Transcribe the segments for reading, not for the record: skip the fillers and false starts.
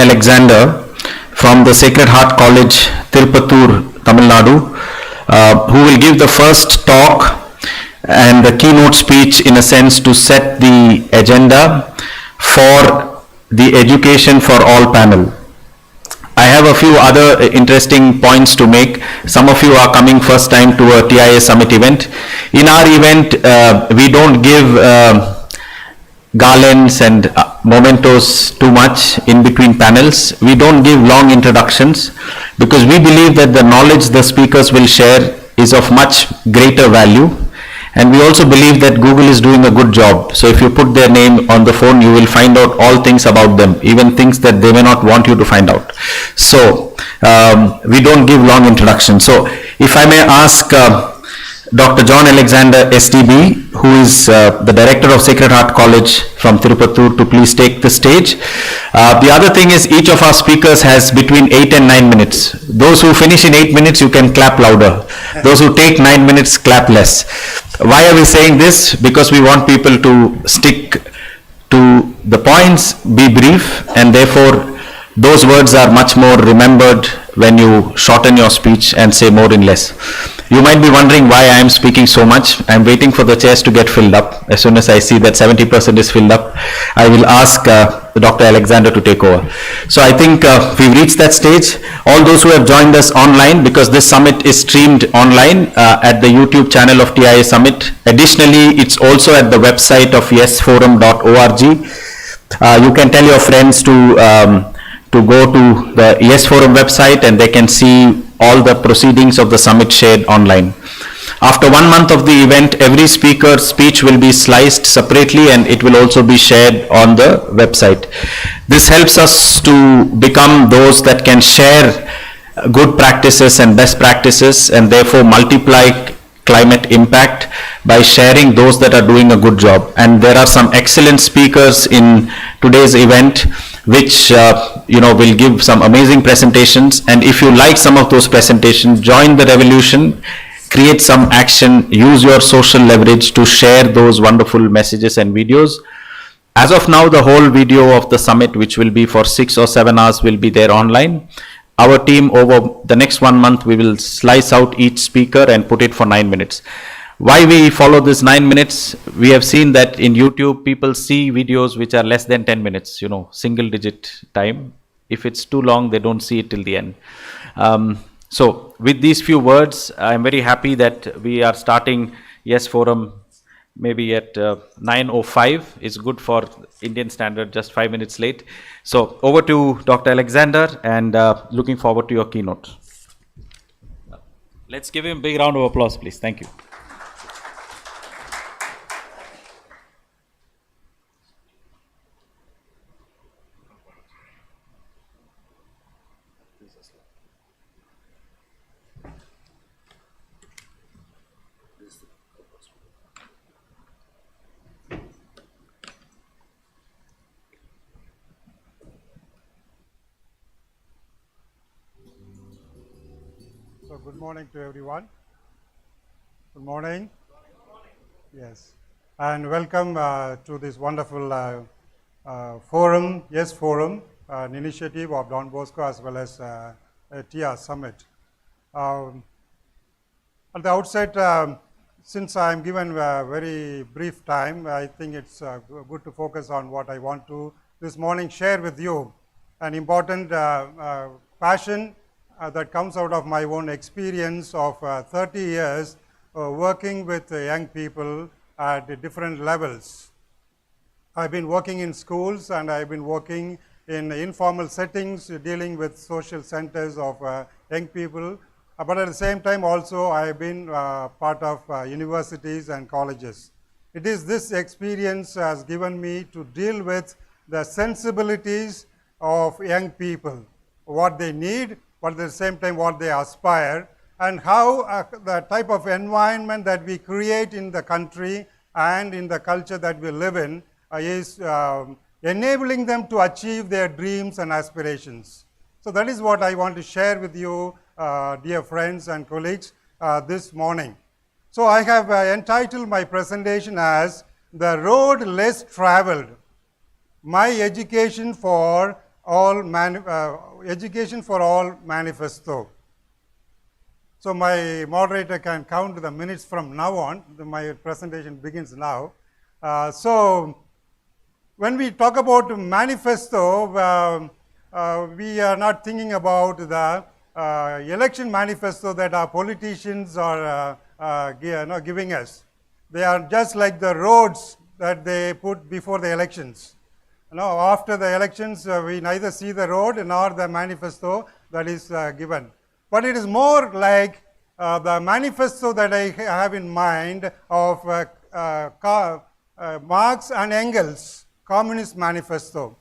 Alexander from the Sacred Heart College, Tirupattur, Tamil Nadu, who will give the first talk and the keynote speech, in a sense, to set the agenda for the Education for All panel. I have a few other interesting points to make. Some of you are coming first time to a TIA Summit event. In our event, we don't give garlands and mementos too much in between panels. We don't give long introductions because we believe that the knowledge the speakers will share is of much greater value. And we also believe that Google is doing a good job. So if you put their name on the phone, you will find out all things about them, even things that they may not want you to find out. So we don't give long introductions. So if I may ask Dr. John Alexander, STB, who is the director of Sacred Heart College from Tirupattur, to please take the stage. The other thing is, each of our speakers has between 8 and 9 minutes. Those who finish in 8 minutes, you can clap louder. Those who take 9 minutes, clap less. Why are we saying this? Because we want people to stick to the points, be brief, and therefore those words are much more remembered when you shorten your speech and say more in less. You might be wondering why I am speaking so much. I am waiting for the chairs to get filled up. As soon as I see that 70% is filled up, I will ask Dr. Alexander to take over. So I think we've reached that stage. All those who have joined us online, because this summit is streamed online at the YouTube channel of TIA Summit. Additionally, it's also at the website of yesforum.org. You can tell your friends to go to the YESS Forum website, and they can see all the proceedings of the summit shared online. After 1 month of the event, every speaker's speech will be sliced separately, and it will also be shared on the website. This helps us to become those that can share good practices and best practices, and therefore multiply climate impact by sharing those that are doing a good job. And there are some excellent speakers in today's event which will give some amazing presentations. And if you like some of those presentations, join the revolution, create some action, use your social leverage to share those wonderful messages and videos. As of now, the whole video of the summit, which will be for 6 or 7 hours, will be there online. Our team, over the next 1 month, we will slice out each speaker and put it for 9 minutes. Why we follow this 9 minutes? We have seen that in YouTube, people see videos which are less than 10 minutes, single digit time. If it's too long, they don't see it till the end. So with these few words, I'm very happy that we are starting YESS Forum maybe at 9:05. It's good for Indian standard, just 5 minutes late. So over to Dr. Alexander, and looking forward to your keynote. Let's give him a big round of applause, please. Thank you. So good morning to everyone. Good morning. Yes, and welcome to this wonderful forum, YESS Forum, an initiative of Don Bosco as well as TIA Summit. At the outset, since I am given a very brief time, I think it's good to focus on what I want to this morning share with you. An important passion that comes out of my own experience of 30 years working with young people at different levels. I've been working in schools, and I've been working in informal settings dealing with social centers of young people. But at the same time also, I've been part of universities and colleges. It is this experience has given me to deal with the sensibilities of young people, what they need, but at the same time what they aspire, and how the type of environment that we create in the country and in the culture that we live in is enabling them to achieve their dreams and aspirations. So that is what I want to share with you, dear friends and colleagues, this morning. So I have entitled my presentation as "The Road Less Traveled, My Education for Education for All Manifesto. So my moderator can count the minutes from now on. My presentation begins now. So when we talk about manifesto, we are not thinking about the election manifesto that our politicians are giving us. They are just like the roads that they put before the elections. After the elections, we neither see the road nor the manifesto that is given. But it is more like the manifesto that I have in mind of Marx and Engels' Communist Manifesto,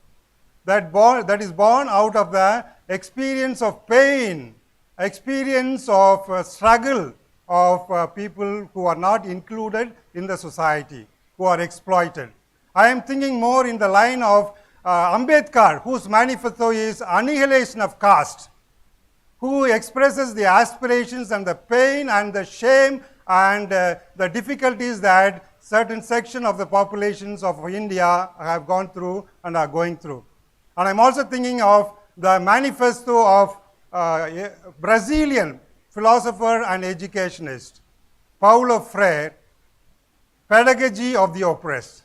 that is born out of the experience of pain, experience of struggle of people who are not included in the society, who are exploited. I am thinking more in the line of Ambedkar, whose manifesto is annihilation of caste, who expresses the aspirations and the pain and the shame and the difficulties that certain section of the populations of India have gone through and are going through. And I'm also thinking of the manifesto of Brazilian philosopher and educationist, Paulo Freire, Pedagogy of the Oppressed.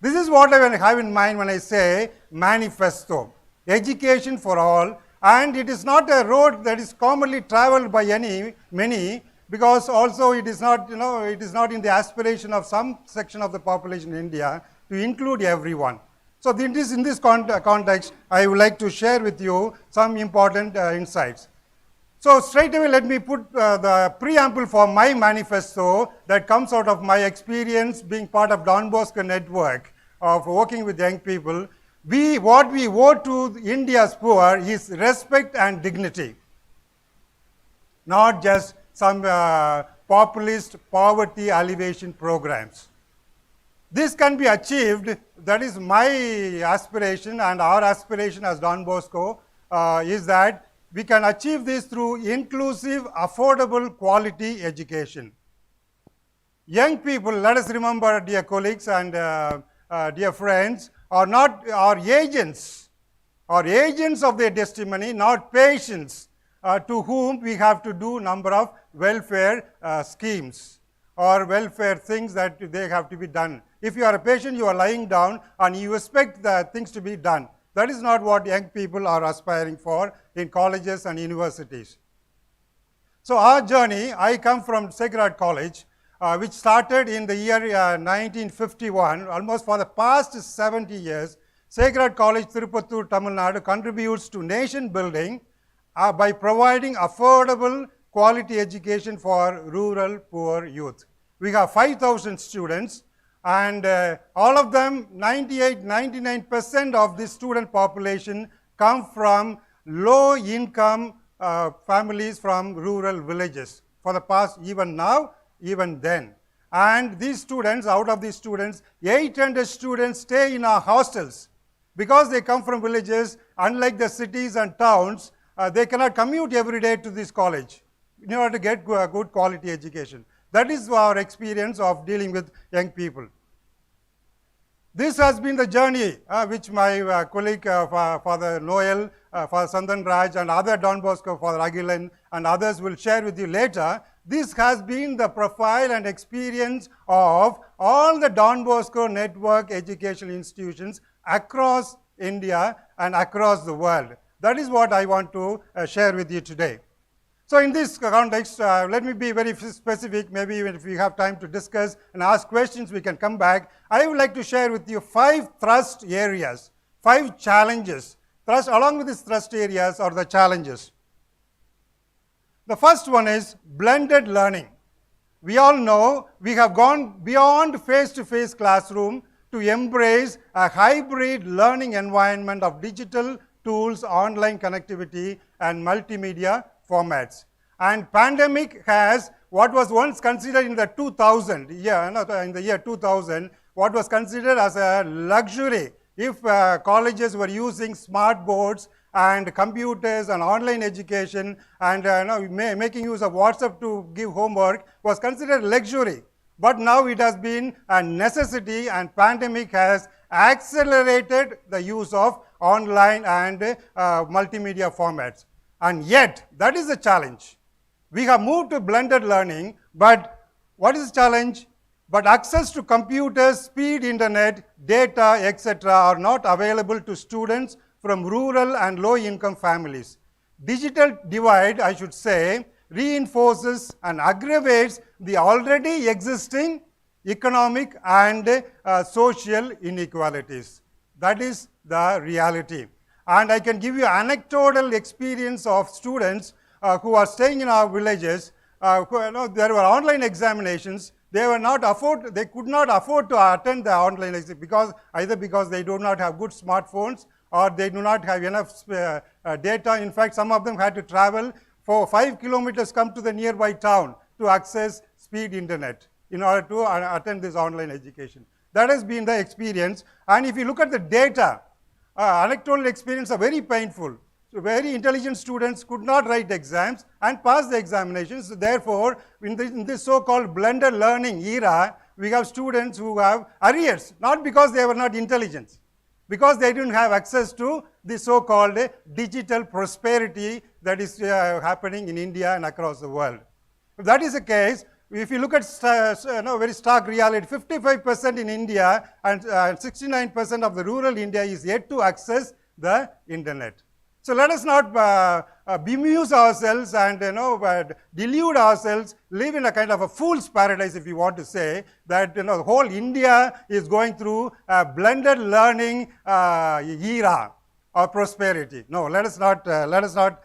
This is what I have in mind when I say manifesto, education for all, and it is not a road that is commonly traveled by many, because also it is not, it is not in the aspiration of some section of the population in India to include everyone. So in this context, I would like to share with you some important insights. So straight away, let me put the preamble for my manifesto that comes out of my experience being part of Don Bosco network of working with young people. What we owe to India's poor is respect and dignity, not just some populist poverty alleviation programs. This can be achieved, that is my aspiration and our aspiration as Don Bosco, is that we can achieve this through inclusive, affordable, quality education. Young people, let us remember, dear colleagues and dear friends, are agents of their destiny, not patients to whom we have to do number of welfare schemes or welfare things that they have to be done. If you are a patient, you are lying down and you expect the things to be done. That is not what young people are aspiring for in colleges and universities. So our journey, I come from Sacred College, which started in the year 1951, almost for the past 70 years. Sacred College, Tirupattur, Tamil Nadu contributes to nation building by providing affordable quality education for rural poor youth. We have 5,000 students, and all of them, 99% of the student population come from low income families from rural villages for the past, even now, even then. And these students, out of these students, 800 students stay in our hostels. Because they come from villages, unlike the cities and towns, they cannot commute every day to this college in order to get good quality education. That is our experience of dealing with young people. This has been the journey which my colleague, Father Noel, Father Sandan Raj, and other Don Bosco, Father Aguilan, and others will share with you later. This has been the profile and experience of all the Don Bosco network educational institutions across India and across the world. That is what I want to share with you today. So in this context, let me be very specific. Maybe even if we have time to discuss and ask questions, we can come back. I would like to share with you 5 thrust areas, 5 challenges. Along with these thrust areas are the challenges. The first one is blended learning. We all know we have gone beyond face-to-face classroom to embrace a hybrid learning environment of digital tools, online connectivity, and multimedia formats. And pandemic has what was once considered in the 2000 year, 2000, what was considered as a luxury if colleges were using smart boards and computers and online education and making use of WhatsApp to give homework was considered luxury. But now it has been a necessity, and pandemic has accelerated the use of online and multimedia formats. And yet, that is the challenge. We have moved to blended learning, but what is the challenge? But access to computers, speed internet, data, etc. are not available to students from rural and low-income families. Digital divide, I should say, reinforces and aggravates the already existing economic and social inequalities. That is the reality. And I can give you anecdotal experience of students who are staying in our villages. There were online examinations. They could not afford to attend the online exam either because they do not have good smartphones or they do not have enough data. In fact, some of them had to travel for 5 kilometers, come to the nearby town to access speed internet in order to attend this online education. That has been the experience. And if you look at the data, anecdotal experience are very painful. So very intelligent students could not write exams and pass the examinations. Therefore, in this so-called blended learning era, we have students who have arrears, not because they were not intelligent, because they didn't have access to the so-called digital prosperity that is happening in India and across the world. If that is the case, if you look at very stark reality, 55% in India and 69% of the rural India is yet to access the internet. So let us not bemuse ourselves and delude ourselves, live in a kind of a fool's paradise, if you want to say, that the whole India is going through a blended learning era of prosperity. No, let us not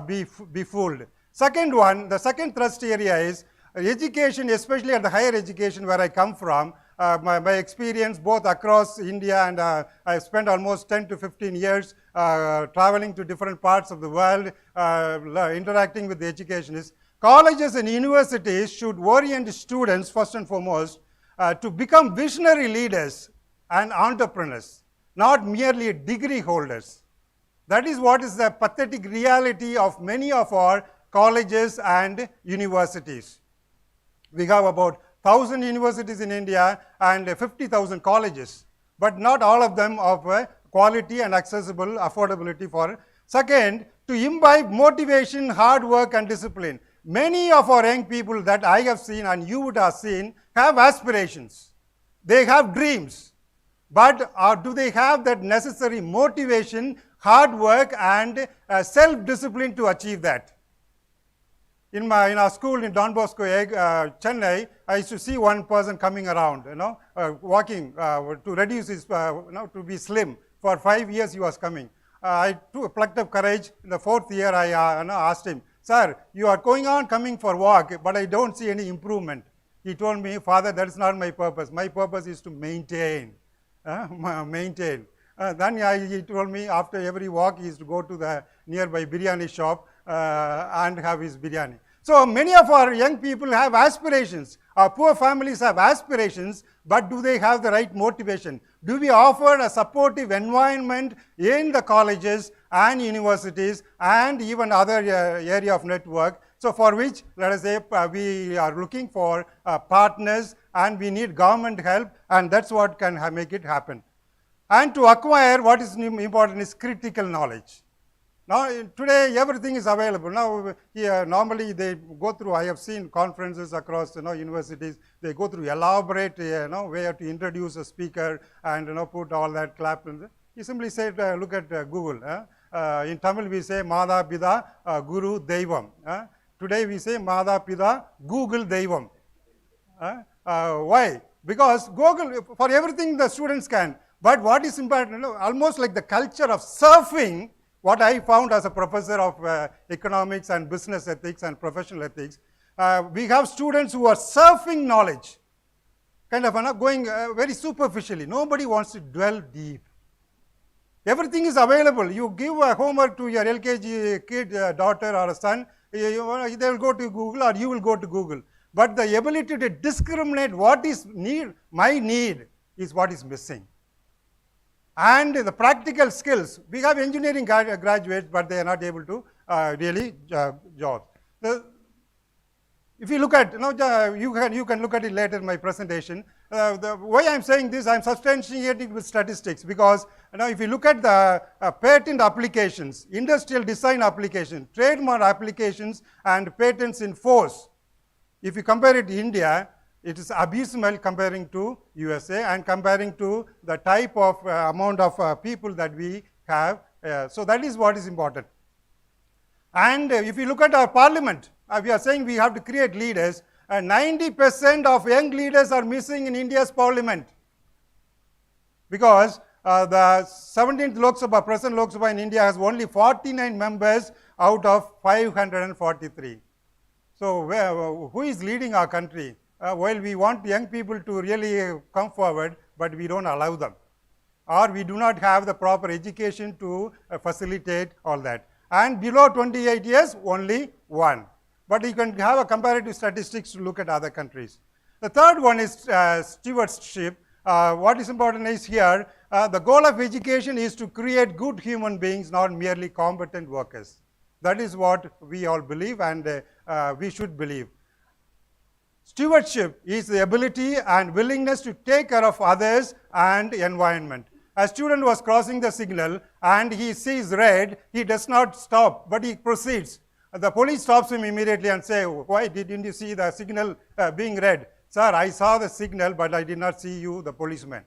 be fooled. The second thrust area is education, especially at the higher education where I come from. My experience both across India and I spent almost 10 to 15 years traveling to different parts of the world, interacting with the educationists. Colleges and universities should orient students first and foremost to become visionary leaders and entrepreneurs, not merely degree holders. That is what is the pathetic reality of many of our colleges and universities. We have about 1,000 universities in India and 50,000 colleges, but not all of them of quality and accessible affordability for. Second, to imbibe motivation, hard work and discipline. Many of our young people that I have seen and you would have seen have aspirations. They have dreams, but do they have that necessary motivation, hard work and self-discipline to achieve that? In our school in Don Bosco, Chennai, I used to see one person coming around, walking to reduce his, to be slim. For 5 years he was coming. I plucked up courage. In the 4th year, I asked him, "Sir, you are going on coming for walk, but I don't see any improvement." He told me, "Father, that is not my purpose. My purpose is to maintain." Then he told me after every walk, he used to go to the nearby biryani shop and have his biryani. So many of our young people have aspirations. Our poor families have aspirations, but do they have the right motivation? Do we offer a supportive environment in the colleges and universities and even other area of network? So for which, let us say, we are looking for partners and we need government help, and that's what can make it happen. And to acquire, what is important is critical knowledge. Now, today everything is available. Now, normally they go through, I have seen conferences across universities, they go through elaborate way to introduce a speaker and put all that clap. He simply said, look at Google. In Tamil we say, Mada Pida Guru Deivam. Today we say, Mada Pida Google Deivam. Why? Because Google, for everything the students can. But what is important, almost like the culture of surfing, what I found as a professor of economics and business ethics and professional ethics, we have students who are surfing knowledge, kind of going very superficially. Nobody wants to dwell deep. Everything is available. You give a homework to your LKG kid, daughter or a son, they will go to Google or you will go to Google. But the ability to discriminate what is my need is what is missing. And the practical skills, we have engineering graduates, but they are not able to really job. If you look at, you can look at it later in my presentation. why I'm saying this, I'm substantiating with statistics, because if you look at the patent applications, industrial design applications, trademark applications, and patents in force, if you compare it to India, it is abysmal comparing to USA and comparing to the type of amount of people that we have. So that is what is important. And if you look at our parliament, we are saying we have to create leaders. 90% of young leaders are missing in India's parliament, because the 17th Lok Sabha, present Lok Sabha in India, has only 49 members out of 543. So who is leading our country? Well, we want young people to really come forward, but we don't allow them, or we do not have the proper education to facilitate all that. And below 28 years, only one. But you can have a comparative statistics to look at other countries. The third one is stewardship. What is important is here, the goal of education is to create good human beings, not merely competent workers. That is what we all believe, and we should believe. Stewardship is the ability and willingness to take care of others and environment. A student was crossing the signal and he sees red, he does not stop, but he proceeds. The police stops him immediately and say, why didn't you see the signal being red? Sir, I saw the signal, but I did not see you, the policeman.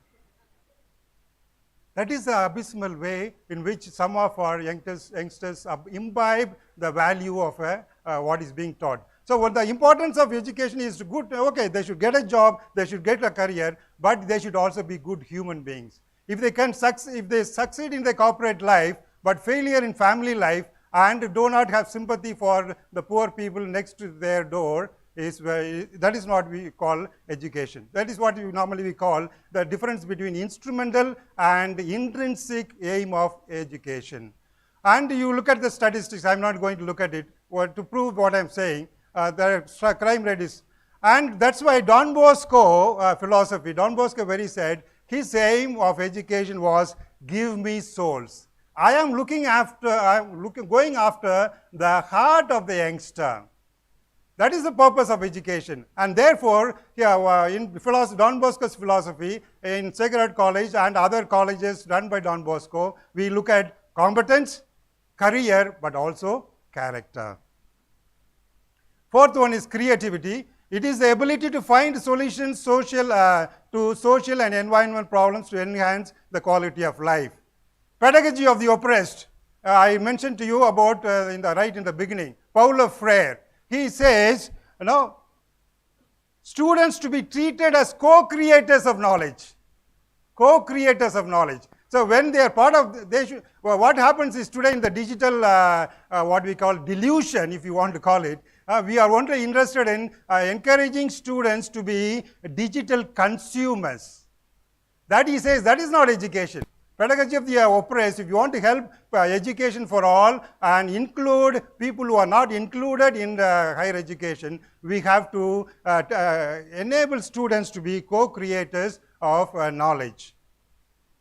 That is the abysmal way in which some of our youngsters imbibe the value of what is being taught. So what the importance of education is good, okay, they should get a job, they should get a career, but they should also be good human beings. If they succeed in their corporate life, but failure in family life, and do not have sympathy for the poor people next to their door, that is not we call education. That is what we call the difference between instrumental and intrinsic aim of education. And you look at the statistics, I'm not going to look at it, to prove what I'm saying, the crime rate is, and that's why Don Bosco philosophy, Don Bosco very said, his aim of education was, give me souls. I am going after the heart of the youngster. That is the purpose of education. And therefore, in Don Bosco's philosophy, in Sacred College and other colleges run by Don Bosco, we look at competence, career, but also character. Fourth one is creativity. It is the ability to find solutions to social and environmental problems to enhance the quality of life. Pedagogy of the oppressed. I mentioned to you about right in the beginning, Paulo Freire. He says, students to be treated as co-creators of knowledge. Co-creators of knowledge. So when they are part of, what happens is today in the digital, what we call delusion, if you want to call it, we are only interested in encouraging students to be digital consumers. That he says, that is not education. Pedagogy of the oppressed, if you want to help education for all and include people who are not included in higher education, we have to enable students to be co-creators of knowledge.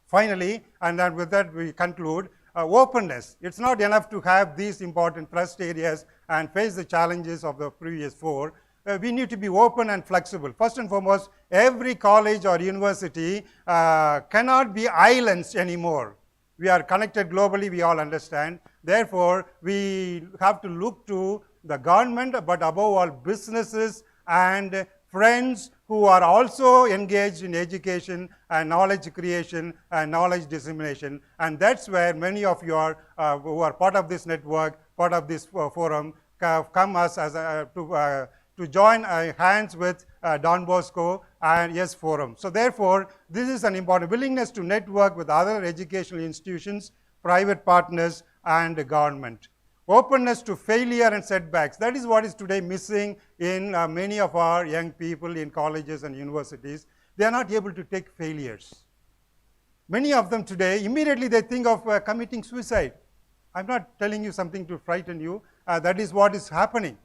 Finally, and then with that we conclude, openness. It's not enough to have these important thrust areas and face the challenges of the previous four. We need to be open and flexible. First and foremost, every college or university cannot be islands anymore. We are connected globally, we all understand. Therefore, we have to look to the government, but above all, businesses and friends who are also engaged in education and knowledge creation and knowledge dissemination. And that's where many of you are, who are part of this network, part of this forum, come as to join hands with Don Bosco and YESS Forum. So therefore, this is an important willingness to network with other educational institutions, private partners, and the government. Openness to failure and setbacks. That is what is today missing in many of our young people in colleges and universities. They are not able to take failures. Many of them today, immediately they think of committing suicide. I'm not telling you something to frighten you. That is what is happening.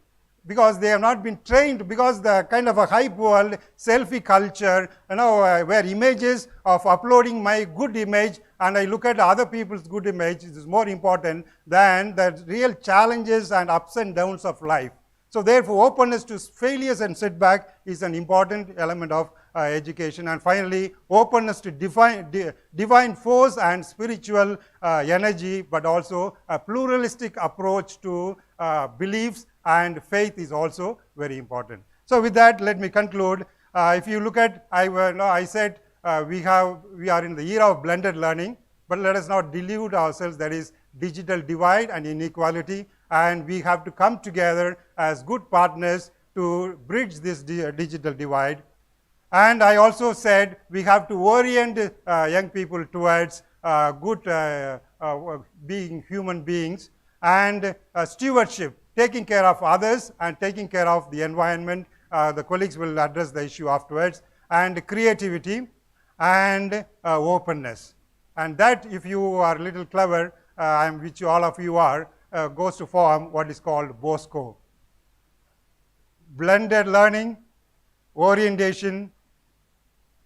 Because they have not been trained, because the kind of a hype world, selfie culture, where images of uploading my good image and I look at other people's good image is more important than the real challenges and ups and downs of life. So therefore, openness to failures and setback is an important element of education. And finally, openness to divine force and spiritual energy, but also a pluralistic approach to beliefs and faith is also very important. So with that, let me conclude. If you look at, I said we are in the era of blended learning, but let us not delude ourselves. There is digital divide and inequality, and we have to come together as good partners to bridge this digital divide. And I also said we have to orient young people towards good being human beings, and stewardship, taking care of others and taking care of the environment. The colleagues will address the issue afterwards. And creativity and openness. And that, if you are a little clever, which all of you are, goes to form what is called Bosco. Blended learning, orientation,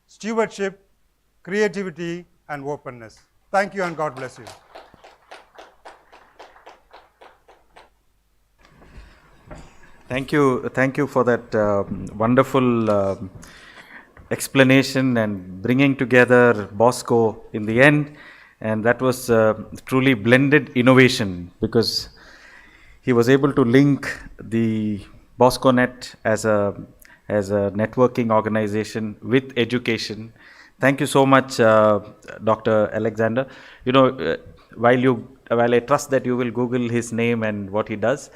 stewardship, creativity, and openness. Thank you, and God bless you. Thank you for that wonderful explanation and bringing together Bosco in the end. And that was truly blended innovation, because he was able to link the Bosconet as a networking organization with education. Thank you so much, Dr. Alexander. You know, while I trust that you will Google his name and what he does,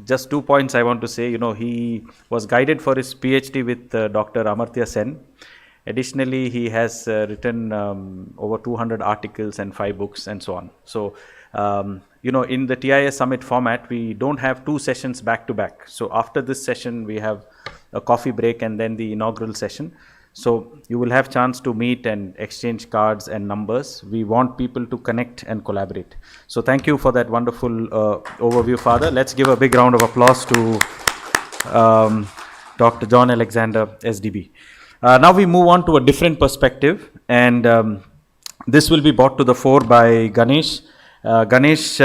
just 2 points I want to say. You know, he was guided for his PhD with Dr. Amartya Sen. Additionally, he has written over 200 articles and 5 books and so on. So, you know, in the TIS Summit format, we don't have 2 sessions back to back. So after this session, we have a coffee break and then the inaugural session. So you will have chance to meet and exchange cards and numbers. We want people to connect and collaborate. So thank you for that wonderful overview, Father. Let's give a big round of applause to Dr. John Alexander, SDB. Now we move on to a different perspective, and this will be brought to the fore by Ganesh. Ganesh,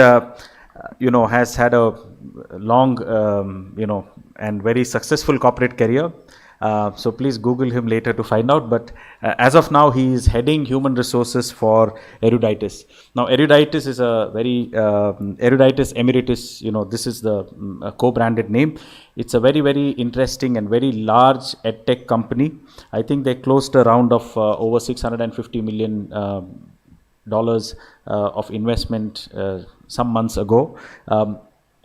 you know, has had a long, you know, and very successful corporate career. So please Google him later to find out. But as of now, he is heading human resources for Eruditus. Now, Eruditus is a very Eruditus Emeritus. You know, this is the co-branded name. It's a very, very interesting and very large edtech company. I think they closed a round of over $650 million of investment some months ago.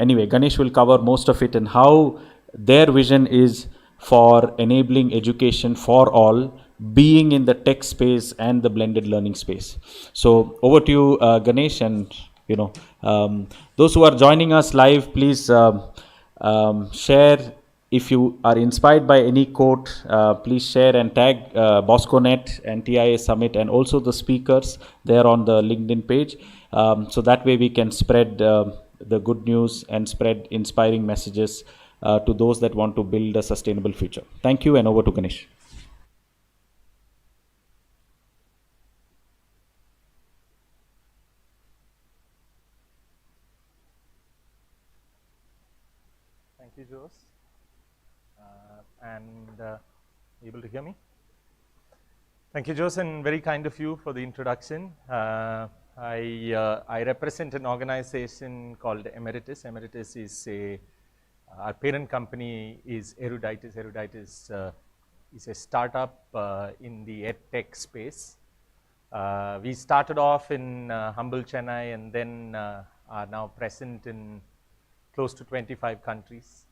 Anyway, Ganesh will cover most of it and how their vision is for enabling education for all, being in the tech space and the blended learning space. So over to you, Ganesh, and you know, those who are joining us live, please share. If you are inspired by any quote, please share and tag Bosconet and TIS Summit and also the speakers there on the LinkedIn page. So that way we can spread the good news and spread inspiring messages to those that want to build a sustainable future. Thank you, and over to Ganesh. Thank you, Jose. Able to hear me? Thank you, Jose, and very kind of you for the introduction. I represent an organization called Emeritus. Emeritus is our parent company is Eruditus. Eruditus is a startup in the edtech space. We started off in humble Chennai and then are now present in close to 25 countries.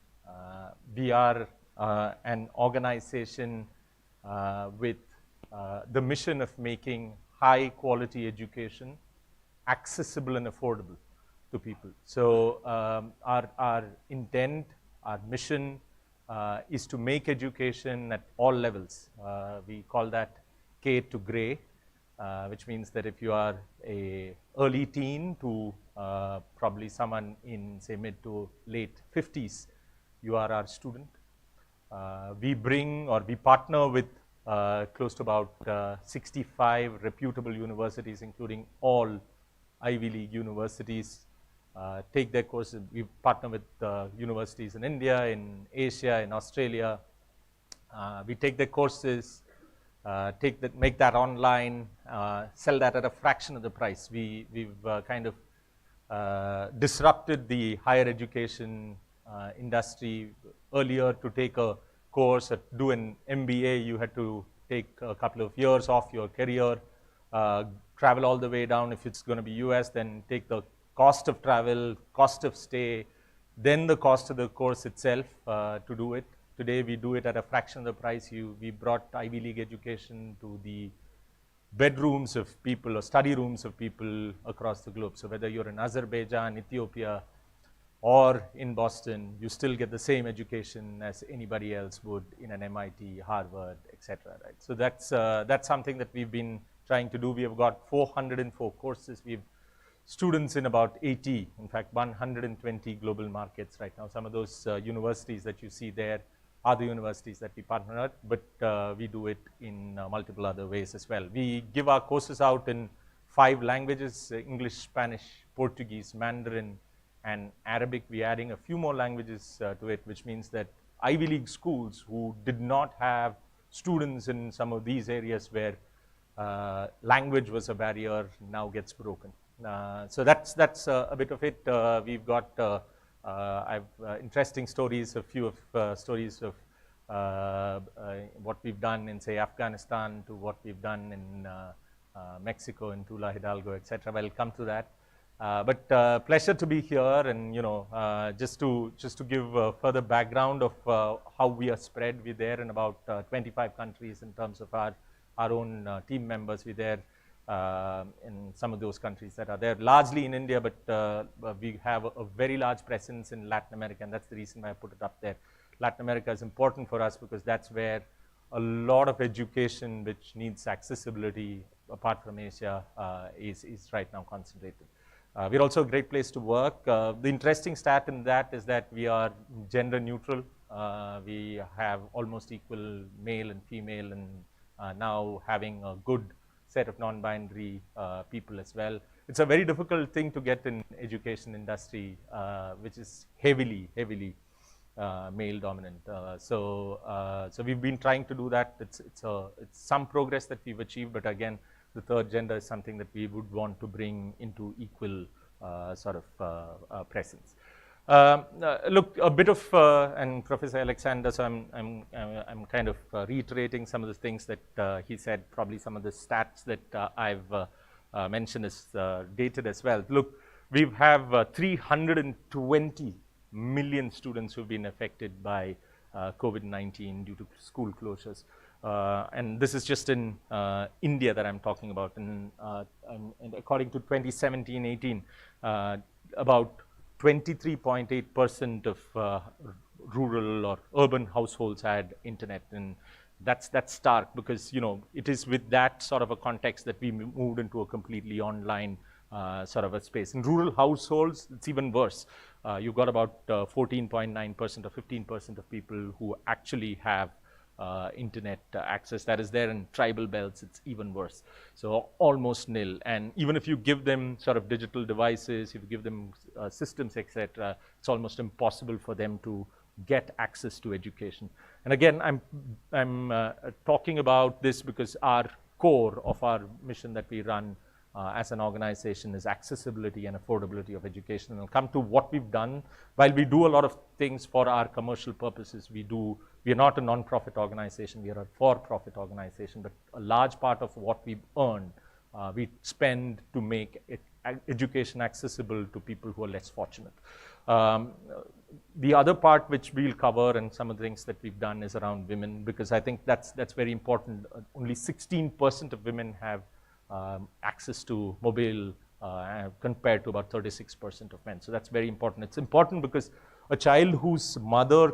We are an organization with the mission of making high quality education accessible and affordable to people. So our intent, our mission is to make education at all levels. We call that K to Gray, which means that if you are a early teen to probably someone in say mid to late 50s, you are our student. We bring or we partner with close to about 65 reputable universities, including all Ivy League universities. Take their courses. We partner with universities in India, in Asia, in Australia. We take their courses. make that online, sell that at a fraction of the price. We've kind of disrupted the higher education industry. Earlier, to take a course, do an MBA, you had to take a couple of years off your career, travel all the way down. If it's going to be US, then take the cost of travel, cost of stay, then the cost of the course itself to do it. Today, we do it at a fraction of the price. We brought Ivy League education to the bedrooms of people or study rooms of people across the globe. So whether you're in Azerbaijan, Ethiopia, or in Boston, you still get the same education as anybody else would in an MIT, Harvard, etc. Right? So that's something that we've been trying to do. We have got 404 courses. We've students in about 80, in fact, 120 global markets right now. Some of those universities that you see there are the universities that we partner with, but we do it in multiple other ways as well. We give our courses out in 5 languages, English, Spanish, Portuguese, Mandarin, and Arabic. We're adding a few more languages to it, which means that Ivy League schools who did not have students in some of these areas where language was a barrier now gets broken. So that's a bit of it. We've got I've interesting stories, a few of stories of what we've done in, say, Afghanistan to what we've done in Mexico, in Tula Hidalgo, etc. We'll come to that. But pleasure to be here, and just to give further background of how we are spread. We're there in about 25 countries in terms of our own team members. We're there in some of those countries that are there, largely in India, but we have a very large presence in Latin America, and that's the reason why I put it up there. Latin America is important for us because that's where a lot of education which needs accessibility, apart from Asia, is right now concentrated. We're also a great place to work. The interesting stat in that is that we are gender neutral. We have almost equal male and female, and now having a good set of non-binary people as well. It's a very difficult thing to get in education industry, which is heavily male dominant. So we've been trying to do that. It's some progress that we've achieved, but again, the third gender is something that we would want to bring into equal sort of presence. Look, a bit of, and Professor Alexander, so I'm kind of reiterating some of the things that he said, probably some of the stats that I've mentioned is dated as well. Look, we have 320 million students who've been affected by COVID-19 due to school closures. And this is just in India that I'm talking about. And according to 2017-18, about 23.8% of rural or urban households had internet, and that's stark because it is with that sort of a context that we moved into a completely online sort of a space. In rural households, it's even worse. You've got about 14.9% or 15% of people who actually have internet access. That is there in tribal belts, it's even worse. So almost nil. And even if you give them sort of digital devices, if you give them systems, etc., it's almost impossible for them to get access to education. And again, I'm talking about this because our core of our mission that we run as an organization is accessibility and affordability of education. And I'll come to what we've done. While we do a lot of things for our commercial purposes, we are not a non-profit organization, we are a for-profit organization, but a large part of what we earn, we spend to make education accessible to people who are less fortunate. The other part which we'll cover and some of the things that we've done is around women, because I think that's very important. Only 16% of women have access to mobile compared to about 36% of men. So that's very important. It's important because a child whose mother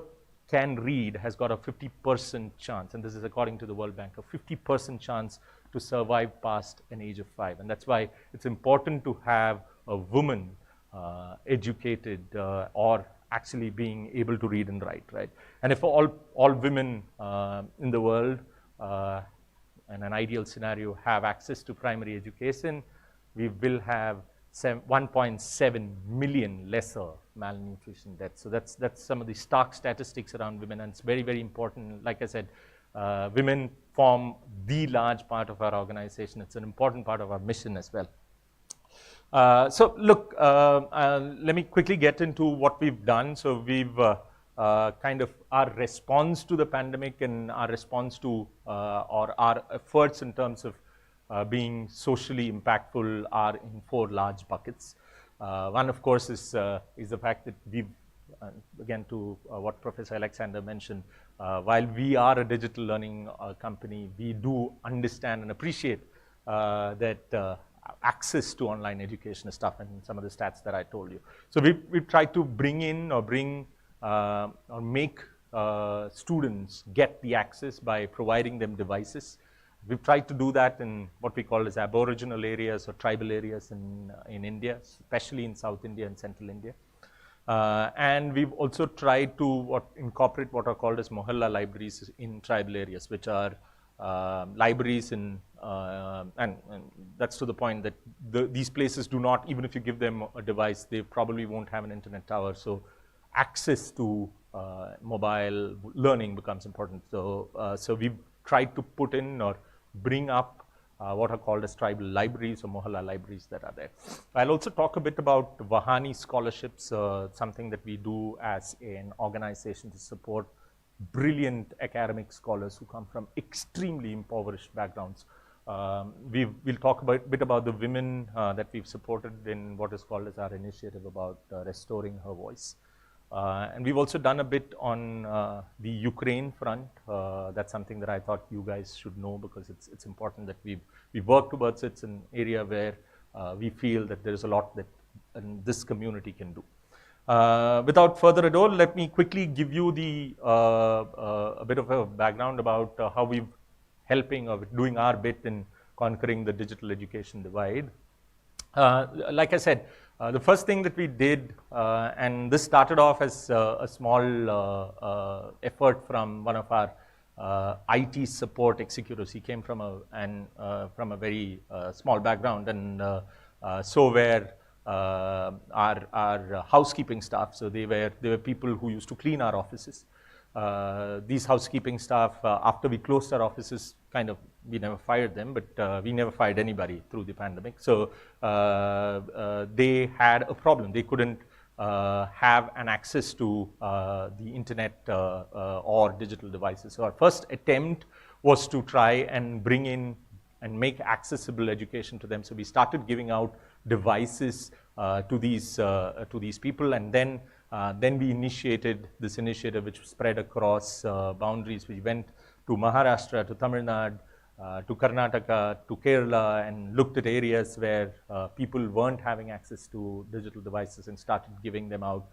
can read has got a 50% chance, and this is according to the World Bank, a 50% chance to survive past an age of 5. And that's why it's important to have a woman educated or actually being able to read and write, right? And if all women in the world in an ideal scenario have access to primary education, we will have 1.7 million lesser malnutrition deaths. So that's some of the stark statistics around women, and it's very, very important. Like I said, Women form the large part of our organization. It's an important part of our mission as well. So look, let me quickly get into what we've done. So we've kind of our response to the pandemic and our response to or our efforts in terms of being socially impactful are in 4 large buckets. One, of course, is the fact that we've, again, to what Professor Alexander mentioned, while we are a digital learning company, we do understand and appreciate that access to online education stuff and some of the stats that I told you. So we've tried to bring in or or make students get the access by providing them devices. We've tried to do that in what we call as aboriginal areas or tribal areas in India, especially in South India and Central India. And we've also tried to incorporate what are called as mohalla libraries in tribal areas, which are libraries and that's to the point that these places do not, even if you give them a device, they probably won't have an internet tower. So access to mobile learning becomes important. So we've tried to put in or bring up what are called as tribal libraries or mohalla libraries that are there. I'll also talk a bit about Vahani scholarships, something that we do as an organization to support brilliant academic scholars who come from extremely impoverished backgrounds. We'll talk a bit about the women that we've supported in what is called as our initiative about restoring her voice. And we've also done a bit on the Ukraine front. That's something that I thought you guys should know because it's important that we work towards it. It's an area where we feel that there is a lot that this community can do. Without further ado, let me quickly give you a bit of a background about how we're helping or doing our bit in conquering the digital education divide. Like I said, the first thing that we did, and this started off as a small effort from one of our IT support executives. He came from a very small background, and so were our housekeeping staff. So they were people who used to clean our offices. These housekeeping staff, after we closed our offices, we never fired them, but we never fired anybody through the pandemic. So they had a problem. They couldn't have an access to the internet or digital devices. So our first attempt was to try and bring in and make accessible education to them. So we started giving out devices to these people, and then we initiated this initiative, which spread across boundaries. We went to Maharashtra, to Tamil Nadu, to Karnataka, to Kerala, and looked at areas where people weren't having access to digital devices and started giving them out.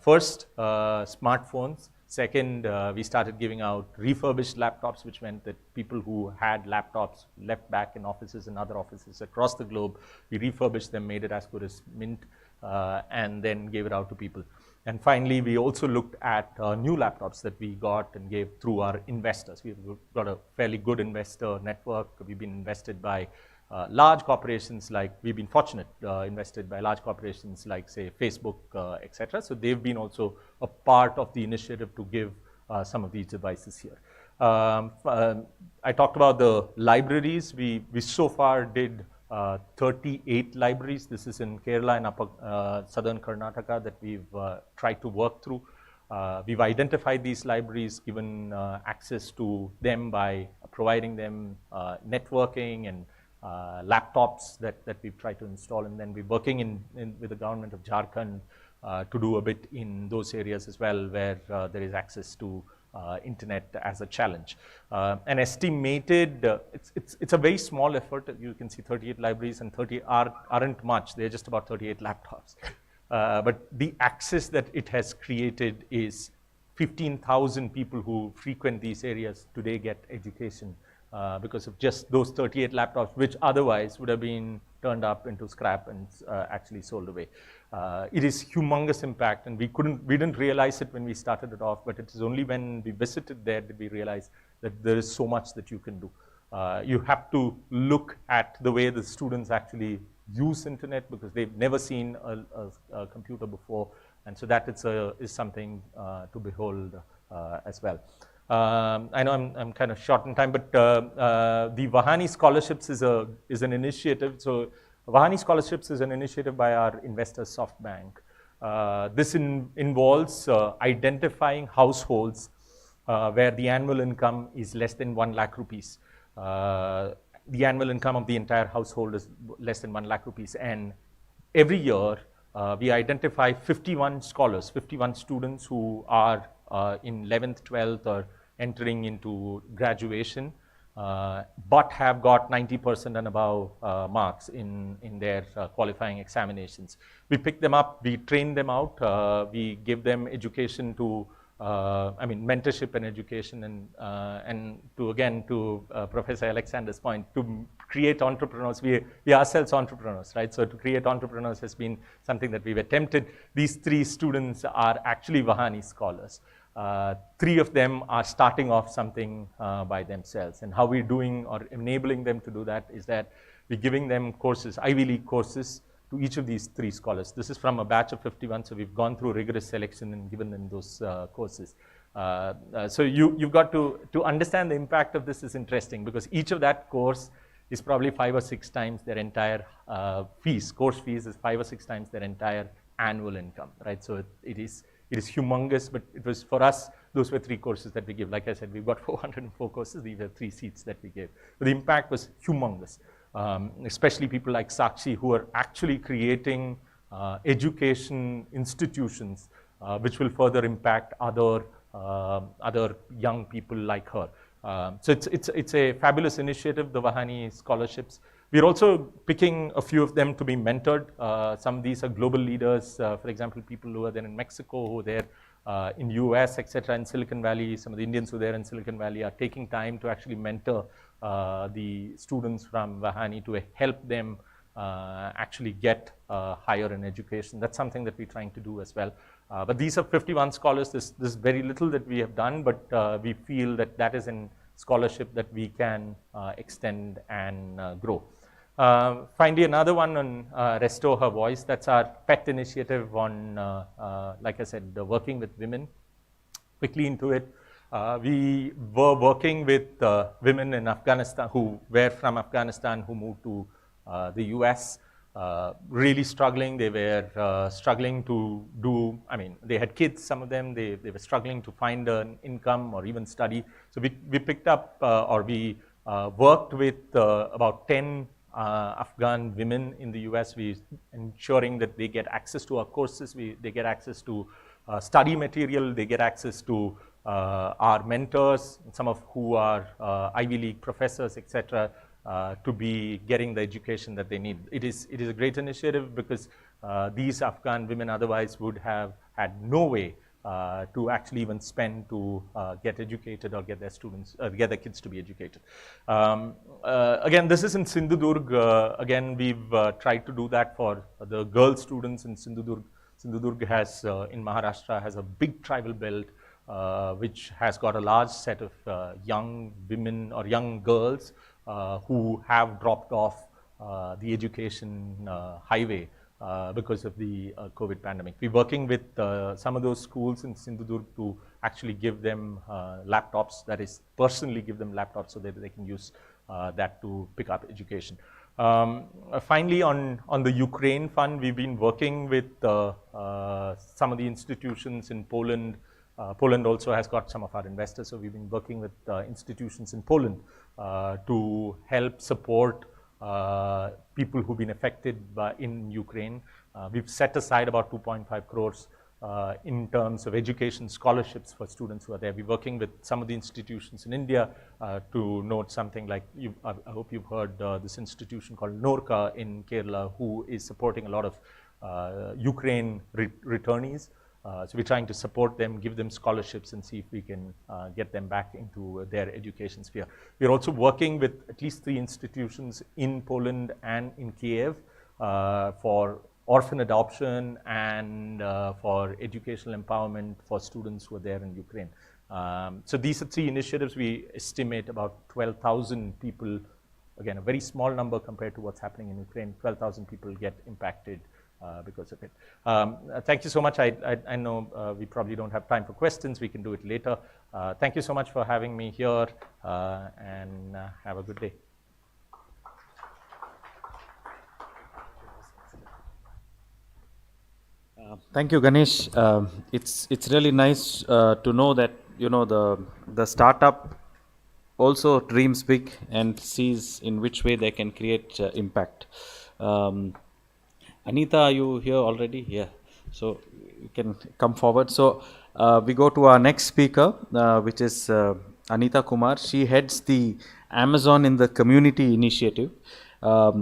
First, smartphones. Second, we started giving out refurbished laptops, which meant that people who had laptops left back in offices and other offices across the globe, we refurbished them, made it as good as mint, and then gave it out to people. And finally, we also looked at new laptops that we got and gave through our investors. We've got a fairly good investor network. We've been invested by large corporations we've been fortunate, invested by large corporations like, say, Facebook, etc. So they've been also a part of the initiative to give some of these devices here. I talked about the libraries. We so far did 38 libraries. This is in Kerala and upper southern Karnataka that we've tried to work through. We've identified these libraries, given access to them by providing them networking and laptops that we've tried to install, and then we're working with the government of Jharkhand to do a bit in those areas as well, where there is access to internet as a challenge. An estimated, it's a very small effort. You can see 38 libraries, and 30 aren't much. They're just about 38 laptops. But the access that it has created is 15,000 people who frequent these areas today get education because of just those 38 laptops, which otherwise would have been turned up into scrap and actually sold away. It is humongous impact, and we didn't realize it when we started it off, but it is only when we visited there did we realize that there is so much that you can do. You have to look at the way the students actually use internet, because they've never seen a computer before, and so that is something to behold as well. I know I'm kind of short in time, but the Vahani Scholarships is an initiative. So Vahani Scholarships is an initiative by our investor SoftBank. This involves identifying households where the annual income is less than 1 lakh rupees. The annual income of the entire household is less than 1 lakh rupees. And every year, we identify 51 scholars, 51 students who are in 11th, 12th, or entering into graduation, but have got 90% and above marks in their qualifying examinations. We pick them up, we train them out, we give them education to, mentorship and education, and to Professor Alexander's point, to create entrepreneurs. We ourselves entrepreneurs, right? So to create entrepreneurs has been something that we've attempted. These 3 students are actually Vahani scholars. 3 of them are starting off something by themselves. And how we're doing or enabling them to do that is that we're giving them courses, Ivy League courses, to each of these 3 scholars. This is from a batch of 51, so we've gone through rigorous selection and given them those courses. So you've got to understand the impact of this is interesting, because each of that course is probably 5 or 6 times their entire fees. Course fees is 5 or 6 times their entire annual income, right? So it is humongous, but it was, for us, those were 3 courses that we give. Like I said, we've got 404 courses, these were 3 seats that we gave. But the impact was humongous, especially people like Sakshi, who are actually creating education institutions which will further impact other young people like her. So it's a fabulous initiative, the Vahani Scholarships. We're also picking a few of them to be mentored. Some of these are global leaders, for example, people who are there in Mexico, who are there in US, etc., in Silicon Valley. Some of the Indians who are there in Silicon Valley are taking time to actually mentor the students from Vahani to help them actually get higher in education. That's something that we're trying to do as well. But these are 51 scholars. There's very little that we have done, but we feel that is a scholarship that we can extend and grow. Finally, another one on Restore Her Voice. That's our pet initiative on, like I said, working with women. Quickly into it. We were working with women in Afghanistan who were from Afghanistan, who moved to the US, really struggling. They were struggling to do, they had kids, some of them, they were struggling to find an income or even study. So we picked up, we worked with about 10 Afghan women in the US, ensuring that they get access to our courses, they get access to study material, they get access to our mentors, some of who are Ivy League professors, etc., to be getting the education that they need. It is a great initiative, because these Afghan women otherwise would have had no way to actually even spend to get educated or get their students, get their kids to be educated. Again, this is in Sindhudurg. Again, we've tried to do that for the girl students in Sindhudurg. Sindhudurg has, in Maharashtra, has a big tribal belt, which has got a large set of young women or young girls who have dropped off the education highway because of the COVID pandemic. We're working with some of those schools in Sindhudurg to actually give them laptops, that is, personally give them laptops so that they can use that to pick up education. Finally, on the Ukraine fund, we've been working with some of the institutions in Poland. Poland also has got some of our investors, so we've been working with institutions in Poland to help support people who've been affected in Ukraine. We've set aside about 2.5 crores in terms of education scholarships for students who are there. We're working with some of the institutions in India to note something like, I hope you've heard this institution called Norca in Kerala, who is supporting a lot of Ukraine returnees. So we're trying to support them, give them scholarships, and see if we can get them back into their education sphere. We're also working with at least 3 institutions in Poland and in Kiev for orphan adoption and for educational empowerment for students who are there in Ukraine. So these are 3 initiatives. We estimate about 12,000 people, again, a very small number compared to what's happening in Ukraine. 12,000 people get impacted because of it. Thank you so much. I know we probably don't have time for questions. We can do it later. Thank you so much for having me here, and have a good day. Thank you, Ganesh. It's really nice to know that the startup also dreams big and sees in which way they can create impact. Anita, are you here already? Yeah. So you can come forward. So we go to our next speaker, which is Anita Kumar. She heads the Amazon in the Community Initiative,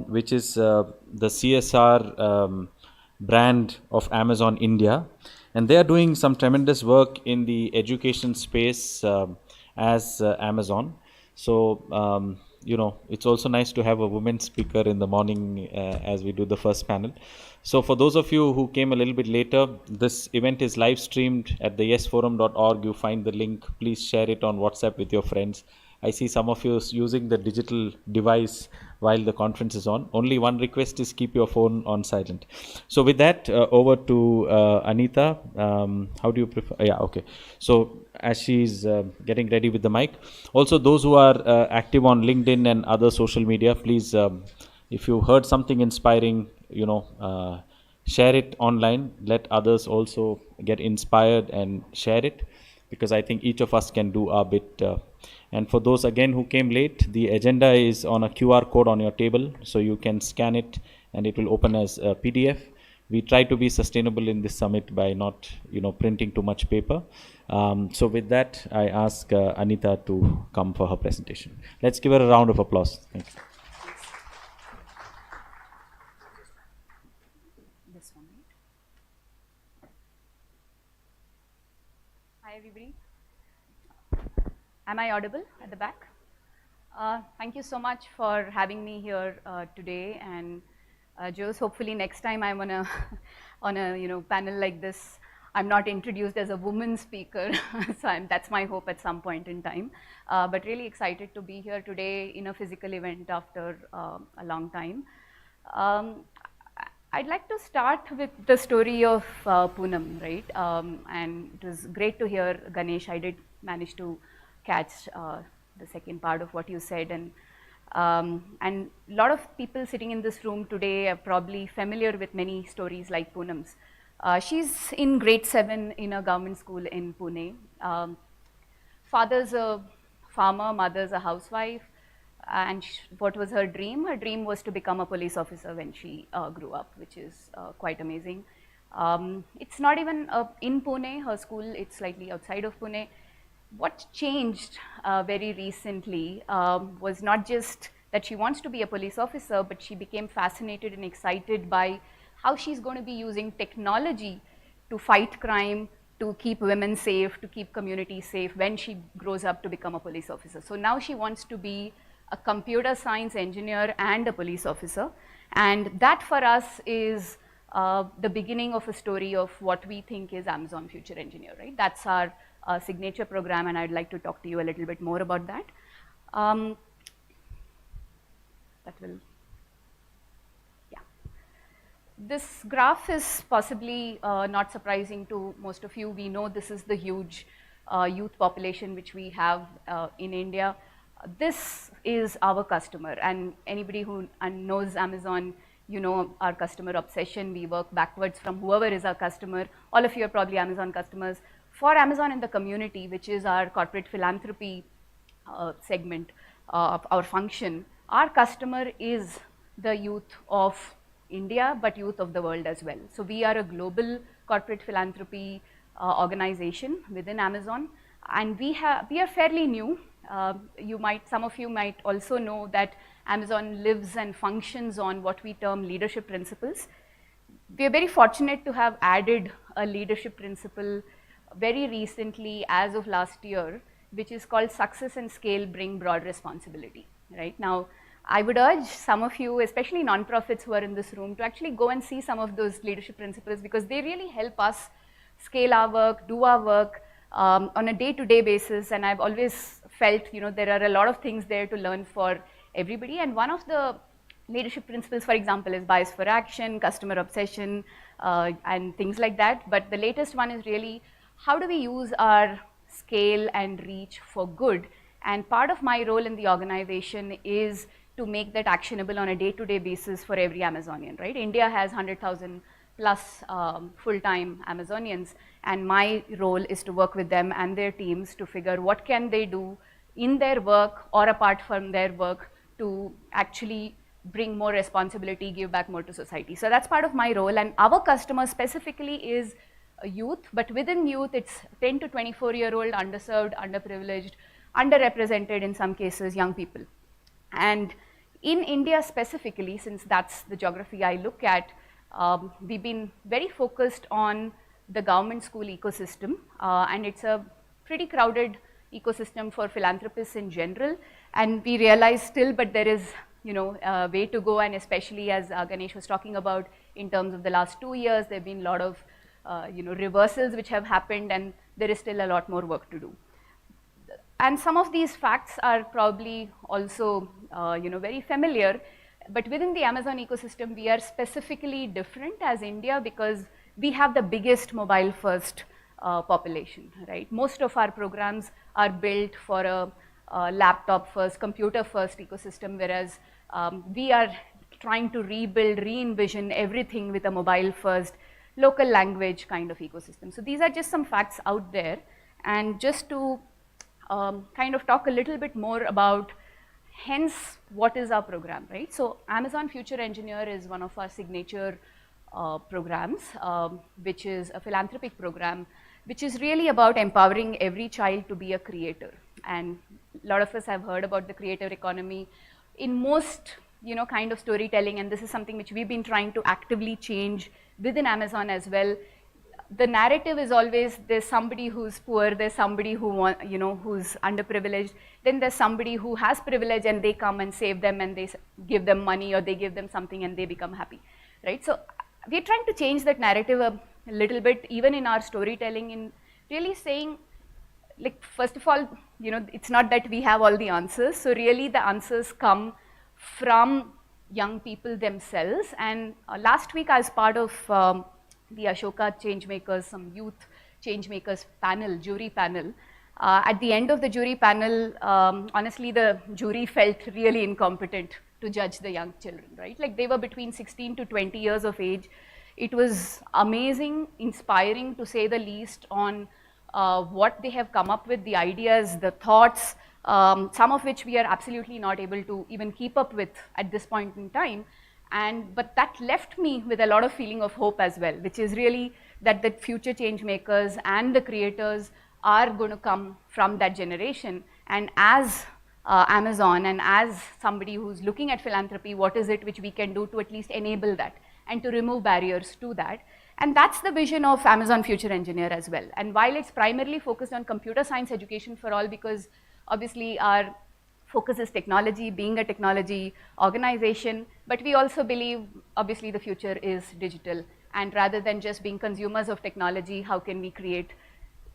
which is the CSR brand of Amazon India. And they are doing some tremendous work in the education space as Amazon. So, it's also nice to have a woman speaker in the morning as we do the first panel. So for those of you who came a little bit later, this event is live streamed at the yesforum.org. You find the link. Please share it on WhatsApp with your friends. I see some of you using the digital device while the conference is on. Only one request is keep your phone on silent. So with that, over to Anita. How do you prefer? Yeah, okay. So as she's getting ready with the mic. Also, those who are active on LinkedIn and other social media, please, if you heard something inspiring, share it online. Let others also get inspired and share it, because I think each of us can do our bit. And for those again who came late, the agenda is on a QR code on your table, so you can scan it and it will open as a PDF. We try to be sustainable in this summit by not, printing too much paper. So with that, I ask Anita to come for her presentation. Let's give her a round of applause. Thank you. This one, right? Hi, everybody. Am I audible at the back? Thank you so much for having me here today. And Jose, hopefully next time I'm on a panel like this, I'm not introduced as a woman speaker. So that's my hope at some point in time. But really excited to be here today in a physical event after a long time. I'd like to start with the story of Poonam, right? And it was great to hear Ganesh. I did manage to catch the second part of what you said, and a lot of people sitting in this room today are probably familiar with many stories like Poonam's. She's in grade 7 in a government school in Pune. Father's a farmer, mother's a housewife, and what was her dream? Her dream was to become a police officer when she grew up, which is quite amazing. It's not even in Pune, her school, it's slightly outside of Pune. What changed very recently was not just that she wants to be a police officer, but she became fascinated and excited by how she's going to be using technology to fight crime, to keep women safe, to keep communities safe when she grows up to become a police officer. So now she wants to be a computer science engineer and a police officer. And that for us is the beginning of a story of what we think is Amazon Future Engineer, right? That's our signature program, and I'd like to talk to you a little bit more about that. This graph is possibly not surprising to most of you. We know this is the huge youth population which we have in India. This is our customer, and anybody who knows Amazon, our customer obsession. We work backwards from whoever is our customer. All of you are probably Amazon customers. For Amazon in the Community, which is our corporate philanthropy segment of our function, our customer is the youth of India, but youth of the world as well. So we are a global corporate philanthropy organization within Amazon, and we are fairly new. Some of you might also know that Amazon lives and functions on what we term leadership principles. We are very fortunate to have added a leadership principle very recently, as of last year, which is called Success and Scale Bring Broad Responsibility. Right now, I would urge some of you, especially nonprofits who are in this room, to actually go and see some of those leadership principles, because they really help us scale our work, do our work on a day-to-day basis. And I've always felt, there are a lot of things there to learn for everybody. And one of the leadership principles, for example, is bias for action, customer obsession, and things like that. But the latest one is really how do we use our scale and reach for good? And part of my role in the organization is to make that actionable on a day-to-day basis for every Amazonian, right? India has 100,000 plus full-time Amazonians, and my role is to work with them and their teams to figure what can they do in their work or apart from their work to actually bring more responsibility, give back more to society. So that's part of my role, and our customer specifically is youth, but within youth it's 10 to 24-year-old, underserved, underprivileged, underrepresented in some cases, young people. And in India specifically, since that's the geography I look at, we've been very focused on the government school ecosystem, and it's a pretty crowded ecosystem for philanthropists in general, and we realize still, but there is a way to go, and especially as Ganesh was talking about, in terms of the last 2 years, there have been a lot of reversals which have happened, and there is still a lot more work to do. And some of these facts are probably also very familiar, but within the Amazon ecosystem, we are specifically different as India because we have the biggest mobile first population, right? Most of our programs are built for a laptop first, computer first ecosystem, whereas we are trying to rebuild, re-envision everything with a mobile first, local language kind of ecosystem. So these are just some facts out there, and just to kind of talk a little bit more about hence what is our program, right? So Amazon Future Engineer is one of our signature programs, which is a philanthropic program, which is really about empowering every child to be a creator. And a lot of us have heard about the creator economy in most kind of storytelling, and this is something which we've been trying to actively change within Amazon as well. The narrative is always there's somebody who's poor, there's somebody who who's underprivileged, then there's somebody who has privilege and they come and save them and they give them money or they give them something and they become happy, right? So we're trying to change that narrative a little bit, even in our storytelling, in really saying, like, first of all, it's not that we have all the answers. So really the answers come from young people themselves. And last week I was part of the Ashoka Changemakers, some youth changemakers panel, jury panel. At the end of the jury panel, honestly, the jury felt really incompetent to judge the young children, right? Like they were between 16 to 20 years of age. It was amazing, inspiring to say the least on what they have come up with, the ideas, the thoughts, some of which we are absolutely not able to even keep up with at this point in time. But that left me with a lot of feeling of hope as well, which is really that the future change makers and the creators are going to come from that generation. And as Amazon and as somebody who's looking at philanthropy, what is it which we can do to at least enable that and to remove barriers to that? And that's the vision of Amazon Future Engineer as well. And while it's primarily focused on computer science education for all, because obviously our focus is technology, being a technology organization, but we also believe obviously the future is digital, and rather than just being consumers of technology, how can we create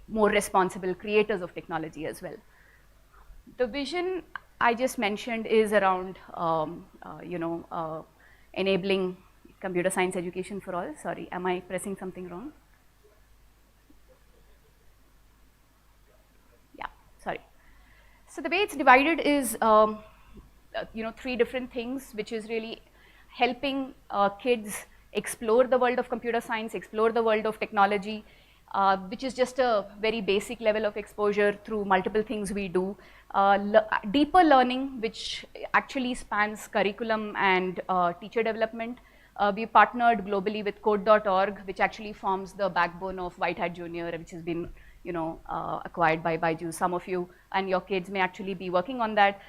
more responsible creators of technology as well? The vision I just mentioned is around enabling computer science education for all. Sorry, am I pressing something wrong? Yeah, sorry. So the way it's divided is, 3 different things, which is really helping kids explore the world of computer science, explore the world of technology, which is just a very basic level of exposure through multiple things we do. Deeper learning, which actually spans curriculum and teacher development. We partnered globally with Code.org, which actually forms the backbone of White Hat Junior, which has been acquired by Byju's. Some of you and your kids may actually be working on that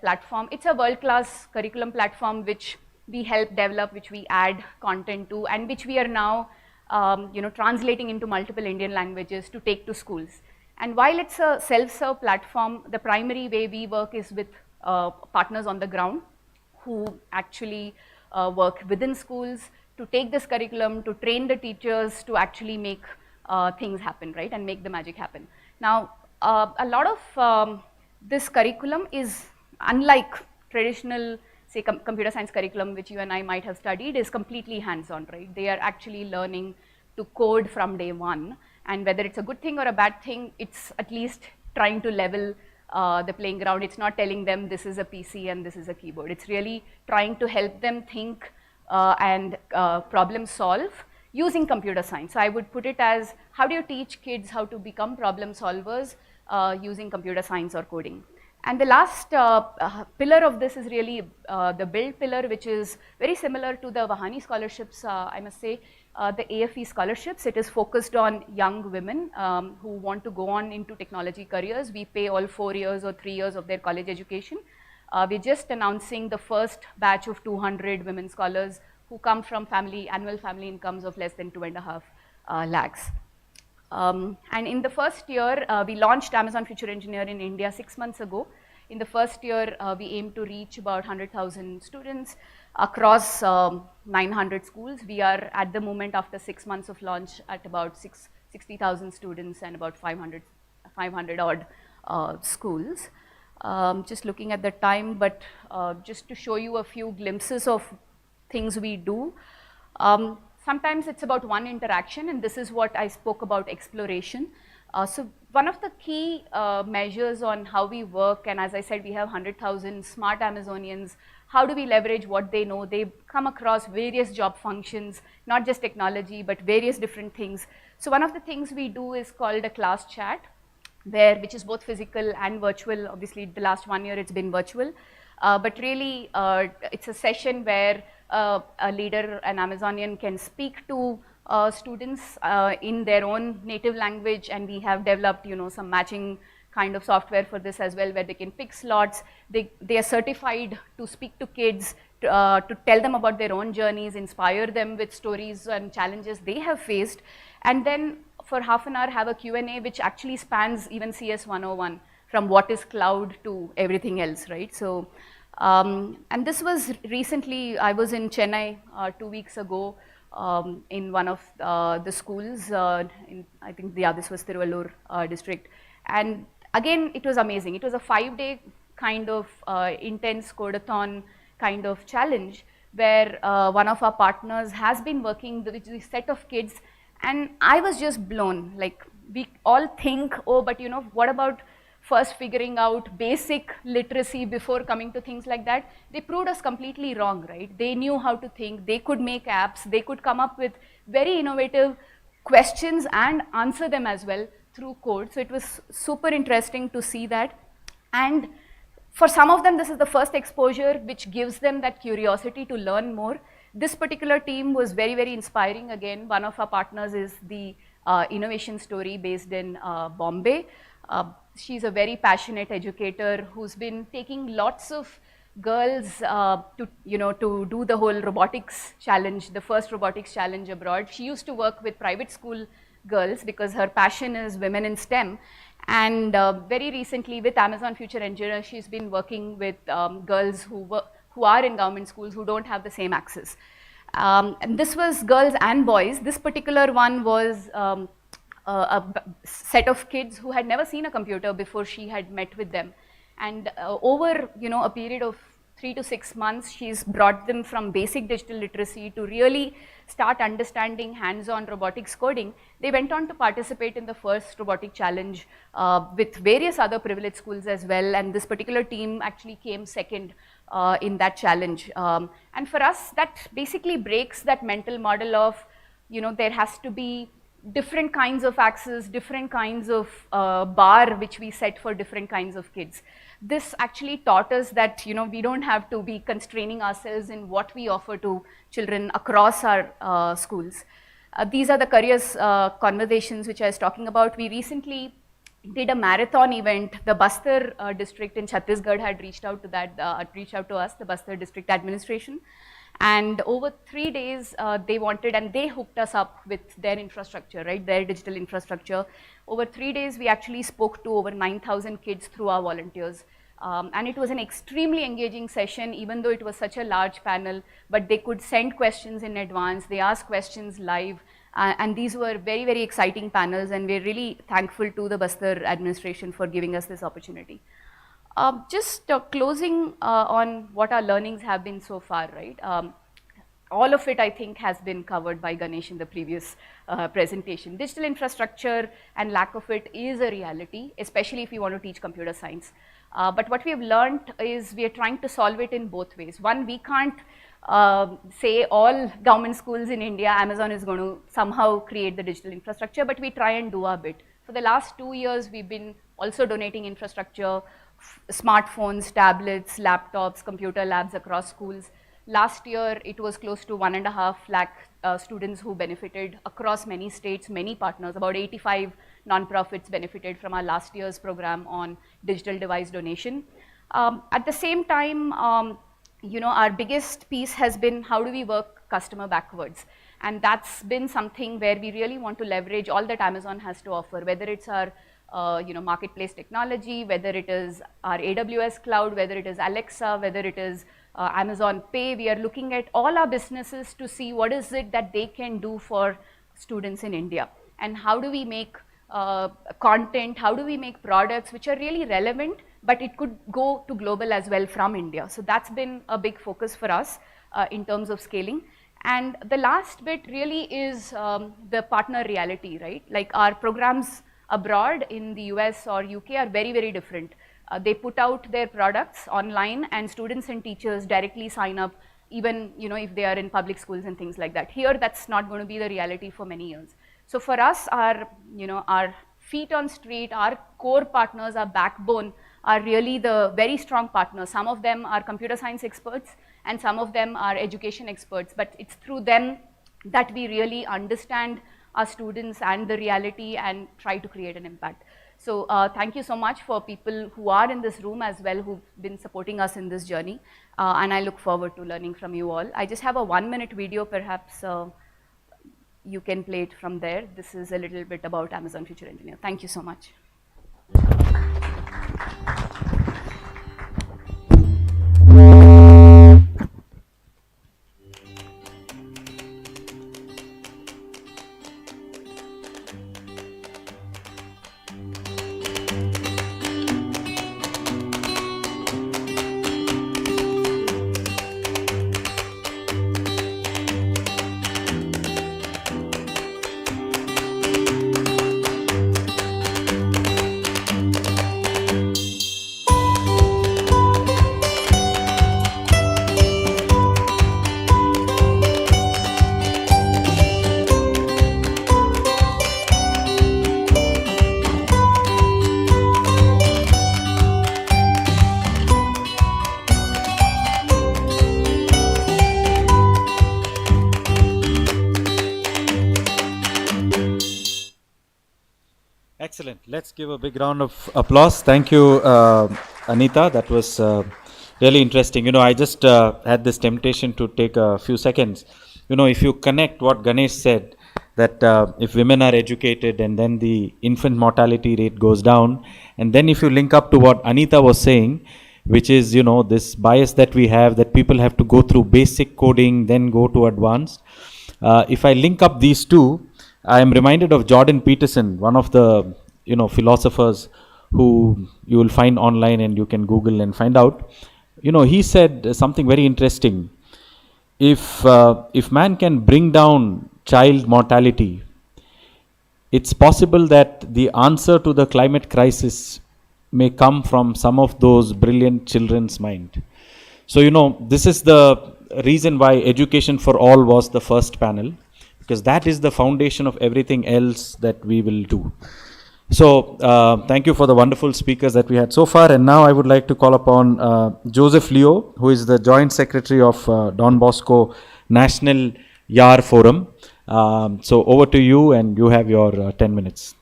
platform. It's a world-class curriculum platform which we help develop, which we add content to, and which we are now translating into multiple Indian languages to take to schools. And while it's a self-serve platform, the primary way we work is with partners on the ground who actually work within schools to take this curriculum, to train the teachers to actually make things happen, right, and make the magic happen. Now, a lot of this curriculum is unlike traditional say computer science curriculum, which you and I might have studied, is completely hands-on, right? They are actually learning to code from day one, and whether it's a good thing or a bad thing, it's at least trying to level the playing ground. It's not telling them this is a PC and this is a keyboard. It's really trying to help them think and problem solve using computer science. So I would put it as, how do you teach kids how to become problem solvers using computer science or coding? And the last pillar of this is really the build pillar, which is very similar to the Vahani scholarships, I must say. The AFE scholarships, it is focused on young women who want to go on into technology careers. We pay all 4 years or 3 years of their college education. We're just announcing the first batch of 200 women scholars who come from annual family incomes of less than 2.5 lakhs. And in the first year, we launched Amazon Future Engineer in India 6 months ago. In the first year, we aim to reach about 100,000 students across 900 schools. We are at the moment, after 6 months of launch, at about 60,000 students and about 500 odd schools. Just looking at the time, but just to show you a few glimpses of things we do. Sometimes it's about one interaction, and this is what I spoke about, exploration. So one of the key measures on how we work, and as I said, we have 100,000 smart Amazonians. How do we leverage what they know? They come across various job functions, not just technology, but various different things. So one of the things we do is called a class chat, which is both physical and virtual. Obviously, the last 1 year it's been virtual. But really, it's a session where a leader, an Amazonian, can speak to students in their own native language, and we have developed, some matching kind of software for this as well, where they can pick slots. They are certified to speak to kids, to tell them about their own journeys, inspire them with stories and challenges they have faced, and then for half an hour have a Q&A, which actually spans even CS 101, from what is cloud to everything else, right? So, and this was recently, I was in Chennai 2 weeks ago in one of the schools, I think, this was Tiruvallur district. And again, it was amazing. It was a 5-day kind of intense codathon kind of challenge, where one of our partners has been working with this set of kids, and I was just blown. Like, we all think, oh, but what about first figuring out basic literacy before coming to things like that? They proved us completely wrong, right? They knew how to think, they could make apps, they could come up with very innovative questions and answer them as well through code. So it was super interesting to see that. And for some of them, this is the first exposure which gives them that curiosity to learn more. This particular team was very, very inspiring. Again, one of our partners is the Innovation Story based in Bombay. She's a very passionate educator who's been taking lots of girls to do the whole robotics challenge, the first robotics challenge abroad. She used to work with private school girls because her passion is women in STEM. And very recently with Amazon Future Engineer, she's been working with girls who are in government schools who don't have the same access. And this was girls and boys. This particular one was a set of kids who had never seen a computer before she had met with them. And over a period of 3 to 6 months, she's brought them from basic digital literacy to really start understanding hands-on robotics coding. They went on to participate in the first robotic challenge with various other privileged schools as well, and this particular team actually came second in that challenge. And for us, that basically breaks that mental model of, there has to be different kinds of access, different kinds of bar which we set for different kinds of kids. This actually taught us that we don't have to be constraining ourselves in what we offer to children across our schools. These are the careers conversations which I was talking about. We recently did a marathon event. The Bastar district in Chhattisgarh had reached out to us, the Bastar district administration. And over 3 days, they wanted, and they hooked us up with their infrastructure, right, their digital infrastructure. Over 3 days, we actually spoke to over 9,000 kids through our volunteers. And it was an extremely engaging session, even though it was such a large panel, but they could send questions in advance, they asked questions live, and these were very, very exciting panels, and we're really thankful to the Bastar administration for giving us this opportunity. Just closing on what our learnings have been so far, right? All of it, I think, has been covered by Ganesh in the previous presentation. Digital infrastructure and lack of it is a reality, especially if you want to teach computer science. But what we have learned is we are trying to solve it in both ways. One, we can't say all government schools in India, Amazon is going to somehow create the digital infrastructure, but we try and do our bit. For the last 2 years, we've been also donating infrastructure, smartphones, tablets, laptops, computer labs across schools. Last year, it was close to 1.5 lakh students who benefited across many states, many partners. About 85 nonprofits benefited from our last year's program on digital device donation. At the same time, our biggest piece has been how do we work customer backwards? And that's been something where we really want to leverage all that Amazon has to offer, whether it's our marketplace technology, whether it is our AWS cloud, whether it is Alexa, whether it is Amazon Pay. We are looking at all our businesses to see what is it that they can do for students in India, and how do we make content, how do we make products which are really relevant, but it could go to global as well from India. So that's been a big focus for us in terms of scaling. And the last bit really is the partner reality, right? Like our programs abroad in the US or UK are very, very different. They put out their products online and students and teachers directly sign up, even if they are in public schools and things like that. Here, that's not going to be the reality for many years. So for us, our feet on street, our core partners, our backbone are really the very strong partners. Some of them are computer science experts and some of them are education experts, but it's through them that we really understand our students and the reality and try to create an impact. So thank you so much for people who are in this room as well, who've been supporting us in this journey. And I look forward to learning from you all. I just have a 1-minute video, perhaps you can play it from there. This is a little bit about Amazon Future Engineer. Thank you so much. Excellent. Let's give a big round of applause. Thank you, Anita. That was really interesting. I just had this temptation to take a few seconds. If you connect what Ganesh said, that if women are educated and then the infant mortality rate goes down, and then if you link up to what Anita was saying, which is, this bias that we have, that people have to go through basic coding, then go to advanced. If I link up these two, I am reminded of Jordan Peterson, one of the philosophers who you will find online and you can Google and find out. He said something very interesting. If man can bring down child mortality, it's possible that the answer to the climate crisis may come from some of those brilliant children's mind. So this is the reason why Education for All was the first panel, because that is the foundation of everything else that we will do. So thank you for the wonderful speakers that we had so far. And now I would like to call upon Joseph Leo, who is the Joint Secretary of Don Bosco National YAR Forum. So over to you, and you have your 10 minutes.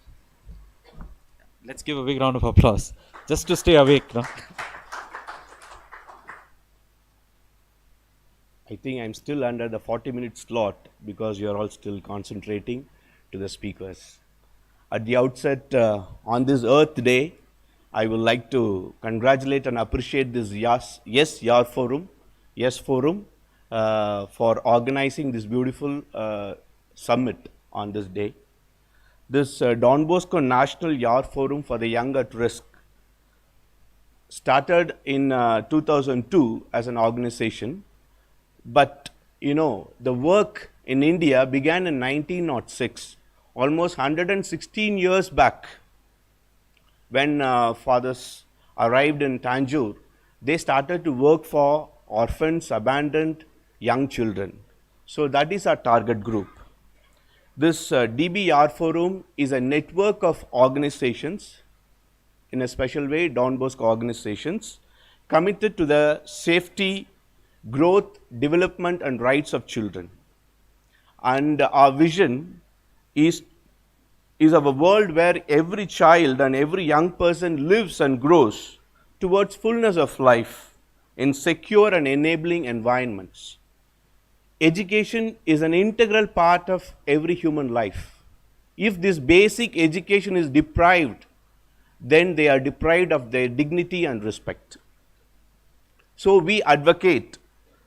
Let's give a big round of applause, just to stay awake. No? I think I'm still under the 40-minute slot because you're all still concentrating to the speakers. At the outset, on this Earth Day, I would like to congratulate and appreciate this YESS YAR Forum, YESS Forum, for organizing this beautiful summit on this day. This Don Bosco National YAR Forum for the Young at Risk started in 2002 as an organization, but the work in India began in 1906, almost 116 years back. When fathers arrived in Tanjore, they started to work for orphans, abandoned young children. So that is our target group. This DBR Forum is a network of organizations, in a special way, Don Bosco organizations, committed to the safety, growth, development, and rights of children. And our vision is of a world where every child and every young person lives and grows towards fullness of life in secure and enabling environments. Education is an integral part of every human life. If this basic education is deprived, then they are deprived of their dignity and respect. So we advocate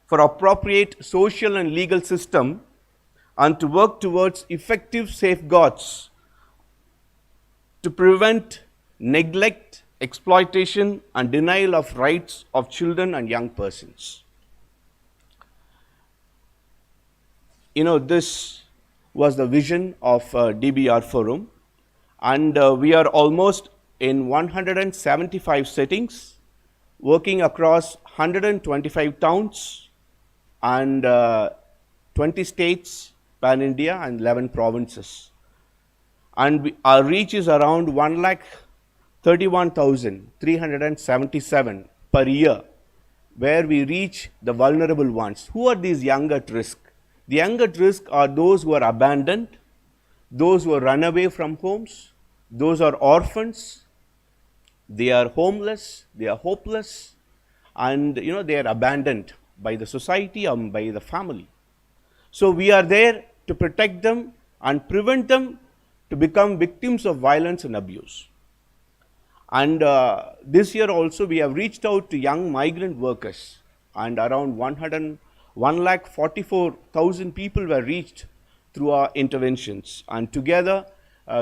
for appropriate social and legal system and to work towards effective safeguards to prevent neglect, exploitation, and denial of rights of children and young persons. This was the vision of DBR Forum, and we are almost in 175 settings, working across 125 towns and 20 states, pan-India, and 11 provinces. And our reach is around 131,377 per year, where we reach the vulnerable ones. Who are these young at risk? The young at risk are those who are abandoned, those who are run away from homes, those are orphans, they are homeless, they are hopeless, and they are abandoned by the society or by the family. So we are there to protect them and prevent them to become victims of violence and abuse. And this year also we have reached out to young migrant workers, and around 144,000 people were reached through our interventions, and together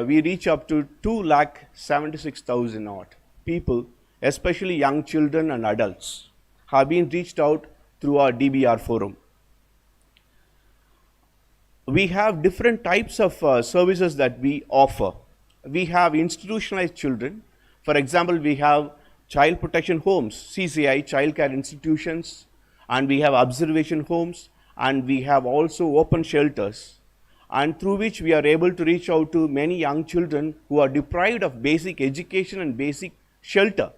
we reach up to 276,000 odd people, especially young children and adults, have been reached out through our DBR Forum. We have different types of services that we offer. We have institutionalized children. For example, we have child protection homes, CCI, child care institutions, and we have observation homes, and we have also open shelters, and through which we are able to reach out to many young children who are deprived of basic education and basic shelter.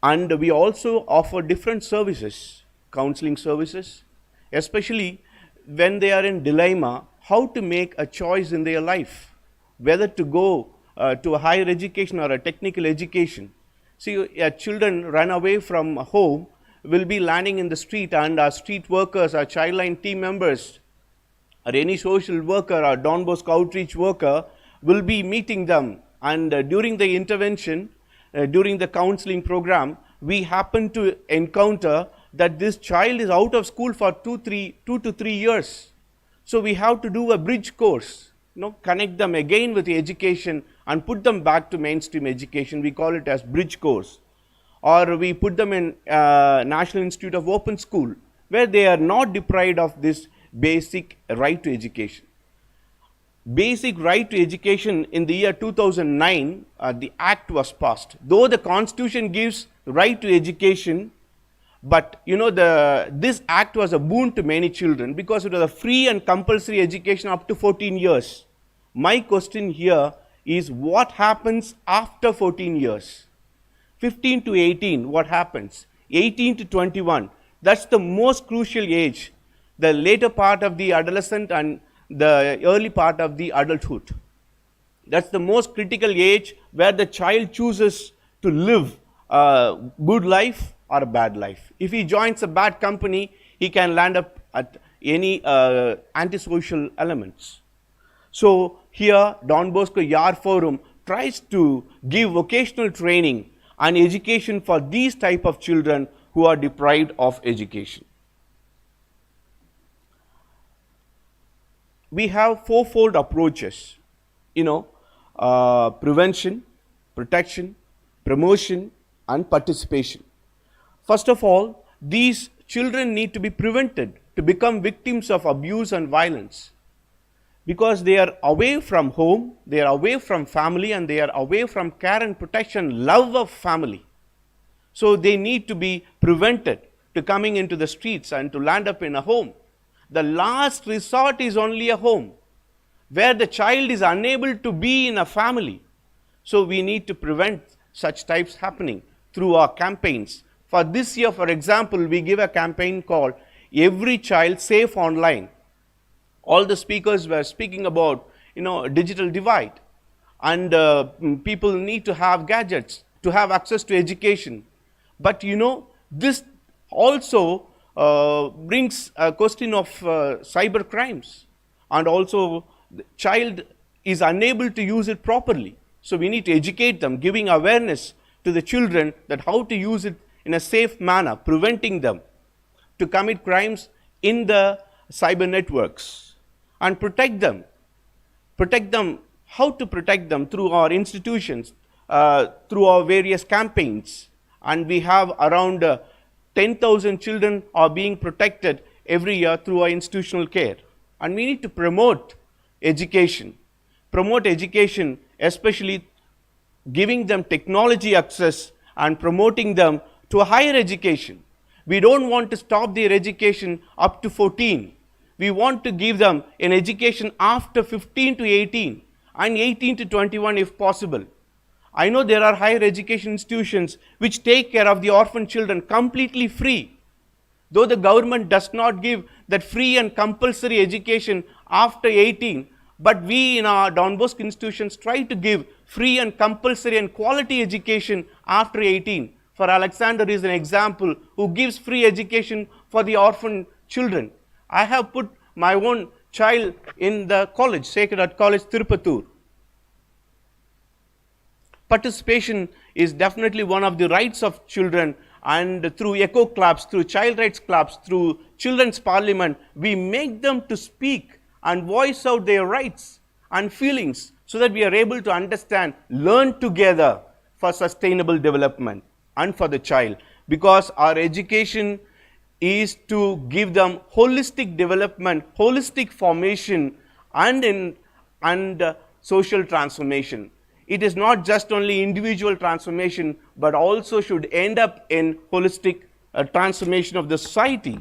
And we also offer different services, counseling services, especially when they are in dilemma how to make a choice in their life, whether to go to a higher education or a technical education. See, children run away from home will be landing in the street, and our street workers, our childline team members, or any social worker or Don Bosco outreach worker will be meeting them. And during the intervention, during the counseling program, we happen to encounter that this child is out of school for 2 to 3 years. So we have to do a bridge course, connect them again with the education and put them back to mainstream education. We call it as bridge course. Or we put them in National Institute of Open School, where they are not deprived of this basic right to education. Basic right to education in the year 2009, the act was passed. Though the constitution gives right to education, but this act was a boon to many children because it was a free and compulsory education up to 14 years. My question here is, what happens after 14 years? 15 to 18, what happens? 18 to 21, that's the most crucial age, the later part of the adolescent and the early part of the adulthood. That's the most critical age where the child chooses to live a good life or a bad life. If he joins a bad company, he can land up at any antisocial elements. So here, Don Bosco YAR Forum tries to give vocational training and education for these type of children who are deprived of education. We have fourfold approaches, prevention, protection, promotion, and participation. First of all, these children need to be prevented to become victims of abuse and violence, because they are away from home, they are away from family, and they are away from care and protection, love of family. So they need to be prevented to coming into the streets and to land up in a home. The last resort is only a home, where the child is unable to be in a family. So we need to prevent such types happening through our campaigns. For this year, for example, we give a campaign called Every Child Safe Online. All the speakers were speaking about, digital divide, and people need to have gadgets to have access to education. But this also brings a question of cyber crimes, and also the child is unable to use it properly. So we need to educate them, giving awareness to the children that how to use it in a safe manner, preventing them to commit crimes in the cyber networks, and protect them. How to protect them? Through our institutions, through our various campaigns. And we have around 10,000 children are being protected every year through our institutional care. And we need to promote education, especially giving them technology access and promoting them to a higher education. We don't want to stop their education up to 14. We want to give them an education after 15 to 18 and 18 to 21 if possible. I know there are higher education institutions which take care of the orphan children completely free. Though the government does not give that free and compulsory education after 18, but we in our Don Bosco institutions try to give free and compulsory and quality education after 18. For Alexander is an example who gives free education for the orphan children. I have put my own child in the college, Sacred Heart College, Tirupattur. Participation is definitely one of the rights of children, and through echo clubs, through child rights clubs, through children's parliament, we make them to speak and voice out their rights and feelings so that we are able to understand, learn together for sustainable development and for the child. Because our education is to give them holistic development, holistic formation, and social transformation. It is not just only individual transformation, but also should end up in holistic transformation of the society.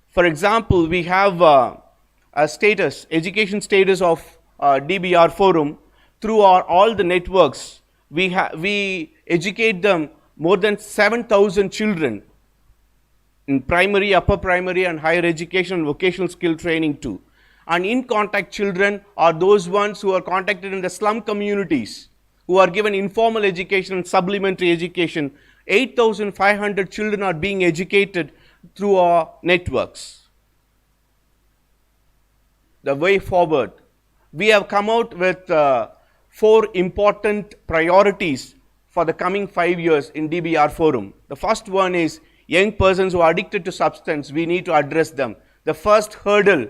For example, we have a status, education status of DBR Forum. Through all the networks, we educate them more than 7,000 children in primary, upper primary, and higher education and vocational skill training too. And in contact children are those ones who are contacted in the slum communities, who are given informal education and supplementary education. 8,500 children are being educated through our networks. The way forward. We have come out with 4 important priorities for the coming 5 years in DBR Forum. The first one is young persons who are addicted to substance. We need to address them. The first hurdle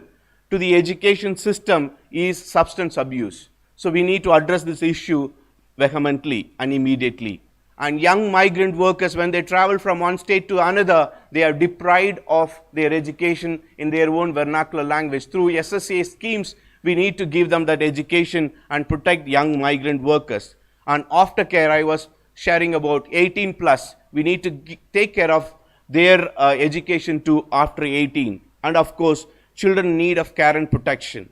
to the education system is substance abuse. So we need to address this issue vehemently and immediately. And young migrant workers, when they travel from one state to another, they are deprived of their education in their own vernacular language. Through SSA schemes, we need to give them that education and protect young migrant workers. And aftercare, I was sharing about 18 plus. We need to take care of their education too after 18. And of course, children in need of care and protection.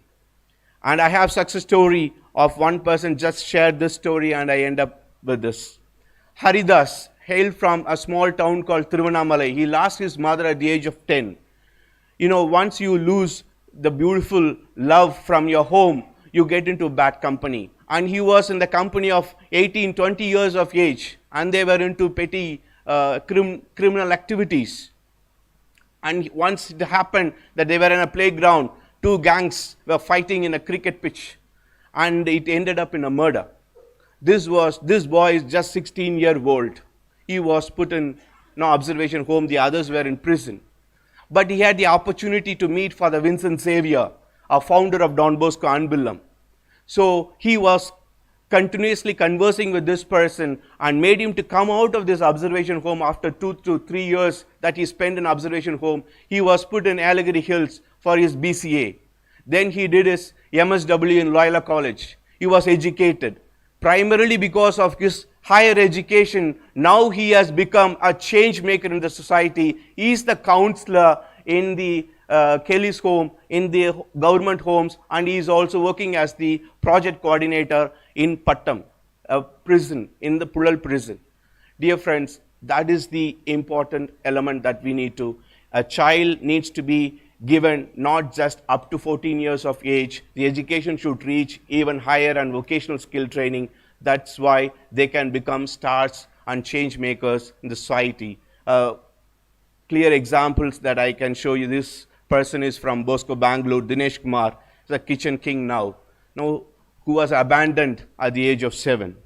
And I have success story of one person just shared this story, and I end up with this. Haridas hailed from a small town called Thiruvannamalai. He lost his mother at the age of 10. Once you lose the beautiful love from your home, you get into bad company. And he was in the company of 18, 20 years of age, and they were into petty criminal activities. And once it happened that they were in a playground, 2 gangs were fighting in a cricket pitch, and it ended up in a murder. This boy is just 16-year-old. He was put in observation home. The others were in prison. But he had the opportunity to meet Father Vincent Xavier, a founder of Don Bosco Anbillam. So he was continuously conversing with this person and made him to come out of this observation home after 2 to 3 years that he spent in observation home. He was put in Allegheny Hills for his BCA. Then he did his MSW in Loyola College. He was educated. Primarily because of his higher education, now he has become a change maker in the society. He is the counselor in the Kelly's home, in the government homes, and he is also working as the project coordinator in Pattam, a prison, in the Pulal prison. Dear friends, that is the important element that we need to. A child needs to be given not just up to 14 years of age. The education should reach even higher and vocational skill training. That's why they can become stars and change makers in the society. Clear examples that I can show you. This person is from Bosco, Bangalore, Dinesh Kumar. He's a kitchen king now, who was abandoned at the age of 7.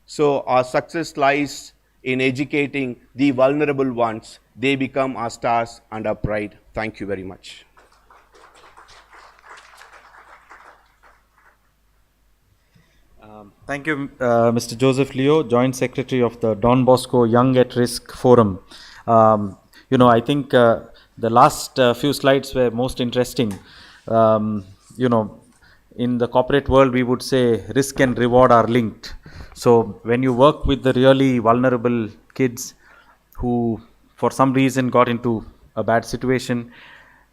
So our success lies in educating the vulnerable ones. They become our stars and our pride. Thank you very much. Thank you, Mr. Joseph Leo, Joint Secretary of the Don Bosco Young at Risk Forum. I think the last few slides were most interesting. In the corporate world, we would say risk and reward are linked. So when you work with the really vulnerable kids who for some reason got into a bad situation,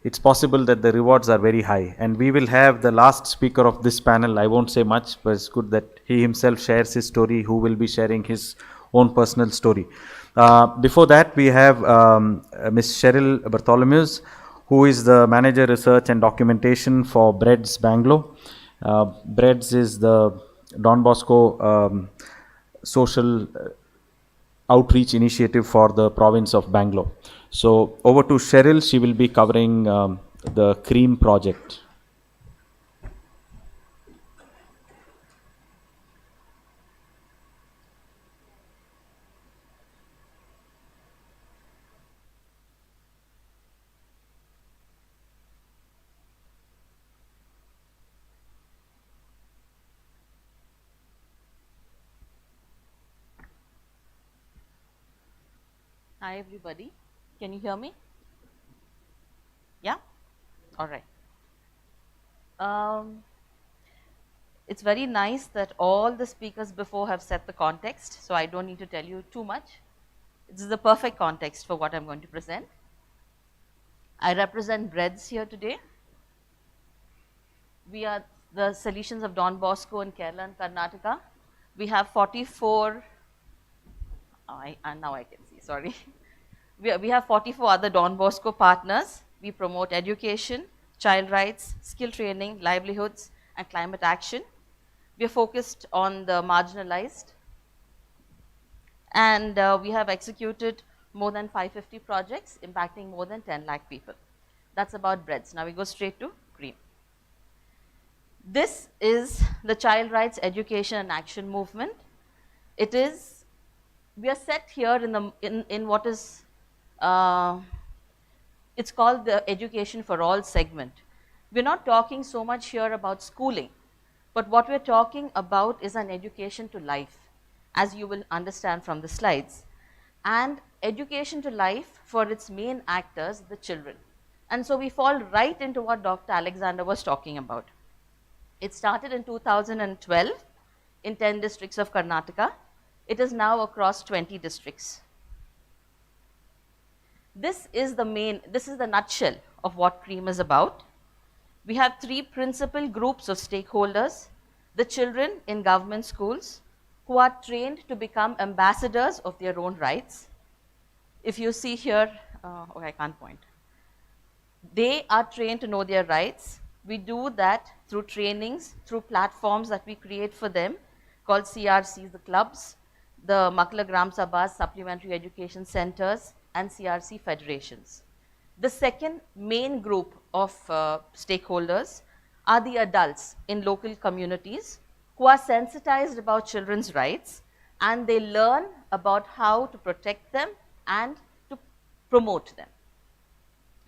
it's possible that the rewards are very high. And we will have the last speaker of this panel. I won't say much, but it's good that he himself shares his story, who will be sharing his own personal story. Before that, we have Ms. Cheryl Bartholomews, who is the Manager Research and Documentation for BREADS Bangalore. BREADS is the Don Bosco social outreach initiative for the province of Bangalore. So over to Cheryl. She will be covering the CREAM project. Hi everybody, can you hear me? Yeah? All right. It's very nice that all the speakers before have set the context, so I don't need to tell you too much. This is the perfect context for what I'm going to present. I represent BREADS here today. We are the solutions of Don Bosco in Kerala and Karnataka. We have 44 now I can see, sorry. We have 44 other Don Bosco partners. We promote education, child rights, skill training, livelihoods, and climate action. We are focused on the marginalized. And we have executed more than 550 projects impacting more than 10 lakh people. That's about BREADS. Now we go straight to CREAM. This is the Child Rights Education and Action Movement. We are set here in what is, it's called the Education for All segment. We're not talking so much here about schooling, but what we're talking about is an education to life, as you will understand from the slides, and education to life for its main actors, the children. And so we fall right into what Dr. Alexander was talking about. It started in 2012 in 10 districts of Karnataka. It is now across 20 districts. This is the nutshell of what CREAM is about. We have 3 principal groups of stakeholders: the children in government schools, who are trained to become ambassadors of their own rights. If you see here, I can't point. They are trained to know their rights. We do that through trainings, through platforms that we create for them, called CRCs, the clubs, the Makla Gram Sabhas, supplementary education centers, and CRC federations. The second main group of stakeholders are the adults in local communities who are sensitized about children's rights, and they learn about how to protect them and to promote them.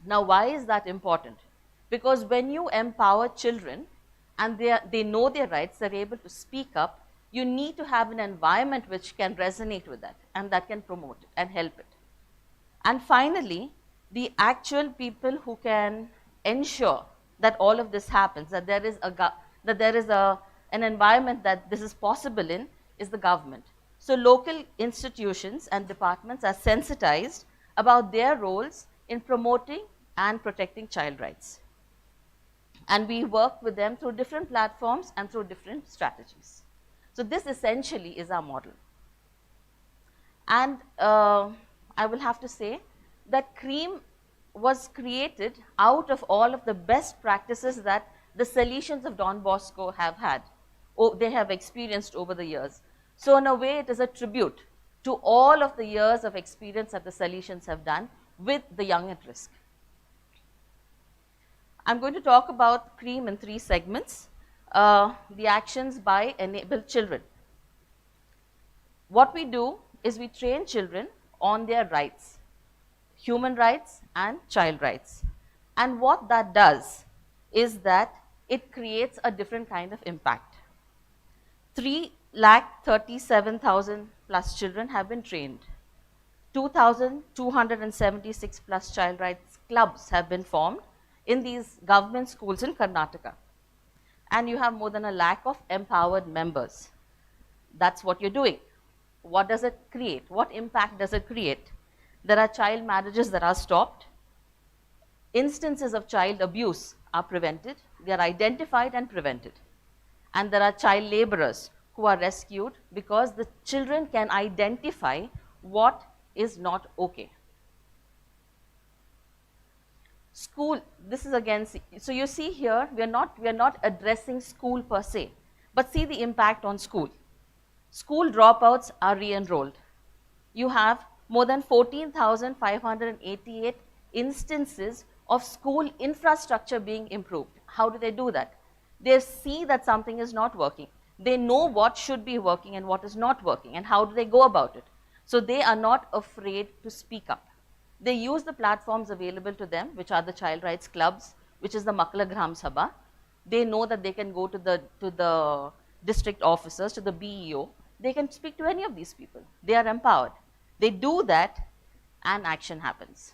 Now, why is that important? Because when you empower children, and they know their rights, they're able to speak up, you need to have an environment which can resonate with that and that can promote it and help it. And finally, the actual people who can ensure that all of this happens, that there is an environment that this is possible in, is the government. So local institutions and departments are sensitized about their roles in promoting and protecting child rights. And we work with them through different platforms and through different strategies. So this essentially is our model. And I will have to say that CREAM was created out of all of the best practices that the solutions of Don Bosco have had, or they have experienced over the years. So in a way, it is a tribute to all of the years of experience that the solutions have done with the young at risk. I'm going to talk about CREAM in 3 segments. The actions by enabled children. What we do is we train children on their rights, human rights and child rights. And what that does is that it creates a different kind of impact. 3,37,000 plus children have been trained. 2,276 plus child rights clubs have been formed in these government schools in Karnataka. And you have more than 1 lakh of empowered members. That's what you're doing. What does it create? What impact does it create? There are child marriages that are stopped. Instances of child abuse are prevented. They are identified and prevented. And there are child laborers who are rescued because the children can identify what is not okay. School, this is again, so you see here, we are not addressing school per se, but see the impact on school. School dropouts are re-enrolled. You have more than 14,588 instances of school infrastructure being improved. How do they do that? They see that something is not working. They know what should be working and what is not working, and how do they go about it. So they are not afraid to speak up. They use the platforms available to them, which are the child rights clubs, which is the Makala Gram Sabha. They know that they can go to the district officers, to the BEO. They can speak to any of these people. They are empowered. They do that and action happens.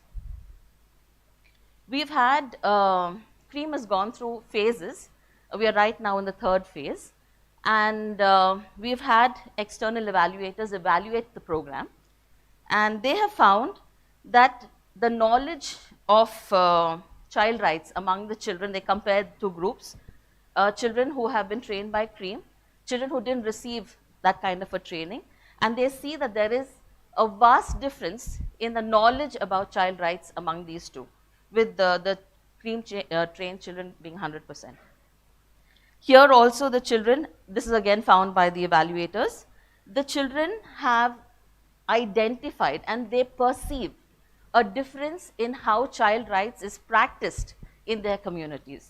We've had, CREAM has gone through phases. We are right now in the 3rd phase. And we've had external evaluators evaluate the program. And they have found that the knowledge of child rights among the children, they compared 2 groups, children who have been trained by CREAM, children who didn't receive that kind of a training, and they see that there is a vast difference in the knowledge about child rights among these 2, with the CREAM trained children being 100%. Here also the children, this is again found by the evaluators, the children have identified and they perceive a difference in how child rights is practiced in their communities.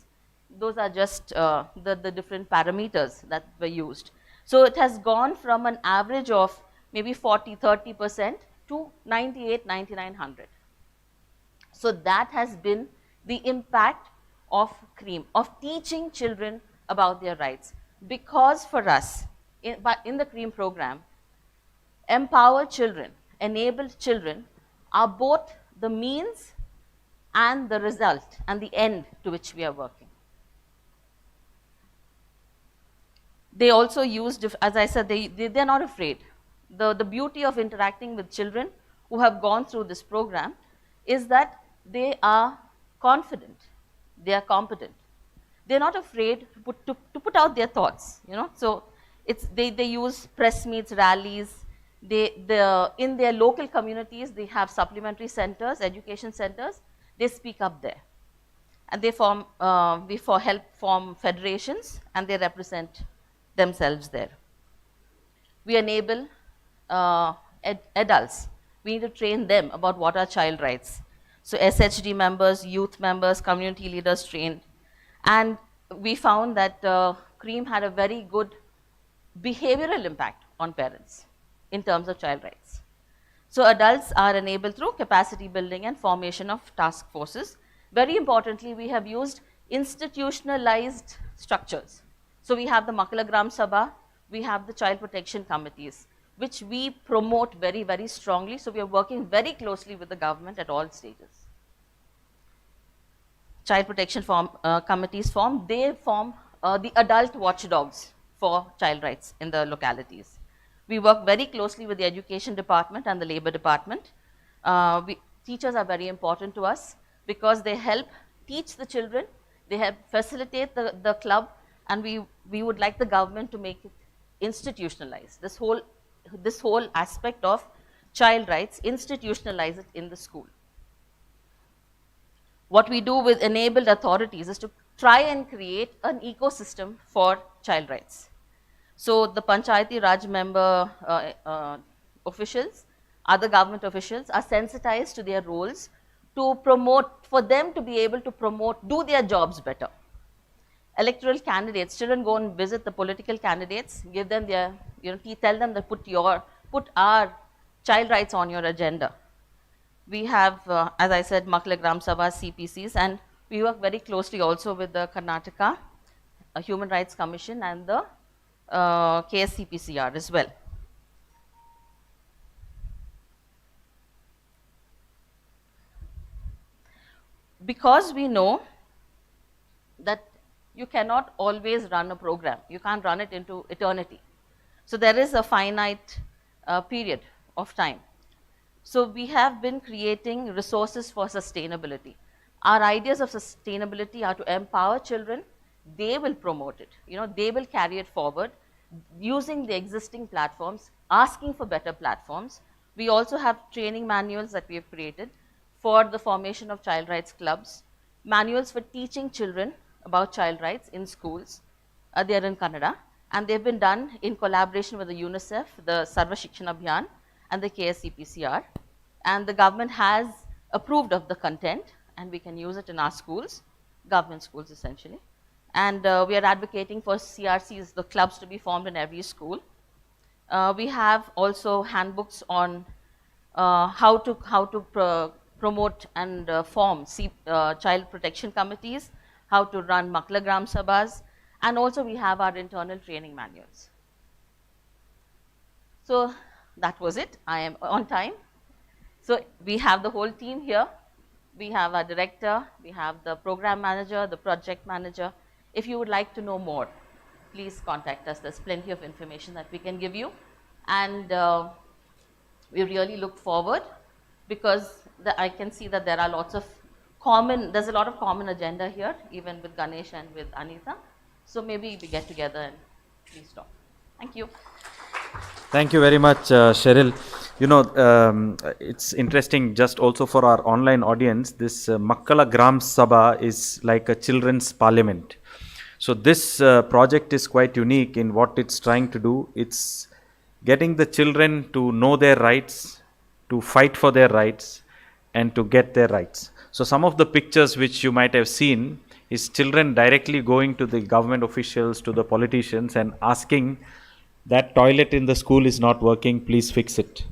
Those are just the different parameters that were used. So it has gone from an average of maybe 40-30% to 98-9900. So that has been the impact of CREAM, of teaching children about their rights. Because for us, in the CREAM program, empowered children, enabled children are both the means and the result and the end to which we are working. They also use, as I said, they're not afraid. The beauty of interacting with children who have gone through this program is that they are confident, they are competent. They're not afraid to put out their thoughts, you know. So they use press meets, rallies. In their local communities, they have supplementary centers, education centers. They speak up there, and they help form federations, and they represent themselves there. We enable adults. We need to train them about what are child rights. So SHD members, youth members, community leaders trained, and we found that CREAM had a very good behavioral impact on parents in terms of child rights. So adults are enabled through capacity building and formation of task forces. Very importantly, we have used institutionalized structures. So we have the Makala Gram Sabha, we have the child protection committees, which we promote very, very strongly. So we are working very closely with the government at all stages. Child protection committees form, they form the adult watchdogs for child rights in the localities. We work very closely with the education department and the labor department. Teachers are very important to us because they help teach the children, they help facilitate the club, and we would like the government to make it institutionalized. This whole aspect of child rights, institutionalize it in the school. What we do with enabled authorities is to try and create an ecosystem for child rights. So the Panchayati Raj member officials, other government officials are sensitized to their roles to promote, for them to be able to promote, do their jobs better. Electoral candidates, children go and visit the political candidates, give them their, tell them that put our child rights on your agenda. We have, as I said, Makala Gram Sabha, CPCs, and we work very closely also with the Karnataka Human Rights Commission and the KSCPCR as well. Because we know that you cannot always run a program. You can't run it into eternity. So there is a finite period of time. So we have been creating resources for sustainability. Our ideas of sustainability are to empower children. They will promote it. They will carry it forward using the existing platforms, asking for better platforms. We also have training manuals that we have created for the formation of child rights clubs, manuals for teaching children about child rights in schools. They are in Kannada, and they've been done in collaboration with the UNICEF, the Sarva Shikshana Abhiyan, and the KSCPCR. And the government has approved of the content, and we can use it in our schools, government schools essentially. And we are advocating for CRCs, the clubs, to be formed in every school. We have also handbooks on how to promote and form child protection committees, how to run Makala Gram Sabhas, and also we have our internal training manuals. So that was it. I am on time. So we have the whole team here. We have our director, we have the program manager, the project manager. If you would like to know more, please contact us. There's plenty of information that we can give you. And we really look forward, because I can see that there are lots of there's a lot of common agenda here, even with Ganesh and with Anita. So maybe we get together and please talk. Thank you. Thank you very much, Cheryl. It's interesting, just also for our online audience, this Makala Gram Sabha is like a children's parliament. So this project is quite unique in what it's trying to do. It's getting the children to know their rights, to fight for their rights, and to get their rights. So some of the pictures which you might have seen is children directly going to the government officials, to the politicians, and asking, that toilet in the school is not working, please fix it.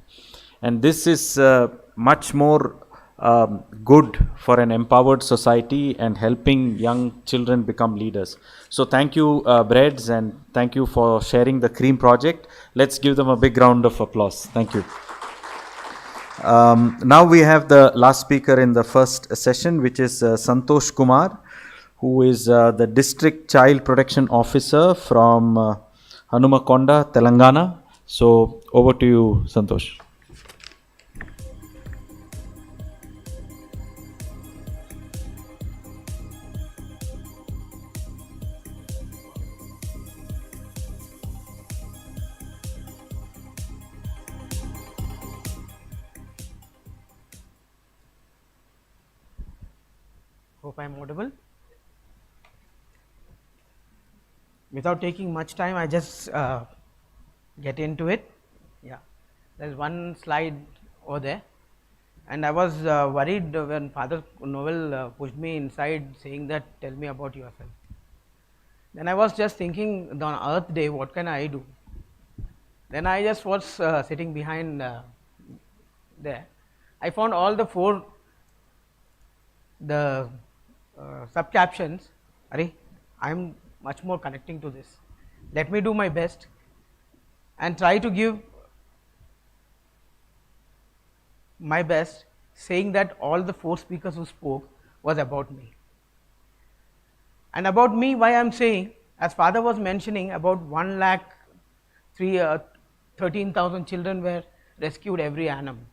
And this is much more good for an empowered society and helping young children become leaders. So thank you, Breads, and thank you for sharing the CREAM project. Let's give them a big round of applause. Thank you. Now we have the last speaker in the first session, which is Santosh Kumar, who is the District Child Protection Officer from Hanumakonda, Telangana. So over to you, Santosh. Hope I am audible. Without taking much time, I just get into it. Yeah, there's one slide over there, and I was worried when Father Noel pushed me inside, saying that, tell me about yourself. Then I was just thinking, on Earth Day, what can I do? Then I just was sitting behind there. I found all the four sub captions Arey, I am much more connecting to this. Let me do my best and try to give my best, saying that all the 4 speakers who spoke was about me. And about me, why I am saying, as father was mentioning, about 1,13,000 children were rescued every annum,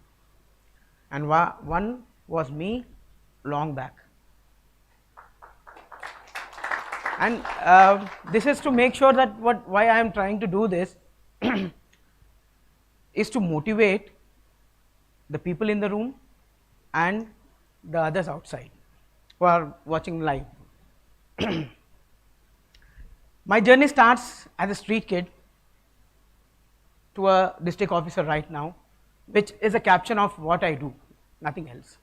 and one was me long back. And this is to make sure that why I am trying to do this is to motivate the people in the room and the others outside who are watching live. My journey starts as a street kid to a district officer right now, which is a caption of what I do, nothing else.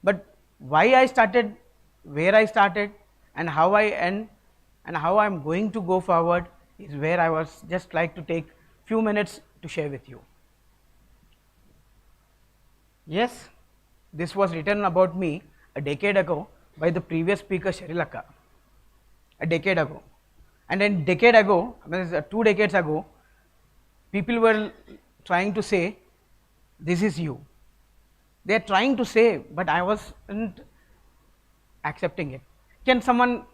But why I started, where I started, and how I end, and how I am going to go forward is where I was just like to take few minutes to share with you. Yes, this was written about me a decade ago by the previous speaker Sharilaka, a decade ago. And then decade ago, I mean 2 decades ago, people were trying to say, this is you. They are trying to say, but I wasn't accepting it. Can someone,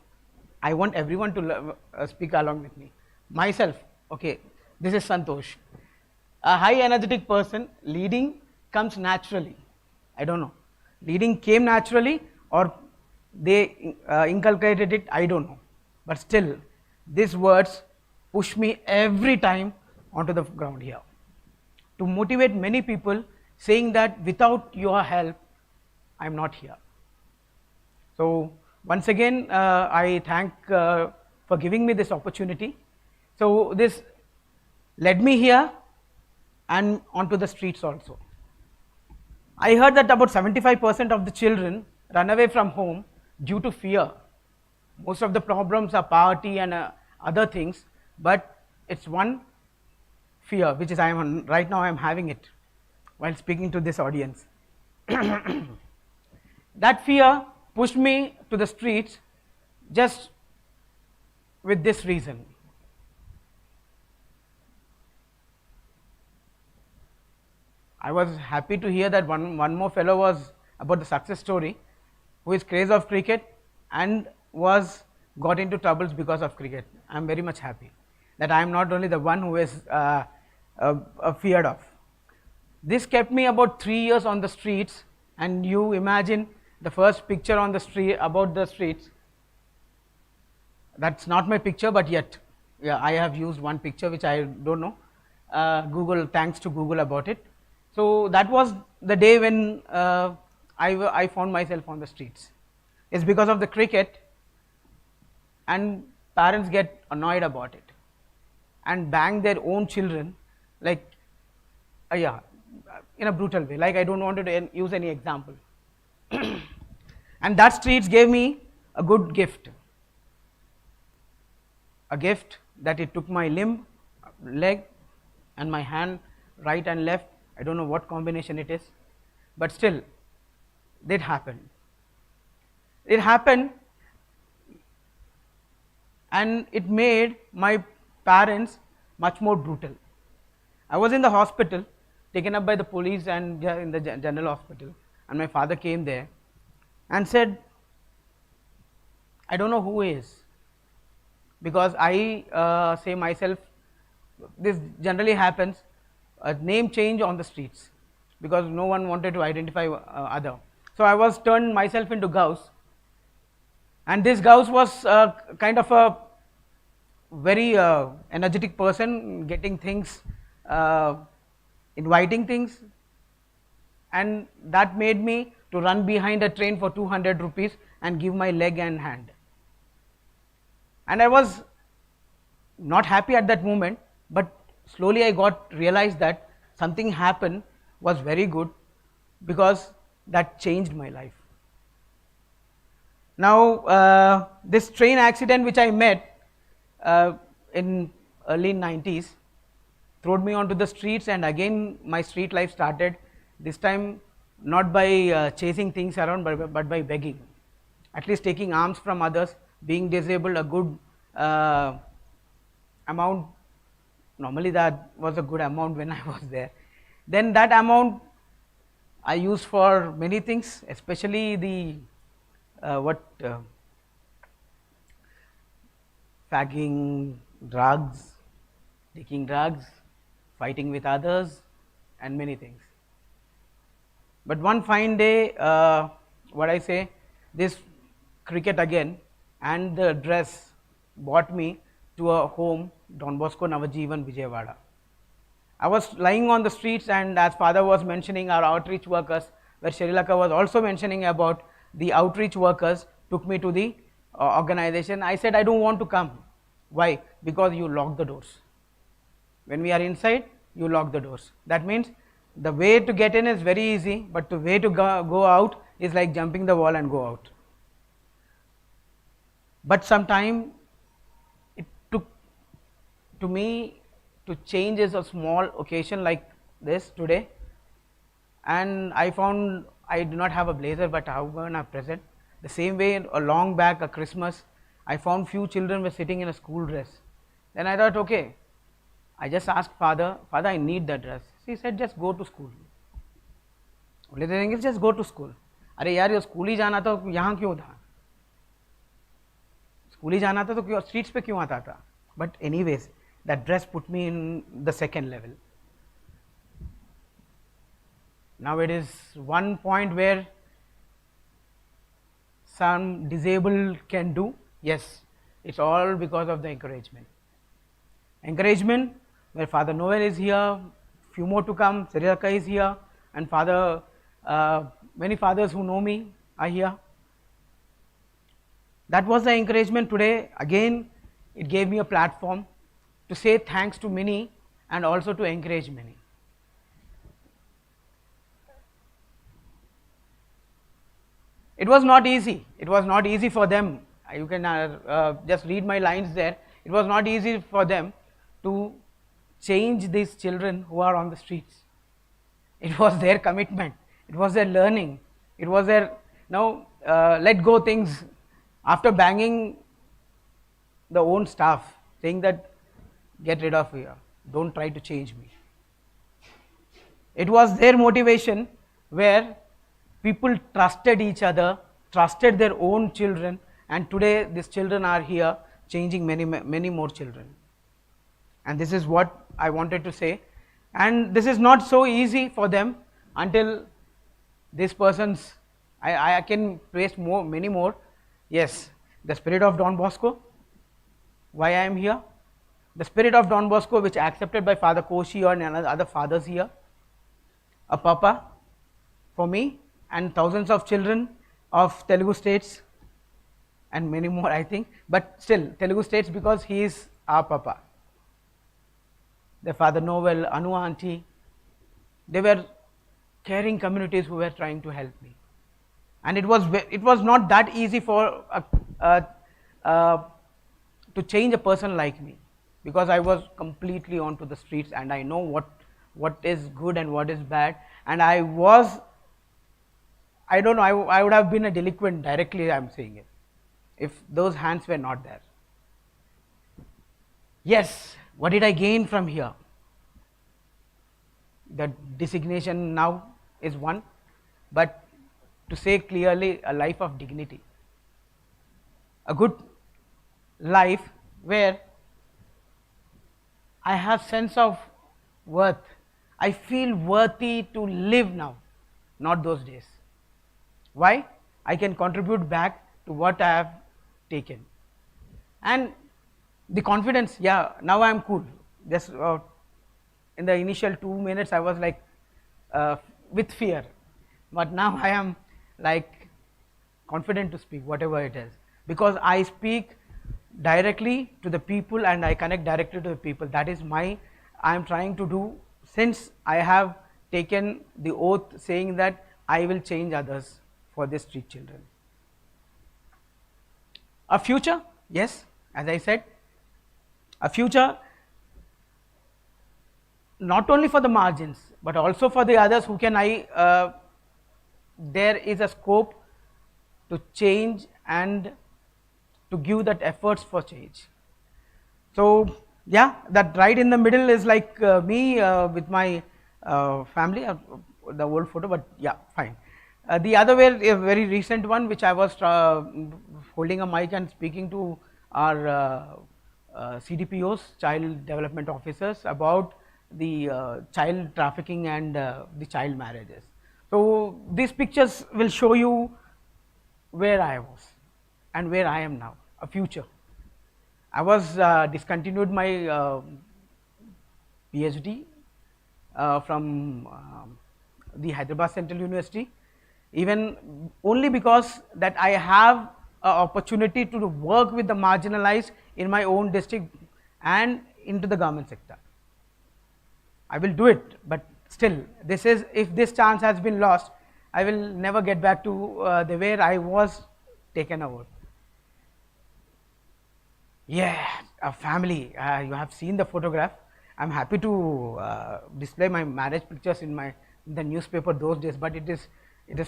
I want everyone to speak along with me. Myself, okay, this is Santosh. A high energetic person, leading comes naturally. I don't know. Leading came naturally or they inculcated it, I don't know. But still, these words push me every time onto the ground here. To motivate many people, saying that without your help, I am not here. So once again, I thank for giving me this opportunity. So this led me here and onto the streets also. I heard that about 75% of the children run away from home due to fear. Most of the problems are poverty and other things, but it's one fear which is right now I am having it while speaking to this audience. That fear pushed me to the streets just with this reason. I was happy to hear that one more fellow was about the success story, who is crazy of cricket and got into troubles because of cricket. I am very much happy that I am not only the one who is feared of. This kept me about 3 years on the streets, and you imagine the first picture on the street about the streets. That's not my picture, but yet, yeah, I have used one picture which I don't know. Google, thanks to Google about it. So that was the day when I found myself on the streets. It's because of the cricket, and parents get annoyed about it and bang their own children, like, yeah, in a brutal way. Like, I don't want to use any example. And that streets gave me a good gift. A gift that it took my limb, leg, and my hand, right and left. I don't know what combination it is, but still, it happened. It happened, and it made my parents much more brutal. I was in the hospital, taken up by the police and in the general hospital, and my father came there and said, I don't know who is, because I say myself, this generally happens, a name change on the streets, because no one wanted to identify other. So I was turned myself into Gauss, and this Gauss was kind of a very energetic person, getting things, inviting things, and that made me to run behind a train for 200 rupees and give my leg and hand. And I was not happy at that moment, but slowly I realized that something happened was very good, because that changed my life. Now, this train accident which I met in early 90s threw me onto the streets, and again my street life started, this time not by chasing things around, but by begging, at least taking alms from others being disabled a good amount. Normally that was a good amount when I was there. Then that amount I used for many things, especially the fagging, drugs, taking drugs, fighting with others, and many things. But one fine day, this cricket again and the dress brought me to a home, Don Bosco Navajeevan, Vijayawada. I was lying on the streets, and as father was mentioning our outreach workers, where Sharilaka was also mentioning about the outreach workers, took me to the organization. I said, I don't want to come. Why? Because you lock the doors. When we are inside, you lock the doors. That means the way to get in is very easy, but the way to go out is like jumping the wall and go out. But sometime it took to me to change as a small occasion like this today, and I found I do not have a blazer, but however a present. The same way, a long back, a Christmas, I found few children were sitting in a school dress. Then I thought, okay, I just asked father, I need that dress. He said, just go to school. Only the thing is, just go to school. अरे यार ये school ही जाना था, यहाँ क्यों था? School ही जाना था तो क्यों स्ट्रीट्स पे क्यों आता था? But anyways, that dress put me in the second level. Now it is one point where some disabled can do. Yes, it's all because of the encouragement. Encouragement, where Father Noel is here, few more to come, Sariraka is here, and Father, many fathers who know me are here. That was the encouragement today. Again, it gave me a platform to say thanks to many and also to encourage many. It was not easy. It was not easy for them. You can just read my lines there. It was not easy for them to change these children who are on the streets. It was their commitment. It was their learning. It was their let go things after banging the own staff, saying that get rid of here, don't try to change me. It was their motivation where people trusted each other, trusted their own children, and today these children are here changing many more children. And this is what I wanted to say. And this is not so easy for them until these persons, I can praise many more. Yes, the spirit of Don Bosco, why I am here. The spirit of Don Bosco, which accepted by Father Koshi and other fathers here. A papa for me and thousands of children of Telugu states and many more, I think, but still Telugu states, because he is our papa. The Father Noel, Anu auntie, they were caring communities who were trying to help me. And it was not that easy for to change a person like me, because I was completely onto the streets and I know what is good and what is bad, and I don't know, I would have been a delinquent directly, I am saying it, if those hands were not there. Yes, what did I gain from here? The designation now is one, but to say clearly, a life of dignity. A good life where I have sense of worth. I feel worthy to live now, not those days. Why? I can contribute back to what I have taken. And the confidence, yeah, now I am cool. Just in the initial 2 minutes I was like with fear, but now I am like confident to speak whatever it is, because I speak directly to the people and I connect directly to the people. That is I am trying to do, since I have taken the oath saying that I will change others for the street children. A future, yes, as I said, a future not only for the margins but also for the others who can there is a scope to change and to give that efforts for change. So yeah, that right in the middle is like me with my family, the old photo, but yeah, fine. The other way, a very recent one, which I was holding a mic and speaking to our CDPOs, child development officers, about the child trafficking and the child marriages. So these pictures will show you where I was and where I am now, a future. I was discontinued my PhD from the Hyderabad Central University, even only because that I have an opportunity to work with the marginalized in my own district and into the government sector. I will do it, but still, this is, if this chance has been lost, I will never get back to the where I was taken over. Yeah, a family. You have seen the photograph. I'm happy to display my marriage pictures in the newspaper those days, but it is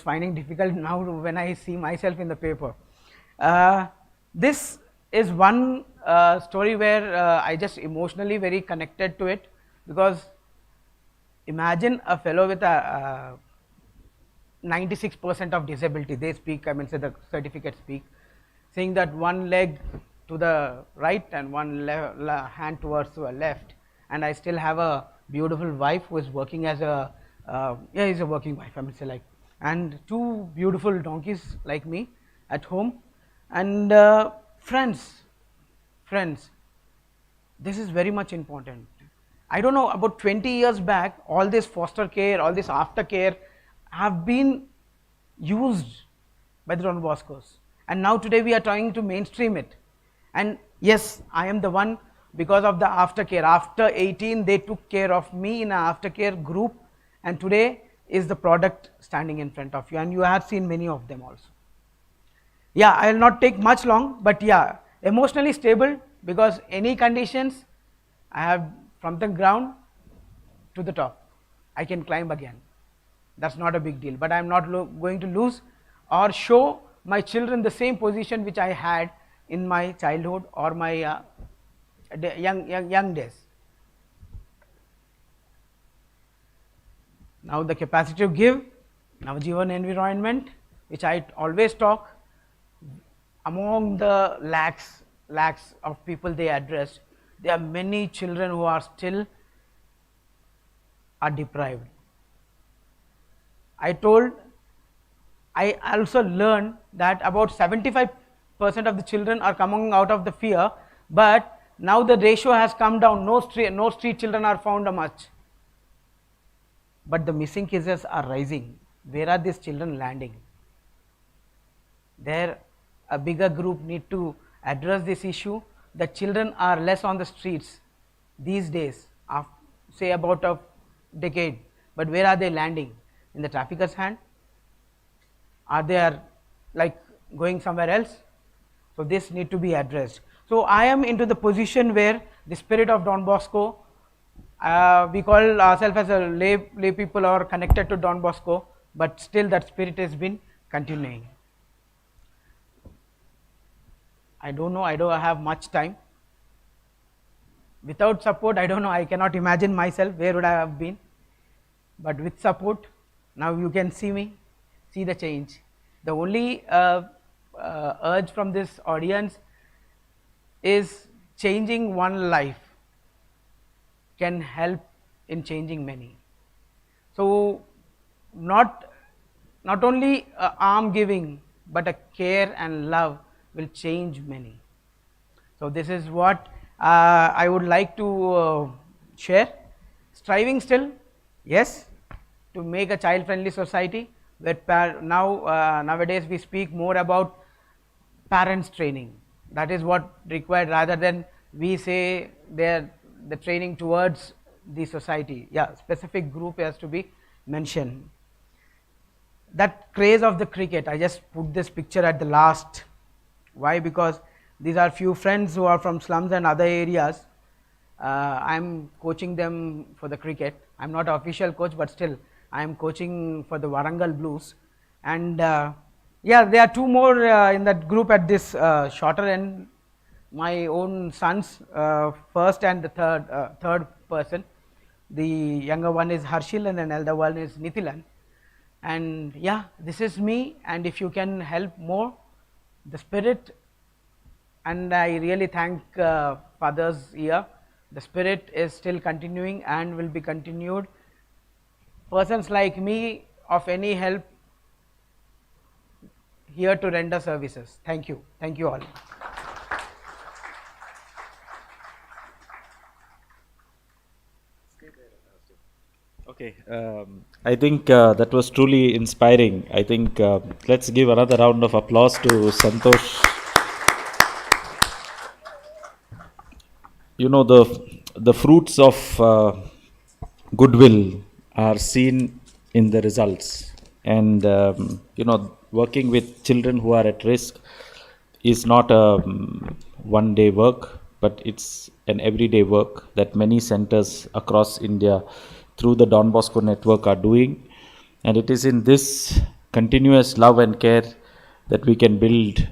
finding difficult now when I see myself in the paper. This is one story where I just emotionally very connected to it, because imagine a fellow with a 96% of disability. They speak, I mean, say the certificate speak, saying that one leg to the right and one hand towards the left, and I still have a beautiful wife who is working as a he's a working wife, I mean, say, like, and two beautiful donkeys like me at home, and friends, this is very much important. I don't know, about 20 years back, all this foster care, all this aftercare have been used by the Don Boscos, and now today we are trying to mainstream it. And yes, I am the one, because of the aftercare. After 18, they took care of me in an aftercare group, and today is the product standing in front of you, and you have seen many of them also. Yeah, I will not take much long, but yeah, emotionally stable, because any conditions, I have from the ground to the top, I can climb again. That's not a big deal, but I am not going to lose or show my children the same position which I had in my childhood or my young days. Now the capacity to give, Navajivan environment, which I always talk, among the lakhs of people they addressed, there are many children who are still deprived. I also learned that about 75% of the children are coming out of the fear, but now the ratio has come down. No street children are found much, but the missing cases are rising. Where are these children landing? There, a bigger group need to address this issue. The children are less on the streets these days, say about a decade, but where are they landing? In the trafficker's hand? Are they like going somewhere else? So this need to be addressed. So I am into the position where the spirit of Don Bosco, we call ourselves as a lay people or connected to Don Bosco, but still that spirit has been continuing. I don't know, I don't have much time. Without support, I don't know, I cannot imagine myself, where would I have been? But with support, now you can see me, see the change. The only urge from this audience is changing one life can help in changing many. So not only arm giving, but a care and love will change many. So this is what I would like to share. Striving still, yes, to make a child-friendly society, where nowadays we speak more about parents training. That is what required, rather than we say the training towards the society. Yeah, specific group has to be mentioned. That craze of the cricket, I just put this picture at the last. Why? Because these are few friends who are from slums and other areas. I am coaching them for the cricket. I am not an official coach, but still I am coaching for the Warangal Blues, and Yeah, there are two more in that group at this shorter end. My own sons, first and the third person. The younger one is Harshil and the elder one is Nithilan. And yeah, this is me, and if you can help more, the spirit, and I really thank fathers here. The spirit is still continuing and will be continued. Persons like me of any help here to render services. Thank you. Thank you all. Okay, I think that was truly inspiring. I think let's give another round of applause to Santosh. You know, the fruits of goodwill are seen in the results, and you know, working with children who are at risk is not a one day work, but it's an everyday work that many centers across India through the Don Bosco network are doing, and it is in this continuous love and care that we can build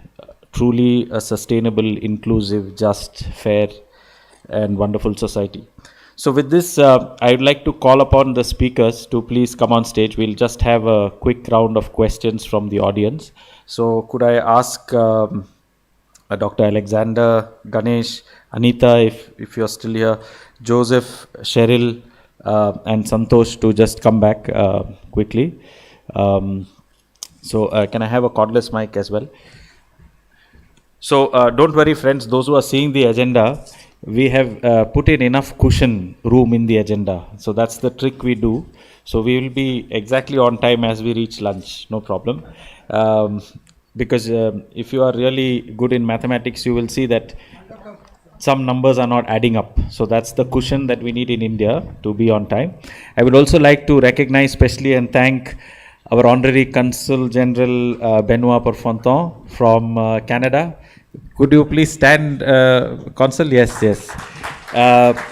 truly a sustainable, inclusive, just, fair and wonderful society. So with this, I would like to call upon the speakers to please come on stage. We'll just have a quick round of questions from the audience. So could I ask Dr. Alexander, Ganesh, Anita, if you're still here, Joseph, Cheryl, and Santosh to just come back quickly. So can I have a cordless mic as well? So don't worry, friends, those who are seeing the agenda, we have put in enough cushion room in the agenda. So that's the trick we do. So we will be exactly on time as we reach lunch, no problem. Because if you are really good in mathematics, you will see that some numbers are not adding up. So that's the cushion that we need in India to be on time. I would also like to recognize specially and thank our Honorary Consul General Benoit Porfonton from Canada. Could you please stand, Consul? Yes, yes.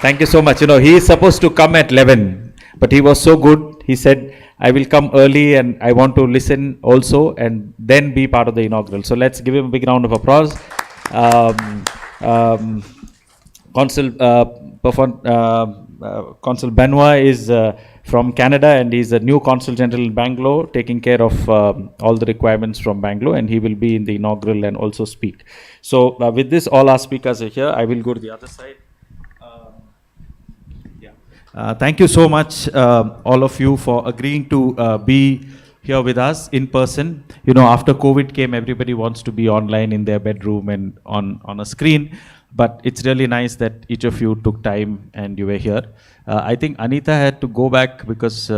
Thank you so much. You know, he is supposed to come at 11, but he was so good. He said, I will come early and I want to listen also and then be part of the inaugural. So let's give him a big round of applause. Consul Consul Benoit is from Canada, and he's a new Consul General in Bangalore, taking care of all the requirements from Bangalore, and he will be in the inaugural and also speak. So with this, all our speakers are here. I will go to the other side. Thank you so much, all of you, for agreeing to be here with us in person. You know, after COVID came, everybody wants to be online in their bedroom and on a screen. But it's really nice that each of you took time and you were here. I think Anita had to go back because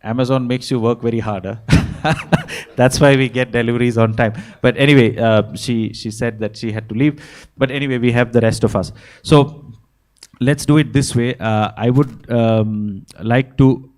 Amazon makes you work very hard. Huh? That's why we get deliveries on time. But anyway, she said that she had to leave. But anyway, we have the rest of us. So let's do it this way. I would like to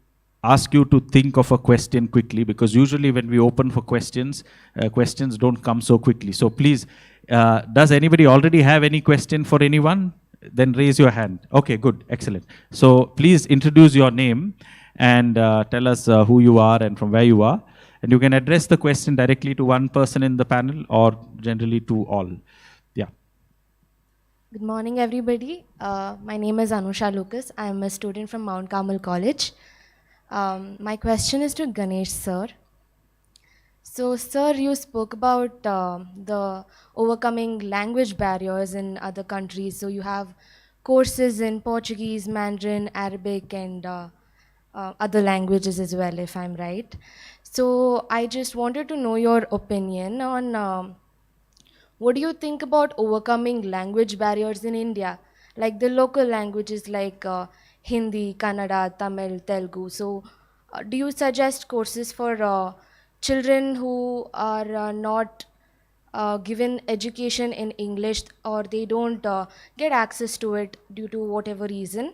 ask you to think of a question quickly, because usually when we open for questions, questions don't come so quickly. So please, does anybody already have any question for anyone? Then raise your hand. Okay, good, excellent. So please introduce your name and tell us who you are and from where you are. And you can address the question directly to one person in the panel or generally to all. Yeah. Good morning, everybody. My name is Anusha Lucas. I am a student from Mount Carmel College. My question is to Ganesh sir. So, sir, you spoke about the overcoming language barriers in other countries. So you have courses in Portuguese, Mandarin, Arabic, and other languages as well, if I'm right. So I just wanted to know your opinion on what do you think about overcoming language barriers in India, like the local languages like Hindi, Kannada, Tamil, Telugu. So do you suggest courses for children who are not given education in English, or they don't get access to it due to whatever reason?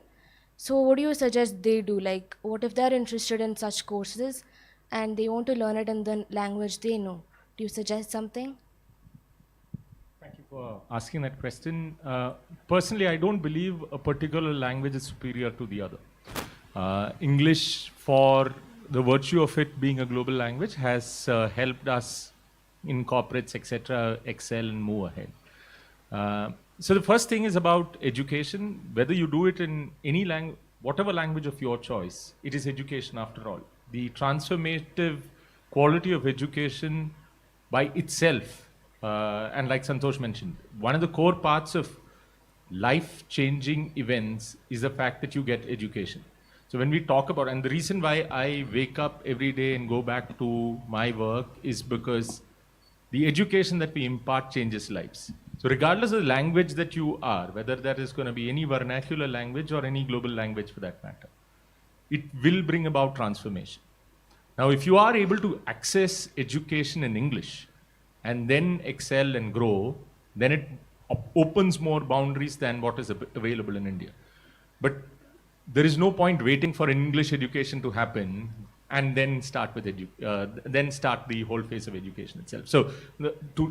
So what do you suggest they do? Like, what if they're interested in such courses and they want to learn it in the language they know? Do you suggest something? Thank you for asking that question. Personally, I don't believe a particular language is superior to the other. English, for the virtue of it being a global language, has helped us in corporates, etc., excel and move ahead. So the first thing is about education. Whether you do it in any language, whatever language of your choice, it is education after all. The transformative quality of education by itself, and like Santosh mentioned, one of the core parts of life-changing events is the fact that you get education. So when we talk about, and the reason why I wake up every day and go back to my work is because the education that we impart changes lives. So regardless of the language that you are, whether that is going to be any vernacular language or any global language for that matter, it will bring about transformation. Now, if you are able to access education in English and then excel and grow, then it opens more boundaries than what is available in India. But there is no point waiting for English education to happen and then start with then start the whole phase of education itself. So,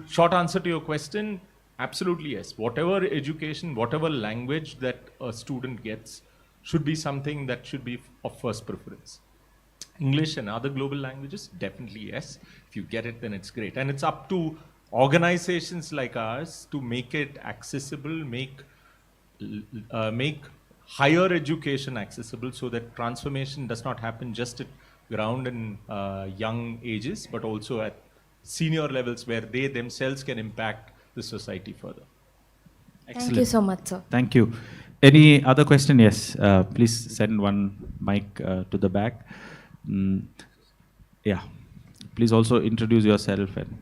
short answer to your question, absolutely yes. Whatever education, whatever language that a student gets should be something that should be of first preference. English and other global languages, definitely yes. If you get it, then it's great. And it's up to organizations like ours to make it accessible, make higher education accessible so that transformation does not happen just at ground and young ages, but also at senior levels where they themselves can impact the society further. Excellent. Thank you so much, sir. Thank you. Any other question? Yes, please send one mic to the back. Yeah, please also introduce yourself. And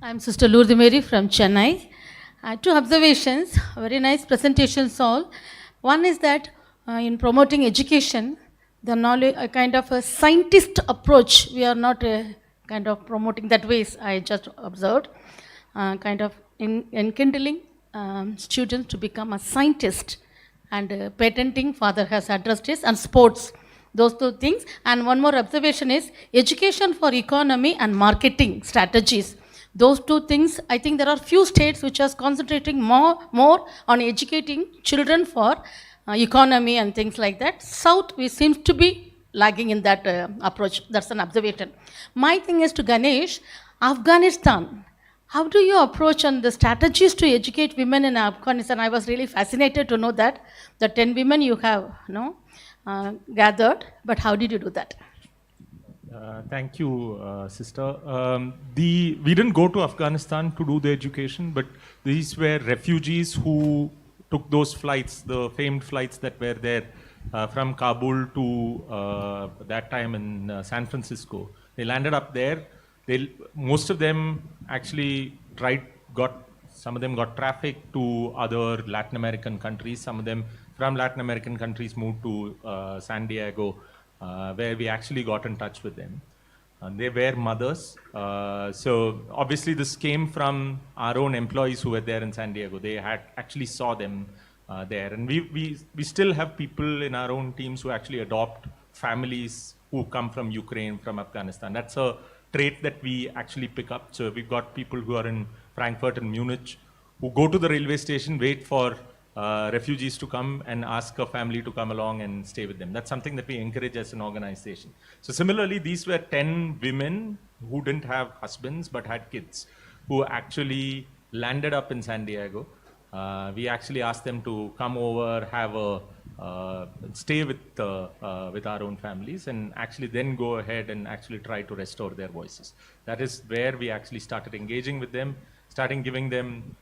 I'm Sister Lourdes Mary from Chennai. Two observations, very nice presentations all. One is that in promoting education, the knowledge, a kind of a scientist approach, we are not kind of promoting that ways, I just observed, kind of enkindling students to become a scientist, and patenting, Father has addressed this, and sports, those two things. And one more observation is education for economy and marketing strategies. Those two things, I think there are few states which are concentrating more on educating children for economy and things like that. South, we seem to be lagging in that approach. That's an observation. My thing is to Ganesh, Afghanistan. How do you approach on the strategies to educate women in Afghanistan? I was really fascinated to know that the 10 women you have gathered, but how did you do that? Thank you, sister. We didn't go to Afghanistan to do the education, but these were refugees who took those flights, the famed flights that were there from Kabul to that time in San Francisco. They landed up there. Most of them actually some of them got trafficked to other Latin American countries. Some of them from Latin American countries moved to San Diego, where we actually got in touch with them. They were mothers. So obviously this came from our own employees who were there in San Diego. They had actually saw them there. And we still have people in our own teams who actually adopt families who come from Ukraine, from Afghanistan. That's a trait that we actually pick up. So we've got people who are in Frankfurt and Munich who go to the railway station, wait for refugees to come and ask a family to come along and stay with them. That's something that we encourage as an organization. So similarly, these were 10 women who didn't have husbands but had kids who actually landed up in San Diego. We actually asked them to come over, have a stay with our own families, and actually then go ahead and actually try to restore their voices. That is where we actually started engaging with them, starting giving them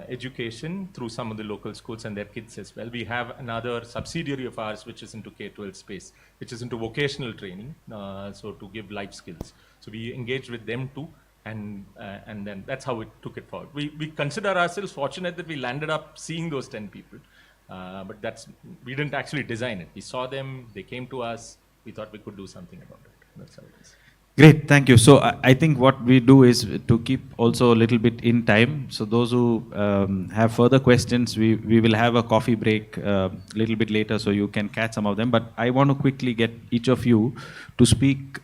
education through some of the local schools and their kids as well. We have another subsidiary of ours which is into K-12 space, which is into vocational training, so to give life skills. So we engaged with them too, and then that's how we took it forward. We consider ourselves fortunate that we landed up seeing those 10 people, but we didn't actually design it. We saw them, they came to us, we thought we could do something about it. That's how it is. Great, thank you. So I think what we do is to keep also a little bit in time. So those who have further questions, we will have a coffee break a little bit later so you can catch some of them. But I want to quickly get each of you to speak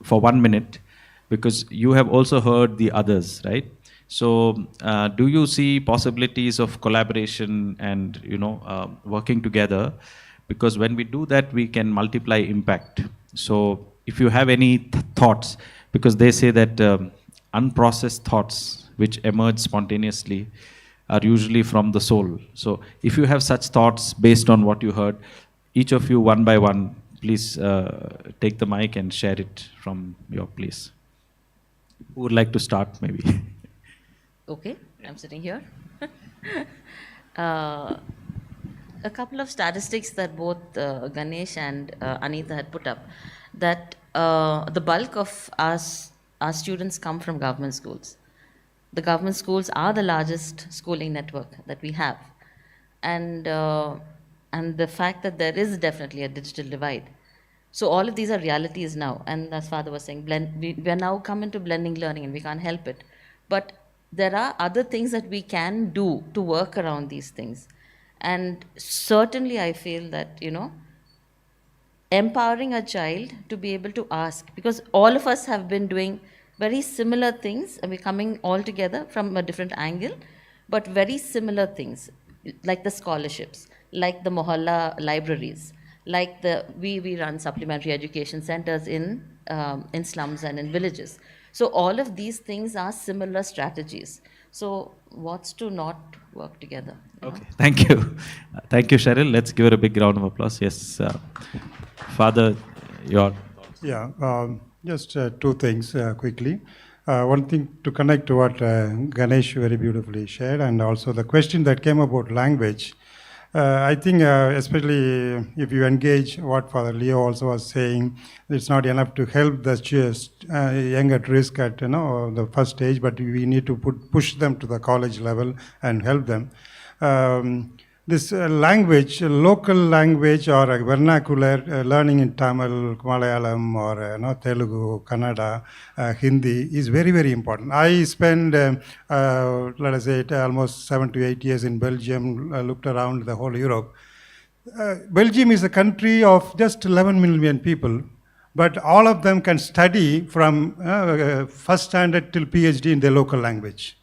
for 1 minute, because you have also heard the others, right? So do you see possibilities of collaboration and working together? Because when we do that, we can multiply impact. So if you have any thoughts, because they say that unprocessed thoughts which emerge spontaneously are usually from the soul. So if you have such thoughts based on what you heard, each of you one by one, please take the mic and share it from your place. Who would like to start maybe? Okay, I'm sitting here. A couple of statistics that both Ganesh and Anita had put up, that the bulk of our students come from government schools. The government schools are the largest schooling network that we have. And the fact that there is definitely a digital divide. So all of these are realities now. And as Father was saying, we are now come into blending learning and we can't help it. But there are other things that we can do to work around these things. And certainly I feel that, empowering a child to be able to ask, because all of us have been doing very similar things and we're coming all together from a different angle, but very similar things, like the scholarships, like the Mohalla libraries, like we run supplementary education centers in slums and in villages. So all of these things are similar strategies. So what's to not work together? Okay, thank you. Thank you, Cheryl. Let's give her a big round of applause. Yes, Father, your thoughts. Yeah, just two things quickly. One thing to connect to what Ganesh very beautifully shared, and also the question that came about language. I think especially if you engage what Father Leo also was saying, it's not enough to help the young at risk at the first stage, but we need to push them to the college level and help them. This language, local language or a vernacular learning in Tamil, Malayalam or Telugu, Kannada, Hindi is very, very important. I spent, let us say, almost 7 to 8 years in Belgium, looked around the whole Europe. Belgium is a country of just 11 million people, but all of them can study from first standard till PhD in their local language.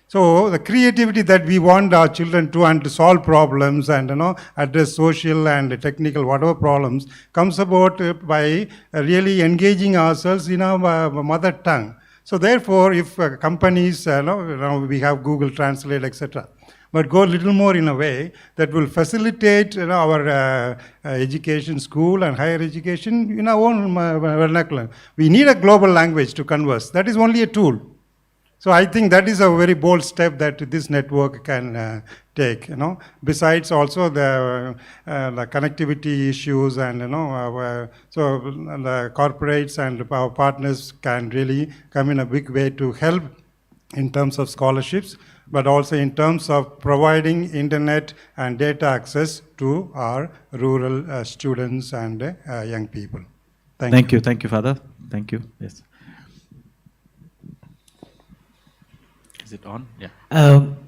So the creativity that we want our children to and to solve problems and address social and technical whatever problems comes about by really engaging ourselves in our mother tongue. So therefore, if companies, we have Google Translate, etc., but go a little more in a way that will facilitate our education, school and higher education in our own vernacular. We need a global language to converse. That is only a tool. So I think that is a very bold step that this network can take. Besides also the connectivity issues and so the corporates and our partners can really come in a big way to help in terms of scholarships, but also in terms of providing internet and data access to our rural students and young people. Thank you. Thank you, Father. Thank you. Yes. Is it on? Yeah.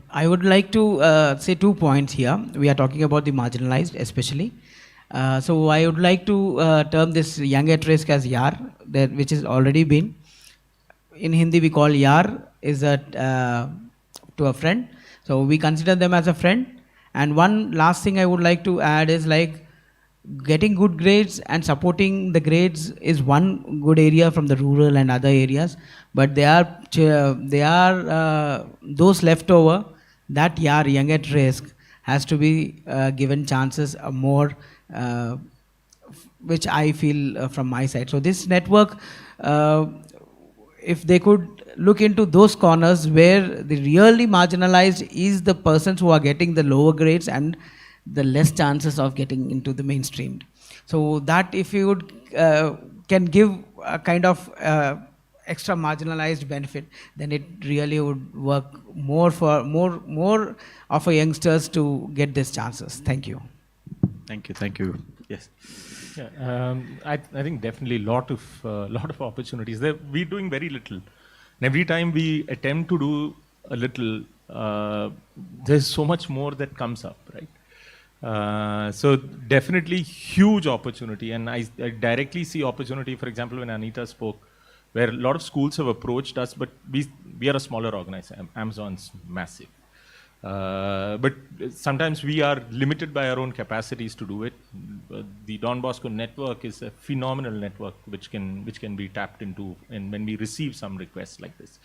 I would like to say 2 points here. We are talking about the marginalized especially. So I would like to term this young at risk as YAR, which has already been. In Hindi we call YAR is to a friend. So we consider them as a friend. And one last thing I would like to add is like getting good grades and supporting the grades is one good area from the rural and other areas, but they are those left over that young at risk has to be given chances more, which I feel from my side. So this network, if they could look into those corners where the really marginalized is the persons who are getting the lower grades and the less chances of getting into the mainstream. So that if you would can give a kind of extra marginalized benefit, then it really would work more for more of our youngsters to get these chances. Thank you. Thank you. Thank you. Yes. Yeah, I think definitely lot of opportunities. We're doing very little, and every time we attempt to do a little, there's so much more that comes up, right? So definitely huge opportunity, and I directly see opportunity. For example, when Anita spoke, where a lot of schools have approached us, but we are a smaller organization. Amazon's massive. But sometimes we are limited by our own capacities to do it. The Don Bosco network is a phenomenal network which can be tapped into, and when we receive some requests like this.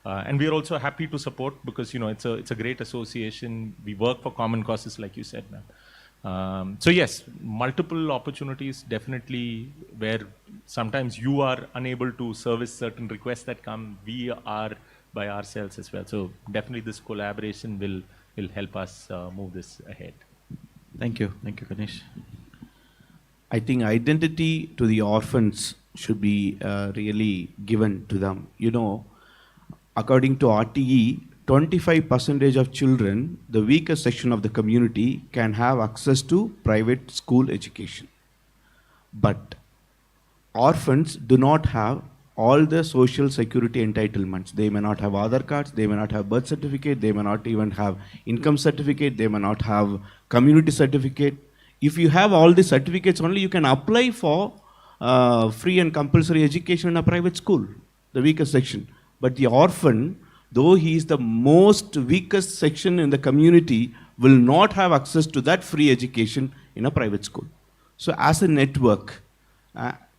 And we are also happy to support, because it's a great association. We work for common causes, like you said, ma'am. So yes, multiple opportunities definitely, where sometimes you are unable to service certain requests that come. We are by ourselves as well. So definitely this collaboration will help us move this ahead. Thank you, Ganesh. I think identity to the orphans should be really given to them. According to RTE, 25% of children, the weakest section of the community, can have access to private school education. But orphans do not have all the social security entitlements. They may not have Aadhaar cards, they may not have birth certificate, they may not even have income certificate, they may not have community certificate. If you have all these certificates only, you can apply for free and compulsory education in a private school, the weakest section. But the orphan, though he is the most weakest section in the community, will not have access to that free education in a private school. So as a network,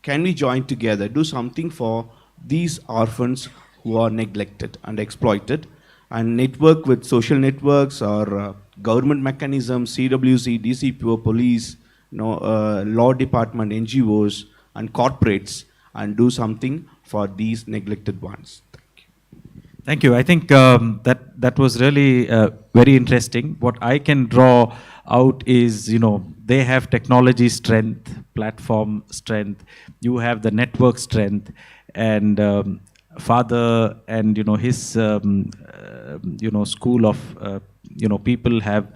can we join together, do something for these orphans who are neglected and exploited, and network with social networks or government mechanisms, CWC, DCPO, police, law department, NGOs, and corporates, and do something for these neglected ones. Thank you. I think that was really very interesting. What I can draw out is, they have technology strength, platform strength. You have the network strength, and father and his school of people have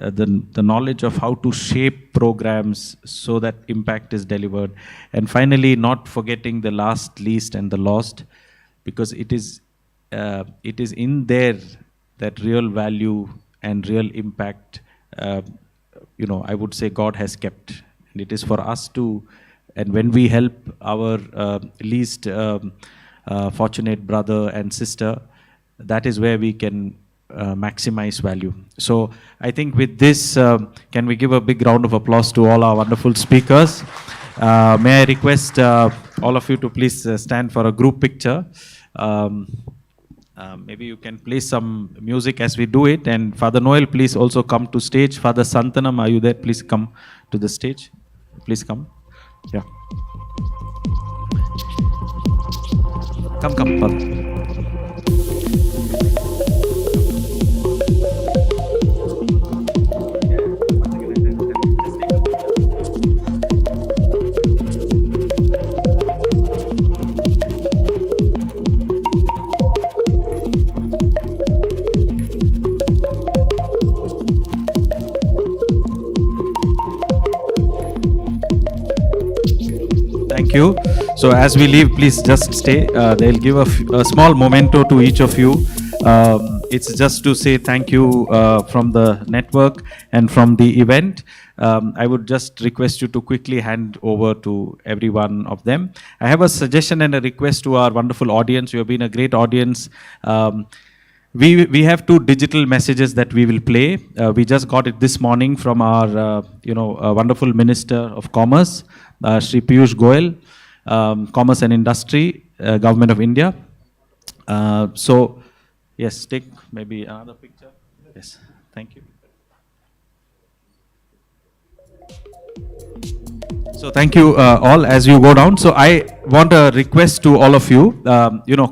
the knowledge of how to shape programs so that impact is delivered. And finally, not forgetting the last, least, and the lost, because it is in there that real value and real impact, I would say God has kept. And it is for us to, and when we help our least fortunate brother and sister, that is where we can maximize value. So I think with this, can we give a big round of applause to all our wonderful speakers? May I request all of you to please stand for a group picture. Maybe you can play some music as we do it, and Father Noel, please also come to stage. Father Santanam, are you there? Please come to the stage. Please come. Yeah. Come, Father. Thank you. So as we leave, please just stay. They'll give a small memento to each of you. It's just to say thank you from the network and from the event. I would just request you to quickly hand over to every one of them. I have a suggestion and a request to our wonderful audience. You have been a great audience. We have 2 digital messages that we will play. We just got it this morning from our wonderful Minister of Commerce, Shri Piyush Goyal, Commerce and Industry, Government of India. So, yes, take maybe another picture. Yes, thank you. So thank you all as you go down. So I want a request to all of you.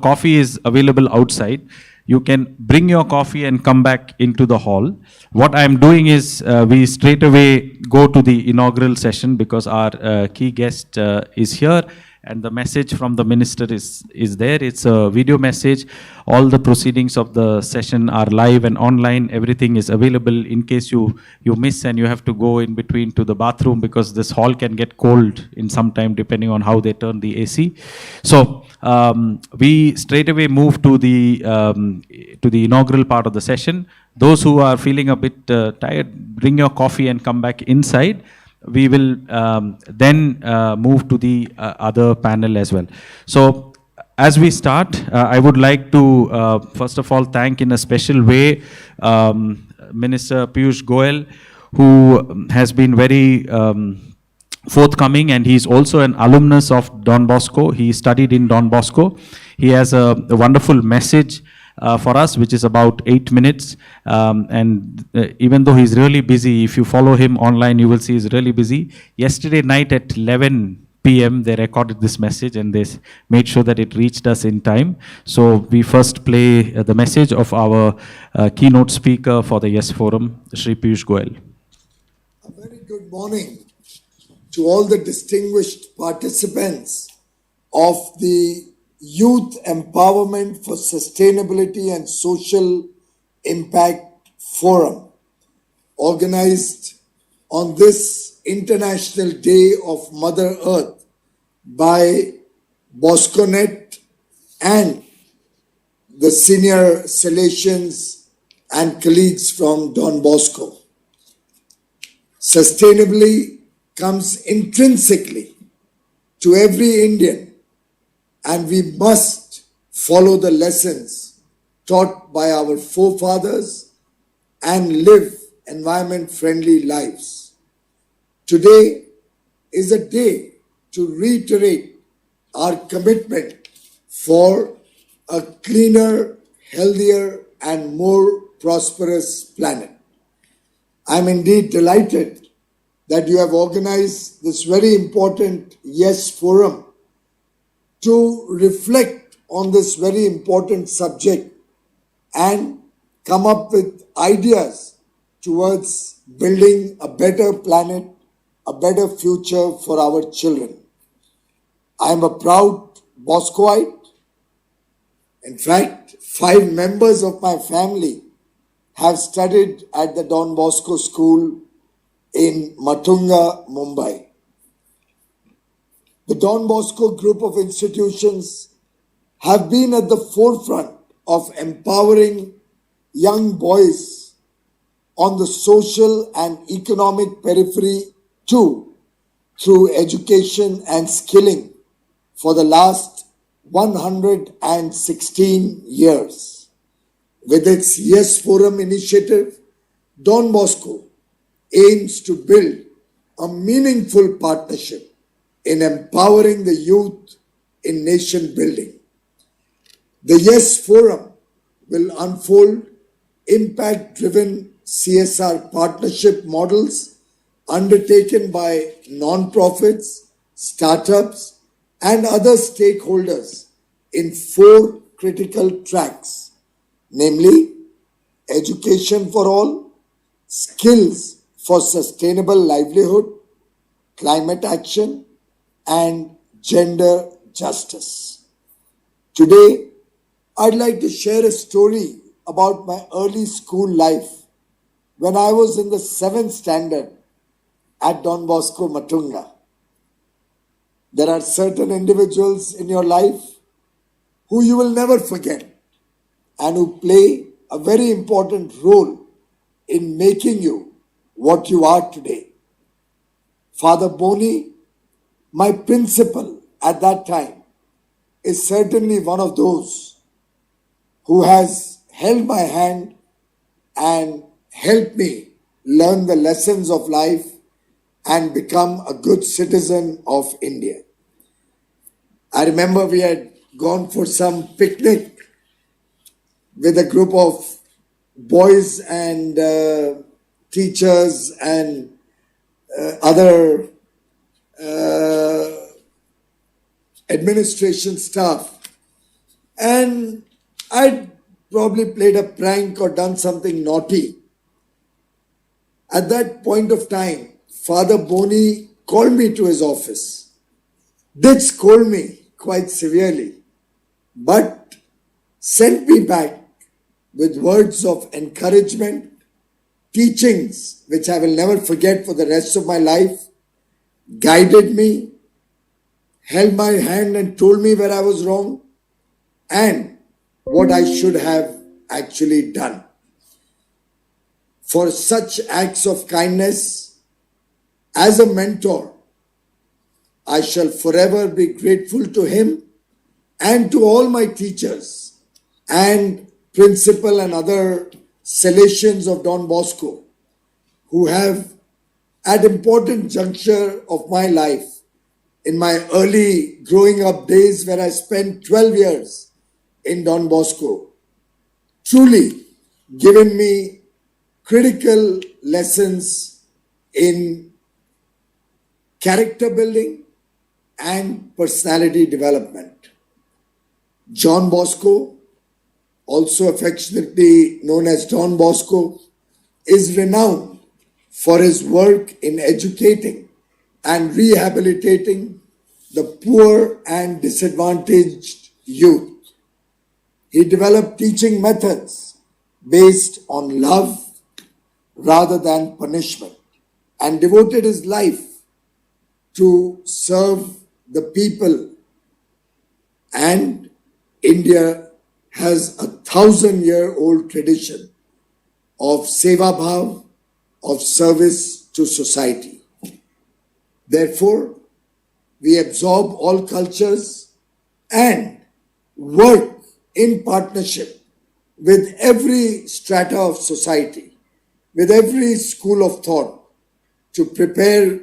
Coffee is available outside. You can bring your coffee and come back into the hall. What I'm doing is we straight away go to the inaugural session, because our key guest is here, and the message from the minister is there. It's a video message. All the proceedings of the session are live and online. Everything is available in case you miss and you have to go in between to the bathroom, because this hall can get cold in some time depending on how they turn the AC. So we straight away move to the inaugural part of the session. Those who are feeling a bit tired, bring your coffee and come back inside. We will then move to the other panel as well. So as we start, I would like to first of all thank in a special way Minister Piyush Goyal, who has been very forthcoming, and he's also an alumnus of Don Bosco. He studied in Don Bosco. He has a wonderful message for us, which is about 8 minutes. Even though he's really busy, if you follow him online, you will see he's really busy. Yesterday night at 11 p.m., they recorded this message and they made sure that it reached us in time. So we first play the message of our keynote speaker for the YESS Forum, Shri Piyush Goyal. A very good morning to all the distinguished participants of the Youth Empowerment for Sustainability and Social Impact Forum, organized on this International Day of Mother Earth by Bosconet and the senior Salesians and colleagues from Don Bosco. Sustainably comes intrinsically to every Indian, and we must follow the lessons taught by our forefathers and live environment-friendly lives. Today is a day to reiterate our commitment for a cleaner, healthier, and more prosperous planet. I'm indeed delighted that you have organized this very important YESS Forum to reflect on this very important subject and come up with ideas towards building a better planet, a better future for our children. I am a proud Boscoite. In fact, 5 members of my family have studied at the Don Bosco School in Matunga, Mumbai. The Don Bosco group of institutions have been at the forefront of empowering young boys on the social and economic periphery too, through education and skilling for the last 116 years. With its YESS Forum initiative, Don Bosco aims to build a meaningful partnership in empowering the youth in nation building. The YESS Forum will unfold impact-driven CSR partnership models undertaken by non-profits, startups, and other stakeholders in 4 critical tracks, namely education for all, skills for sustainable livelihood, climate action, and gender justice. Today, I'd like to share a story about my early school life when I was in the 7th standard at Don Bosco, Matunga. There are certain individuals in your life who you will never forget and who play a very important role in making you what you are today. Father Boni, my principal at that time, is certainly one of those who has held my hand and helped me learn the lessons of life and become a good citizen of India. I remember we had gone for some picnic with a group of boys and teachers and other administration staff, and I'd probably played a prank or done something naughty. At that point of time, Father Boni called me to his office, did scold me quite severely, but sent me back with words of encouragement, teachings which I will never forget for the rest of my life, guided me, held my hand and told me where I was wrong and what I should have actually done. For such acts of kindness, as a mentor, I shall forever be grateful to him and to all my teachers and principal and other Salesians of Don Bosco, who have, at important juncture of my life, in my early growing up days where I spent 12 years in Don Bosco, truly given me critical lessons in character building and personality development. John Bosco, also affectionately known as Don Bosco, is renowned for his work in educating and rehabilitating the poor and disadvantaged youth. He developed teaching methods based on love rather than punishment and devoted his life to serve the people. And India has a 1,000-year-old tradition of seva bhav, of service to society. Therefore, we absorb all cultures and work in partnership with every strata of society, with every school of thought, to prepare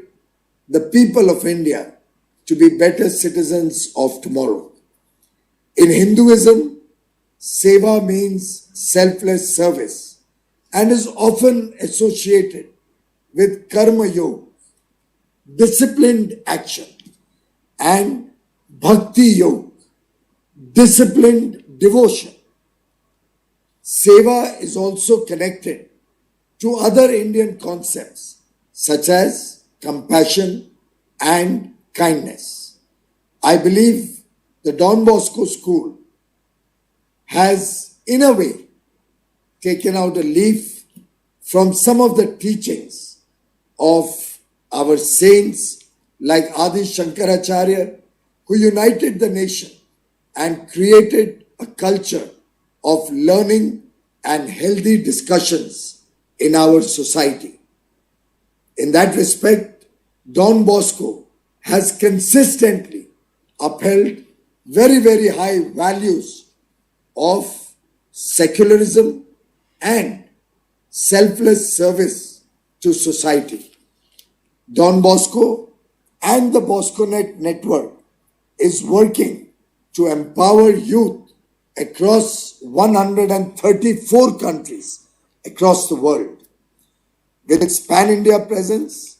the people of India to be better citizens of tomorrow. In Hinduism, seva means selfless service and is often associated with karma yoga, disciplined action, and bhakti yoga, disciplined devotion. Seva is also connected to other Indian concepts such as compassion and kindness. I believe the Don Bosco School has, in a way, taken out a leaf from some of the teachings of our saints like Adi Shankaracharya, who united the nation and created a culture of learning and healthy discussions in our society. In that respect, Don Bosco has consistently upheld very, very high values of secularism and selfless service to society. Don Bosco and the Bosconet network is working to empower youth across 134 countries across the world. With its pan-India presence,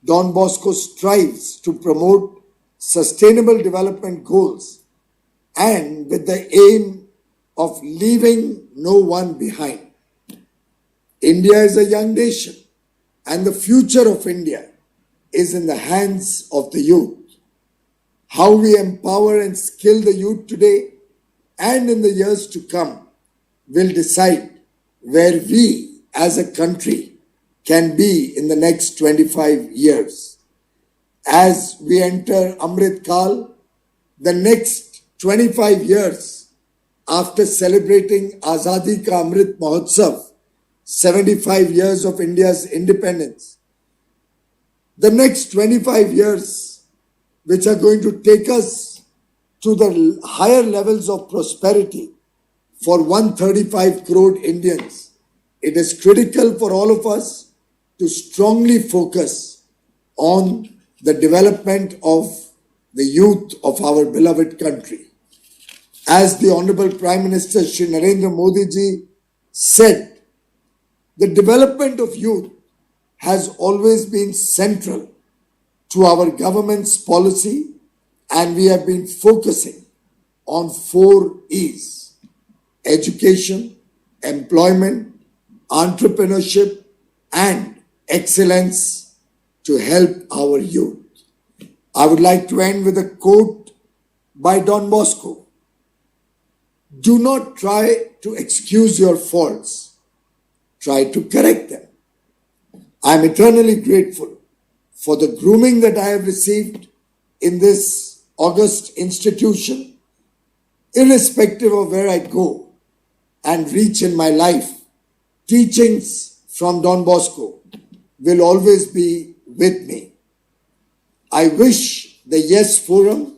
Don Bosco strives to promote sustainable development goals and with the aim of leaving no one behind. India is a young nation and the future of India is in the hands of the youth. How we empower and skill the youth today and in the years to come will decide where we as a country can be in the next 25 years. As we enter Amrit Kal, the next 25 years after celebrating Azadi Ka Amrit Mahotsav, 75 years of India's independence, the next 25 years which are going to take us to the higher levels of prosperity for 135 crore Indians, it is critical for all of us to strongly focus on the development of the youth of our beloved country. As the Honorable Prime Minister Shri Narendra Modi ji said, the development of youth has always been central to our government's policy, and we have been focusing on 4 E's: education, employment, entrepreneurship, and excellence to help our youth. I would like to end with a quote by Don Bosco. Do not try to excuse your faults. Try to correct them. I am eternally grateful for the grooming that I have received in this august institution. Irrespective of where I go and reach in my life, teachings from Don Bosco will always be with me. I wish the YESS Forum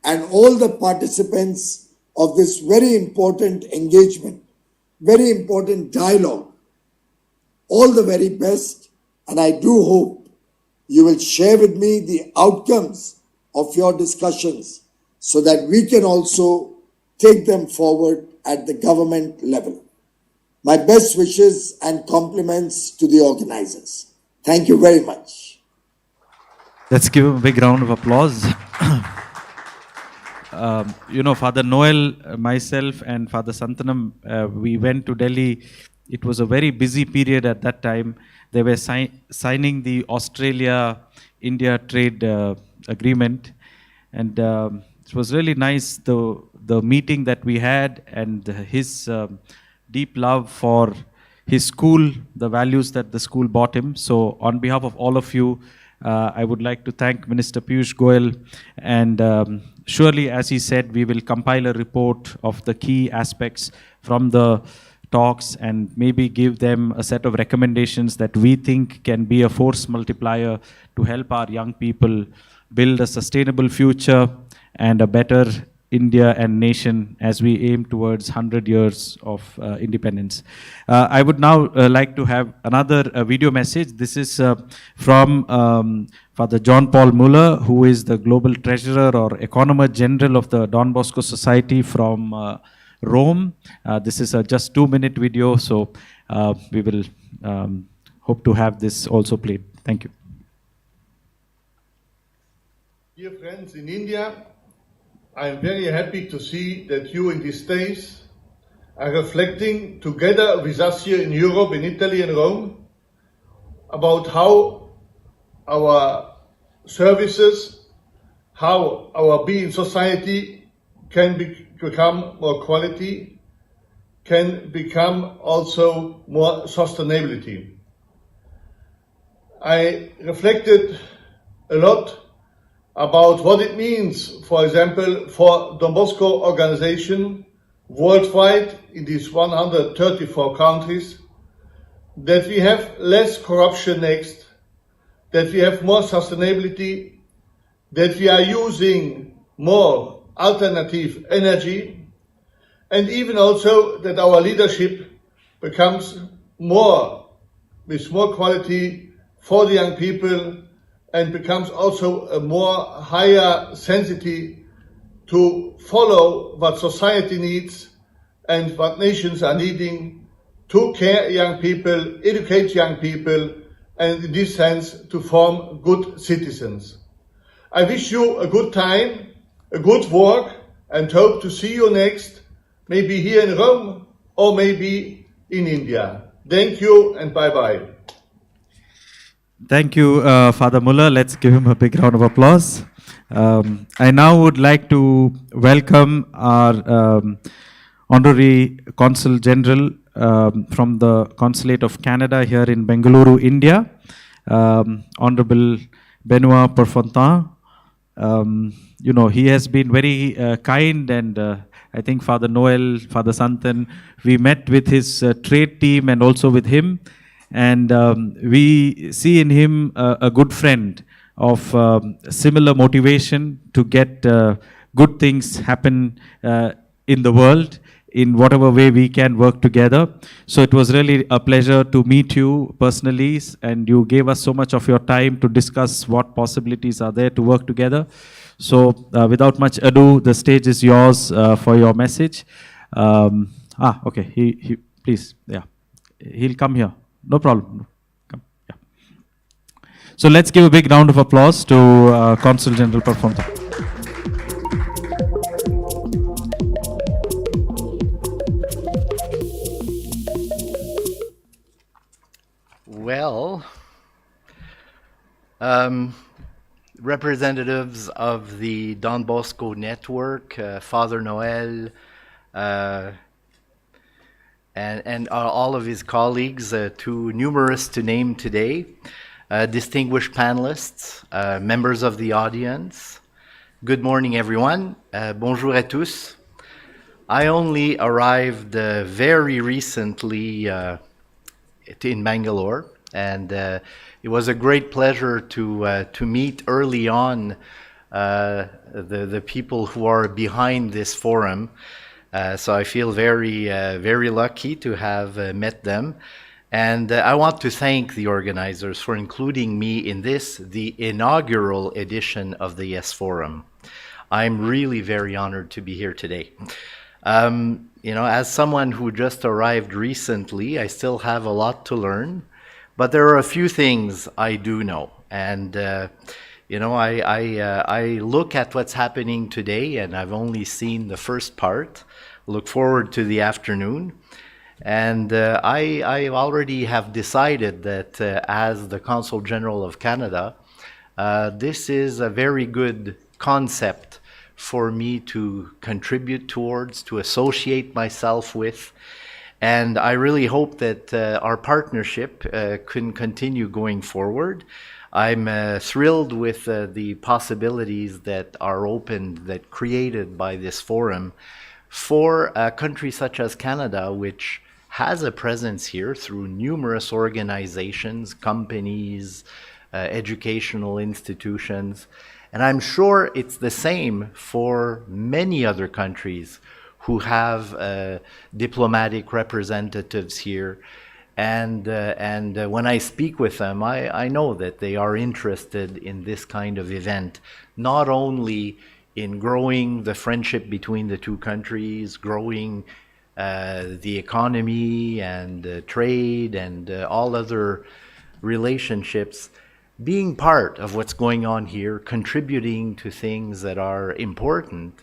and all the participants of this very important engagement, very important dialogue all the very best, and I do hope you will share with me the outcomes of your discussions so that we can also take them forward at the government level. My best wishes and compliments to the organizers. Thank you very much. Let's give him a big round of applause. Father Noel, myself, and Father Santanam, we went to Delhi. It was a very busy period at that time. They were signing the Australia-India trade agreement, and it was really nice, the meeting that we had, and his deep love for his school, the values that the school brought him. So on behalf of all of you, I would like to thank Minister Piyush Goyal, and surely, as he said, we will compile a report of the key aspects from the talks and maybe give them a set of recommendations that we think can be a force multiplier to help our young people build a sustainable future and a better India and nation as we aim towards 100 years of independence. I would now like to have another video message. This is from Father John Paul Muller, who is the Global Treasurer or Economer General of the Don Bosco Society from Rome. This is a just 2-minute video, so we will hope to have this also played. Thank you. Dear friends in India, I am very happy to see that you in these days are reflecting together with us here in Europe, in Italy and Rome, about how our services, how our being society can become more quality, can become also more sustainability. I reflected a lot about what it means, for example, for Don Bosco organization worldwide in these 134 countries, that we have less corruption next, that we have more sustainability, that we are using more alternative energy, and even also that our leadership becomes more, with more quality for the young people, and becomes also a more higher sensitivity to follow what society needs and what nations are needing to care young people, educate young people, and in this sense to form good citizens. I wish you a good time, a good work, and hope to see you next, maybe here in Rome or maybe in India. Thank you and bye-bye. Thank you, Father Muller. Let's give him a big round of applause. I now would like to welcome our Honorary Consul General from the Consulate of Canada here in Bengaluru, India, Honorable Benoit Perfontin. He has been very kind, and I think Father Noel, Father Santan, we met with his trade team and also with him. And we see in him a good friend of similar motivation to get good things happen in the world in whatever way we can work together. So it was really a pleasure to meet you personally, and you gave us so much of your time to discuss what possibilities are there to work together. So without much ado, the stage is yours for your message. Okay, he please, yeah, he'll come here. No problem. Come. Yeah. So let's give a big round of applause to Consul General Perfontin. Well, representatives of the Don Bosco network, Father Noel, and all of his colleagues, too numerous to name today, distinguished panelists, members of the audience. Good morning, everyone. Bonjour à tous. I only arrived very recently in Bangalore, and it was a great pleasure to meet early on the people who are behind this forum. So I feel very lucky to have met them. And I want to thank the organizers for including me in this, the inaugural edition of the YESS Forum. I'm really very honored to be here today. You know, as someone who just arrived recently, I still have a lot to learn, but there are a few things I do know. And, you know, I look at what's happening today, and I've only seen the first part. Look forward to the afternoon. And I already have decided that as the Consul General of Canada, this is a very good concept for me to contribute towards, to associate myself with. And I really hope that our partnership can continue going forward. I'm thrilled with the possibilities that are opened, that created by this forum for a country such as Canada, which has a presence here through numerous organizations, companies, educational institutions. And I'm sure it's the same for many other countries who have diplomatic representatives here. And when I speak with them, I know that they are interested in this kind of event, not only in growing the friendship between the two countries, growing the economy and trade and all other relationships, being part of what's going on here, contributing to things that are important,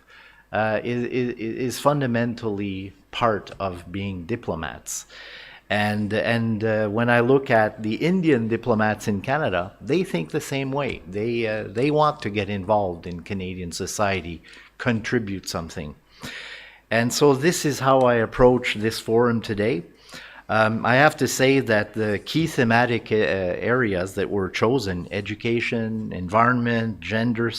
is fundamentally part of being diplomats. And when I look at the Indian diplomats in Canada, they think the same way. They want to get involved in Canadian society, contribute something. And so this is how I approach this forum today. I have to say that the key thematic areas that were chosen, education, environment, gender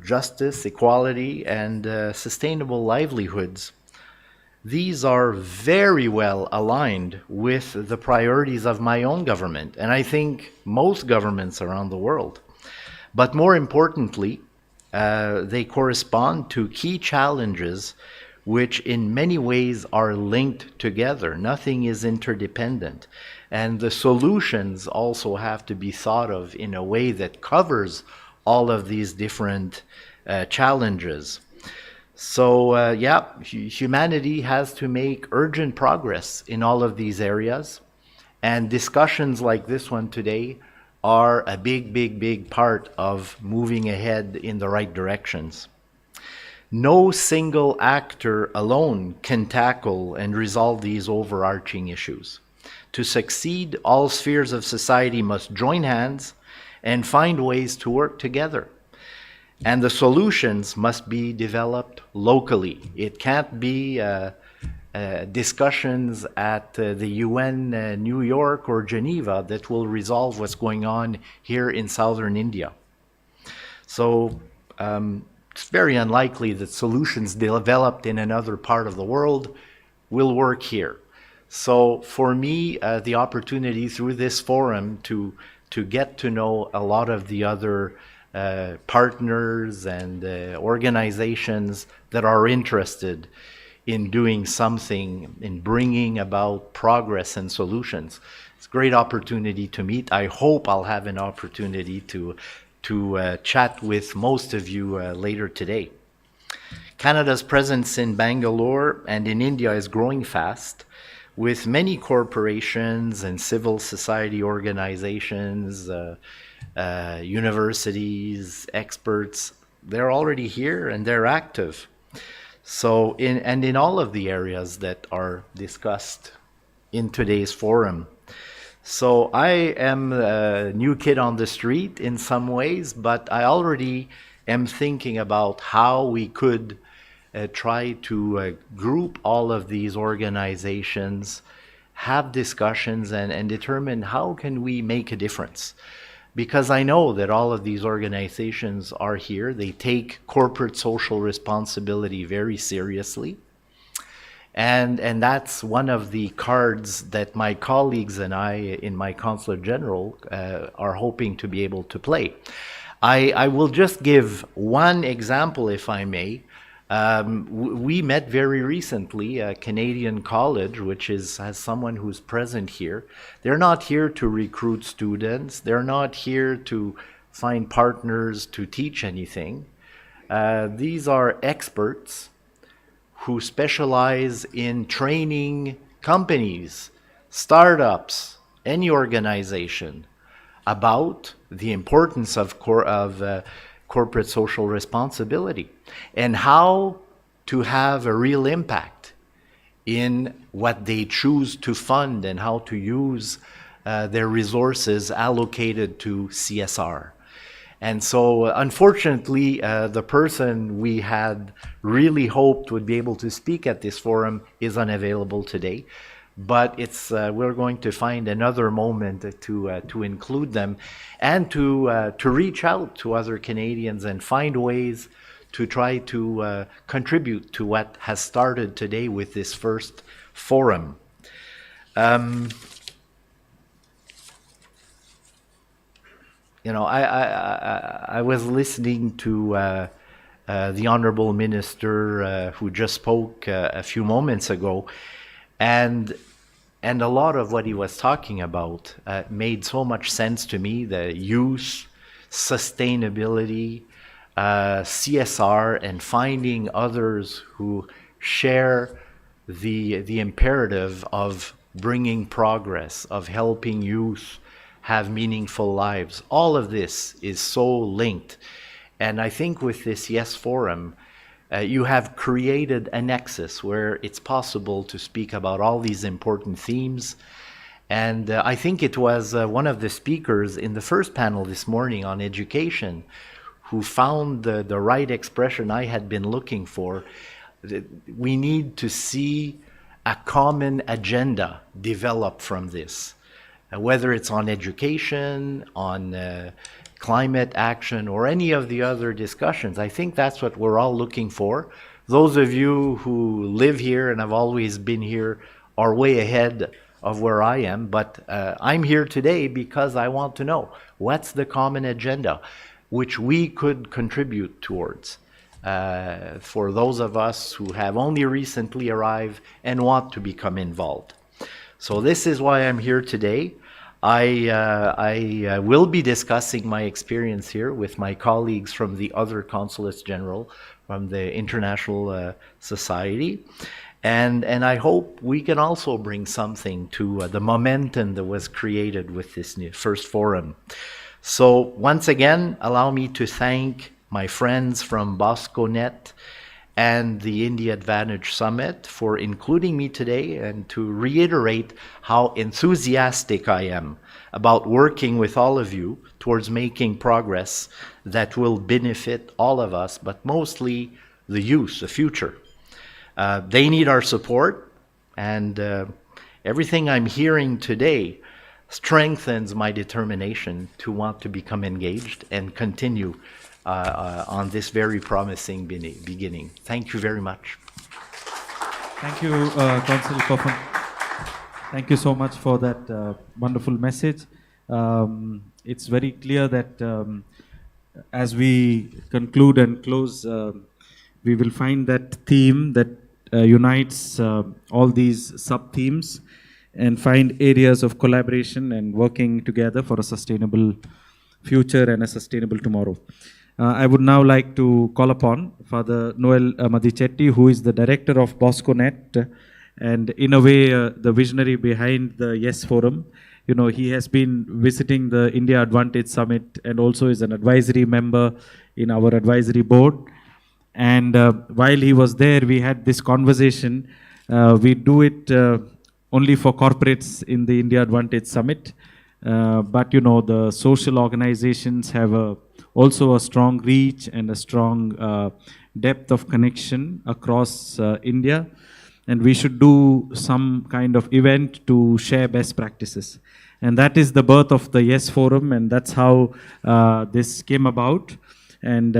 justice, equality, and sustainable livelihoods, these are very well aligned with the priorities of my own government, and I think most governments around the world. But more importantly, they correspond to key challenges which in many ways are linked together. Nothing is interdependent. And the solutions also have to be thought of in a way that covers all of these different challenges. So yeah, humanity has to make urgent progress in all of these areas. And discussions like this one today are a big part of moving ahead in the right directions. No single actor alone can tackle and resolve these overarching issues. To succeed, all spheres of society must join hands and find ways to work together. And the solutions must be developed locally. It can't be discussions at the UN New York or Geneva that will resolve what's going on here in southern India. So it's very unlikely that solutions developed in another part of the world will work here. So for me, the opportunity through this forum to get to know a lot of the other partners and organizations that are interested in doing something, in bringing about progress and solutions. It's a great opportunity to meet. I hope I'll have an opportunity to chat with most of you later today. Canada's presence in Bangalore and in India is growing fast, with many corporations and civil society organizations, universities, experts. They're already here and they're active. So in all of the areas that are discussed in today's forum. So I am a new kid on the street in some ways, but I already am thinking about how we could try to group all of these organizations, have discussions, and determine how can we make a difference. Because I know that all of these organizations are here. They take corporate social responsibility very seriously. And that's one of the cards that my colleagues and I in my Consulate General are hoping to be able to play. I will just give one example, if I may. We met very recently, a Canadian college, which has someone who's present here. They're not here to recruit students. They're not here to find partners to teach anything. These are experts who specialize in training companies, startups, any organization about the importance of corporate social responsibility and how to have a real impact in what they choose to fund and how to use their resources allocated to CSR. And so, unfortunately, the person we had really hoped would be able to speak at this forum is unavailable today. But it's we're going to find another moment to include them and to reach out to other Canadians and find ways to try to contribute to what has started today with this first forum. You know, I was listening to the Honorable Minister who just spoke a few moments ago, and a lot of what he was talking about made so much sense to me. The use, sustainability, CSR, and finding others who share the imperative of bringing progress, of helping youth have meaningful lives. All of this is so linked. And I think with this YESS Forum, you have created a nexus where it's possible to speak about all these important themes. And I think it was one of the speakers in the first panel this morning on education who found the right expression I had been looking for. We need to see a common agenda develop from this, whether it's on education, on climate action, or any of the other discussions. I think that's what we're all looking for. Those of you who live here and have always been here are way ahead of where I am, but I'm here today because I want to know what's the common agenda which we could contribute towards for those of us who have only recently arrived and want to become involved. So this is why I'm here today. I will be discussing my experience here with my colleagues from the other consulates general from the International Society. And I hope we can also bring something to the momentum that was created with this first forum. So once again, allow me to thank my friends from Bosconet and the India Advantage Summit for including me today, and to reiterate how enthusiastic I am about working with all of you towards making progress that will benefit all of us, but mostly the youth, the future. They need our support, and everything I'm hearing today strengthens my determination to want to become engaged and continue on this very promising beginning. Thank you very much. Thank you, Councillor Koffman. Thank you so much for that wonderful message. It's very clear that as we conclude and close, we will find that theme that unites all these sub-themes and find areas of collaboration and working together for a sustainable future and a sustainable tomorrow. I would now like to call upon Father Noel Madichetti, who is the director of Bosconet, and in a way the visionary behind the YESS Forum. You know, he has been visiting the India Advantage Summit and also is an advisory member in our advisory board. And while he was there, we had this conversation. We do it only for corporates in the India Advantage Summit. But you know, the social organizations have also a strong reach and a strong depth of connection across India. And we should do some kind of event to share best practices. And that is the birth of the YESS Forum, and that's how this came about. And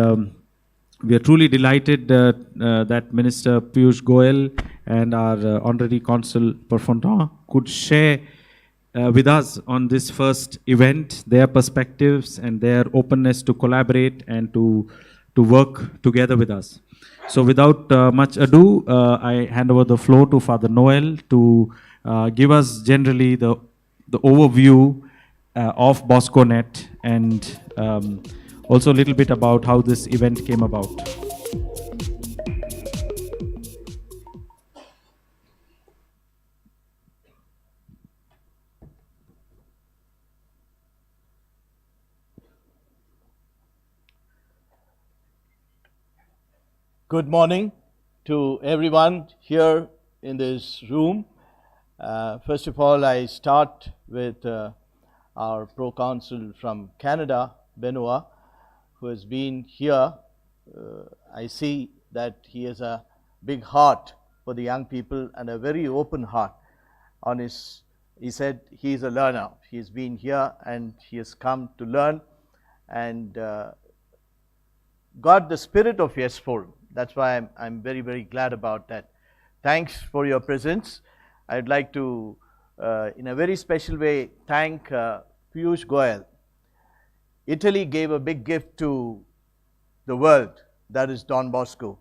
we are truly delighted that Minister Piyush Goyal and our Honorary Consul Perfontan could share with us on this first event their perspectives and their openness to collaborate and to work together with us. So without much ado, I hand over the floor to Father Noel to give us generally the overview of Bosconet and also a little bit about how this event came about. Good morning to everyone here in this room. First of all, I start with our proconsul from Canada, Benoit, who has been here. I see that he has a big heart for the young people and a very open heart. He said he is a learner. He's been here and he has come to learn and got the spirit of YESS Forum. That's why I'm very, very glad about that. Thanks for your presence. I'd like to, in a very special way, thank Piyush Goyal. Italy gave a big gift to the world, that is Don Bosco,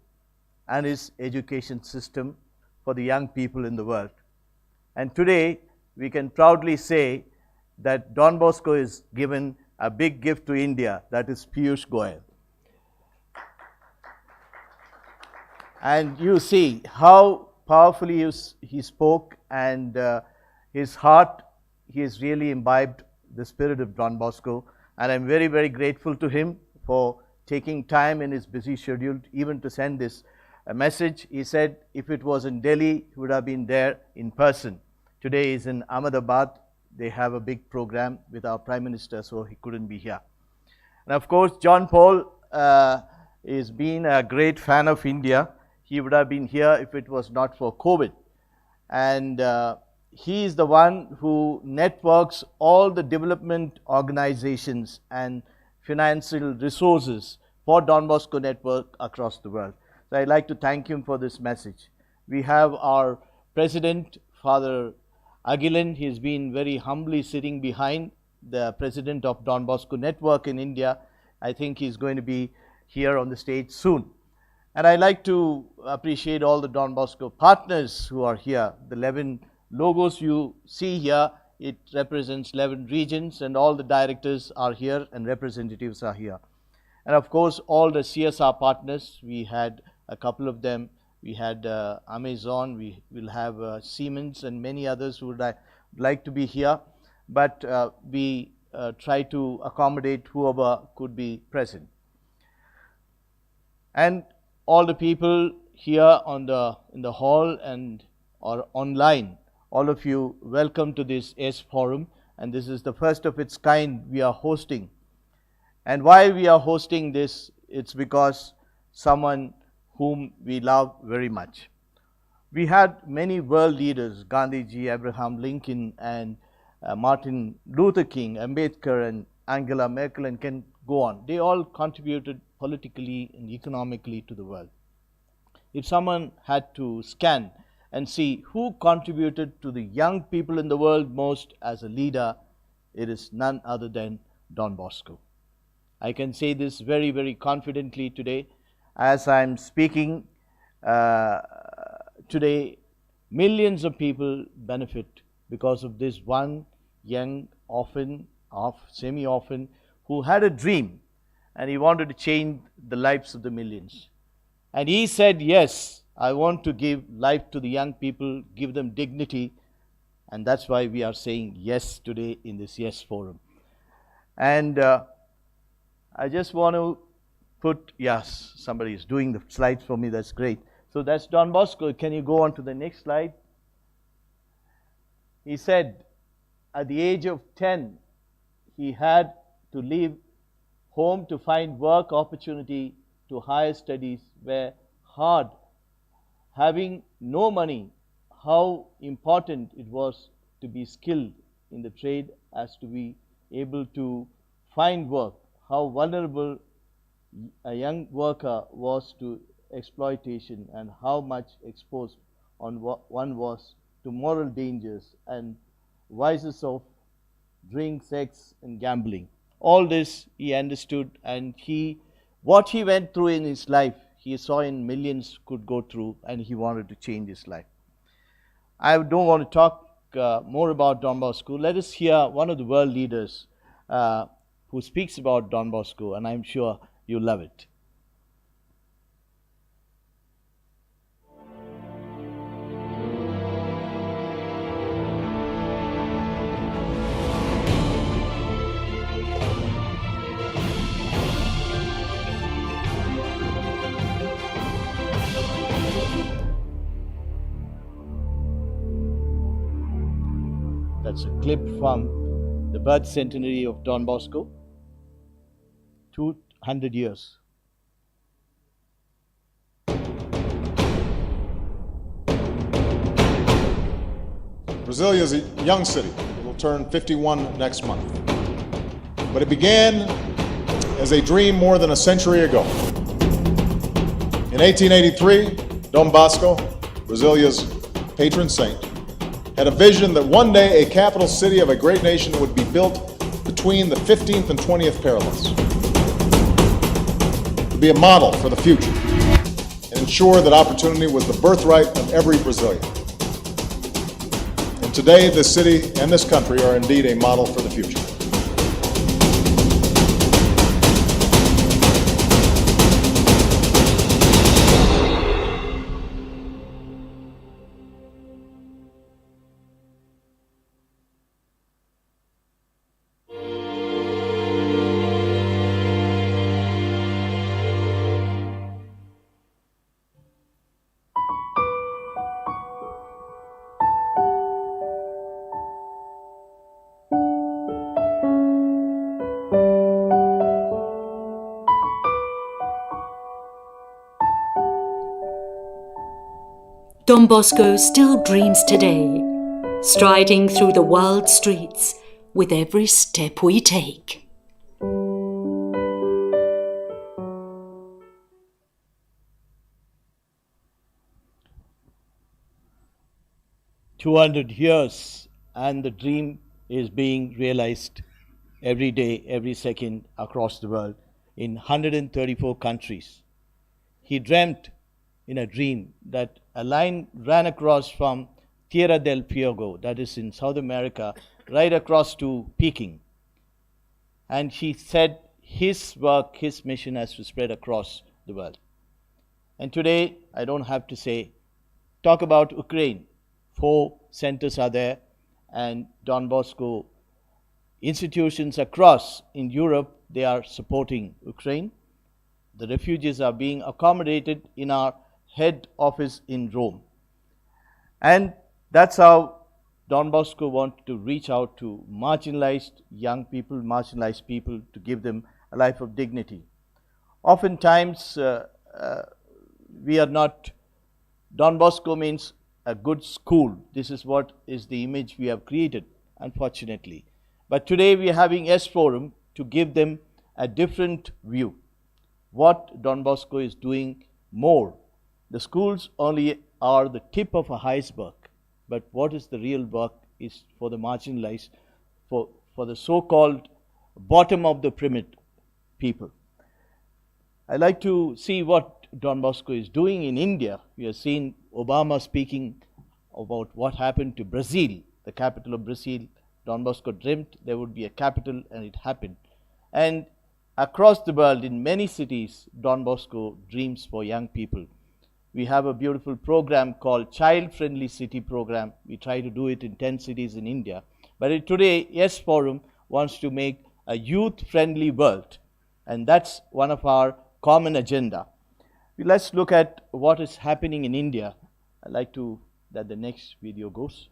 and his education system for the young people in the world. And today, we can proudly say that Don Bosco is given a big gift to India, that is Piyush Goyal. And you see how powerfully he spoke, and his heart, he has really imbibed the spirit of Don Bosco. And I'm very, very grateful to him for taking time in his busy schedule even to send this message. He said if it was in Delhi, he would have been there in person. Today he's in Ahmedabad. They have a big program with our Prime Minister, so he couldn't be here. And of course, John Paul has been a great fan of India. He would have been here if it was not for COVID. And he is the one who networks all the development organizations and financial resources for Don Bosco Network across the world. So I'd like to thank him for this message. We have our president, Father Agilan. He's been very humbly sitting behind the president of Don Bosco Network in India. I think he's going to be here on the stage soon. And I'd like to appreciate all the Don Bosco partners who are here. The 11 logos you see here, it represents 11 regions, and all the directors are here and representatives are here. And of course, all the CSR partners, we had a couple of them. We had Amazon, we will have Siemens and many others who would like to be here. But we try to accommodate whoever could be present. And all the people here in the hall and or online, all of you, welcome to this YESS Forum. And this is the first of its kind we are hosting. And why we are hosting this, it's because someone whom we love very much. We had many world leaders, Gandhiji, Abraham Lincoln, and Martin Luther King, Ambedkar, and Angela Merkel, and can go on. They all contributed politically and economically to the world. If someone had to scan and see who contributed to the young people in the world most as a leader, it is none other than Don Bosco. I can say this very, very confidently today. As I'm speaking today, millions of people benefit because of this one young orphan, semi-orphan, who had a dream and he wanted to change the lives of the millions. And he said, yes, I want to give life to the young people, give them dignity, and that's why we are saying yes today in this YESS Forum. And I just want to put, yes, somebody is doing the slides for me, that's great. So that's Don Bosco. Can you go on to the next slide? He said at the age of 10, he had to leave home to find work opportunity to higher studies were hard. Having no money, how important it was to be skilled in the trade as to be able to find work, how vulnerable a young worker was to exploitation and how much exposed one was to moral dangers and vices of drink, sex, and gambling. All this he understood, and what he went through in his life, he saw in millions could go through, and he wanted to change his life. I don't want to talk more about Don Bosco. Let us hear one of the world leaders who speaks about Don Bosco, and I'm sure you'll love it. That's a clip from the birth centenary of Don Bosco, 200 years. Brasilia is a young city. It will turn 51 next month. But it began as a dream more than a century ago. In 1883, Dom Bosco, Brasilia's patron saint, had a vision that one day a capital city of a great nation would be built between the 15th and 20th parallels, to be a model for the future and ensure that opportunity was the birthright of every Brazilian. And today, this city and this country are indeed a model for the future. Don Bosco still dreams today, striding through the world streets with every step we take. "200 years, and the dream is being realized every day, every second across the world in 134 countries. He dreamt in a dream that a line ran across from Tierra del Fuego, that is in South America, right across to Peking. And he said his work, his mission has to spread across the world. And today, I don't have to say, talk about Ukraine. 4 centers are there, and Don Bosco institutions across in Europe, they are supporting Ukraine. The refugees are being accommodated in our head office in Rome. And that's how Don Bosco wanted to reach out to marginalized young people, marginalized people, to give them a life of dignity. Oftentimes, we are not, Don Bosco means a good school. This is what is the image we have created, unfortunately. But today we are having YESS Forum to give them a different view. What Don Bosco is doing more. The schools only are the tip of an iceberg, but what is the real work is for the marginalized, for the so-called bottom of the pyramid people. I like to see what Don Bosco is doing in India. We have seen Obama speaking about what happened to Brazil, the capital of Brazil. Don Bosco dreamt there would be a capital, and it happened. And across the world, in many cities, Don Bosco dreams for young people. We have a beautiful program called Child Friendly City Program. We try to do it in 10 cities in India. But today, YESS Forum wants to make a youth-friendly world. And that's one of our common agenda. Let's look at what is happening in India. I'd like to that the next video goes.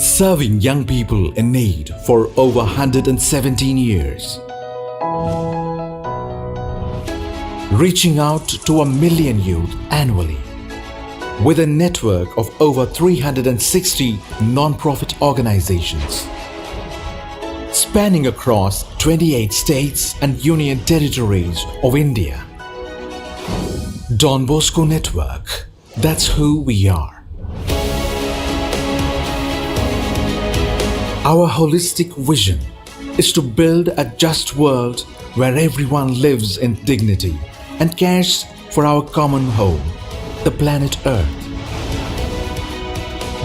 Serving young people in need for over 117 years. Reaching out to 1 million youth annually. With a network of over 360 non-profit organizations. Spanning across 28 states and union territories of India. Don Bosco Network, that's who we are. Our holistic vision is to build a just world where everyone lives in dignity and cares for our common home, the planet Earth.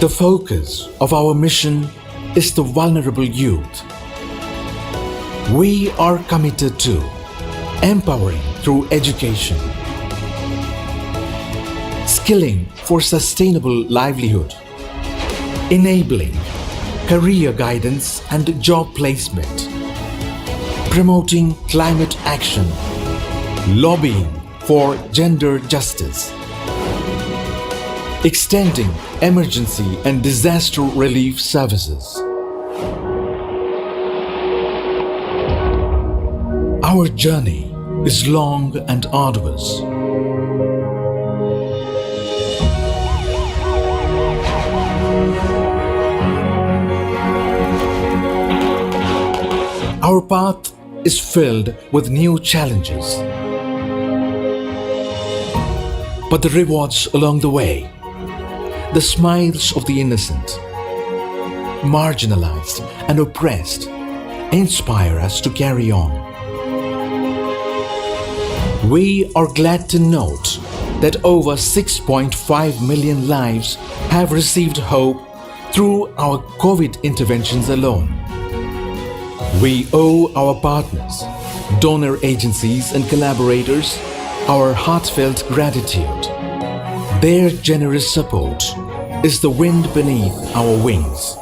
The focus of our mission is the vulnerable youth. We are committed to empowering through education, skilling for sustainable livelihood, enabling career guidance and job placement, promoting climate action, lobbying for gender justice, extending emergency and disaster relief services. Our journey is long and arduous. Our path is filled with new challenges, but the rewards along the way, the smiles of the innocent, marginalized and oppressed, inspire us to carry on. We are glad to note that over 6.5 million lives have received hope through our COVID interventions alone. We owe our partners, donor agencies and collaborators our heartfelt gratitude. Their generous support is the wind beneath our wings.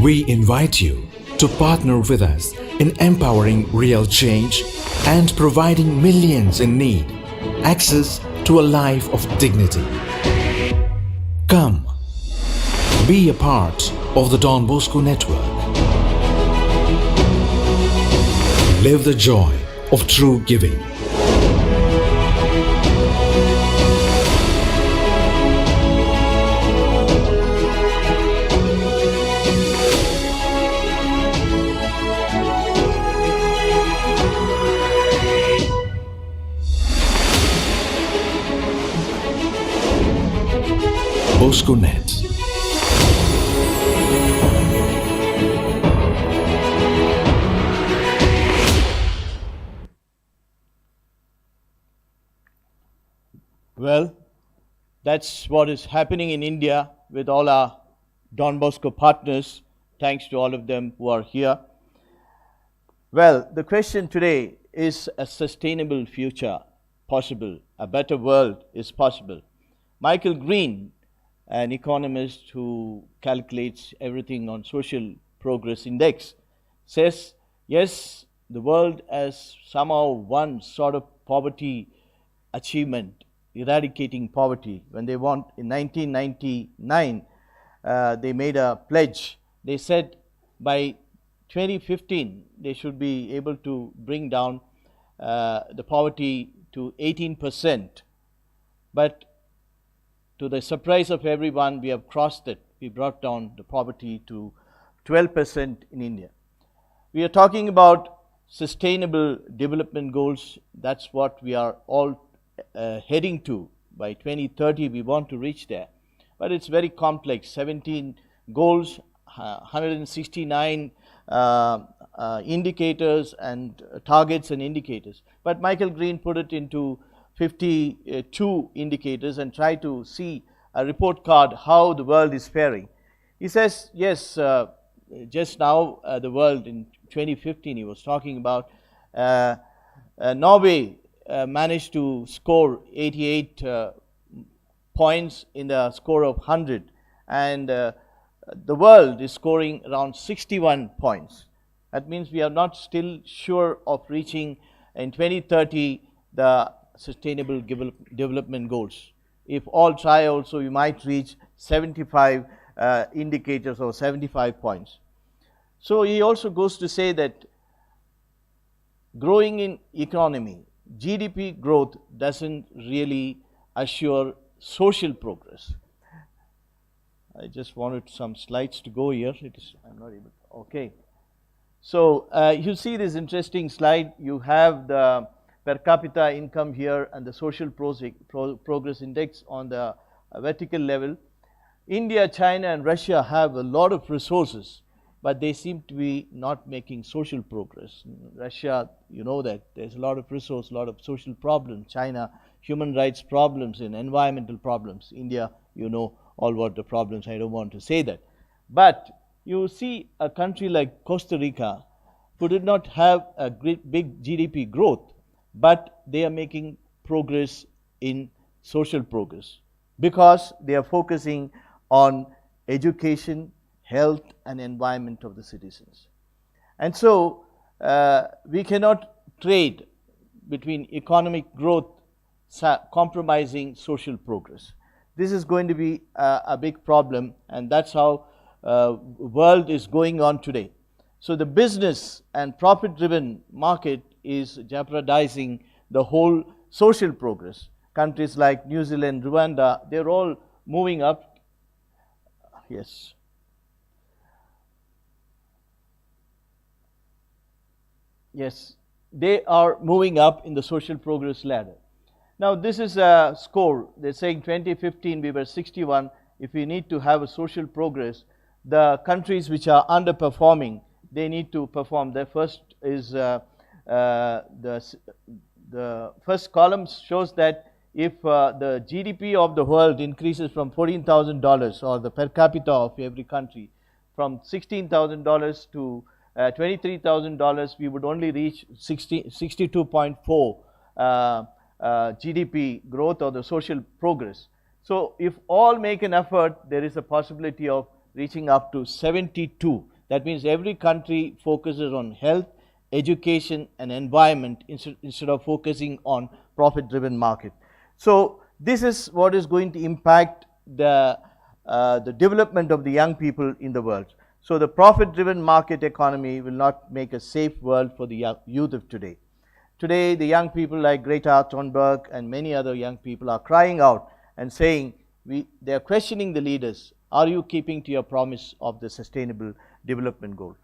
We invite you to partner with us in empowering real change and providing millions in need access to a life of dignity. Come, be a part of the Don Bosco network. Live the joy of true giving. Bosconet. Well, that's what is happening in India with all our Don Bosco partners. Thanks to all of them who are here. Well, the question today is a sustainable future possible? A better world is possible? Michael Green, an economist who calculates everything on social progress index, says, yes, the world has somehow one sort of poverty achievement, eradicating poverty. When they want, in 1999, they made a pledge. They said by 2015, they should be able to bring down the poverty to 18%. But to the surprise of everyone, we have crossed it. We brought down the poverty to 12% in India. We are talking about sustainable development goals. That's what we are all heading to. By 2030, we want to reach there. But it's very complex, 17 goals, 169 indicators and targets and indicators. But Michael Green put it into 52 indicators and try to see a report card how the world is faring. He says, yes, just now the world in 2015 he was talking about, Norway managed to score 88 points in the score of 100, and the world is scoring around 61 points. That means we are not still sure of reaching in 2030 the sustainable development goals. If all try also, we might reach 75 indicators or 75 points. So he also goes to say that growing in economy, GDP growth doesn't really assure social progress. I just wanted some slides to go here. I'm not able to. Okay. So you see this interesting slide. You have the per capita income here and the social progress index on the vertical level. India, China and Russia have a lot of resources, but they seem to be not making social progress. Russia, you know that there's a lot of resource, a lot of social problems. China, human rights problems and environmental problems. India, you know all what the problems, I don't want to say that. But you see a country like Costa Rica, who did not have a great big GDP growth, but they are making progress in social progress because they are focusing on education, health and environment of the citizens. And so we cannot trade between economic growth compromising social progress. This is going to be a big problem, and that's how world is going on today. So the business and profit-driven market is jeopardizing the whole social progress. Countries like New Zealand, Rwanda, they're all moving up. Yes. Yes, they are moving up in the social progress ladder. Now this is a score. They're saying 2015 we were 61. If we need to have a social progress, the countries which are underperforming, they need to perform. The first is the first column shows that if the GDP of the world increases from $14,000 or the per capita of every country from $16,000 to $23,000, we would only reach 62.4 GDP growth or the social progress. So if all make an effort, there is a possibility of reaching up to 72. That means every country focuses on health, education and environment instead of focusing on profit-driven market. So this is what is going to impact the development of the young people in the world. So the profit-driven market economy will not make a safe world for the youth of today. Today, the young people like Greta Thunberg and many other young people are crying out and saying, they are questioning the leaders, are you keeping to your promise of the sustainable development goal?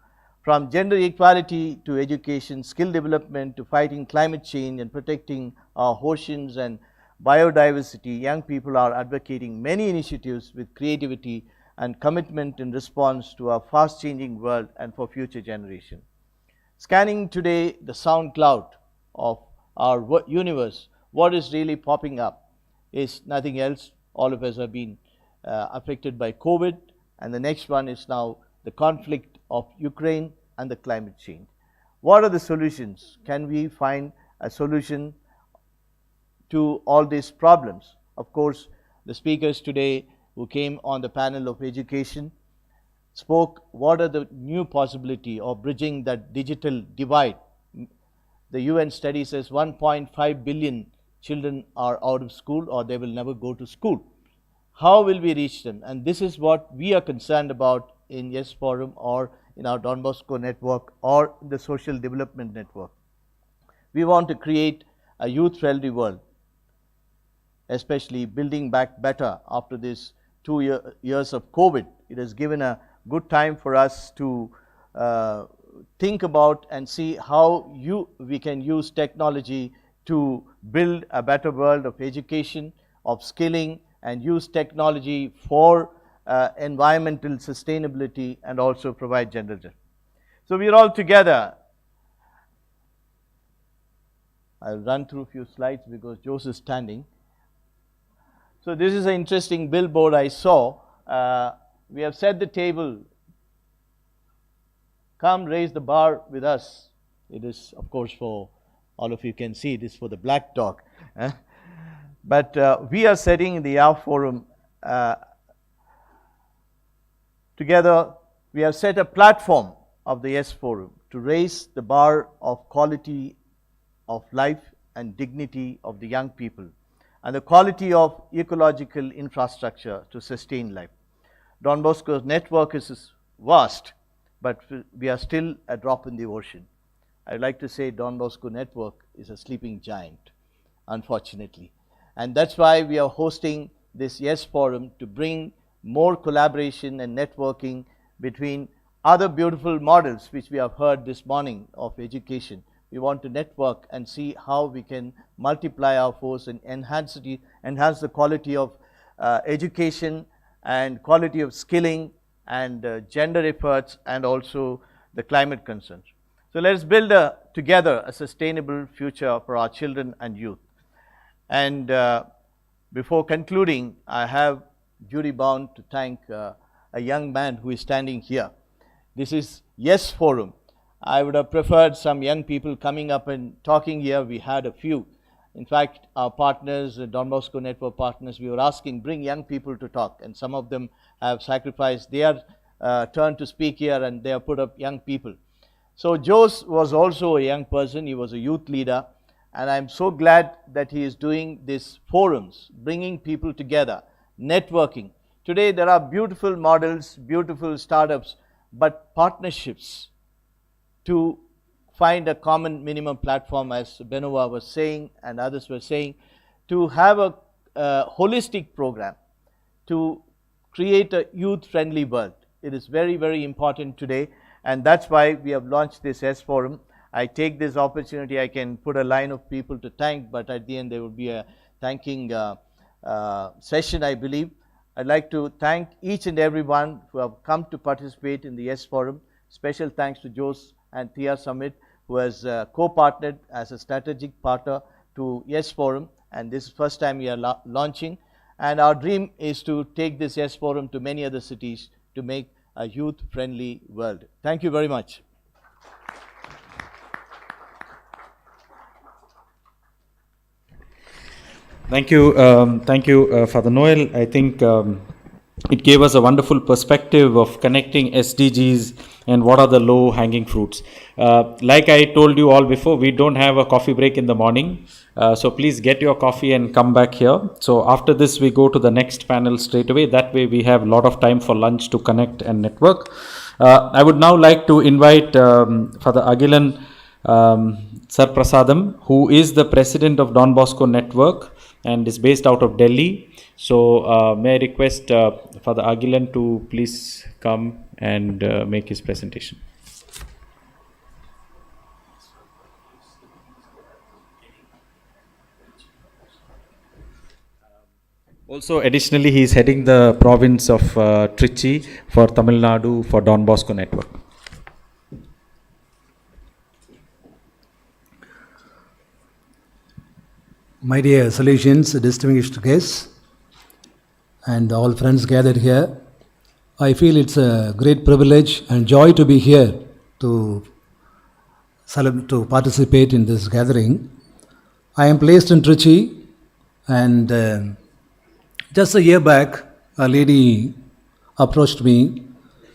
From gender equality to education, skill development to fighting climate change and protecting our oceans and biodiversity, young people are advocating many initiatives with creativity and commitment in response to our fast-changing world and for future generation. Scanning today the sound cloud of our universe, what is really popping up is nothing else. All of us have been affected by COVID, and the next one is now the conflict of Ukraine and the climate change. What are the solutions? Can we find a solution to all these problems? Of course, the speakers today who came on the panel of education spoke what are the new possibility of bridging that digital divide. The UN study says 1.5 billion children are out of school or they will never go to school. How will we reach them? And this is what we are concerned about in YESS Forum or in our Don Bosco network or the Social Development Network. We want to create a youth-friendly world, especially building back better after this 2 years of COVID. It has given a good time for us to think about and see how we can use technology to build a better world of education, of skilling, and use technology for environmental sustainability and also provide gender. So we are all together. I'll run through a few slides because Jose is standing. So this is an interesting billboard I saw. We have set the table. Come raise the bar with us. It is, of course, for all of you can see, it is for the black dog. But we are setting in the YESS Forum together. We have set a platform of the YESS Forum to raise the bar of quality of life and dignity of the young people and the quality of ecological infrastructure to sustain life. Don Bosco's network is vast, but we are still a drop in the ocean. I'd like to say Don Bosco network is a sleeping giant, unfortunately. And that's why we are hosting this YESS Forum to bring more collaboration and networking between other beautiful models which we have heard this morning of education. We want to network and see how we can multiply our force and enhance the quality of education and quality of skilling and gender efforts and also the climate concerns. So let us build together a sustainable future for our children and youth. And before concluding, I have duty bound to thank a young man who is standing here. This is YESS Forum. I would have preferred some young people coming up and talking here. We had a few. In fact, our partners, Don Bosco Network partners, we were asking, bring young people to talk, and some of them have sacrificed their turn to speak here, and they have put up young people. So Jose was also a young person. He was a youth leader, and I'm so glad that he is doing these forums, bringing people together, networking. Today there are beautiful models, beautiful startups, but partnerships to find a common minimum platform, as Benoit was saying and others were saying, to have a holistic program to create a youth-friendly world. It is very, very important today, and that's why we have launched this YESS Forum. I take this opportunity, I can put a line of people to thank, but at the end there will be a thanking session, I believe. I'd like to thank each and everyone who have come to participate in the YESS Forum. Special thanks to Jose and Thea Summit, who has co-partnered as a strategic partner to YESS Forum, and this is the first time we are launching. And our dream is to take this YESS Forum to many other cities to make a youth-friendly world. Thank you very much. Thank you, Father Noel. I think it gave us a wonderful perspective of connecting SDGs and what are the low-hanging fruits. Like I told you all before, we don't have a coffee break in the morning, so please get your coffee and come back here. So after this, we go to the next panel straight away. That way, we have a lot of time for lunch to connect and network. I would now like to invite Father Agilan Sarprasadam, who is the president of Don Bosco Network and is based out of Delhi. So may I request Father Agilan to please come and make his presentation. Also, additionally, he is heading the province of Trichy for Tamil Nadu for Don Bosco Network. My dear Salesians, distinguished guests, and all friends gathered here, I feel it's a great privilege and joy to be here to participate in this gathering. I am placed in Trichy, and just a year back, a lady approached me,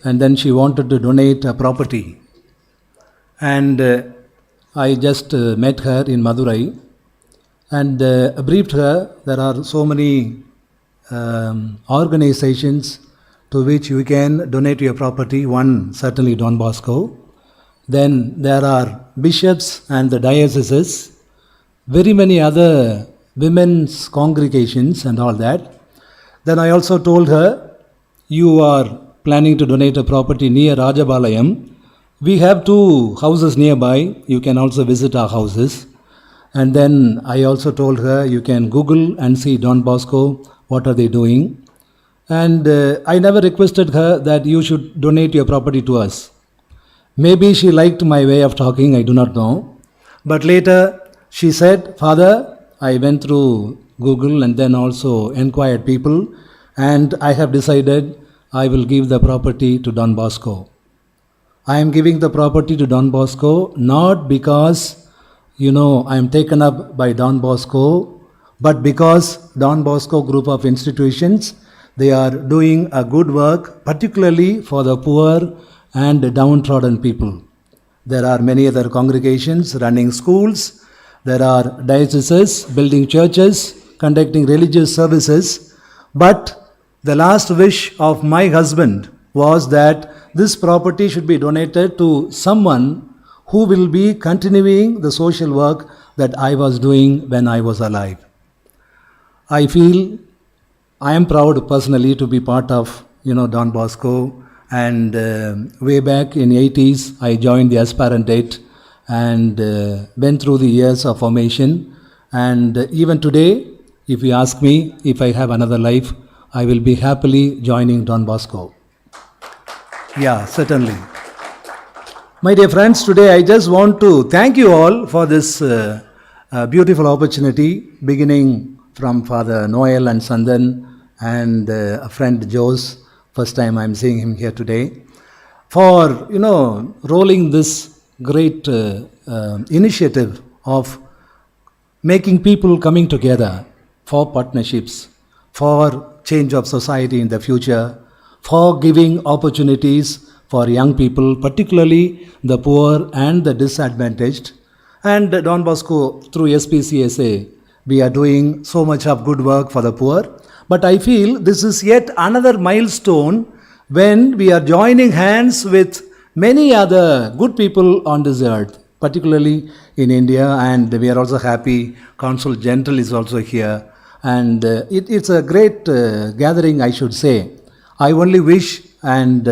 and then she wanted to donate a property. And I just met her in Madurai and briefed her there are so many organizations to which you can donate your property. One, certainly Don Bosco. Then there are bishops and the dioceses, very many other women's congregations and all that. Then I also told her, you are planning to donate a property near Rajabalayam. We have 2 houses nearby. You can also visit our houses. And then I also told her, you can Google and see Don Bosco, what are they doing. And I never requested her that you should donate your property to us. Maybe she liked my way of talking, I do not know. But later she said, Father, I went through Google and then also inquired people, and I have decided I will give the property to Don Bosco. I am giving the property to Don Bosco not because I am taken up by Don Bosco, but because Don Bosco group of institutions, they are doing a good work, particularly for the poor and downtrodden people. There are many other congregations running schools, there are dioceses building churches, conducting religious services, but the last wish of my husband was that this property should be donated to someone who will be continuing the social work that I was doing when I was alive. I feel I am proud personally to be part of Don Bosco, and way back in 80s I joined the aspirantate and went through the years of formation, and even today if you ask me if I have another life, I will be happily joining Don Bosco. Yeah, certainly. My dear friends, today I just want to thank you all for this beautiful opportunity, beginning from Father Noel and Sandan and a friend Jose. First time I'm seeing him here today, for rolling this great initiative of making people coming together for partnerships, for change of society in the future, for giving opportunities for young people, particularly the poor and the disadvantaged. And Don Bosco, through SPCSA, we are doing so much of good work for the poor. But I feel this is yet another milestone when we are joining hands with many other good people on this earth, particularly in India, and we are also happy Consul General is also here. And it's a great gathering, I should say. I only wish and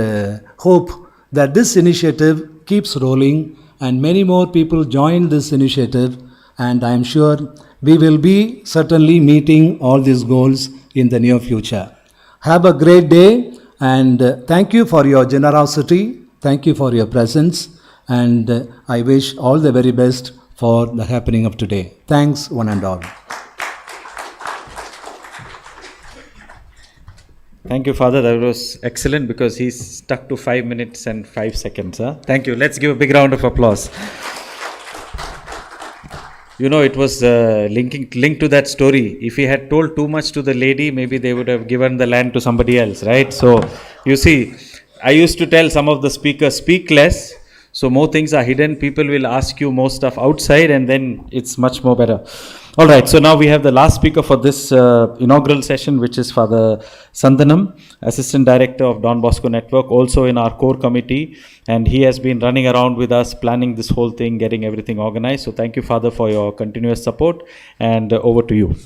hope that this initiative keeps rolling and many more people join this initiative, and I am sure we will be certainly meeting all these goals in the near future. Have a great day, and thank you for your generosity, thank you for your presence, and I wish all the very best for the happening of today. Thanks one and all. Thank you, Father. That was excellent because he's stuck to 5 minutes and 5 seconds. Huh? Thank you. Let's give a big round of applause. It was linked to that story. If he had told too much to the lady, maybe they would have given the land to somebody else, right? So, you see, I used to tell some of the speakers, speak less, so more things are hidden. People will ask you more stuff outside, and then it's much more better. All right, so now we have the last speaker for this inaugural session, which is Father Sandanam, Assistant Director of Don Bosco Network, also in our core committee, and he has been running around with us, planning this whole thing, getting everything organized. So thank you, Father, for your continuous support, and over to you.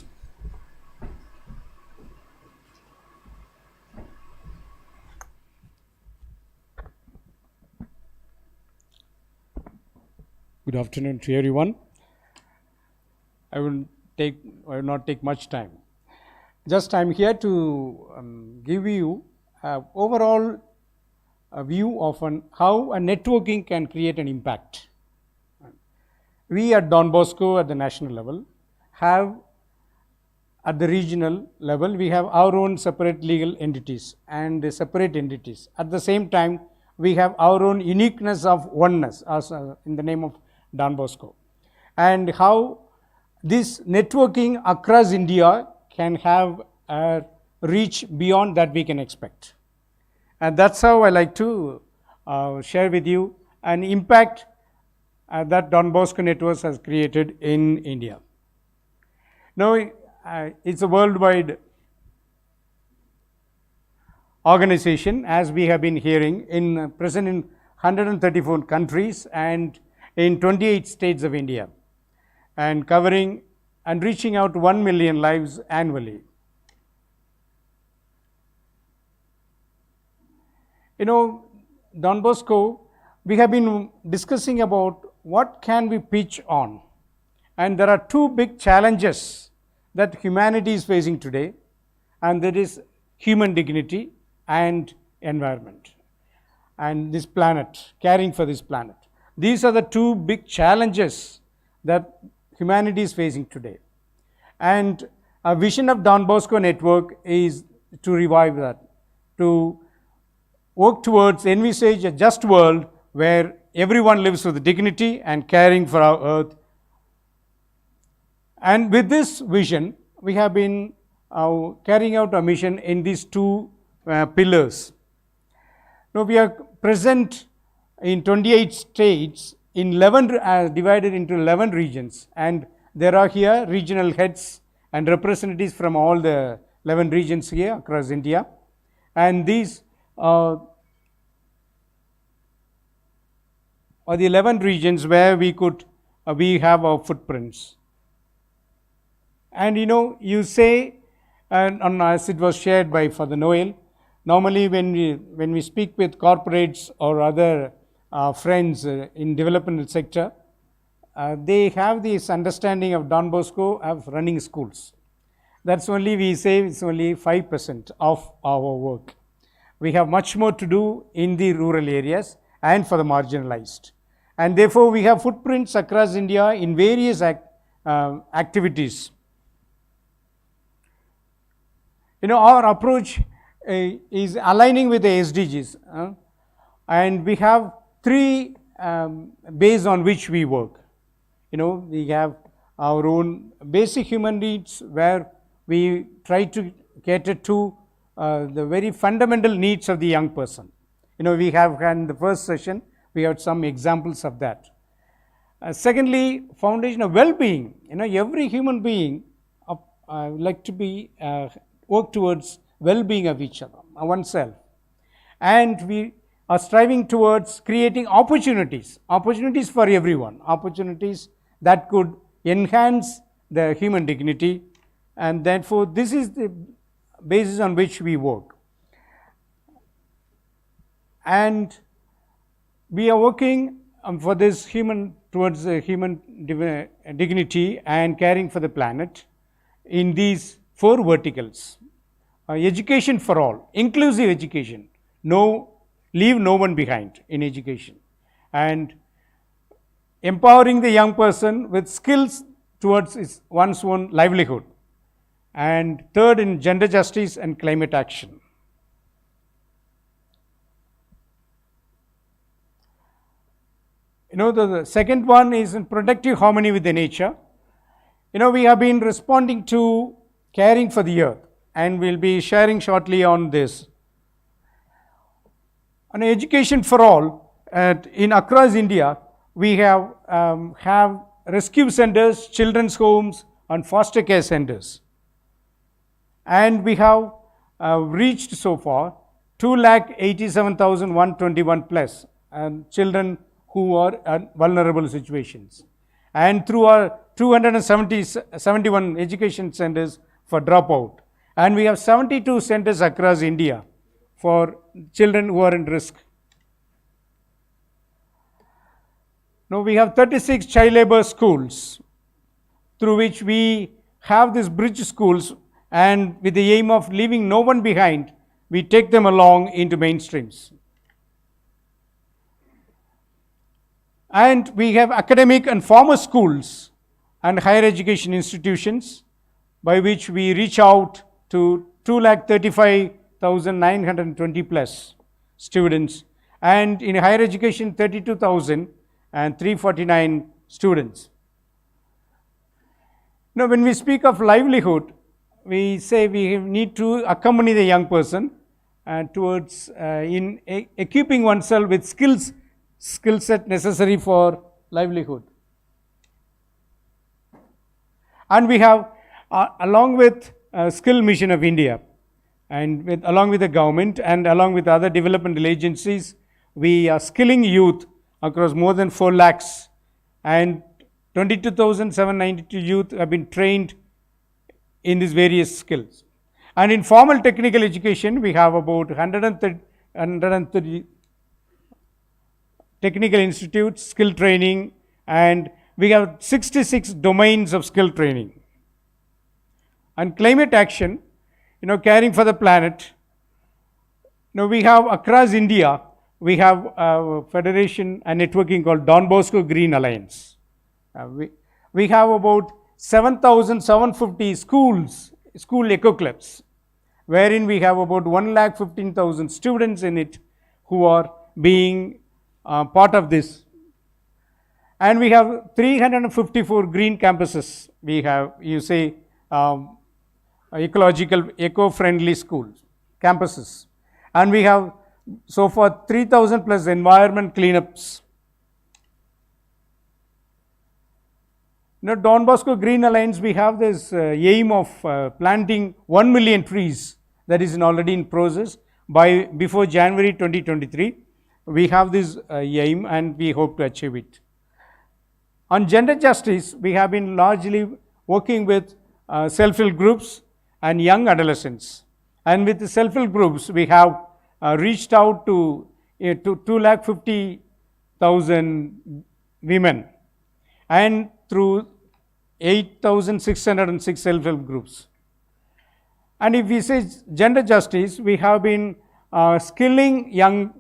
Good afternoon to everyone. I will not take much time. Just I'm here to give you an overall view of how a networking can create an impact. We at Don Bosco at the national level have, at the regional level, we have our own separate legal entities and separate entities. At the same time, we have our own uniqueness of oneness as in the name of Don Bosco, and how this networking across India can have a reach beyond that we can expect. And that's how I like to share with you an impact that Don Bosco Networks has created in India. Now, it's a worldwide organization, as we have been hearing, present in 134 countries and in 28 states of India, and covering and reaching out 1 million lives annually. Don Bosco, we have been discussing about what can we pitch on, and there are two big challenges that humanity is facing today, and that is human dignity and environment, and this planet, caring for this planet. These are the two big challenges that humanity is facing today. And a vision of Don Bosco Network is to revive that, to work towards envisage a just world where everyone lives with dignity and caring for our earth. And with this vision, we have been carrying out a mission in these two pillars. Now, we are present in 28 states, in 11, divided into 11 regions, and there are here regional heads and representatives from all the 11 regions here across India, and these are the 11 regions where we have our footprints. And you say, and as it was shared by Father Noel, normally when we speak with corporates or other friends in developmental sector, they have this understanding of Don Bosco of running schools. That's only, we say it's only 5% of our work. We have much more to do in the rural areas and for the marginalized. And therefore, we have footprints across India in various activities. Our approach is aligning with the SDGs. And we have three bases on which we work. We have our own basic human needs, where we try to cater to the very fundamental needs of the young person. We have had in the first session, we had some examples of that. Secondly, foundation of well-being. Every human being like to be work towards well-being of each other, oneself. And we are striving towards creating opportunities for everyone, opportunities that could enhance the human dignity, and therefore this is the basis on which we work. And we are working for this towards human dignity and caring for the planet in these 4 verticals. Education for all, inclusive education, leave no one behind in education, and empowering the young person with skills towards one's own livelihood, and third, in gender justice and climate action. The second one is in productive harmony with the nature. We have been responding to caring for the earth, and we'll be sharing shortly on this. On education for all, across India, we have rescue centers, children's homes, and foster care centers. And we have reached so far 2,87,121 plus children who are at vulnerable situations. And through our 271 education centers for dropout. And we have 72 centers across India for children who are in risk. Now we have 36 child labor schools through which we have these bridge schools, and with the aim of leaving no one behind, we take them along into mainstreams. And we have academic and formal schools and higher education institutions by which we reach out to 2,35,920 plus students, and in higher education 32,349 students. Now when we speak of livelihood, we say we need to accompany the young person towards in equipping oneself with skill set necessary for livelihood. And we have along with Skill Mission of India, and along with the government and along with other developmental agencies, we are skilling youth across more than 4 lakhs, and 22,792 youth have been trained in these various skills. And in formal technical education, we have about 130 technical institutes, skill training, and we have 66 domains of skill training. And climate action, caring for the planet. We have across India, we have a federation and networking called Don Bosco Green Alliance. We have about 7,750 school eco clubs, wherein we have about 1,15,000 students in it who are being part of this. And we have 354 green campuses. We have, ecological, eco-friendly schools, campuses. And we have so far 3,000 plus environment cleanups. Don Bosco Green Alliance, we have this aim of planting 1 million trees that is already in process before January 2023. We have this aim and we hope to achieve it. On gender justice, we have been largely working with self-help groups and young adolescents. And with the self-help groups, we have reached out to 250,000 women, and through 8,606 self-help groups. And if we say gender justice, we have been skilling young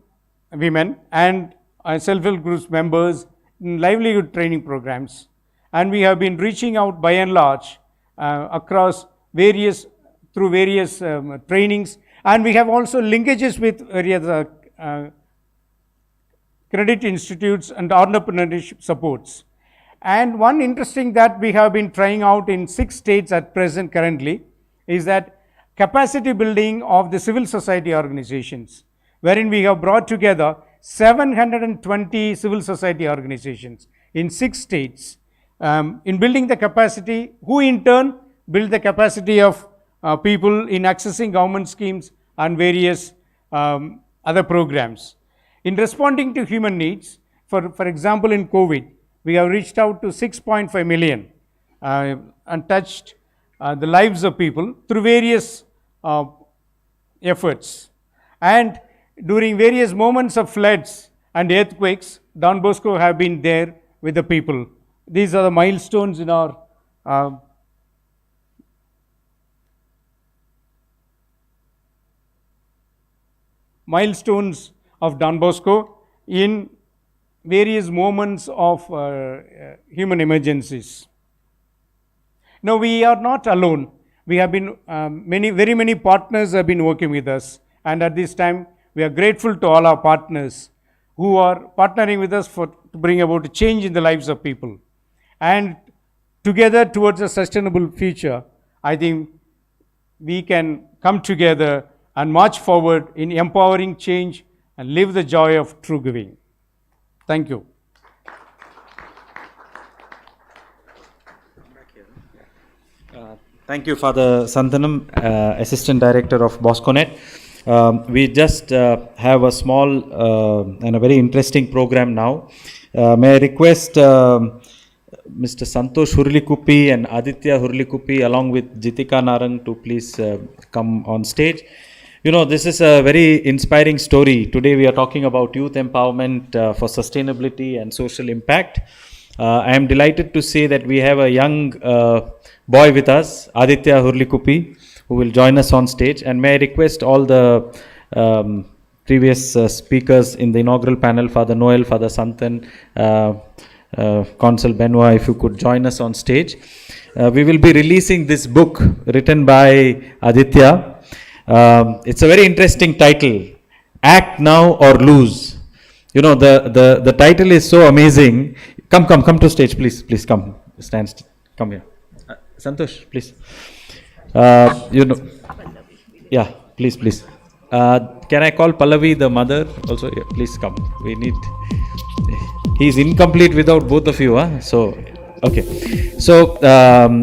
women and self-help groups members in livelihood training programs. And we have been reaching out by and large across through various trainings. And we have also linkages with various credit institutes and entrepreneurship supports. And one interesting that we have been trying out in 6 states at present currently is that capacity building of the civil society organizations, wherein we have brought together 720 civil society organizations in 6 states in building the capacity, who in turn build the capacity of people in accessing government schemes and various other programs. In responding to human needs, for example in COVID, we have reached out to 6.5 million and touched the lives of people through various efforts. And during various moments of floods and earthquakes, Don Bosco have been there with the people. These are the milestones in our milestones of Don Bosco in various moments of human emergencies. Now, we are not alone. We have been, very many partners have been working with us. And at this time, we are grateful to all our partners who are partnering with us to bring about a change in the lives of people. And together towards a sustainable future, I think we can come together and march forward in empowering change and live the joy of true giving. Thank you. Thank you, Father Santhanam, Assistant Director of Bosconet. We just have a small and a very interesting program now. May I request Mr. Santosh Hurlikuppi and Aditya Hurlikuppi along with Jitika Narang to please come on stage. You know, this is a very inspiring story. Today we are talking about youth empowerment for sustainability and social impact. I am delighted to say that we have a young boy with us, Aditya Hurlikuppi, who will join us on stage. And may I request all the previous speakers in the inaugural panel, Father Noel, Father Santhan, Consul Benoit, if you could join us on stage. We will be releasing this book written by Aditya. It's a very interesting title, Act Now or Lose. You know, the title is so amazing. Come to stage, please come, come here. Santosh, please. You know, yeah, please. Can I call Pallavi, the mother, also? Yeah, please come. We need, he's incomplete without both of you, huh? So, okay. So,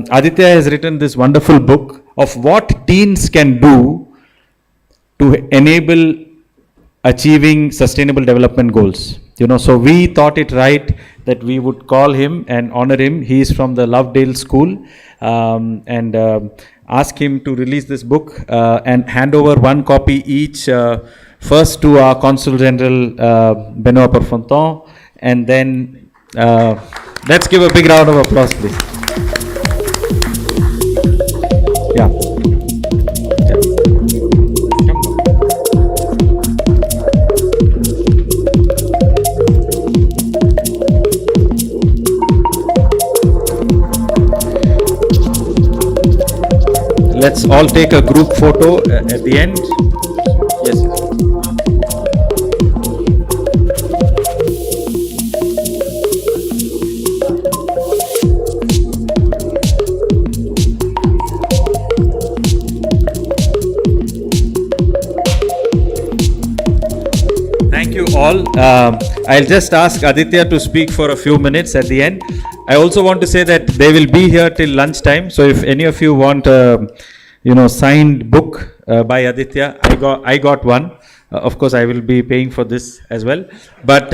Aditya has written this wonderful book of what teens can do to enable achieving sustainable development goals. You know, so we thought it right that we would call him and honor him. He is from the Lovedale School, and ask him to release this book and hand over one copy each, first to our Consul General Benoit Perfonton, and then let's give a big round of applause, please. Yeah. Let's all take a group photo at the end. Yes. Thank you all. I'll just ask Aditya to speak for a few minutes at the end. I also want to say that they will be here till lunchtime. So if any of you want signed book by Aditya, I got one. Of course, I will be paying for this as well. But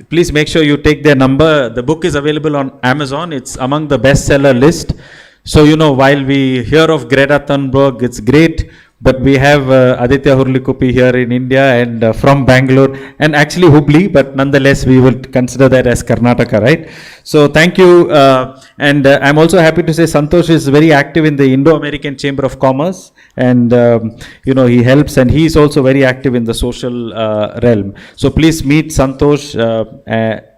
please make sure you take their number. The book is available on Amazon. It's among the bestseller list. So, while we hear of Greta Thunberg, it's great but we have Aditya Hurlikupi here in India and from Bangalore and actually Hubli, but nonetheless we will consider that as Karnataka, right? So thank you, and I'm also happy to say Santosh is very active in the Indo-American Chamber of Commerce, and you know, he helps, and he is also very active in the social realm. So please meet Santosh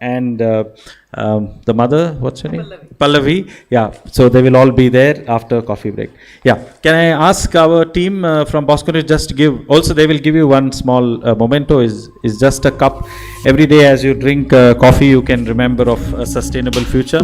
and the mother, what's her name? Pallavi. Yeah, so they will all be there after coffee break. Yeah, can I ask our team from Bosconet just to give, also they will give you one small memento, is just a cup. Every day as you drink coffee, you can remember of a sustainable future.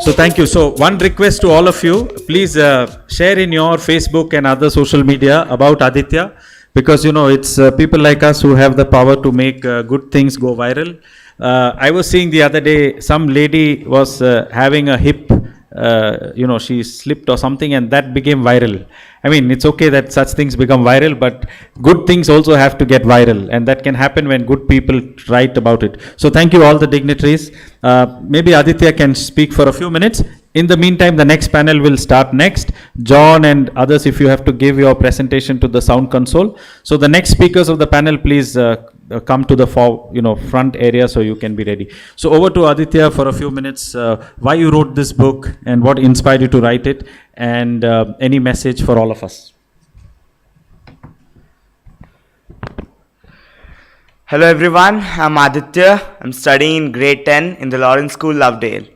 So thank you. So one request to all of you, please share in your Facebook and other social media about Aditya, because you know it's people like us who have the power to make good things go viral. I was seeing the other day, some lady was having a hip, you know, she slipped or something, and that became viral. I mean, it's okay that such things become viral, but good things also have to get viral, and that can happen when good people write about it. So thank you all the dignitaries. Maybe Aditya can speak for a few minutes. In the meantime, the next panel will start next. John and others, if you have to give your presentation to the sound console. So the next speakers of the panel, please come to the front area so you can be ready. So over to Aditya for a few minutes. Why you wrote this book and what inspired you to write it, and any message for all of us. Hello everyone, I'm Aditya. I'm studying in grade 10 in the Lawrence School, Lovedale.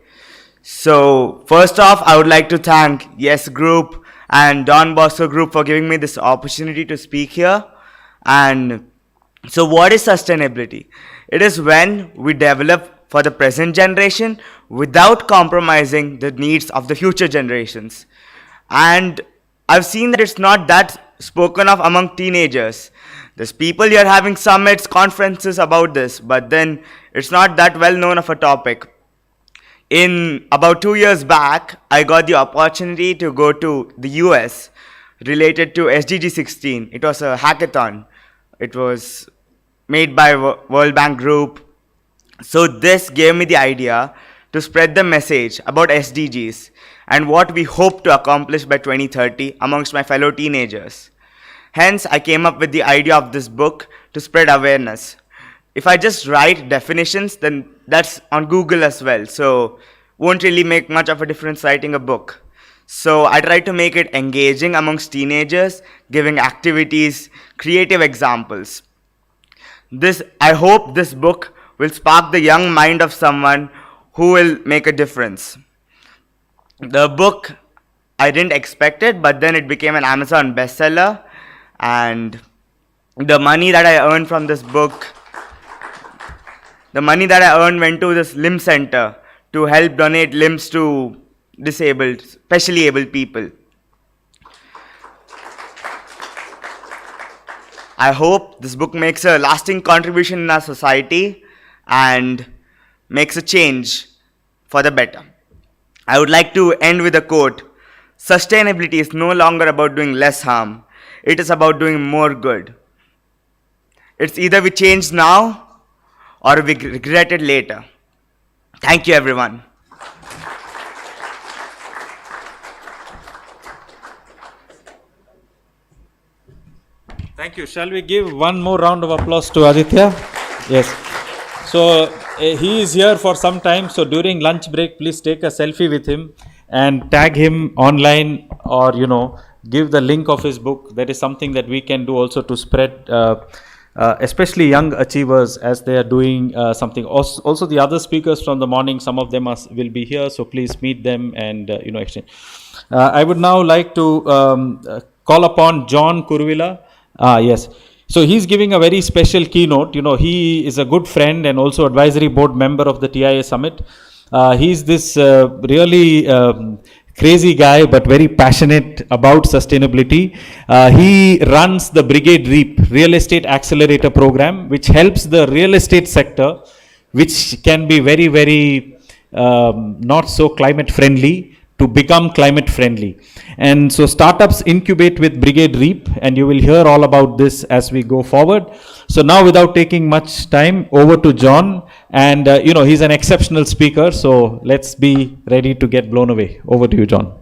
So first off, I would like to thank YESS Group and Don Bosco Group for giving me this opportunity to speak here. And so what is sustainability? It is when we develop for the present generation without compromising the needs of the future generations. And I've seen that it's not that spoken of among teenagers. There's people here having summits, conferences about this, but then it's not that well known of a topic. In about 2 years back, I got the opportunity to go to the US related to SDG 16. It was a hackathon. It was made by World Bank Group. So this gave me the idea to spread the message about SDGs and what we hope to accomplish by 2030 amongst my fellow teenagers. Hence, I came up with the idea of this book to spread awareness. If I just write definitions, then that's on Google as well. So won't really make much of a difference writing a book. So I try to make it engaging amongst teenagers, giving activities, creative examples. I hope this book will spark the young mind of someone who will make a difference. The book, I didn't expect it, but then it became an Amazon bestseller. And the money that I earned from this book, went to this limb center to help donate limbs to disabled, specially abled people. I hope this book makes a lasting contribution in our society and makes a change for the better. I would like to end with a quote. Sustainability is no longer about doing less harm. It is about doing more good. It's either we change now or we regret it later. Thank you, everyone. Thank you. Shall we give one more round of applause to Aditya? Yes. So he is here for some time. So during lunch break, please take a selfie with him and tag him online, or give the link of his book. That is something that we can do also to spread, especially young achievers as they are doing something. Also the other speakers from the morning, some of them will be here, so please meet them and exchange. I would now like to call upon John Kurvila. Yes. So he's giving a very special keynote. He is a good friend and also advisory board member of the TIA Summit. He's this really crazy guy, but very passionate about sustainability. He runs the Brigade REAP, Real Estate Accelerator Program, which helps the real estate sector, which can be very, very not so climate friendly, to become climate friendly. And so startups incubate with Brigade Reap, and you will hear all about this as we go forward. So now, without taking much time, over to John. And he's an exceptional speaker, so let's be ready to get blown away. Over to you, John.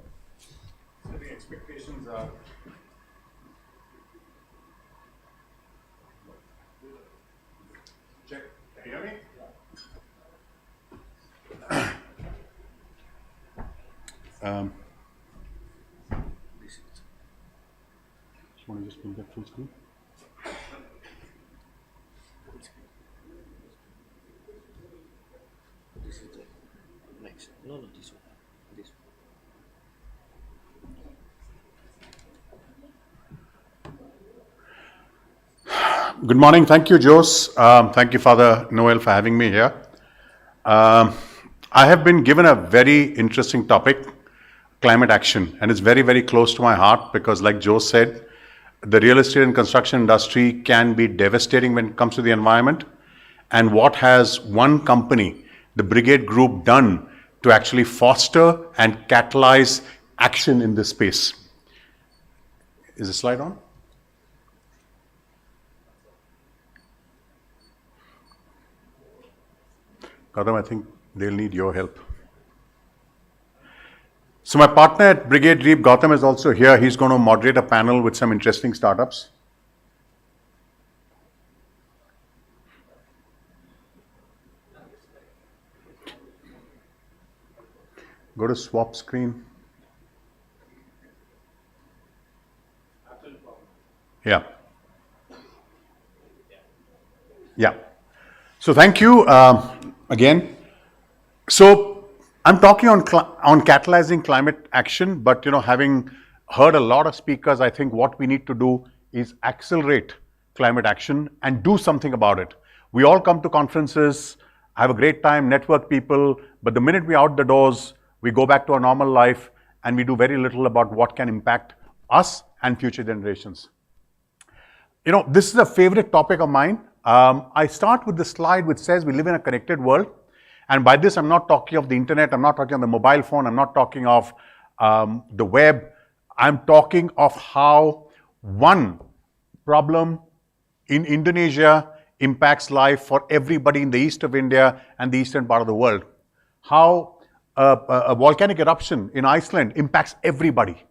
Want to just bring that full screen? This is the next. No, this one. This one. Good morning. Thank you, Jose. Thank you, Father Noel, for having me here. I have been given a very interesting topic, climate action, and it's very, very close to my heart because, like Joe said, the real estate and construction industry can be devastating when it comes to the environment. And what has one company, the Brigade Group, done to actually foster and catalyze action in this space? Is the slide on? Gautam, I think they'll need your help. So my partner at Brigade Reap, Gautam, is also here. He's going to moderate a panel with some interesting startups. Go to swap screen. Yeah. Yeah. So thank you again. So I'm talking on catalyzing climate action, but having heard a lot of speakers, I think what we need to do is accelerate climate action and do something about it. We all come to conferences, have a great time, network people, but the minute we're out the doors, we go back to our normal life and we do very little about what can impact us and future generations. This is a favorite topic of mine. I start with the slide which says we live in a connected world. And by this, I'm not talking of the internet, I'm not talking of the mobile phone, I'm not talking of the web. I'm talking of how one problem in Indonesia impacts life for everybody in the east of India and the eastern part of the world. How a volcanic eruption in Iceland impacts everybody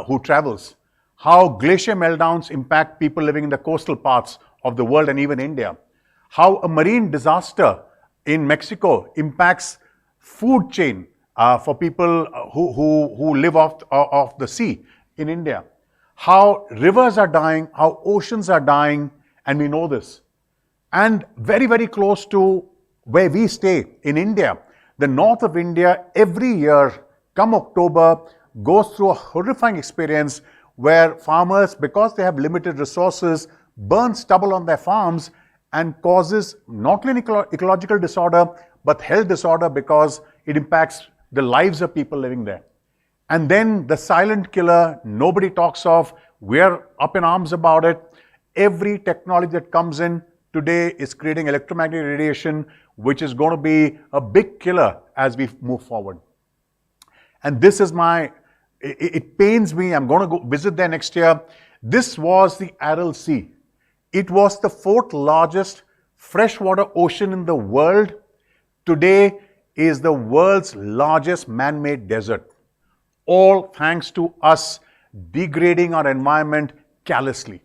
who travels. How glacier meltdowns impact people living in the coastal parts of the world and even India. How a marine disaster in Mexico impacts food chain for people who live off the sea in India. How rivers are dying, how oceans are dying, and we know this. And very, very close to where we stay in India, the north of India, every year, come October, goes through a horrifying experience where farmers, because they have limited resources, burn stubble on their farms and causes not only ecological disorder, but health disorder because it impacts the lives of people living there. And then the silent killer, nobody talks of, we're up in arms about it. Every technology that comes in today is creating electromagnetic radiation, which is going to be a big killer as we move forward. And this is it pains me, I'm going to go visit there next year. This was the Aral Sea. It was the 4th largest freshwater ocean in the world. Today is the world's largest man-made desert. All thanks to us degrading our environment callously.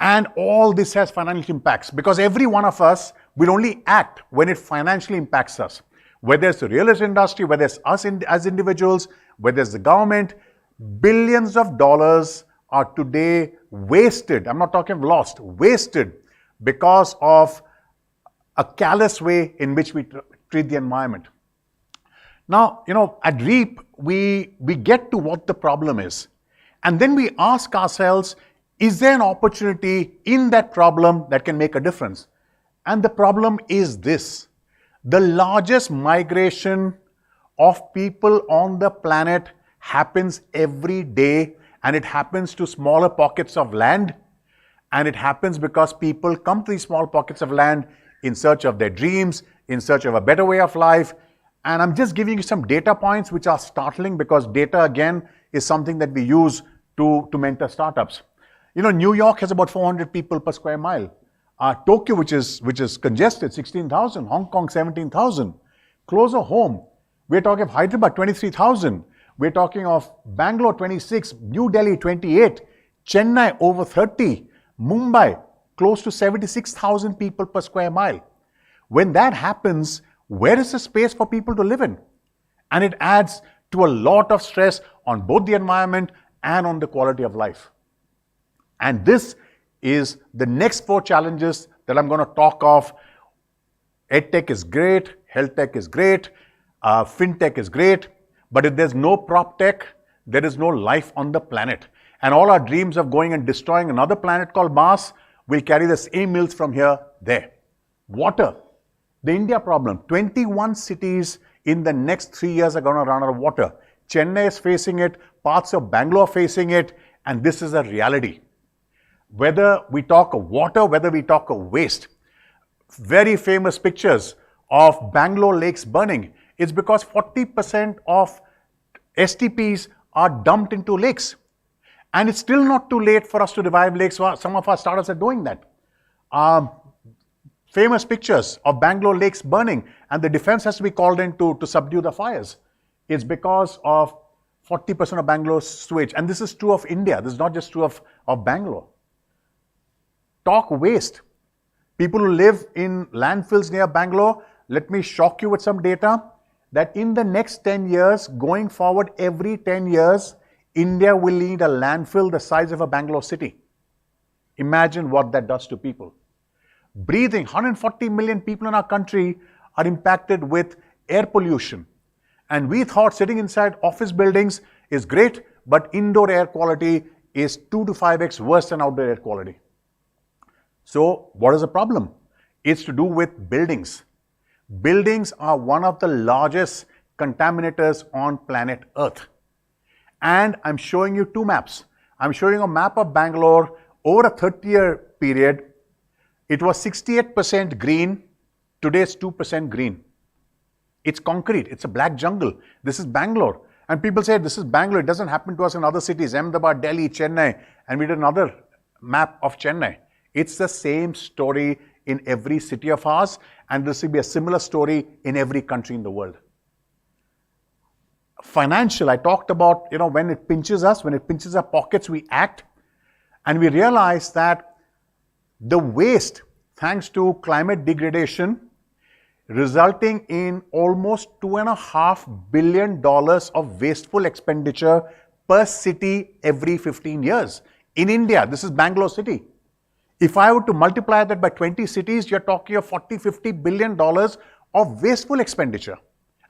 And all this has financial impacts because every one of us will only act when it financially impacts us. Whether it's the real estate industry, whether it's us as individuals, whether it's the government, billions of dollars are today wasted. I'm not talking lost, wasted because of a callous way in which we treat the environment. Now, at REAP, we get to what the problem is. And then we ask ourselves, is there an opportunity in that problem that can make a difference? And the problem is this. The largest migration of people on the planet happens every day, and it happens to smaller pockets of land. And it happens because people come to these small pockets of land in search of their dreams, in search of a better way of life. And I'm just giving you some data points which are startling, because data again is something that we use to mentor startups. You know, New York has about 400 people per square mile. Tokyo, which is congested, 16,000. Hong Kong, 17,000. Closer home, we're talking of Hyderabad, 23,000. We're talking of Bangalore, 26. New Delhi, 28. Chennai, over 30. Mumbai, close to 76,000 people per square mile. When that happens, where is the space for people to live in? And it adds to a lot of stress on both the environment and on the quality of life. And this is the next 4 challenges that I'm going to talk of. EdTech is great, health tech is great, fintech is great, but if there's no prop tech, there is no life on the planet. And all our dreams of going and destroying another planet called Mars will carry the same ills from here, there. Water, the India problem. 21 cities in the next 3 years are going to run out of water. Chennai is facing it, parts of Bangalore are facing it, and this is a reality. Whether we talk of water, whether we talk of waste, very famous pictures of Bangalore lakes burning. It's because 40% of STPs are dumped into lakes. And it's still not too late for us to revive lakes. Some of our startups are doing that. Famous pictures of Bangalore lakes burning, and the defense has to be called in to subdue the fires. It's because of 40% of Bangalore's sewage. And this is true of India. This is not just true of Bangalore. Talk waste. People who live in landfills near Bangalore, let me shock you with some data that in the next 10 years, going forward every 10 years, India will need a landfill the size of a Bangalore city. Imagine what that does to people. Breathing, 140 million people in our country are impacted with air pollution. And we thought sitting inside office buildings is great, but indoor air quality is 2 to 5x worse than outdoor air quality. So what is the problem? It's to do with buildings. Buildings are one of the largest contaminators on planet Earth. And I'm showing you 2 maps. I'm showing a map of Bangalore over a 30-year period. It was 68% green. Today it's 2% green. It's concrete. It's a black jungle. This is Bangalore. And people say, this is Bangalore. It doesn't happen to us in other cities, Ahmedabad, Delhi, Chennai. And we did another map of Chennai. It's the same story in every city of ours. And this will be a similar story in every country in the world. Financial, I talked about, when it pinches us, when it pinches our pockets, we act. And we realize that the waste, thanks to climate degradation, resulting in almost $2.5 billion of wasteful expenditure per city every 15 years. In India, this is Bangalore city. If I were to multiply that by 20 cities, you're talking of $40–50 billion of wasteful expenditure.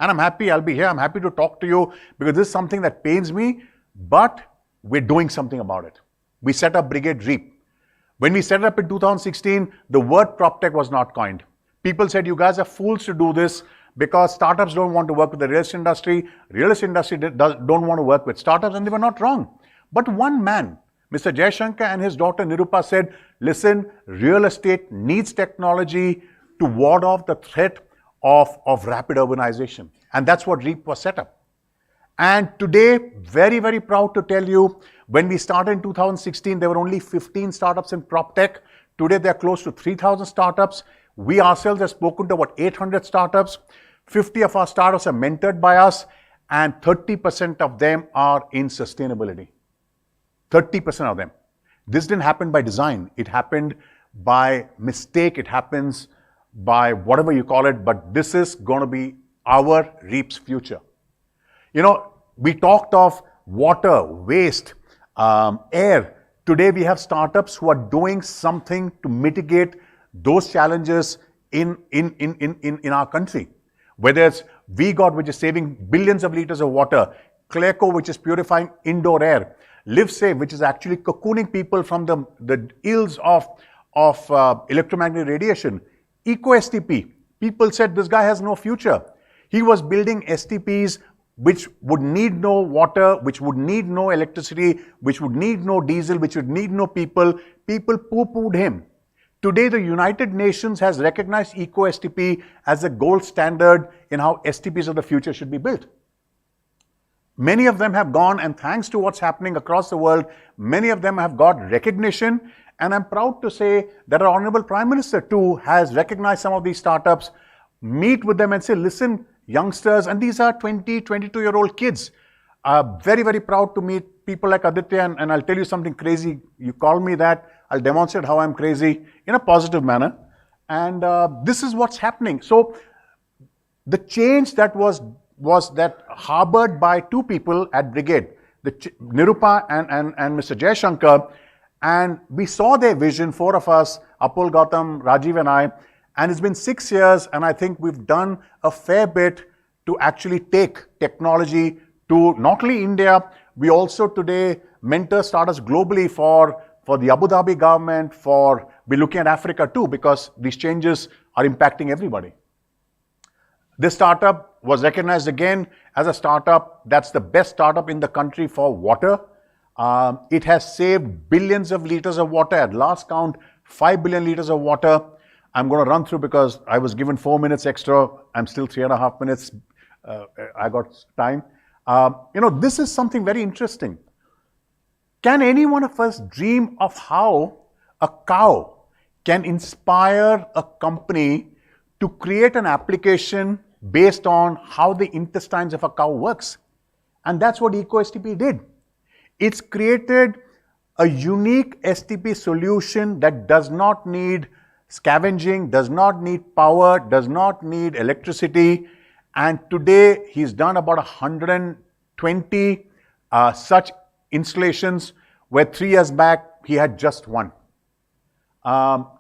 And I'm happy, I'll be here, I'm happy to talk to you because this is something that pains me, but we're doing something about it. We set up Brigade REAP. When we set it up in 2016, the word PropTech was not coined. People said, you guys are fools to do this because startups don't want to work with the real estate industry don't want to work with startups, and they were not wrong. But one man, Mr. Jaishankar and his daughter Nirupa said, listen, real estate needs technology to ward off the threat of rapid urbanization. And that's what REAP was set up. And today, very, very proud to tell you, when we started in 2016, there were only 15 startups in PropTech. Today, there are close to 3,000 startups. We ourselves have spoken to about 800 startups. 50 of our startups are mentored by us, and 30% of them are in sustainability. 30% of them. This didn't happen by design. It happened by mistake. It happens by whatever you call it, but this is going to be our REAP's future. We talked of water, waste, air. Today we have startups who are doing something to mitigate those challenges in our country. Whether it's VGOT, which is saving billions of liters of water, Clearco, which is purifying indoor air, LiveSafe, which is actually cocooning people from the ills of electromagnetic radiation, EcoSTP. People said this guy has no future. He was building STPs which would need no water, which would need no electricity, which would need no diesel, which would need no people. People poo-pooed him. Today, the United Nations has recognized eco-STP as the gold standard in how STPs of the future should be built. Many of them have gone, and thanks to what's happening across the world, many of them have got recognition. And I'm proud to say that our Honorable Prime Minister too has recognized some of these startups, meet with them and say, listen, youngsters, and these are 20, 22-year-old kids. Very, very proud to meet people like Aditya, and I'll tell you something crazy. You call me that, I'll demonstrate how I'm crazy in a positive manner. And this is what's happening. So the change that was harbored by two people at Brigade, Nirupa and Mr. Jayashankar, and we saw their vision, four of us, Apul, Gautam, Rajiv and I, and it's been 6 years, and I think we've done a fair bit to actually take technology to not only India, we also today mentor startups globally for the Abu Dhabi government, we're looking at Africa too, because these changes are impacting everybody. This startup was recognized again as a startup that's the best startup in the country for water. It has saved billions of liters of water. At last count, 5 billion liters of water. I'm going to run through because I was given 4 minutes extra. I'm still 3.5 minutes. I got time. This is something very interesting. Can any one of us dream of how a cow can inspire a company to create an application based on how the intestines of a cow works? And that's what eco-STP did. It's created a unique STP solution that does not need scavenging, does not need power, does not need electricity. And today he's done about 120 such installations, where 3 years back he had just one.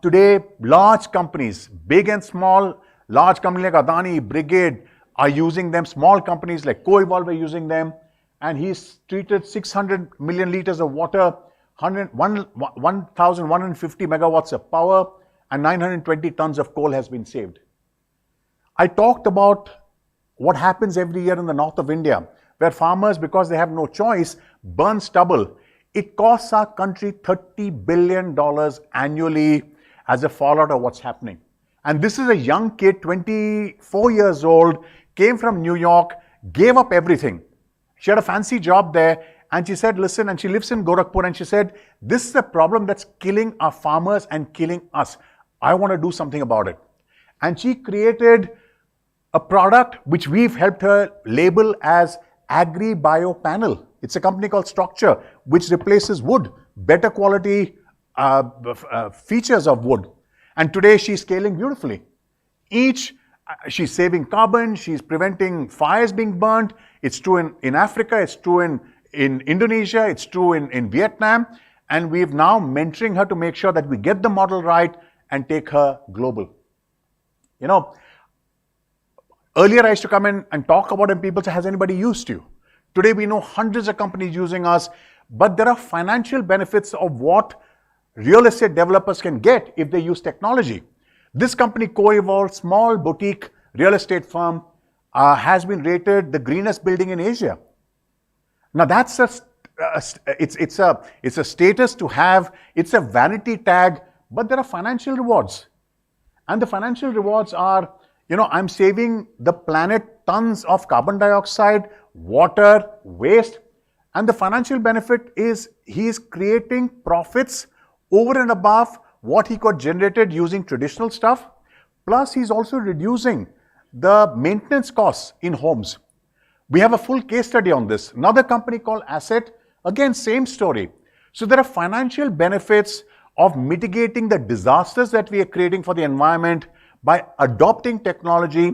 Today, large companies, big and small, large companies like Adani, Brigade are using them, small companies like Co-Evolve are using them, and he's treated 600 million liters of water, 1,150 megawatts of power, and 920 tons of coal has been saved. I talked about what happens every year in the north of India, where farmers, because they have no choice, burn stubble. It costs our country $30 billion annually as a fallout of what's happening. And this is a young kid, 24 years old, came from New York, gave up everything. She had a fancy job there, and she said, listen, and she lives in Gorakhpur, and she said, this is a problem that's killing our farmers and killing us. I want to do something about it. And she created a product which we've helped her label as Agri-Bio Panel. It's a company called Structure, which replaces wood, better quality features of wood. And today she's scaling beautifully. She's saving carbon, she's preventing fires being burnt. It's true in Africa, it's true in Indonesia, it's true in Vietnam. And we're now mentoring her to make sure that we get the model right and take her global. Earlier I used to come in and talk about it and people say, has anybody used you? Today we know hundreds of companies using us, but there are financial benefits of what real estate developers can get if they use technology. This company, Co-Evolve, small boutique real estate firm, has been rated the greenest building in Asia. Now that's it's a status to have, it's a vanity tag, but there are financial rewards. And the financial rewards are, I'm saving the planet tons of carbon dioxide, water, waste, and the financial benefit is he's creating profits over and above what he got generated using traditional stuff, plus he's also reducing the maintenance costs in homes. We have a full case study on this. Another company called Asset, again, same story. So there are financial benefits of mitigating the disasters that we are creating for the environment by adopting technology,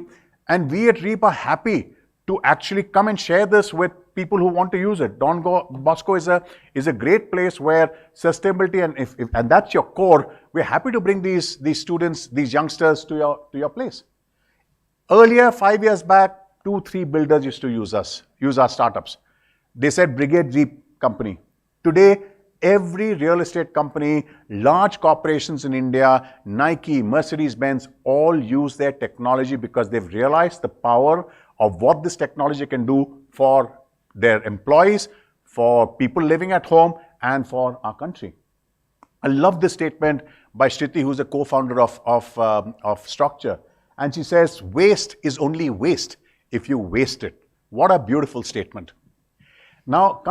and we at REAP are happy to actually come and share this with people who want to use it. Bosco is a great place where sustainability, and that's your core, we're happy to bring these students, these youngsters to your place. Earlier, 5 years back, 2-3 builders used to use our startups. They said Brigade REAP company. Today, every real estate company, large corporations in India, Nike, Mercedes-Benz, all use their technology because they've realized the power of what this technology can do for their employees, for people living at home, and for our country. I love this statement by Shriti, who's a co-founder of Structure. And she says, waste is only waste if you waste it. What a beautiful statement. Now,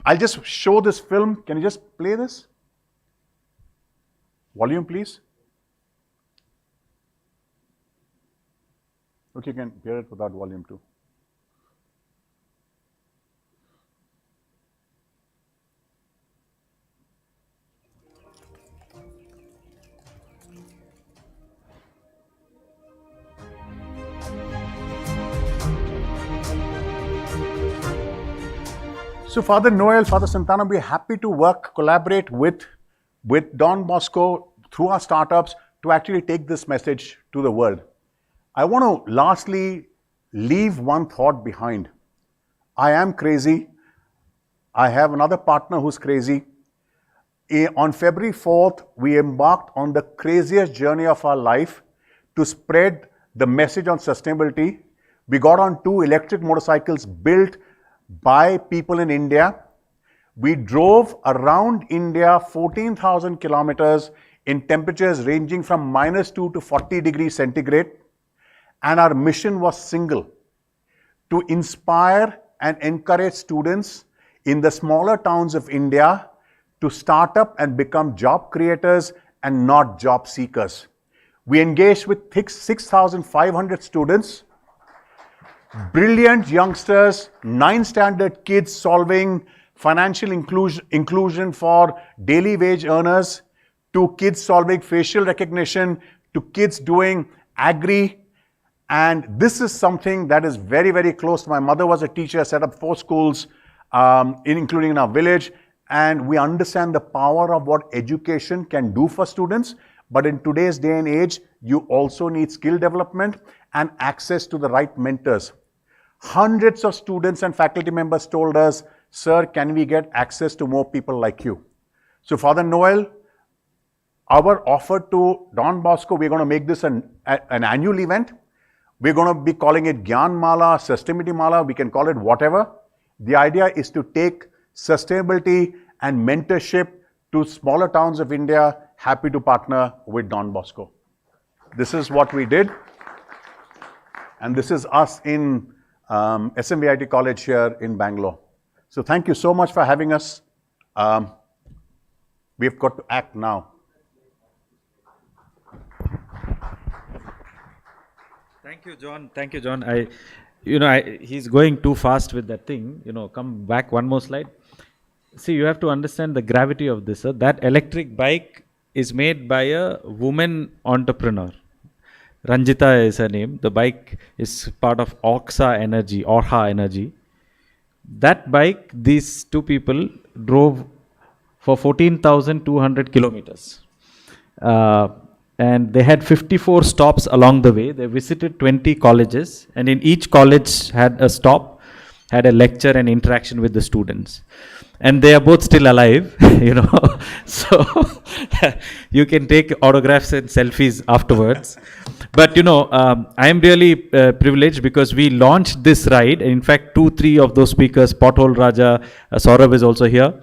I'll just show this film. Can you just play this? Volume, please. Okay, you can hear it without volume too. So Father Noel, Father Santana, we're happy to collaborate with Don Bosco through our startups to actually take this message to the world. I want to lastly leave one thought behind. I am crazy. I have another partner who's crazy. On February 4th, we embarked on the craziest journey of our life to spread the message on sustainability. We got on 2 electric motorcycles built by people in India. We drove around India 14,000 kilometers in temperatures ranging from -2 to 40 degrees centigrade. And our mission was single: to inspire and encourage students in the smaller towns of India to start up and become job creators and not job seekers. We engaged with 6,500 students, brilliant youngsters, 9 standard kids solving financial inclusion for daily wage earners, to kids solving facial recognition, to kids doing agri. And this is something that is very, very close to my mother. Was a teacher, set up 4 schools, including in our village. And we understand the power of what education can do for students. But in today's day and age, you also need skill development and access to the right mentors. Hundreds of students and faculty members told us, sir, can we get access to more people like you? So Father Noel, our offer to Don Bosco, we're going to make this an annual event. We're going to be calling it Gyan Mala, Sustainability Mala, we can call it whatever. The idea is to take sustainability and mentorship to smaller towns of India. Happy to partner with Don Bosco. This is what we did. And this is us in SMVIT College here in Bangalore. So thank you so much for having us. We've got to act now. Thank you, John. Thank you, John. He's going too fast with that thing. Come back one more slide. See, you have to understand the gravity of this. That electric bike is made by a woman entrepreneur. Ranjita is her name. The bike is part of Orha Energy. That bike, these 2 people drove for 14,200 kilometers. And they had 54 stops along the way. They visited 20 colleges, and in each college had a stop, had a lecture and interaction with the students. And they are both still alive, so you can take autographs and selfies afterwards. But I am really privileged because we launched this ride. In fact, 2-3 of those speakers, Pothole Raja, Saurabh is also here.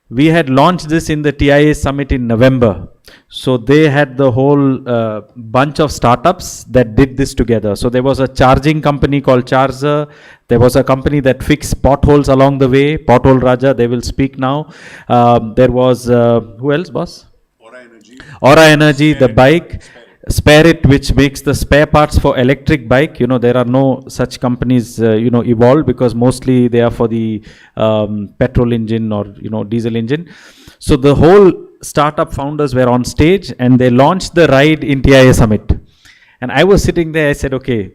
We had launched this in the TIA summit in November. So they had the whole bunch of startups that did this together. So there was a charging company called Charger. There was a company that fixed potholes along the way, Pothole Raja, they will speak now. There was, who else, boss? Aura Energy, the bike. Spare It, which makes the spare parts for electric bike. There are no such companies, evolved, because mostly they are for the petrol engine or, diesel engine. So the whole startup founders were on stage and they launched the ride in TIA Summit. And I was sitting there, I said, okay,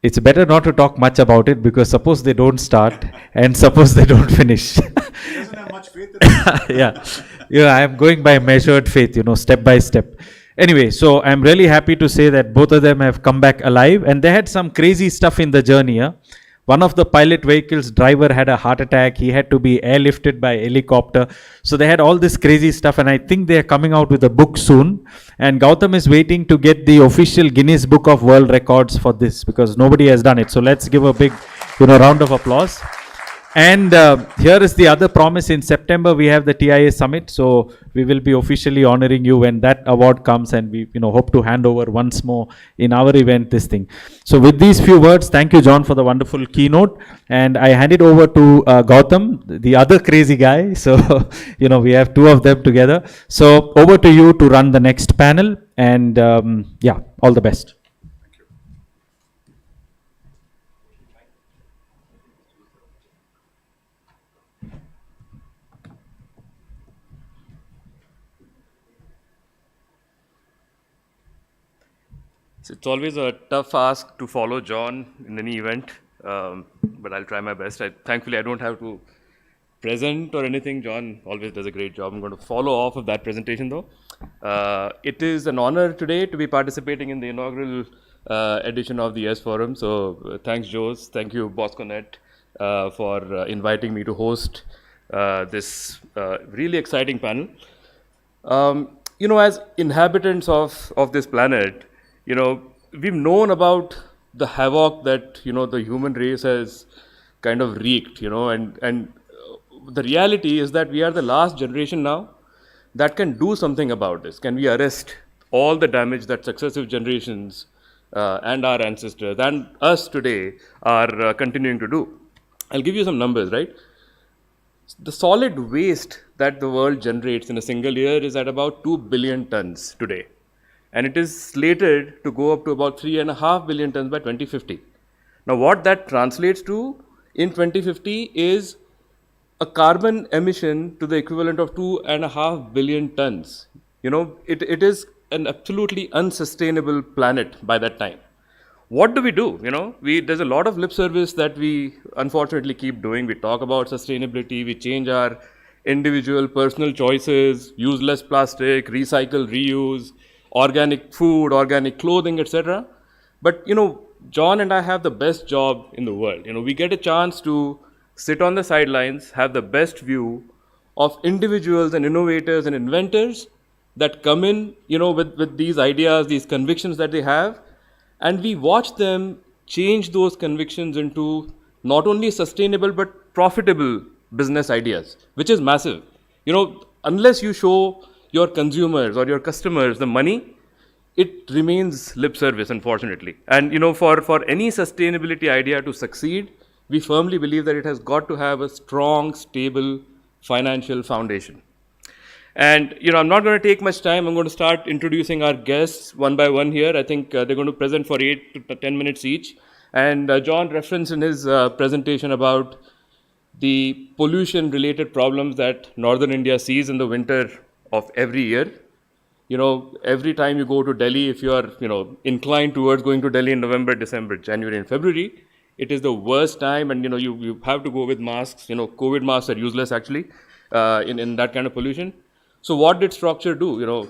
it's better not to talk much about it, because suppose they don't start and suppose they don't finish. He doesn't have much faith in it. Yeah, I am going by measured faith, step by step. Anyway, so I'm really happy to say that both of them have come back alive, and they had some crazy stuff in the journey. One of the pilot vehicles driver had a heart attack. He had to be airlifted by helicopter. So they had all this crazy stuff, and I think they are coming out with a book soon. And Gautam is waiting to get the official Guinness Book of World Records for this, because nobody has done it. So let's give a big, round of applause. And here is the other promise. In September, we have the TIA Summit. So we will be officially honoring you when that award comes, and we hope to hand over once more in our event this thing. So with these few words, thank you, John, for the wonderful keynote. And I hand it over to Gautam, the other crazy guy. So, we have two of them together. So over to you to run the next panel. And yeah, all the best. So it's always a tough ask to follow John in any event, but I'll try my best. Thankfully, I don't have to present or anything. John always does a great job. I'm going to follow off of that presentation though. It is an honor today to be participating in the inaugural edition of the YESS Forum. So thanks, Jose. Thank you, Bosconet, for inviting me to host this really exciting panel. As inhabitants of this planet, we've known about the havoc that, the human race has kind of wreaked, and the reality is that we are the last generation now that can do something about this. Can we arrest all the damage that successive generations and our ancestors and us today are continuing to do? I'll give you some numbers, right? The solid waste that the world generates in a single year is at about 2 billion tons today. And it is slated to go up to about 3.5 billion tons by 2050. Now, what that translates to in 2050 is a carbon emission to the equivalent of 2.5 billion tons. It is an absolutely unsustainable planet by that time. What do we do? There's a lot of lip service that we unfortunately keep doing. We talk about sustainability, we change our individual personal choices, use less plastic, recycle, reuse, organic food, organic clothing, etc. But, John and I have the best job in the world. We get a chance to sit on the sidelines, have the best view of individuals and innovators and inventors that come in, with these ideas, these convictions that they have, and we watch them change those convictions into not only sustainable but profitable business ideas, which is massive. Unless you show your consumers or your customers the money, it remains lip service, unfortunately. And for any sustainability idea to succeed, we firmly believe that it has got to have a strong, stable financial foundation. And I'm not going to take much time. I'm going to start introducing our guests one by one here. I think they're going to present for 8 to 10 minutes each. And John referenced in his presentation about the pollution-related problems that northern India sees in the winter of every year. Every time you go to Delhi, if you are, inclined towards going to Delhi in November, December, January, and February, it is the worst time, and, you have to go with masks. COVID masks are useless, actually, in that kind of pollution. So what did Structure do?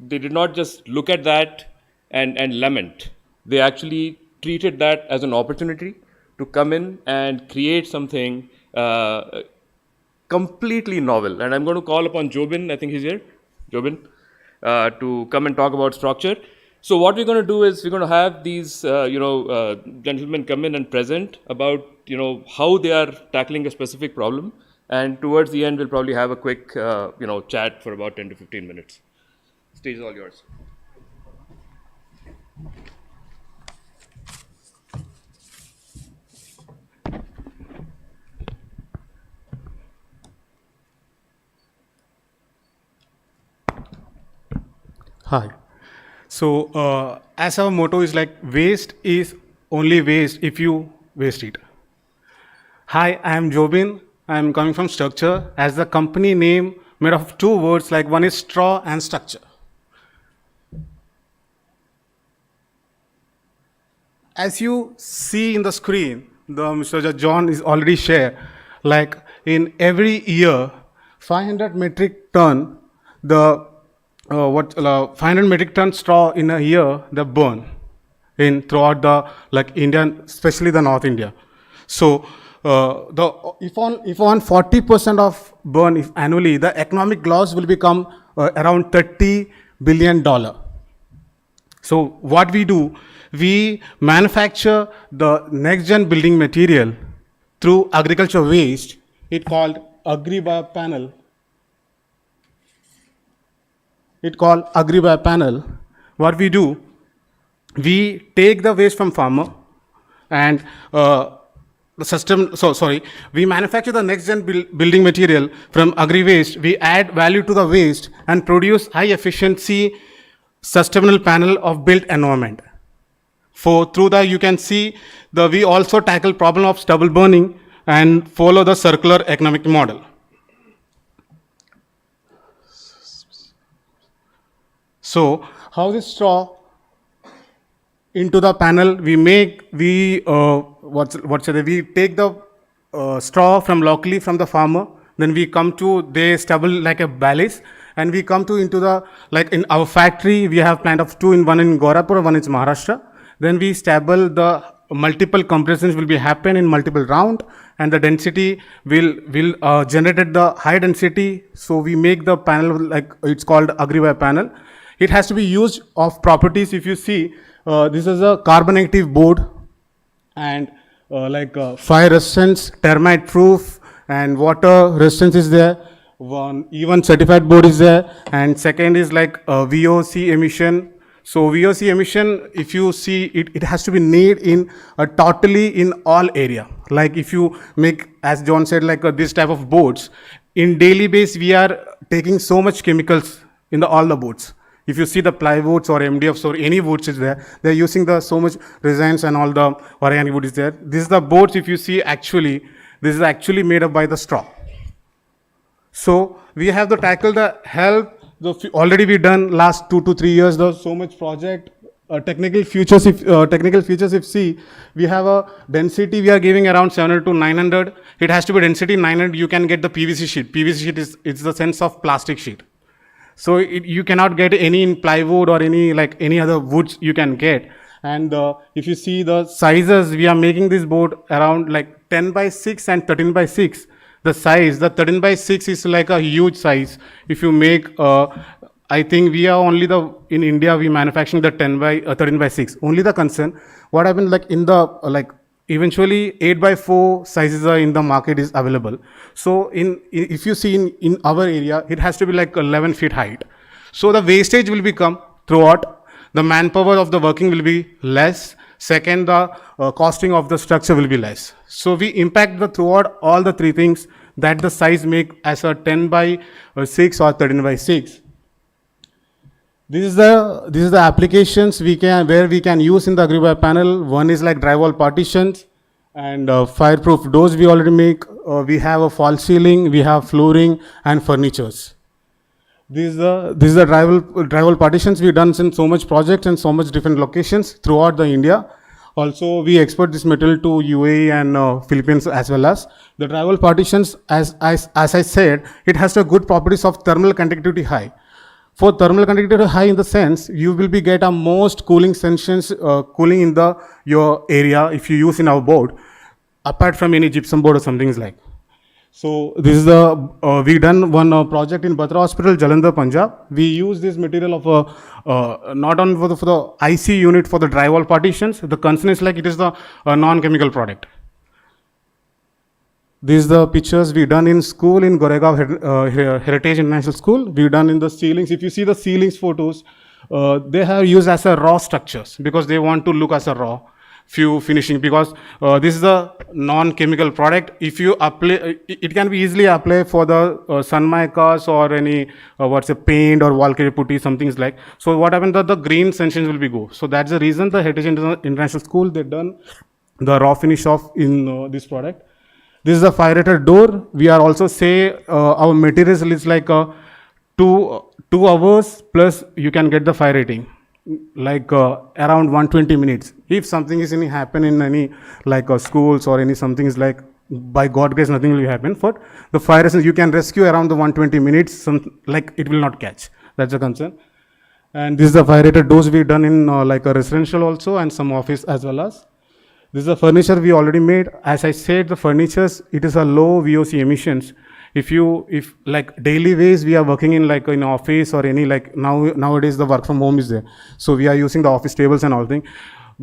They did not just look at that and lament. They actually treated that as an opportunity to come in and create something completely novel. And I'm going to call upon Jobin, I think he's here, Jobin, to come and talk about Structure. So what we're going to do is we're going to have these, gentlemen come in and present about, how they are tackling a specific problem. And towards the end, we'll probably have a quick, chat for about 10 to 15 minutes. Stage is all yours. Hi. So, as our motto is like, waste is only waste if you waste it. Hi, I am Jobin. I am coming from Structure, as the company name made of two words, like one is straw and structure. As you see in the screen, Mr. John is already shared, like in every year, 500 metric ton, 500 metric ton straw in a year they burn in throughout the India, especially the North India. So if on 40% of burn if annually, the economic loss will become around $30 billion. So what we do, we manufacture the next gen building material through agriculture waste. It called AgriBio panel. It called AgriBio panel. What we do, we take the waste from farmer and the system, we manufacture the next gen building material from agri waste. We add value to the waste and produce high efficiency sustainable panel of built environment. Through that you can see we also tackle problem of stubble burning and follow the circular economic model. So how this straw into the panel we make, we take the straw from locally from the farmer, then we come to, they stubble like a ballast, and we come to into the, like in our factory we have plant of two, one in Gorapur, one in Maharashtra. Then we stable the multiple compressions will be happen in multiple round, and the density will generated the high density. So we make the panel like it's called AgriWire panel. It has to be used of properties. If you see, this is a carbon negative board, and fire resistance, termite proof, and water resistance is there. Even certified board is there, and second is like VOC emission. So VOC emission, if you see it has to be made in totally in all area. Like if you make, as John said, like this type of boards, in daily base we are taking so much chemicals in all the boards. If you see the plywoods or MDFs or any woods is there, they're using so much resins and all the organic wood is there. This is the boards, if you see actually, this is actually made up by the straw. So we have to tackle the health. Already we done last 2 to 3 years. There's so much project. Technical features. If see, we have a density we are giving around 700 to 900. It has to be density 900. You can get the PVC sheet. PVC sheet is it's the sense of plastic sheet. So you cannot get any in plywood or any other woods you can get. And if you see the sizes, we are making this board around like 10 by 6 and 13 by 6. The size, the 13 by 6 is like a huge size. If you make, I think we are only in India we manufacturing the 13 by 6. Only the concern, what happened like in the, eventually 8 by 4 sizes are in the market is available. So if you see in our area, it has to be like 11 feet height. So the wastage will become throughout. The manpower of the working will be less. Second, the costing of the structure will be less. So we impact throughout all the three things that the size make as a 10 by 6 or 13 by 6. This is the applications where we can use in the AgriWire panel. One is like drywall partitions and fireproof doors we already make. We have a false ceiling, we have flooring and furnitures. These are drywall partitions we've done in so much projects and so much different locations throughout the India. Also, we export this material to UAE and Philippines as well as. The drywall partitions, as I said, it has the good properties of thermal conductivity high. For thermal conductivity high in the sense, you will be get a most cooling sensations, cooling in your area if you use in our board, apart from any gypsum board or something like. So this is we done one project in Batra Hospital, Jalandhar, Punjab. We use this material of not only for the IC unit for the drywall partitions. The concern is like it is the non-chemical product. These are the pictures we done in school in Goregaon Heritage International School. We done in the ceilings. If you see the ceilings photos, they have used as a raw structures because they want to look as a raw. Few finishing because this is a non-chemical product. If you apply, it can be easily applied for the sun micas or any paint or wall putty, something like. So what happened that the green sensations will be go. So that's the reason the Heritage International School they done the raw finish of in this product. This is the fire rated door. We are also say our materials is like 2 hours plus you can get the fire rating. Like around 120 minutes. If something is any happen in any schools or any something is like by God grace nothing will happen. For the fire resistance you can rescue around the 120 minutes. It will not catch. That's the concern. And this is the fire rated doors we done in like a residential also and some office as well as. This is the furniture we already made. As I said, the furnitures it is a low VOC emissions. If like daily ways we are working in like in office or any nowadays the work from home is there. So we are using the office tables and all thing.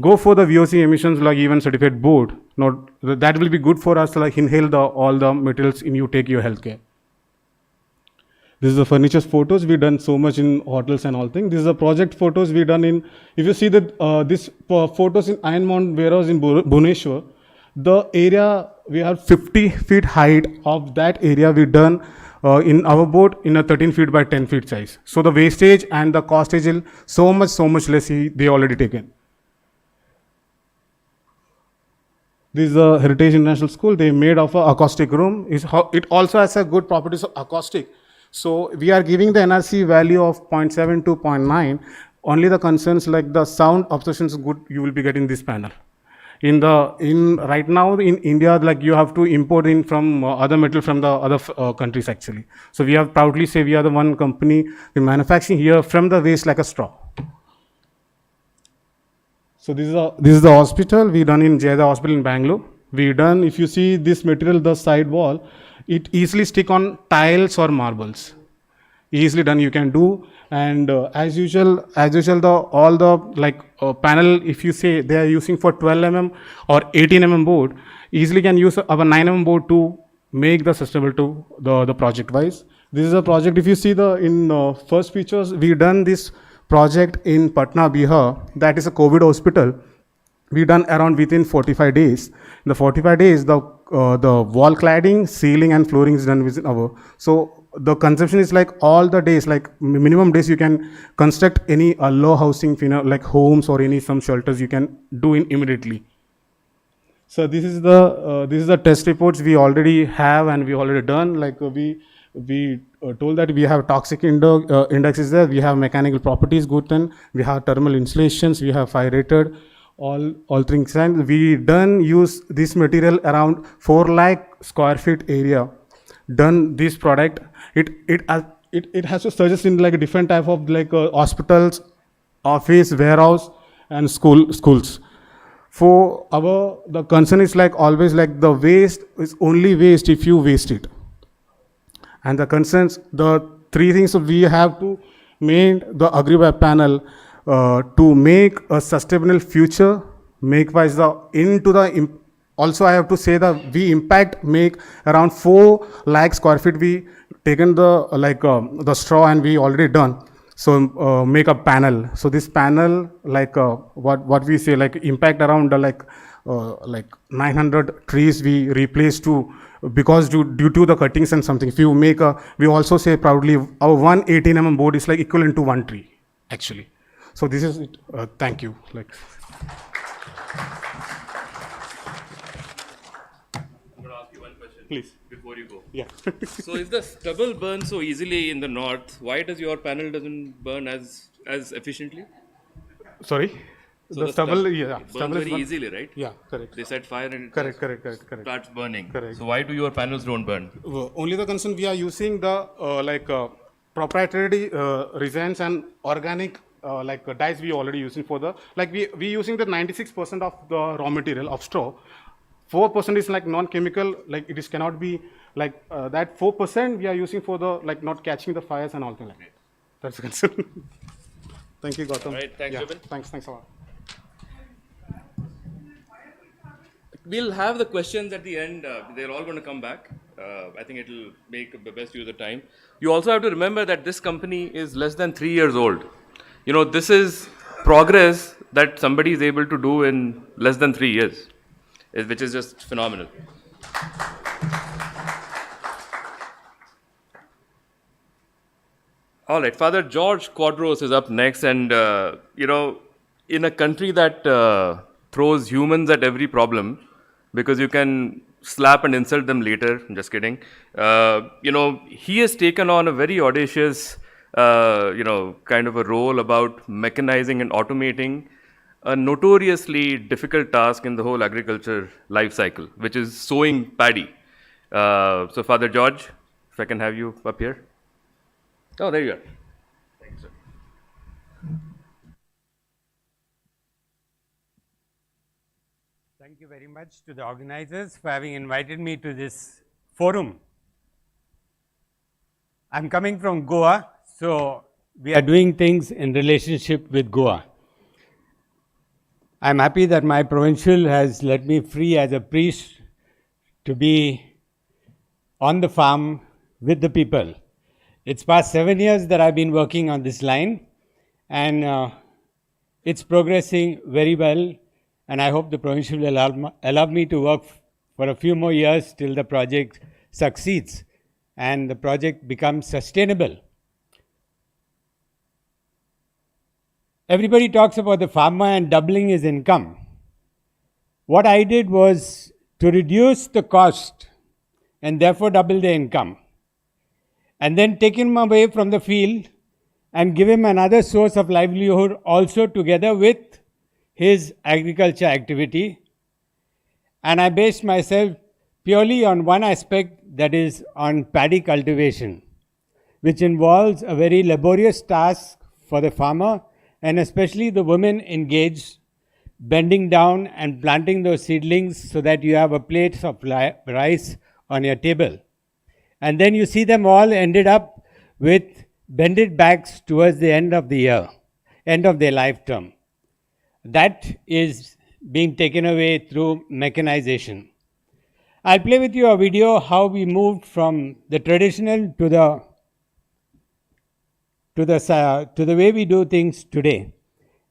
go for the VOC emissions like even certificate board. Not that will be good for us to like inhale all the materials in you take your healthcare. This is the furniture photos we done so much in hotels and all things. This is the project photos we done in. If you see that this photos in Iron Mountain warehouse in Bhubaneswar, the area we have 50 feet height of that area we done in our boat in a 13 feet by 10 feet size. So the wastage and the costage is so much less they already taken. This is a Heritage International School. They made of a acoustic room. It also has a good properties of acoustic. So we are giving the NRC value of 0.7 to 0.9. Only the concerns like the sound obstruction is good. You will be getting this panel. Right now in India, like you have to import in from other metal from the other countries actually. So we have proudly say we are the one company we manufacturing here from the waste like a straw. So this is the hospital we done in Jayada Hospital in Bangalore. We done, if you see this material, the side wall, it easily stick on tiles or marbles. Easily done you can do, and as usual all the like panel, if you say they are using for 12 mm or 18 mm board, easily can use our 9 mm board to make the sustainable to the project wise. This is a project, if you see in first pictures, we done this project in Patna, Bihar, that is a COVID hospital. We done around within 45 days. In the 45 days, the wall cladding, ceiling and flooring is done within our. So the conception is like all the days, like minimum days you can construct any low housing, like homes or any some shelters you can do immediately. So this is the test reports we already have and we already done. Like we told that we have toxic indexes there, we have mechanical properties good, then we have thermal insulations, we have fire rated, all things, and we done use this material around 4 lakh square feet area. Done this product, it has to suggest in like a different type of like hospitals, office, warehouse, and schools. For the concern is like always like the waste is only waste if you waste it. And the concerns, the 3 things we have to make the AgriWeb panel to make a sustainable future, make wise also I have to say that we impact make around 4 lakh square feet we taken the straw and we already done. So make a panel. So this panel like what we say like impact around like 900 trees we replace to, because due to the cuttings and something. If you make we also say proudly our 118 mm board is like equivalent to 1 tree actually. So this is it. Thank you. Please. Before you go. Yeah. So if the stubble burns so easily in the north, why does your panel doesn't burn as efficiently? Sorry? So the stubble, burns very easily, right? Yeah, correct. They set fire and correct. starts burning. Correct. So why do your panels don't burn? Only the concern we are using the proprietary resins and organic dyes we already using for the, like we using the 96% of the raw material of straw. 4% is like non-chemical, like it is cannot be like that 4% we are using for the like not catching the fires and all things like that. That's the concern. Thank you, Gautam. All right, thanks, Vipin. Thanks a lot. We'll have the questions at the end. They're all going to come back. I think it will make the best use of time. You also have to remember that this company is less than 3 years old. You know, this is progress that somebody is able to do in less than 3 years, which is just phenomenal. All right, Father George Quadros is up next, and you know, in a country that throws humans at every problem, because you can slap and insult them later. Just kidding. You know, he has taken on a very audacious, you know, kind of a role about mechanizing and automating a notoriously difficult task in the whole agriculture life cycle, which is sowing paddy. So, Father George, if I can have you up here. Oh, there you are. Thanks, sir. Thank you very much to the organizers for having invited me to this forum. I'm coming from Goa, so we are doing things in relationship with Goa. I'm happy that my provincial has let me free as a priest to be on the farm with the people. It's past 7 years that I've been working on this line, and it's progressing very well, and I hope the provincial will allow me to work for a few more years till the project succeeds and the project becomes sustainable. Everybody talks about the farmer and doubling his income. What I did was to reduce the cost and therefore double the income, and then take him away from the field and give him another source of livelihood also together with his agriculture activity. And I based myself purely on one aspect, that is on paddy cultivation, which involves a very laborious task for the farmer and especially the women engaged, bending down and planting those seedlings so that you have a plate of rice on your table. And then you see them all ended up with bended backs towards the end of the year, end of their life term. That is being taken away through mechanization. I'll play with you a video how we moved from the traditional to the way we do things today.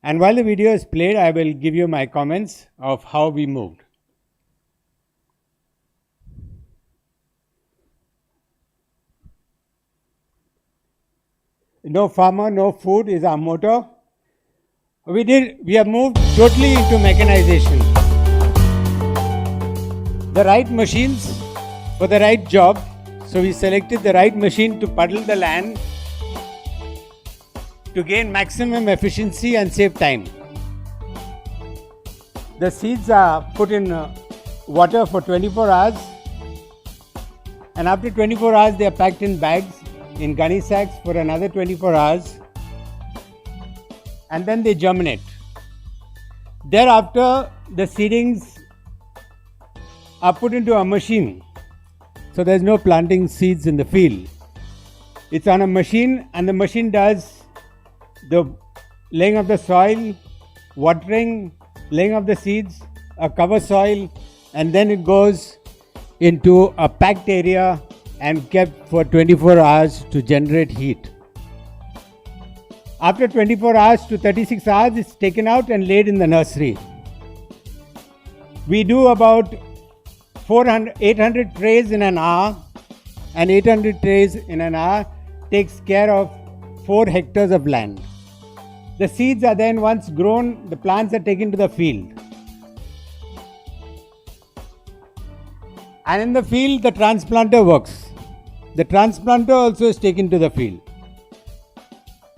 And while the video is played, I will give you my comments of how we moved. No farmer, no food is our motto. We have moved totally into mechanization. The right machines for the right job. So we selected the right machine to puddle the land to gain maximum efficiency and save time. The seeds are put in water for 24 hours, and after 24 hours they are packed in bags in gunny sacks for another 24 hours, and then they germinate. Thereafter the seedlings are put into a machine, so there's no planting seeds in the field. It's on a machine, and the machine does the laying of the soil, watering, laying of the seeds, a cover soil, and then it goes into a packed area and kept for 24 hours to generate heat. After 24 hours to 36 hours, it's taken out and laid in the nursery. We do about 800 trays in an hour, and 800 trays in an hour takes care of 4 hectares of land. The seeds are then, once grown, the plants are taken to the field. And in the field, the transplanter works. The transplanter also is taken to the field.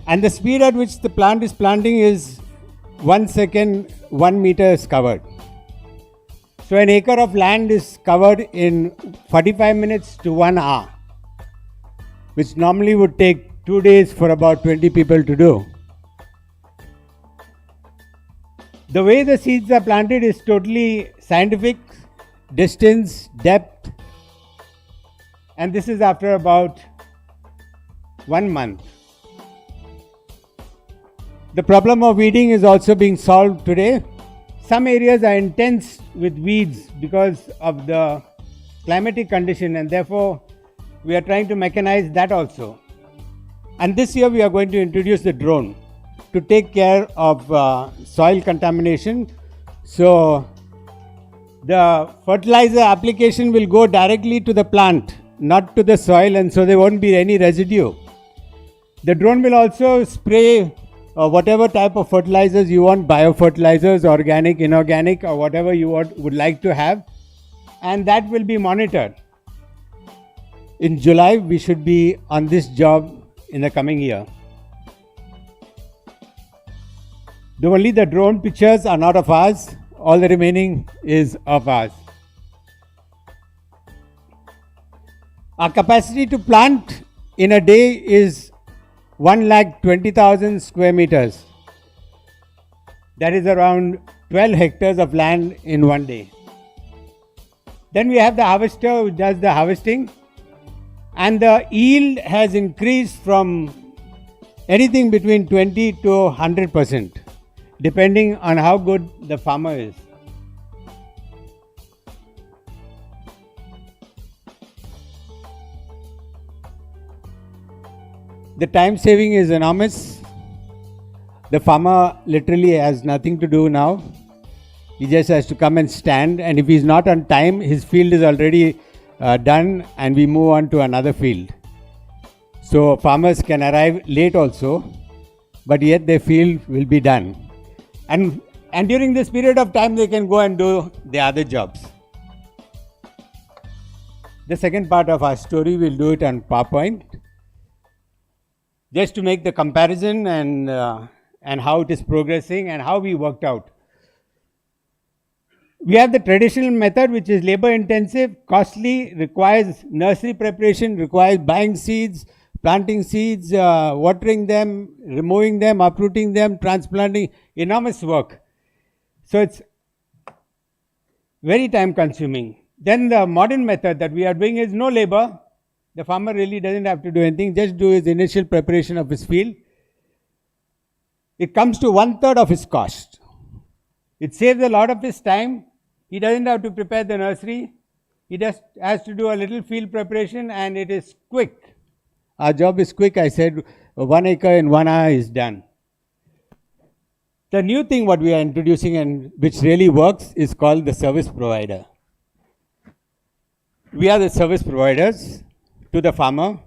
And the speed at which the plant is planting is 1 second, 1 meter is covered. So an acre of land is covered in 45 minutes to 1 hour, which normally would take 2 days for about 20 people to do. The way the seeds are planted is totally scientific, distance, depth, and this is after about 1 month. The problem of weeding is also being solved today. Some areas are intense with weeds because of the climatic condition, and therefore we are trying to mechanize that also. And this year we are going to introduce the drone to take care of soil contamination. So the fertilizer application will go directly to the plant, not to the soil, and so there won't be any residue. The drone will also spray whatever type of fertilizers you want, biofertilizers, organic, inorganic, or whatever you would like to have, and that will be monitored. In July, we should be on this job in the coming year. Only the drone pictures are not of ours, all the remaining is of ours. Our capacity to plant in a day is 1,20,000 square meters. That is around 12 hectares of land in one day. Then we have the harvester who does the harvesting, and the yield has increased from anything between 20 to 100%. depending on how good the farmer is. The time saving is enormous. The farmer literally has nothing to do now. He just has to come and stand, and if he's not on time, his field is already done and we move on to another field. So farmers can arrive late also, but yet their field will be done. And during this period of time, they can go and do the other jobs. The second part of our story, we'll do it on PowerPoint. Just to make the comparison and how it is progressing and how we worked out. We have the traditional method, which is labor intensive, costly, requires nursery preparation, requires buying seeds, planting seeds, watering them, removing them, uprooting them, transplanting, enormous work. So it's very time consuming. Then the modern method that we are doing is no labor. The farmer really doesn't have to do anything, just do his initial preparation of his field. It comes to 1/3 of his cost. It saves a lot of his time. He doesn't have to prepare the nursery. He just has to do a little field preparation, and it is quick. Our job is quick. I said 1 acre in 1 hour is done. The new thing what we are introducing and which really works is called the service provider. We are the service providers to the farmer.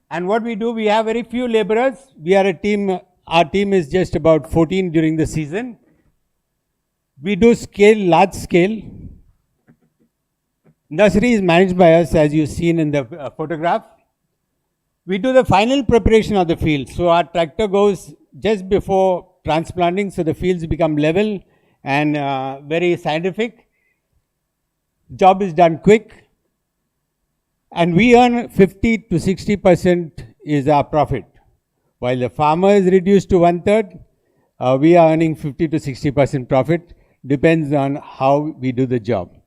And what we do, we have very few laborers. We are a team, our team is just about 14 during the season. We do scale, large scale. Nursery is managed by us, as you've seen in the photograph. We do the final preparation of the field. So our tractor goes just before transplanting, so the fields become level and very scientific. Job is done quick. And we earn 50 to 60% is our profit. While the farmer is reduced to 1/3, we are earning 50 to 60% profit. Depends on how we do the job.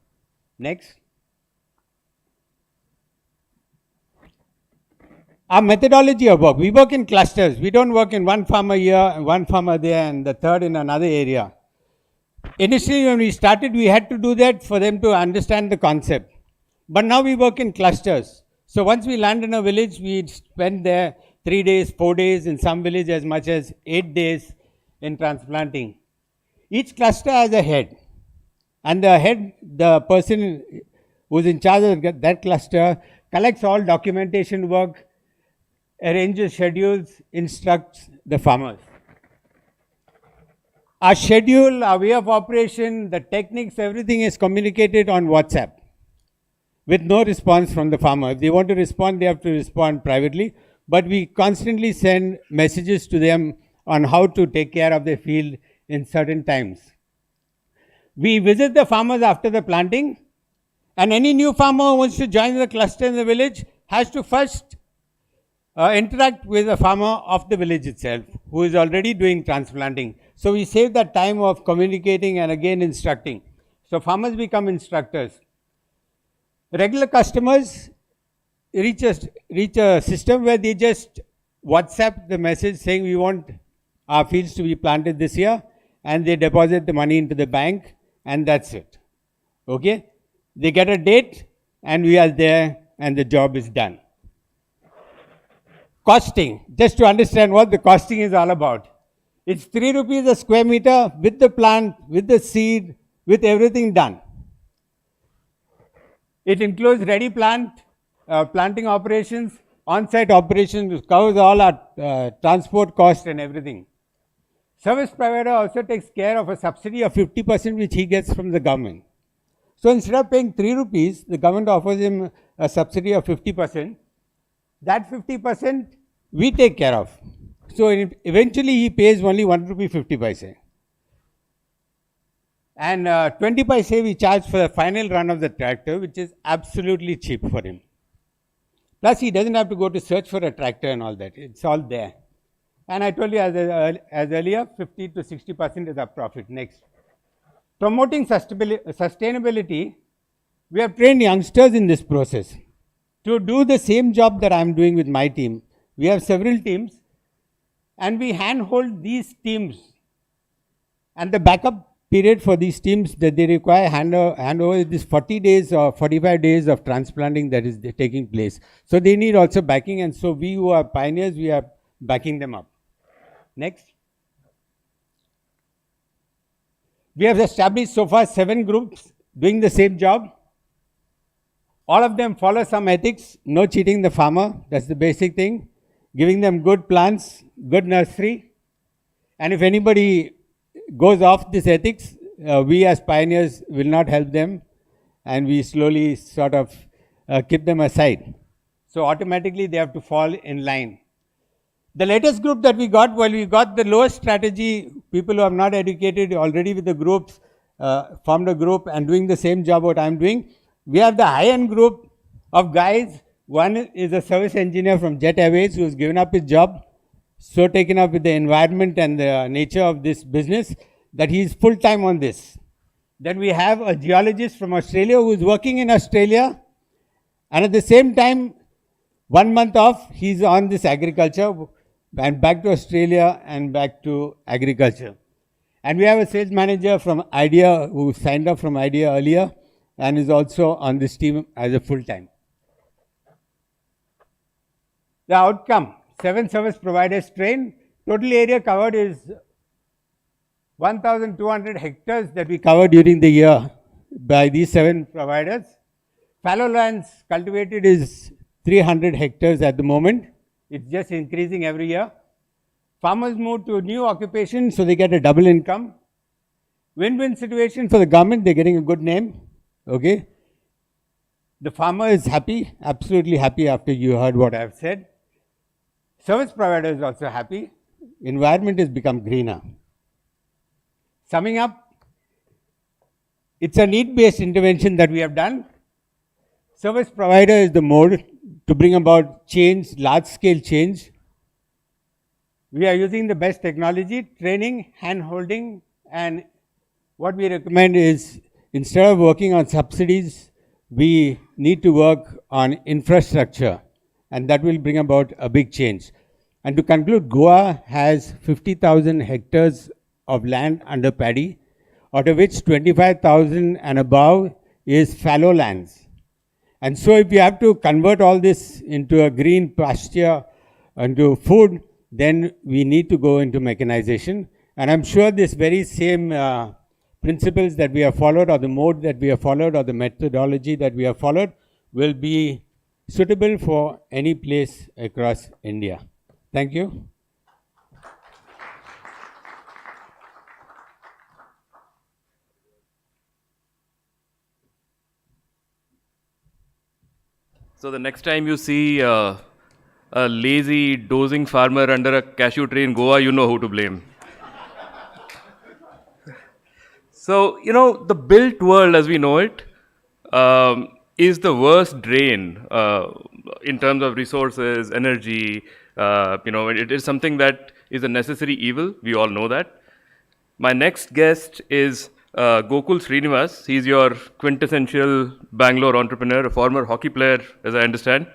Next. Our methodology of work, we work in clusters. We don't work in one farmer here, one farmer there, and the third in another area. Initially, when we started, we had to do that for them to understand the concept. But now we work in clusters. So once we land in a village, we spend there 3 days, 4 days, in some village as much as 8 days in transplanting. Each cluster has a head. And the head, the person who's in charge of that cluster, collects all documentation work, arranges schedules, instructs the farmers. Our schedule, our way of operation, the techniques, everything is communicated on WhatsApp with no response from the farmer. If they want to respond, they have to respond privately. But we constantly send messages to them on how to take care of their field in certain times. We visit the farmers after the planting, and any new farmer who wants to join the cluster in the village has to first interact with the farmer of the village itself, who is already doing transplanting. So we save that time of communicating and again instructing. So farmers become instructors. Regular customers reach a system where they just WhatsApp the message saying we want our fields to be planted this year, and they deposit the money into the bank, and that's it. Okay? They get a date, and we are there, and the job is done. Costing, just to understand what the costing is all about. It's 3 rupees a square meter with the plant, with the seed, with everything done. It includes ready plant, planting operations, on-site operations, which covers all our transport cost and everything. Service provider also takes care of a subsidy of 50% which he gets from the government. So instead of paying 3 rupees, the government offers him a subsidy of 50%. That 50% we take care of. So eventually he pays only 1 rupee 50 paise. And 20 paise we charge for the final run of the tractor, which is absolutely cheap for him. Plus he doesn't have to go to search for a tractor and all that. It's all there. And I told you as earlier, 50 to 60% is our profit. Next. Promoting sustainability, we have trained youngsters in this process to do the same job that I am doing with my team. We have several teams, and we handhold these teams And the backup period for these teams that they require handover is 40 days or 45 days of transplanting that is taking place. So they need also backing, and so we who are pioneers, we are backing them up. Next. We have established so far 7 groups doing the same job. All of them follow some ethics, no cheating the farmer, that's the basic thing. Giving them good plants, good nursery. And if anybody goes off this ethics, we as pioneers will not help them, and we slowly sort of keep them aside. So automatically they have to fall in line. The latest group that we got, well, we got the lowest strategy, people who are not educated already with the groups, formed a group and doing the same job what I'm doing. We have the high-end group of guys. One is a service engineer from Jet Airways who's given up his job, so taken up with the environment and the nature of this business that he's full-time on this. Then we have a geologist from Australia who is working in Australia, and at the same time, 1 month off, he's on this agriculture, and back to Australia and back to agriculture. And we have a sales manager from IDEA who signed up from IDEA earlier and is also on this team as a full-time. The outcome, 7 service providers trained. Total area covered is 1,200 hectares that we covered during the year by these 7 providers. Fallow lands cultivated is 300 hectares at the moment. It's just increasing every year. Farmers move to a new occupation, so they get a double income. Win-win situation for the government, they're getting a good name. Okay. The farmer is happy, absolutely happy after you heard what I've said. Service provider is also happy. Environment has become greener. Summing up, it's a need-based intervention that we have done. Service provider is the mode to bring about change, large-scale change. We are using the best technology, training, hand-holding, and what we recommend is instead of working on subsidies, we need to work on infrastructure, and that will bring about a big change. And to conclude, Goa has 50,000 hectares of land under paddy, out of which 25,000 and above is fallow lands. And so if you have to convert all this into a green pasture, into food, then we need to go into mechanization. And I'm sure this very same principles that we have followed, or the mode that we have followed, or the methodology that we have followed will be suitable for any place across India. Thank you. So the next time you see a lazy, dozing farmer under a cashew tree in Goa, you know who to blame. So, you know, the built world as we know it is the worst drain in terms of resources, energy. You know, it is something that is a necessary evil. We all know that. My next guest is Gokul Srinivas. He's your quintessential Bangalore entrepreneur, a former hockey player, as I understand.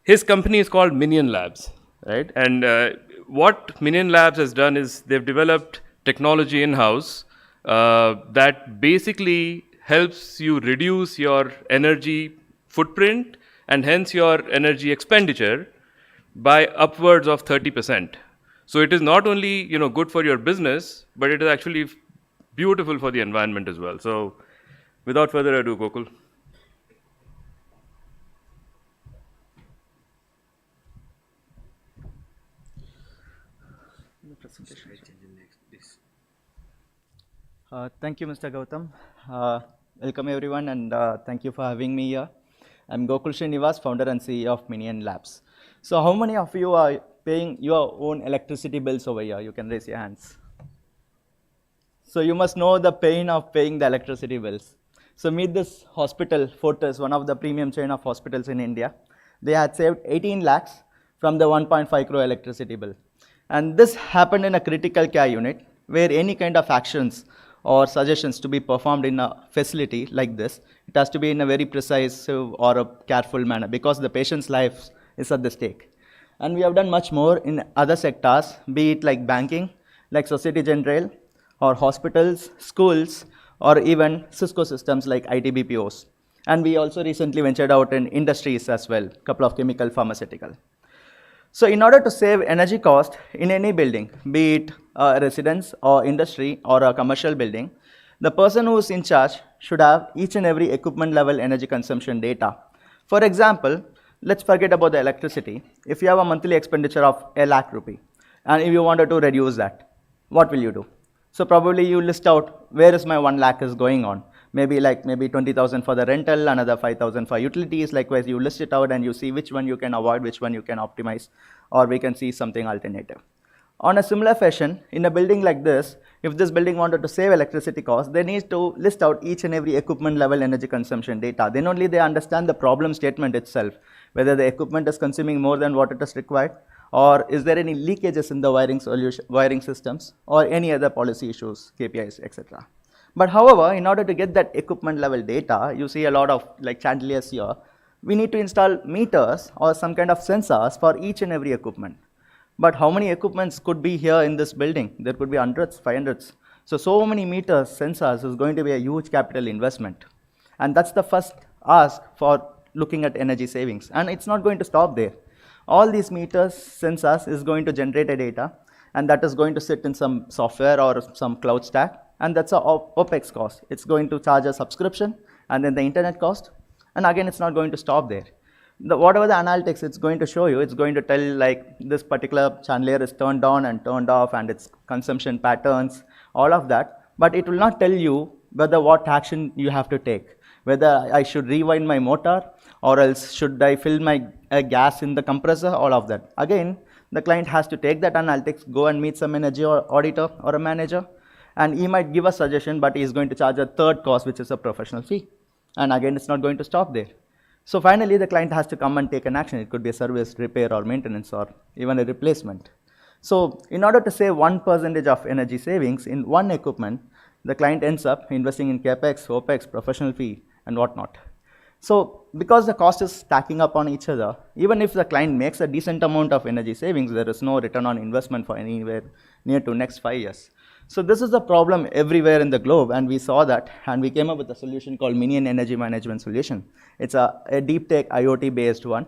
His company is called Minion Labs, right? And what Minion Labs has done is they've developed technology in-house that basically helps you reduce your energy footprint and hence your energy expenditure by upwards of 30%. So it is not only, you know, good for your business, but it is actually beautiful for the environment as well. So without further ado, Gokul. Thank you, Mr. Gautam. Welcome everyone, and thank you for having me here. I'm Gokul Srinivas, founder and CEO of Minion Labs. So how many of you are paying your own electricity bills over here? You can raise your hands. So you must know the pain of paying the electricity bills. So meet this hospital, Fortis, one of the premium chain of hospitals in India. They had saved 18 lakhs from the 1.5 crore electricity bill. And this happened in a critical care unit where any kind of actions or suggestions to be performed in a facility like this, it has to be in a very precise or a careful manner because the patient's life is at the stake. And we have done much more in other sectors, be it like banking, like Societe Generale, or hospitals, schools, or even Cisco systems like IT BPOs. And we also recently ventured out in industries as well, a couple of chemical, pharmaceutical. So in order to save energy cost in any building, be it a residence or industry or a commercial building, the person who is in charge should have each and every equipment level energy consumption data. For example, let's forget about the electricity. If you have a monthly expenditure of a lakh rupee, and if you wanted to reduce that, what will you do? So probably you list out where is my 1 lakh is going on. Maybe 20,000 for the rental, another 5,000 for utilities. Likewise, you list it out and you see which one you can avoid, which one you can optimize, or we can see something alternative. On a similar fashion, in a building like this, if this building wanted to save electricity costs, they need to list out each and every equipment level energy consumption data. Then only they understand the problem statement itself, whether the equipment is consuming more than what it is required, or is there any leakages in the wiring systems, or any other policy issues, KPIs, etc. But however, in order to get that equipment level data, you see a lot of chandeliers here, we need to install meters or some kind of sensors for each and every equipment. But how many equipments could be here in this building? There could be hundreds, 500s. So many meters, sensors is going to be a huge capital investment. And that's the first ask for looking at energy savings. And it's not going to stop there. All these meters, sensors is going to generate a data, and that is going to sit in some software or some cloud stack. And that's a OPEX cost. It's going to charge a subscription and then the internet cost. And again, it's not going to stop there. Whatever the analytics it's going to show you, it's going to tell this particular chandelier is turned on and turned off and its consumption patterns, all of that. But it will not tell you whether what action you have to take, whether I should rewind my motor or else should I fill my gas in the compressor, all of that. Again, the client has to take that analytics, go and meet some energy auditor or a manager, and he might give a suggestion, but he is going to charge a third cost, which is a professional fee. And again, it's not going to stop there. So finally, the client has to come and take an action. It could be a service, repair, or maintenance, or even a replacement. So in order to save 1% of energy savings in one equipment, the client ends up investing in CAPEX, OPEX, professional fee, and whatnot. So because the cost is stacking up on each other, even if the client makes a decent amount of energy savings, there is no return on investment for anywhere near to next 5 years. So this is a problem everywhere in the globe, and we saw that, and we came up with a solution called Minion Energy Management Solution. It's a deep tech IoT based one,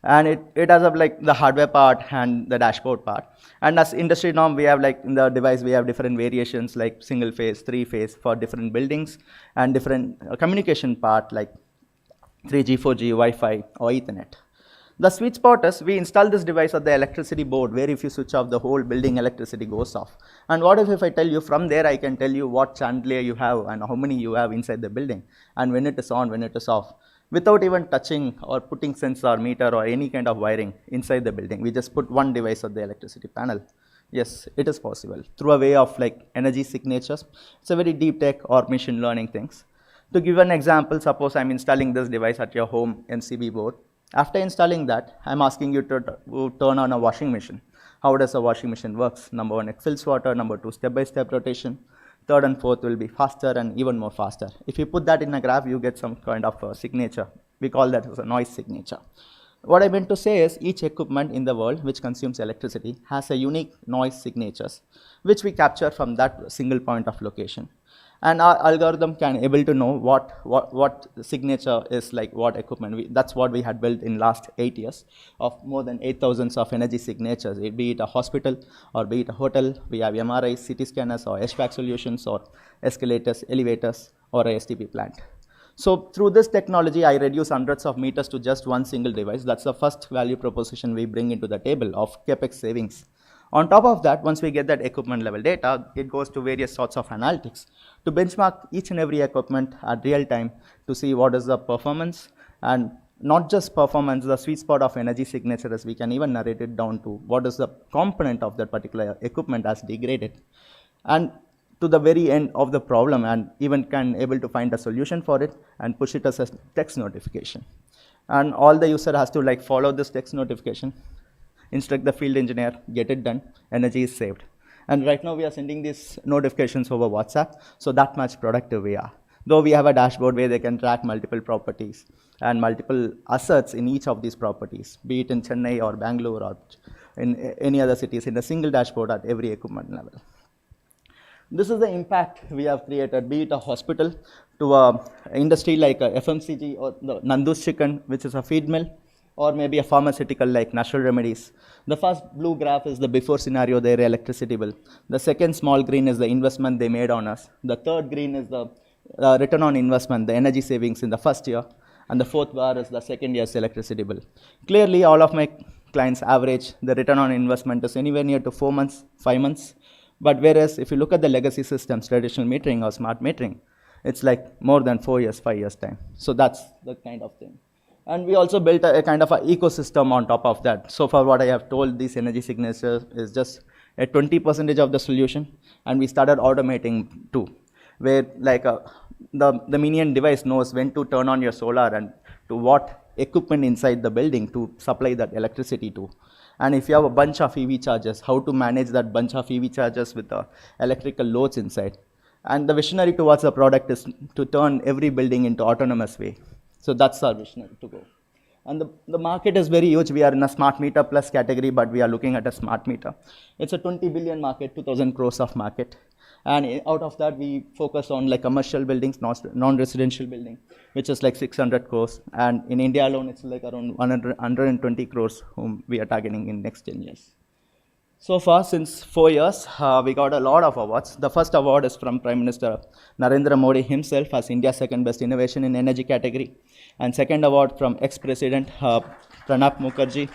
and it has the hardware part and the dashboard part. And as industry norm, we have in the device, we have different variations like single phase, 3-phase for different buildings, and different communication part like 3G, 4G, Wi-Fi, or Ethernet. The sweet spot is we install this device at the electricity board, where if you switch off, the whole building electricity goes off. And what if I tell you from there, I can tell you what chandelier you have and how many you have inside the building, and when it is on, when it is off, without even touching or putting sensor, meter, or any kind of wiring inside the building. We just put one device at the electricity panel. Yes, it is possible through a way of energy signatures. It's a very deep tech or machine learning things. To give an example, suppose I'm installing this device at your home MCB board. After installing that, I'm asking you to turn on a washing machine. How does a washing machine works? Number 1, it fills water. Number 2, step-by-step rotation. 3rd and 4th will be faster and even more faster. If you put that in a graph, you get some kind of a signature. We call that as a noise signature. What I meant to say is each equipment in the world which consumes electricity has a unique noise signatures, which we capture from that single point of location. And our algorithm can able to know what signature is what equipment. That's what we had built in last 8 years of more than 8,000 of energy signatures. Be it a hospital or be it a hotel, we have MRIs, CT scanners, or HVAC solutions, or escalators, elevators, or a STP plant. So through this technology, I reduce hundreds of meters to just one single device. That's the first value proposition we bring into the table of CAPEX savings. On top of that, once we get that equipment level data, it goes to various sorts of analytics to benchmark each and every equipment at real time to see what is the performance, and not just performance, the sweet spot of energy signatures. We can even narrate it down to what is the component of that particular equipment as degraded, and to the very end of the problem, and even can able to find a solution for it and push it as a text notification. And all the user has to follow this text notification, instruct the field engineer, get it done, energy is saved. And right now we are sending these notifications over WhatsApp, so that much productive we are. Though we have a dashboard where they can track multiple properties and multiple assets in each of these properties, be it in Chennai or Bangalore or in any other cities, in a single dashboard at every equipment level. This is the impact we have created, be it a hospital to a industry like a FMCG or the Nandu's chicken, which is a feed mill, or maybe a pharmaceutical like Natural Remedies. The first blue graph is the before scenario, their electricity bill. The second small green is the investment they made on us. The third green is the return on investment, the energy savings in the first year. And the fourth bar is the second year's electricity bill. Clearly, all of my clients average the return on investment is anywhere near to 4 months, 5 months. But whereas if you look at the legacy systems, traditional metering or smart metering, it's like more than 4 years, 5 years time. So that's the kind of thing. And we also built a kind of an ecosystem on top of that. So far what I have told, these energy signatures is just a 20% of the solution. And we started automating too, where like the minion device knows when to turn on your solar and to what equipment inside the building to supply that electricity to. And if you have a bunch of EV chargers, how to manage that bunch of EV chargers with the electrical loads inside. And the visionary towards the product is to turn every building into autonomous way. So that's our visionary to go. And the market is very huge. We are in a smart meter plus category, but we are looking at a smart meter. It's a 20 billion market, 2,000 crores of market. And out of that, we focus on like commercial buildings, non-residential building, which is like 600 crores. And in India alone, it's like around 120 crores whom we are targeting in next 10 years. So far, since 4 years, we got a lot of awards. The first award is from Prime Minister Narendra Modi himself as India's second best innovation in energy category. And second award from ex-president Pranab Mukherjee.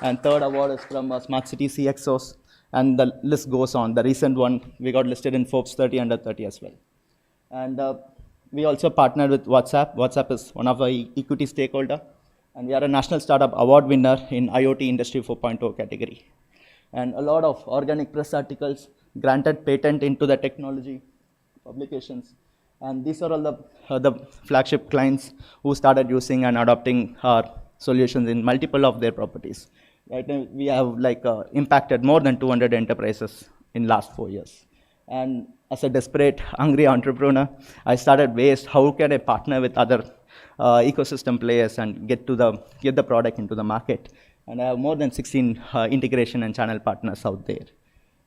And third award is from Smart City CXOs. And the list goes on. The recent one, we got listed in Forbes 30 under 30 as well. And we also partnered with WhatsApp. WhatsApp is one of our equity stakeholder. And we are a National Startup Award winner in IoT Industry 4.0 category. And a lot of organic press articles, granted patent into the technology, publications. And these are all the flagship clients who started using and adopting our solutions in multiple of their properties. Right now, we have like impacted more than 200 enterprises in last 4 years. And as a desperate, hungry entrepreneur, I started ways, how can I partner with other ecosystem players and get the product into the market. And I have more than 16 integration and channel partners out there.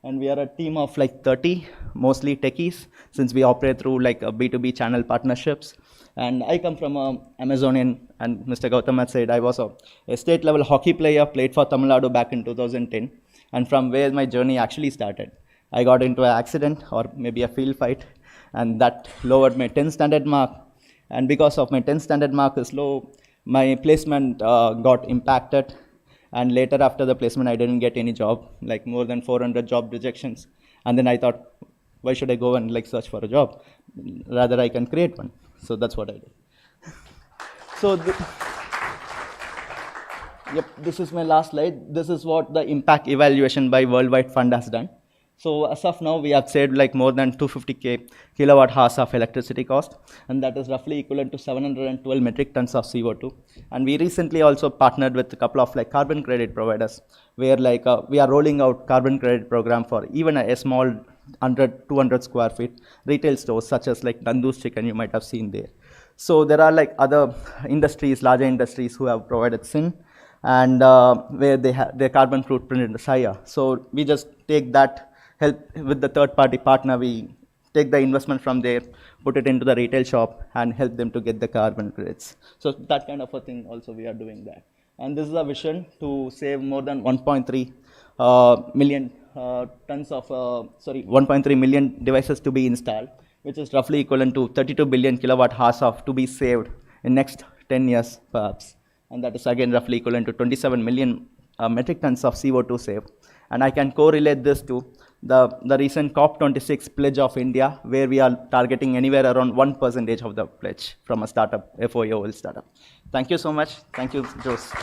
And we are a team of like 30, mostly techies, since we operate through like B2B channel partnerships. And I come from Amazonian, and Mr. Gautam had said I was a state level hockey player, played for Tamil Nadu back in 2010. And from where my journey actually started, I got into an accident or maybe a field fight, and that lowered my 10th standard mark. And because of my 10th standard mark is low, my placement got impacted. And later after the placement, I didn't get any job, like more than 400 job rejections. And then I thought, why should I go and like search for a job? Rather, I can create one. So that's what I did. So, yep, this is my last slide. This is what the impact evaluation by Worldwide Fund has done. So as of now, we have saved like more than 250 kilowatt hours of electricity cost, and that is roughly equivalent to 712 metric tons of CO2. And we recently also partnered with a couple of like carbon credit providers, where like we are rolling out carbon credit program for even a small 100, 200 square feet retail stores, such as like Nandu's chicken, you might have seen there. So there are like other industries, larger industries who have provided SIN, and where they have their carbon footprint is higher. So we just take that, help with the third party partner, we take the investment from there, put it into the retail shop and help them to get the carbon credits. So that kind of a thing also we are doing that. And this is a vision to save more than 1.3 million tons of, 1.3 million devices to be installed, which is roughly equivalent to 32 billion kilowatt hours of to be saved in next 10 years perhaps. And that is again roughly equivalent to 27 million metric tons of CO2 saved. And I can correlate this to the recent COP26 pledge of India, where we are targeting anywhere around 1% of the pledge from a startup, a 4-year-old startup. Thank you so much. Thank you, Jose.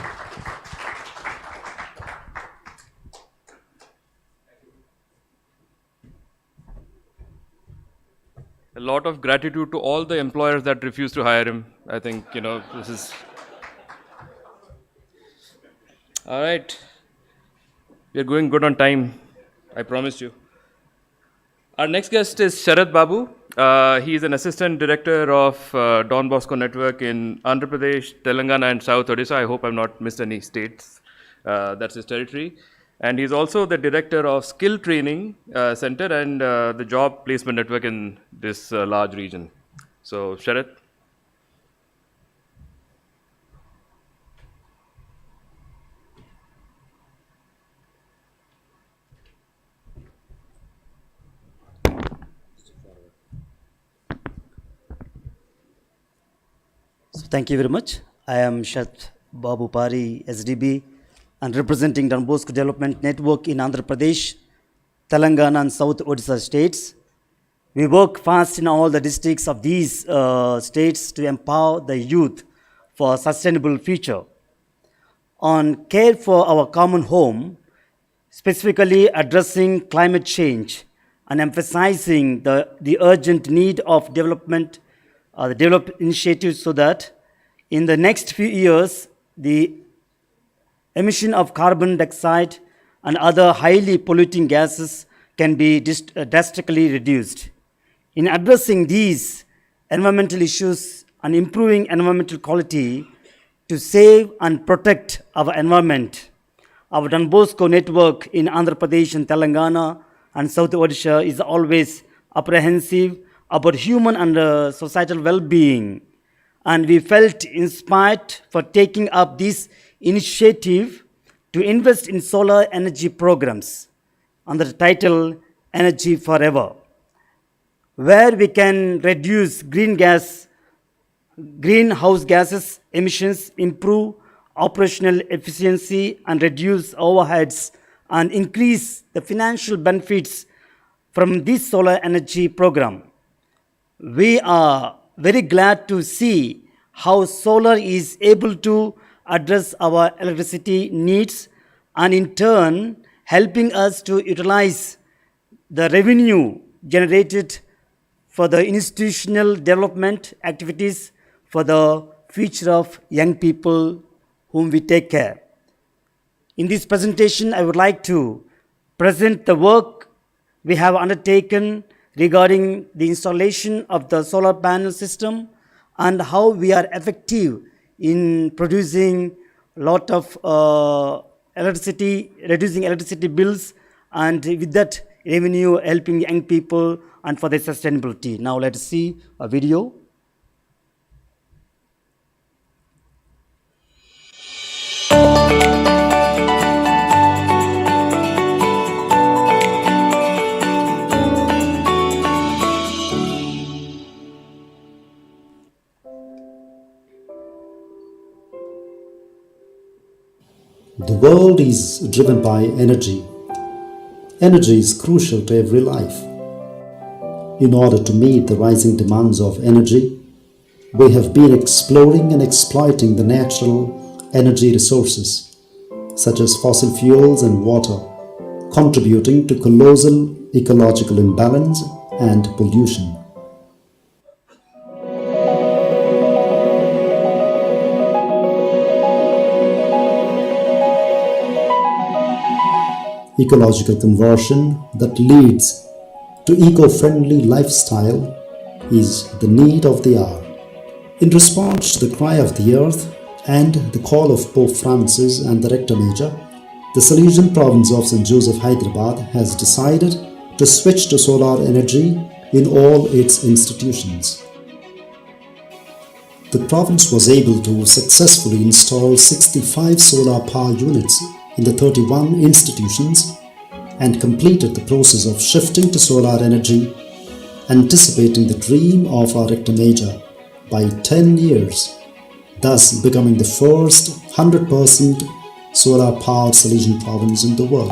A lot of gratitude to all the employers that refuse to hire him. I think, this is... All right. We're going good on time. I promised you. Our next guest is Sharad Babu. He is an assistant director of Don Bosco network in Andhra Pradesh, Telangana and South Odisha. I hope I've not missed any states. That's his territory. and he's also the director of Skill Training Center and the Job Placement Network in this large region. So, Sharat. So thank you very much. I am Shat Babu Pari, SDB, and representing Don Bosco Development Network in Andhra Pradesh, Telangana and South Odisha states. We work fast in all the districts of these states to empower the youth for a sustainable future. On care for our common home, specifically addressing climate change and emphasizing the urgent need of development, develop initiatives so that in the next few years, the emission of carbon dioxide and other highly polluting gases can be drastically reduced. In addressing these environmental issues and improving environmental quality to save and protect our environment, our Don Bosco network in Andhra Pradesh and Telangana and South Odisha is always apprehensive about human and societal well-being. And we felt inspired for taking up this initiative to invest in solar energy programs under the title Energy Forever, where we can reduce greenhouse gases emissions, improve operational efficiency and reduce overheads and increase the financial benefits from this solar energy program. We are very glad to see how solar is able to address our electricity needs and in turn helping us to utilize the revenue generated for the institutional development activities for the future of young people whom we take care. In this presentation, I would like to present the work we have undertaken regarding the installation of the solar panel system and how we are effective in producing a lot of electricity, reducing electricity bills, and with that revenue helping young people and for their sustainability. Now let's see a video. The world is driven by energy. Energy is crucial to every life. In order to meet the rising demands of energy, we have been exploring and exploiting the natural energy resources, such as fossil fuels and water, contributing to colossal ecological imbalance and pollution. Ecological conversion that leads to eco-friendly lifestyle is the need of the hour. In response to the cry of the earth and the call of Pope Francis and the Rector Major, the Salesian province of St. Joseph, Hyderabad has decided to switch to solar energy in all its institutions. The province was able to successfully install 65 solar power units in the 31 institutions and completed the process of shifting to solar energy, anticipating the dream of our Rector Major by 10 years, thus becoming the first 100% solar-powered Salesian province in the world.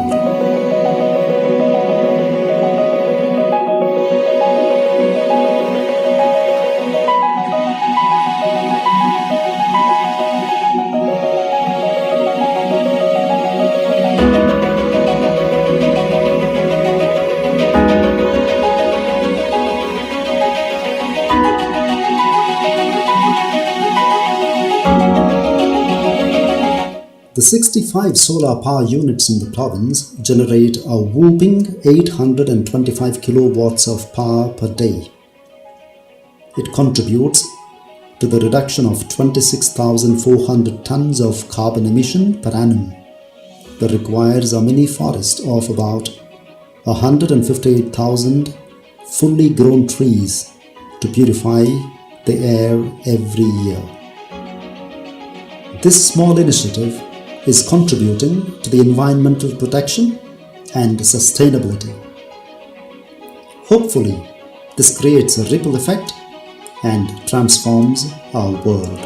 The 65 solar power units in the province generate a whopping 825 kilowatts of power per day. It contributes to the reduction of 26,400 tons of carbon emission per annum, that requires a mini forest of about 158,000 fully grown trees to purify the air every year. This small initiative is contributing to the environmental protection and sustainability. Hopefully, this creates a ripple effect and transforms our world.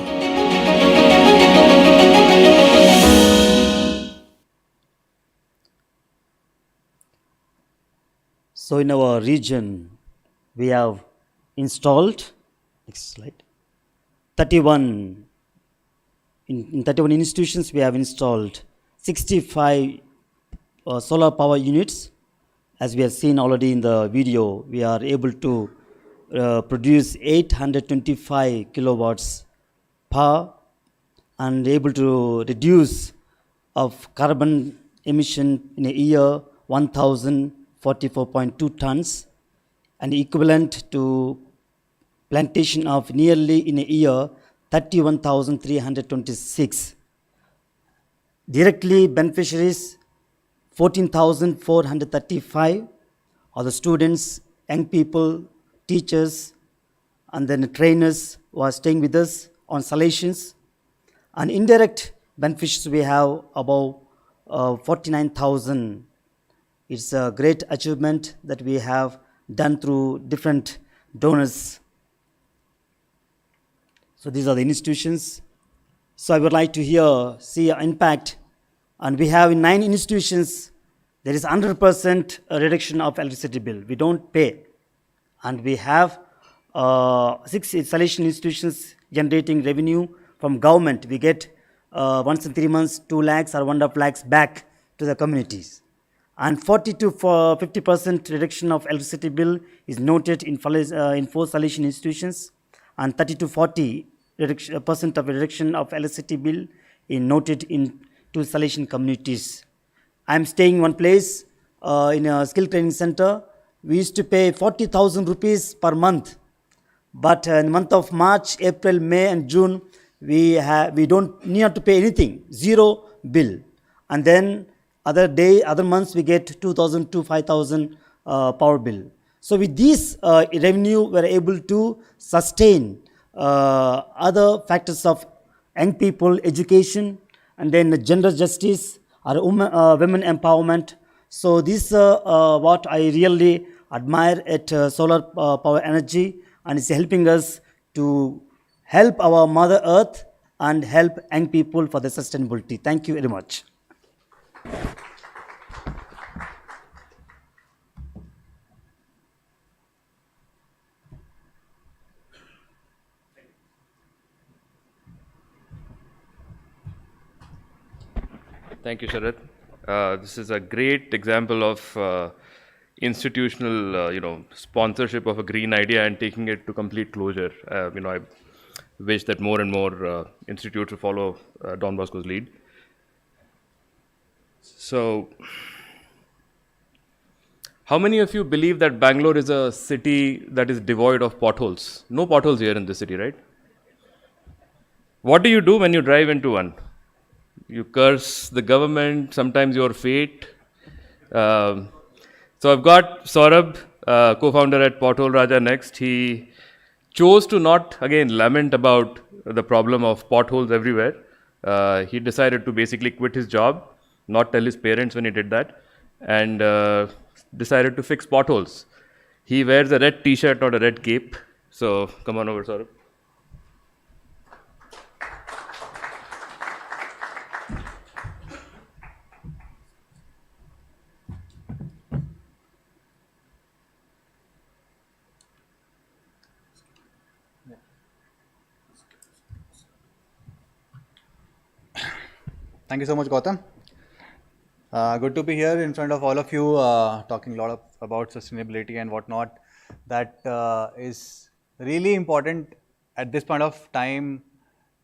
So in our region, we have installed, next slide, 31, in 31 institutions we have installed 65 solar power units. As we have seen already in the video, we are able to produce 825 kilowatts power and able to reduce of carbon emission in a year 1044.2 tons and equivalent to plantation of nearly in a year 31,326. Directly beneficiaries 14,435 are the students, young people, teachers, and then the trainers who are staying with us on salations. And indirect beneficiaries we have about 49,000. It's a great achievement that we have done through different donors. So these are the institutions. So I would like to see an impact. And we have in 9 institutions, there is 100% reduction of electricity bill. We don't pay. And we have 6 installation institutions generating revenue from government. We get once in 3 months 2 lakhs or 1.5 lakhs back to the communities. And 40 to 50% reduction of electricity bill is noted in 4 installation institutions, and 30 to 40% of reduction of electricity bill is noted in 2 installation communities. I am staying one place in a skill training center. We used to pay 40,000 rupees per month, but in the month of March, April, May, and June, we don't need to pay anything, 0 bill, and then other months we get 2,000 to 5,000 power bill. So with this revenue, we are able to sustain other factors of young people, education, and then gender justice or women empowerment. So this what I really admire at solar power energy, and it's helping us to help our Mother Earth and help young people for the sustainability. Thank you very much. Thank you, Sharad. This is a great example of institutional, sponsorship of a green idea and taking it to complete closure. I wish that more and more institutes will follow Don Bosco's lead. So, how many of you believe that Bangalore is a city that is devoid of potholes? No potholes here in the city, right? What do you do when you drive into one? You curse the government, sometimes your fate. So I've got Saurabh, co-founder at Pothole Raja next. He chose to not, again, lament about the problem of potholes everywhere. He decided to basically quit his job, not tell his parents when he did that, and decided to fix potholes. He wears a red t-shirt, not a red cape. So come on over, Saurabh. Thank you so much, Gautam. Good to be here in front of all of you, talking a lot about sustainability and whatnot. That is really important at this point of time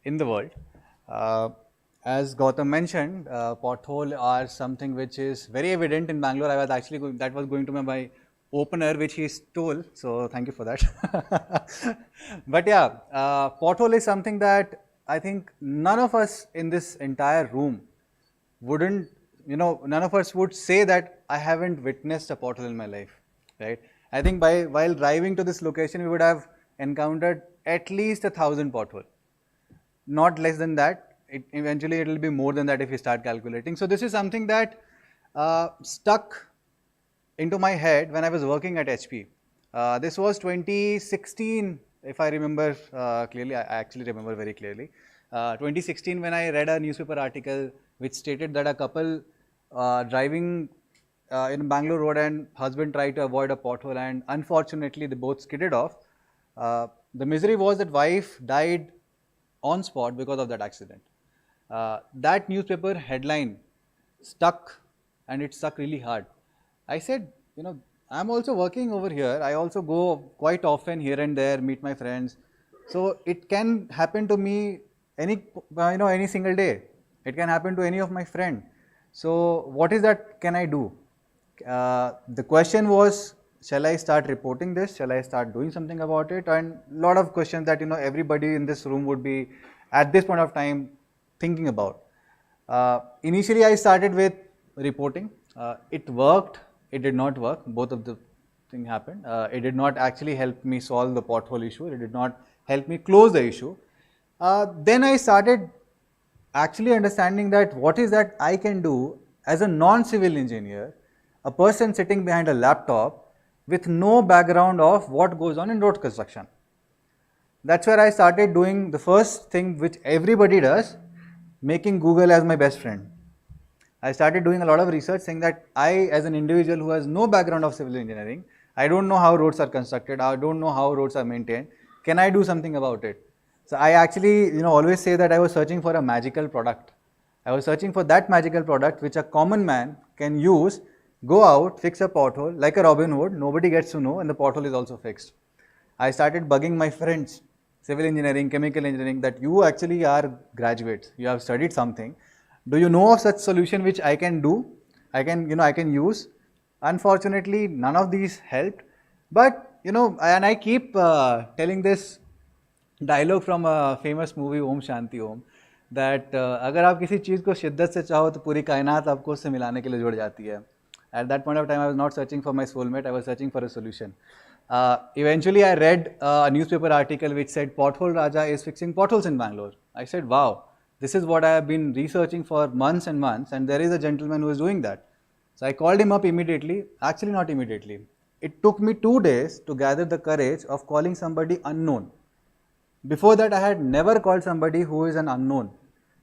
in the world. As Gautam mentioned, pothole are something which is very evident in Bangalore. I was actually that was going to be my opener, which he stole. So thank you for that. But yeah, pothole is something that I think none of us in this entire room wouldn't none of us would say that I haven't witnessed a pothole in my life, right? I think while driving to this location, we would have encountered at least 1,000 potholes. Not less than that. Eventually, it will be more than that if you start calculating. So this is something that stuck into my head when I was working at HP. This was 2016, if I remember clearly. I actually remember very clearly. 2016, when I read a newspaper article which stated that a couple driving in Bangalore Road and husband tried to avoid a pothole, and unfortunately they both skidded off. The misery was that wife died on spot because of that accident. That newspaper headline stuck, and it stuck really hard. I said, I'm also working over here. I also go quite often here and there, meet my friends. So it can happen to me any single day. It can happen to any of my friend. So what is that can I do? The question was, shall I start reporting this? Shall I start doing something about it? And a lot of questions that everybody in this room would be at this point of time thinking about. Initially, I started with reporting. It worked. It did not work. Both of the things happened. It did not actually help me solve the pothole issue. It did not help me close the issue. Then I started actually understanding that what is that I can do as a non-civil engineer, a person sitting behind a laptop with no background of what goes on in road construction. That's where I started doing the first thing which everybody does, making Google as my best friend. I started doing a lot of research saying that I, as an individual who has no background of civil engineering, I don't know how roads are constructed, I don't know how roads are maintained, can I do something about it? So I actually, always say that I was searching for a magical product. I was searching for that magical product which a common man can use, go out, fix a pothole, like a Robin Hood, nobody gets to know, and the pothole is also fixed. I started bugging my friends, civil engineering, chemical engineering, that you actually are graduates, you have studied something. Do you know of such solution which I can do? I can use. Unfortunately, none of these helped. But, and I keep telling this dialogue from a famous movie, Om Shanti Om, that अगर आप किसी चीज़ को शिद्दत से चाहो तो पूरी कायनात आपको उससे मिलाने के लिए जुड़ जाती है. At that point of time, I was not searching for my soulmate, I was searching for a solution. Eventually, I read a newspaper article which said, Pothole Raja is fixing potholes in Bangalore. I said, wow, this is what I have been researching for months and months, and there is a gentleman who is doing that. So I called him up immediately, actually not immediately. It took me 2 days to gather the courage of calling somebody unknown. Before that, I had never called somebody who is an unknown,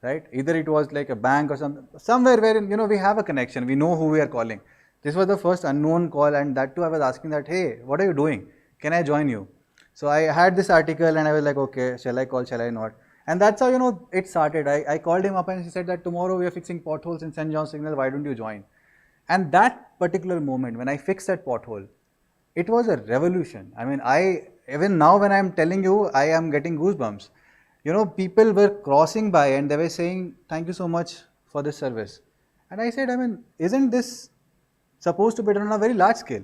right? Either it was like a bank or somewhere where, we have a connection, we know who we are calling. This was the first unknown call, and that too I was asking that, hey, what are you doing? Can I join you? So I had this article and I was like, okay, shall I call, shall I not? And that's how, it started. I called him up and he said that tomorrow we are fixing potholes in St. John's Signal, why don't you join? And that particular moment when I fixed that pothole, it was a revolution. I mean, even now when I am telling you, I am getting goosebumps. People were crossing by and they were saying, thank you so much for this service. And I said, isn't this supposed to be done on a very large scale?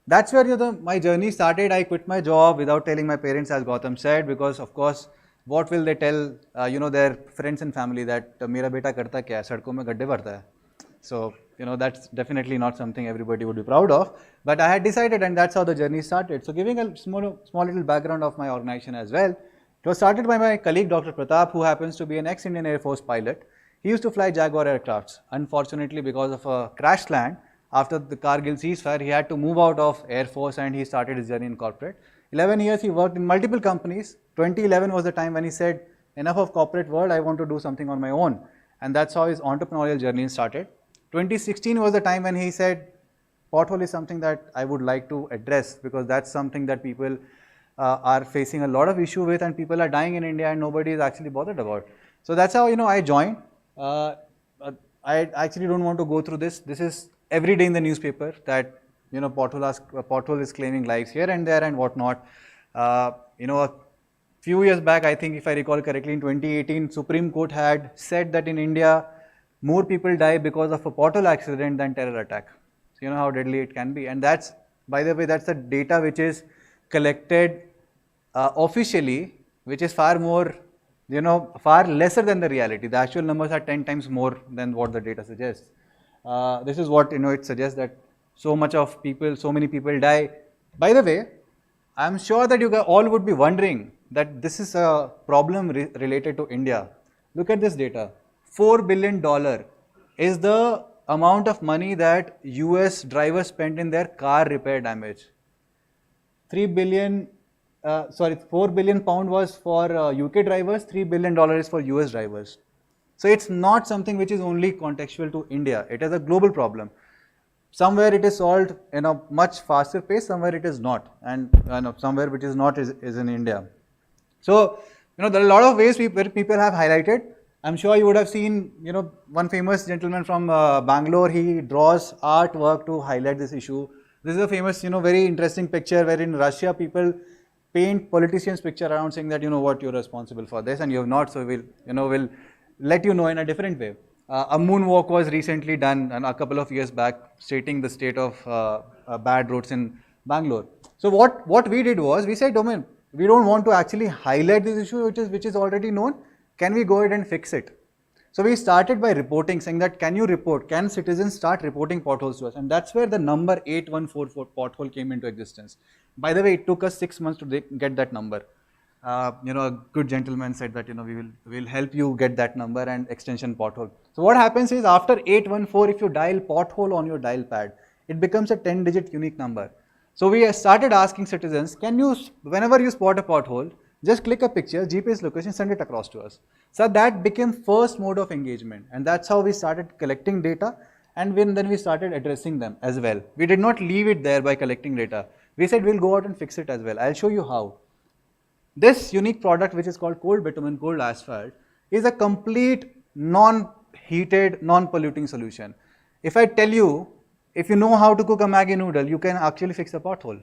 That's where my journey started. I quit my job without telling my parents, as Gautam said, because of course, what will they tell their friends and family that mera beta karta kya hai, sadkon mein gadde bharta hai. So that's definitely not something everybody would be proud of. But I had decided, and that's how the journey started. So giving a small little background of my organization as well. It was started by my colleague Dr. Pratap, who happens to be an ex-Indian Air Force pilot. He used to fly Jaguar aircrafts. Unfortunately, because of a crash land, after the Kargil ceasefire, he had to move out of Air Force and he started his journey in corporate. 11 years he worked in multiple companies. 2011 was the time when he said, enough of corporate world, I want to do something on my own. And that's how his entrepreneurial journey started. 2016 was the time when he said, pothole is something that I would like to address, because that's something that people are facing a lot of issue with, and people are dying in India and nobody is actually bothered about. So that's how I joined. I actually don't want to go through this. This is every day in the newspaper that pothole is claiming lives here and there and whatnot. A few years back, I think if I recall correctly, in 2018, Supreme Court had said that in India, more people die because of a pothole accident than terror attack. So you know how deadly it can be. And that's, by the way, that's the data which is collected officially, which is far more, far lesser than the reality. The actual numbers are 10 times more than what the data suggests. This is what it suggests, that so many people die. By the way, I'm sure that you all would be wondering that this is a problem related to India. Look at this data. $4 billion is the amount of money that US drivers spent in their car repair damage. 4 billion pound was for UK drivers, $3 billion is for US drivers. So it's not something which is only contextual to India. It is a global problem. Somewhere it is solved in a much faster pace, somewhere it is not, and somewhere which is not is in India. So there are a lot of ways where people have highlighted. I'm sure you would have seen one famous gentleman from Bangalore. He draws artwork to highlight this issue. This is a famous very interesting picture where in Russia people paint politicians' picture around saying that what, you're responsible for this and you have not, so we'll let you know in a different way. A moonwalk was recently done a couple of years back, stating the state of bad roads in Bangalore. So what we did was, we said, we don't want to actually highlight this issue which is already known. Can we go ahead and fix it? So we started by reporting, saying that can citizens start reporting potholes to us? And that's where the number 8144 pothole came into existence. By the way, it took us 6 months to get that number. A good gentleman said that we'll help you get that number and extension pothole. So what happens is, after 814, if you dial pothole on your dial pad, it becomes a 10-digit unique number. So we started asking citizens, whenever you spot a pothole, just click a picture, GPS location, send it across to us. So that became first mode of engagement, and that's how we started collecting data, and then we started addressing them as well. We did not leave it there by collecting data. We said we'll go out and fix it as well. I'll show you how. This unique product, which is called cold bitumen, cold asphalt, is a complete non-heated, non-polluting solution. If I tell you, if you know how to cook a Maggi noodle, you can actually fix a pothole.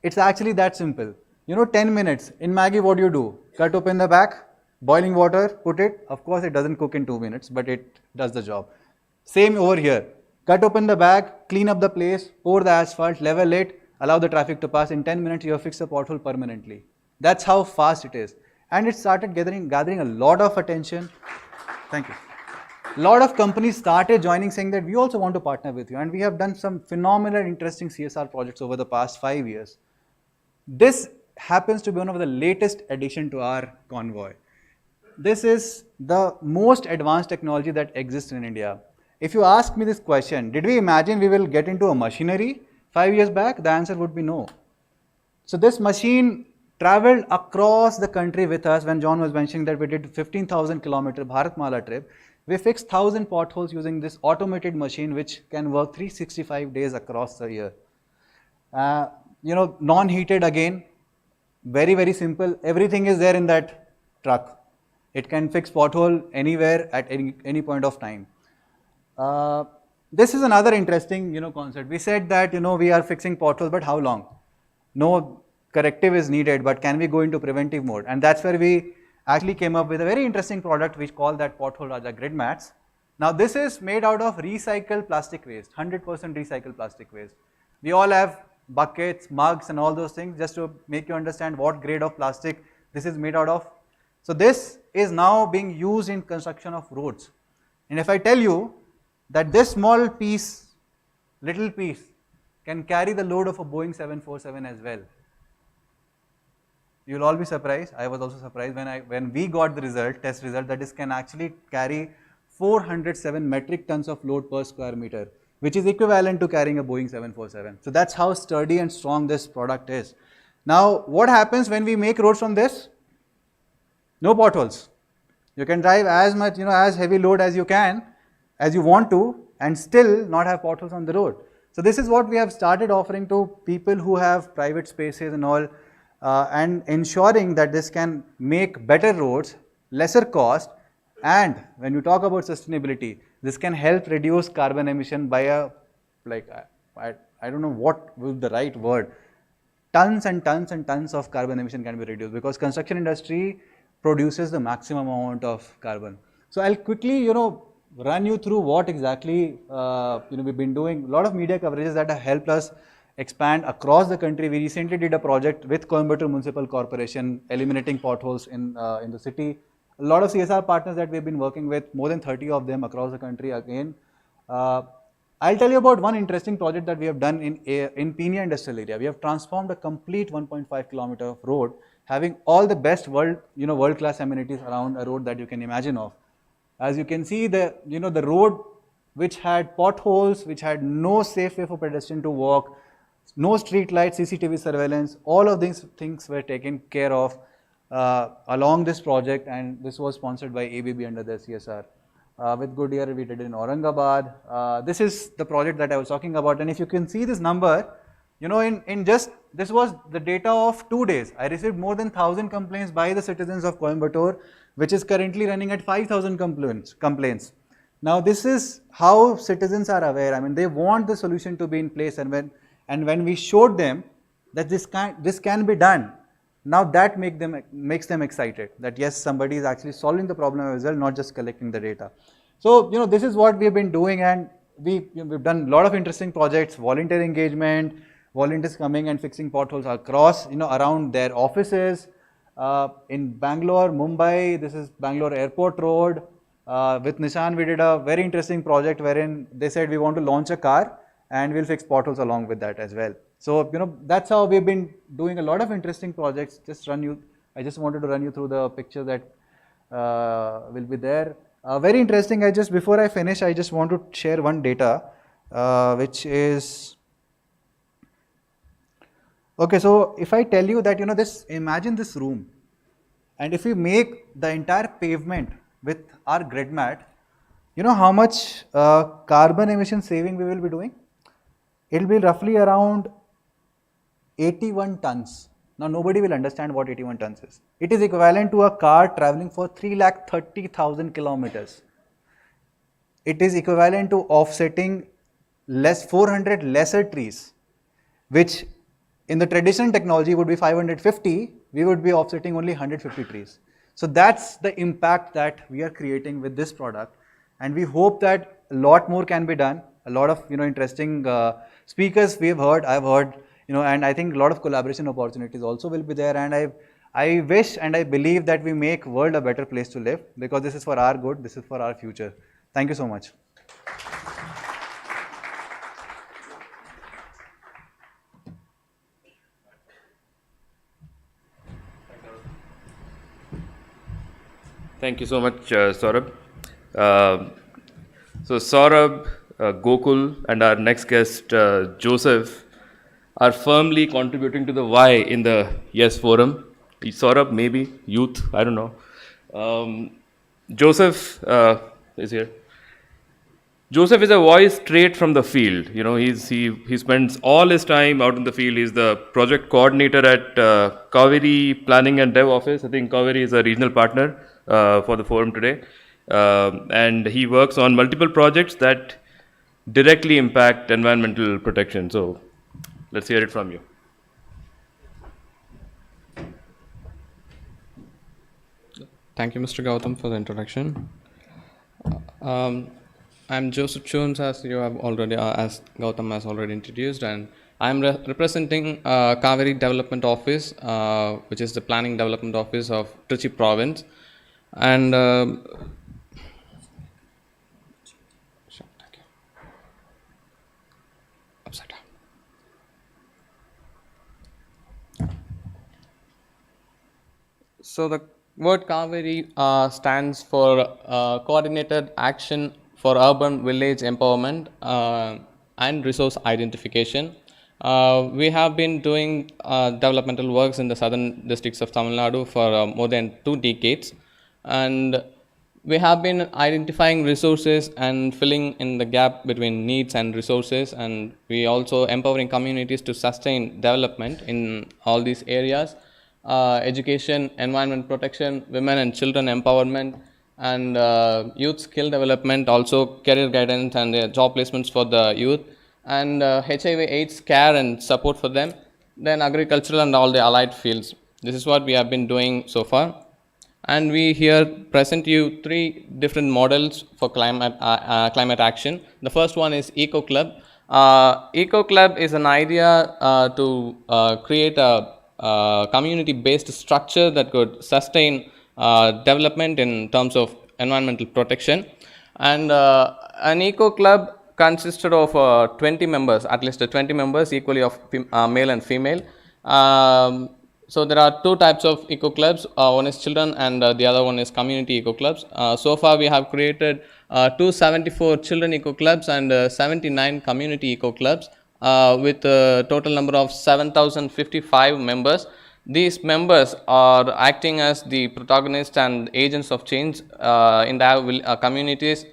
It's actually that simple. 10 minutes. In Maggi, what do? Cut open the back, boiling water, put it. Of course, it doesn't cook in 2 minutes, but it does the job. Same over here. Cut open the bag, clean up the place, pour the asphalt, level it, allow the traffic to pass. In 10 minutes, you have fixed the pothole permanently. That's how fast it is. And it started gathering a lot of attention. Thank you. A lot of companies started joining, saying that we also want to partner with you. And we have done some phenomenal, interesting CSR projects over the past 5 years. This happens to be one of the latest addition to our convoy. This is the most advanced technology that exists in India. If you ask me this question, did we imagine we will get into a machinery 5 years back? The answer would be no. So this machine traveled across the country with us. When John was mentioning that we did 15,000 kilometer Bharatmala trip, we fixed 1,000 potholes using this automated machine which can work 365 days across the year. Non-heated again, very, very simple. Everything is there in that truck. It can fix pothole anywhere at any point of time. This is another interesting concept. We said that we are fixing potholes, but how long? No corrective is needed, but can we go into preventive mode? And that's where we actually came up with a very interesting product which called that Pothole Raja grid mats. Now this is made out of recycled plastic waste, 100% recycled plastic waste. We all have buckets, mugs and all those things, just to make you understand what grade of plastic this is made out of. So this is now being used in construction of roads. And if I tell you that this small piece, little piece, can carry the load of a Boeing 747 as well. You'll all be surprised. I was also surprised when we got the test result, that this can actually carry 407 metric tons of load per square meter, which is equivalent to carrying a Boeing 747. So that's how sturdy and strong this product is. Now, what happens when we make roads from this? No potholes. You can drive as much, as heavy load as you can, as you want to, and still not have potholes on the road. So this is what we have started offering to people who have private spaces and all, and ensuring that this can make better roads, lesser cost, and when you talk about sustainability, this can help reduce carbon emission by I don't know what was the right word. Tons and tons and tons of carbon emission can be reduced, because construction industry produces the maximum amount of carbon. So I'll quickly, run you through what exactly we've been doing. A lot of media coverages that have helped us expand across the country. We recently did a project with Coimbatore Municipal Corporation, eliminating potholes in the city. A lot of CSR partners that we've been working with, more than 30 of them across the country again. I'll tell you about one interesting project that we have done in Pina industrial area. We have transformed a complete 1.5 kilometer of road, having all the best world class amenities around a road that you can imagine of. As you can see, the road which had potholes, which had no safe way for pedestrian to walk, no street lights, CCTV surveillance, all of these things were taken care of along this project, and this was sponsored by ABB under the CSR. With Goodyear, we did it in Aurangabad. This is the project that I was talking about, and if you can see this number, this was the data of 2 days. I received more than 1,000 complaints by the citizens of Coimbatore, which is currently running at 5,000 complaints. Now, this is how citizens are aware. I mean, they want the solution to be in place, and when we showed them that this can be done, now that makes them excited that yes, somebody is actually solving the problem as well, not just collecting the data. So this is what we've been doing, and we've done a lot of interesting projects, volunteer engagement, volunteers coming and fixing potholes across around their offices. In Bangalore, Mumbai, this is Bangalore Airport Road. With Nishan, we did a very interesting project wherein they said we want to launch a car and we'll fix potholes along with that as well. So that's how we've been doing a lot of interesting projects. I just wanted to run you through the picture that will be there. Very interesting. Before I finish, I just want to share one data, which is okay. So if I tell you that imagine this room, and if we make the entire pavement with our grid mat, how much carbon emission saving we will be doing? It will be roughly around 81 tons. Now, nobody will understand what 81 tons is. It is equivalent to a car traveling for 330,000 kilometers. It is equivalent to offsetting 400 lesser trees, which in the traditional technology would be 550. We would be offsetting only 150 trees. So that's the impact that we are creating with this product, and we hope that a lot more can be done. A lot of interesting speakers we have heard. I've heard and I think a lot of collaboration opportunities also will be there. And I wish and I believe that we make world a better place to live, because this is for our good. This is for our future. Thank you so much. Thank you so much, Saurabh. So Saurabh, Gokul, and our next guest, Joseph, are firmly contributing to the Y in the YESS forum. Saurabh, maybe youth, I don't know. Joseph is here. Joseph is a voice straight from the field. He spends all his time out in the field. He's the project coordinator at Kaveri Planning and Dev Office. I think Kaveri is a regional partner for the forum today. And he works on multiple projects that directly impact environmental protection. So let's hear it from you. Thank you, Mr. Gautam, for the introduction. I'm Joseph Jones, as you have already, as Gautam has already introduced, and I'm representing Kaveri Development Office, which is the Planning Development Office of Trichy Province, and upside down. So the word Kaveri stands for Coordinated Action for Urban Village Empowerment and Resource Identification. We have been doing developmental works in the southern districts of Tamil Nadu for more than 2 decades, and we have been identifying resources and filling in the gap between needs and resources, and we also empowering communities to sustain development in all these areas. Education, environment protection, women and children empowerment, and youth skill development, also career guidance and job placements for the youth, and HIV/AIDS care and support for them, then agricultural and all the allied fields. This is what we have been doing so far. And we here present you 3 different models for climate action. The first one is Eco Club. Eco Club is an idea to create a community-based structure that could sustain development in terms of environmental protection. And An eco club consisted of 20 members, at least 20 members equally of male and female. So there are two types of eco clubs, one is children and the other one is community eco clubs. So far we have created 274 children eco clubs and 79 community eco clubs with a total number of 7,055 members. These members are acting as the protagonists and agents of change in their communities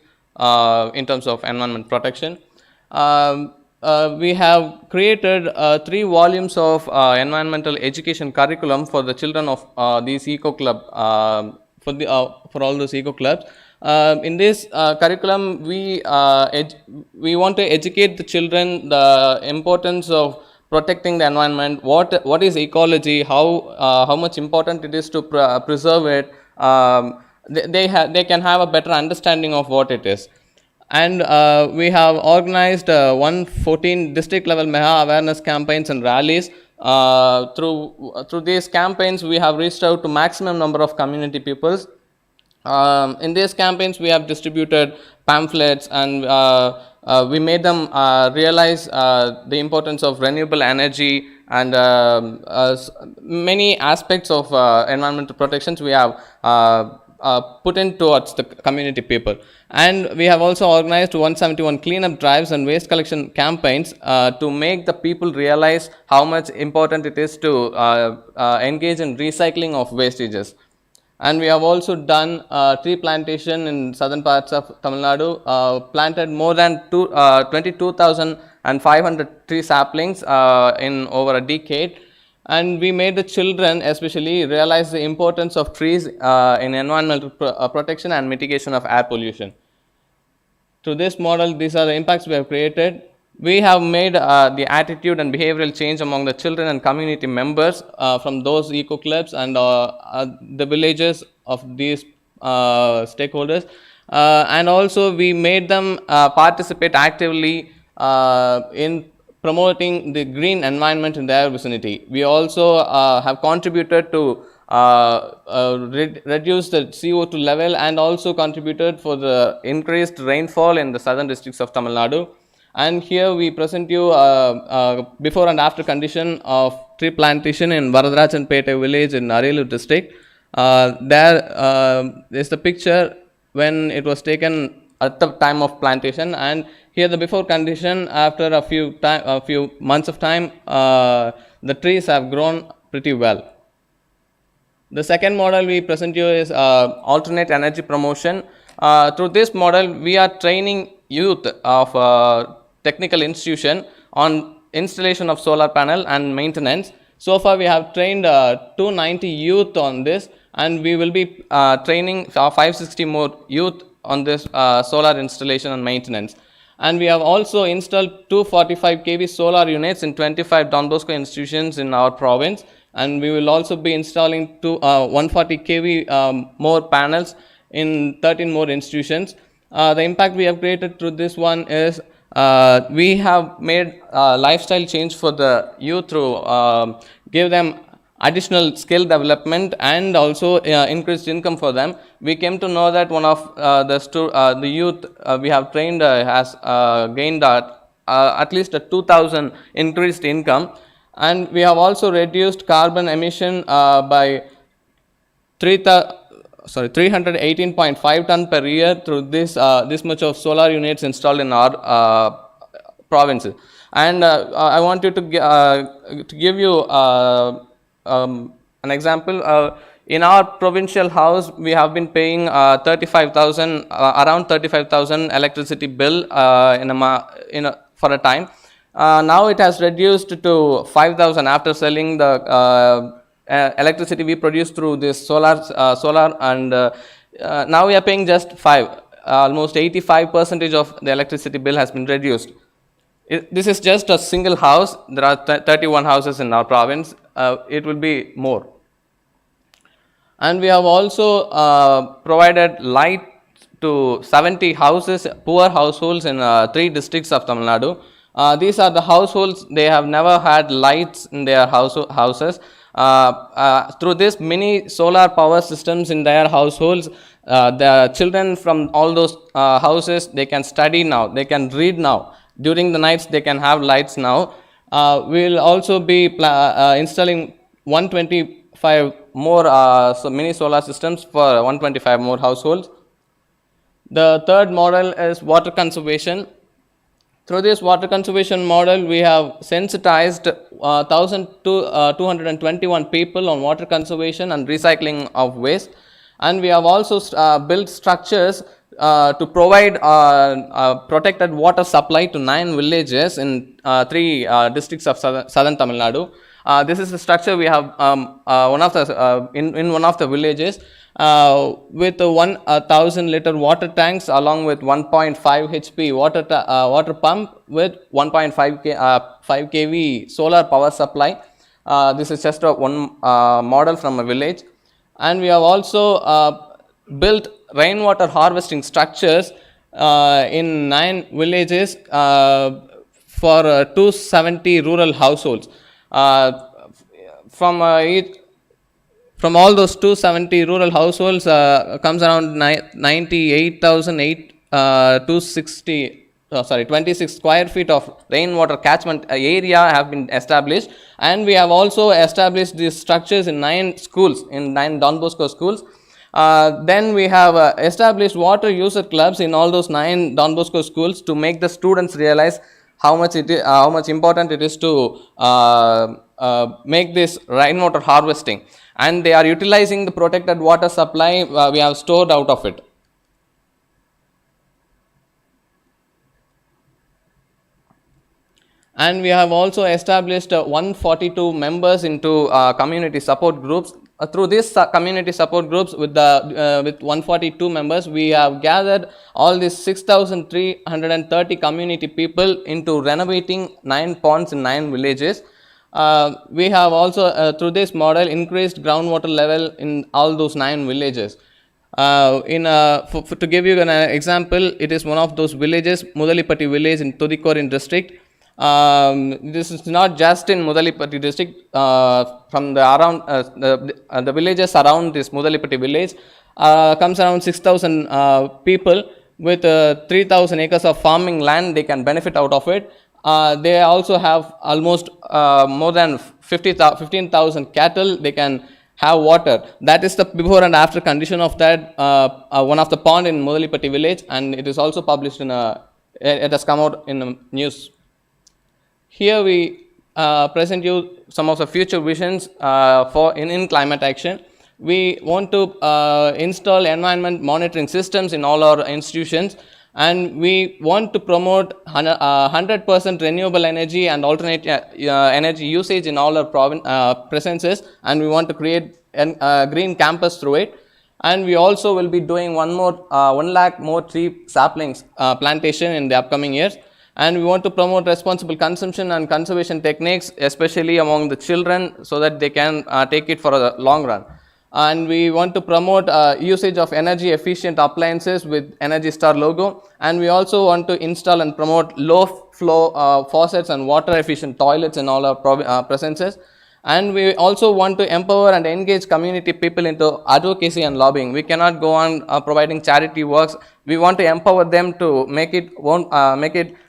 in terms of environment protection. We have created 3 volumes of environmental education curriculum for the children of these eco club, for all those eco clubs. In this curriculum, we want to educate the children the importance of protecting the environment, what is ecology, how much important it is to preserve it. They can have a better understanding of what it is. And we have organized 114 district level Meha awareness campaigns and rallies. Through these campaigns, we have reached out to maximum number of community peoples. In these campaigns, we have distributed pamphlets and we made them realize the importance of renewable energy and many aspects of environmental protections we have put in towards the community people. And we have also organized 171 cleanup drives and waste collection campaigns to make the people realize how much important it is to engage in recycling of wastages. And we have also done tree plantation in southern parts of Tamil Nadu, planted more than 22,500 tree saplings in over a decade. And we made the children especially realize the importance of trees in environmental protection and mitigation of air pollution. Through this model, these are the impacts we have created. We have made the attitude and behavioral change among the children and community members from those eco clubs and the villages of these stakeholders. And also we made them participate actively in promoting the green environment in their vicinity. We also have contributed to reduce the CO2 level and also contributed for the increased rainfall in the southern districts of Tamil Nadu. And here we present you before and after condition of tree plantation in Varadarajanpete village in Livelihood district. There is the picture when it was taken at the time of plantation, and here the before condition after a few months of time, the trees have grown pretty well. The second model we present you is alternate energy promotion. Through this model, we are training youth of technical institution on installation of solar panel and maintenance. So far we have trained 290 youth on this, and we will be training 560 more youth on this solar installation and maintenance. And we have also installed 245 kV solar units in 25 Don Bosco institutions in our province, and we will also be installing 140 kV more panels in 13 more institutions. The impact we have created through this one is we have made lifestyle change for the youth through give them additional skill development and also increased income for them. We came to know that one of the youth we have trained has gained at least a 2,000 increased income, and we have also reduced carbon emission by 318.5 ton per year through this much of solar units installed in our provinces. And I want you to give you an example. In our provincial house, we have been paying 35,000 around 35,000 electricity bill for a time. Now it has reduced to 5,000 after selling the electricity we produce through this solar and now we are paying just 5. Almost 85% of the electricity bill has been reduced. This is just a single house. There are 31 houses in our province. It will be more. And we have also provided light to 70 houses, poor households in 3 districts of Tamil Nadu. These are the households, they have never had lights in their houses. Through this mini solar power systems in their households, the children from all those houses, they can study now, they can read now. During the nights, they can have lights now. We will also be installing 125 more mini solar systems for 125 more households. The third model is water conservation. Through this water conservation model, we have sensitized 1,221 people on water conservation and recycling of waste. And we have also built structures to provide protected water supply to 9 villages in 3 districts of southern Tamil Nadu. This is the structure we have in one of the villages with 1,000 liter water tanks along with 1.5 HP water pump with 1.5 kV solar power supply. This is just one model from a village. And we have also built rainwater harvesting structures in 9 villages for 270 rural households. From all those 270 rural households comes around 26 square feet of rainwater catchment area have been established, and we have also established these structures in 9 schools, in 9 Don Bosco schools. Then we have established water user clubs in all those 9 Don Bosco schools to make the students realize how much important it is to make this rainwater harvesting, and they are utilizing the protected water supply we have stored out of it. And we have also established 142 members into community support groups. Through these community support groups with 142 members, we have gathered all these 6,330 community people into renovating 9 ponds in 9 villages. We have also through this model increased groundwater level in all those 9 villages. To give you an example, it is one of those villages, Mudalipatti village in Thudikorin district. This is not just in Mudalipatti district. From the villages around this Mudalipatti village comes around 6,000 people with 3,000 acres of farming land. They can benefit out of it. They also have almost more than 15,000 cattle. They can have water. That is the before and after condition of that one of the pond in Mudalipatti village, and it is also published in it has come out in the news. Here we present you some of the future visions in climate action. We want to install environment monitoring systems in all our institutions, and we want to promote 100% renewable energy and alternate energy usage in all our presences, and we want to create a green campus through it. And we also will be doing 1 lakh more tree saplings plantation in the upcoming years. And we want to promote responsible consumption and conservation techniques, especially among the children, so that they can take it for a long run. And we want to promote usage of energy efficient appliances with Energy Star logo. And we also want to install and promote low flow faucets and water efficient toilets in all our presences. And we also want to empower and engage community people into advocacy and lobbying. We cannot go on providing charity works. We want to empower them to make it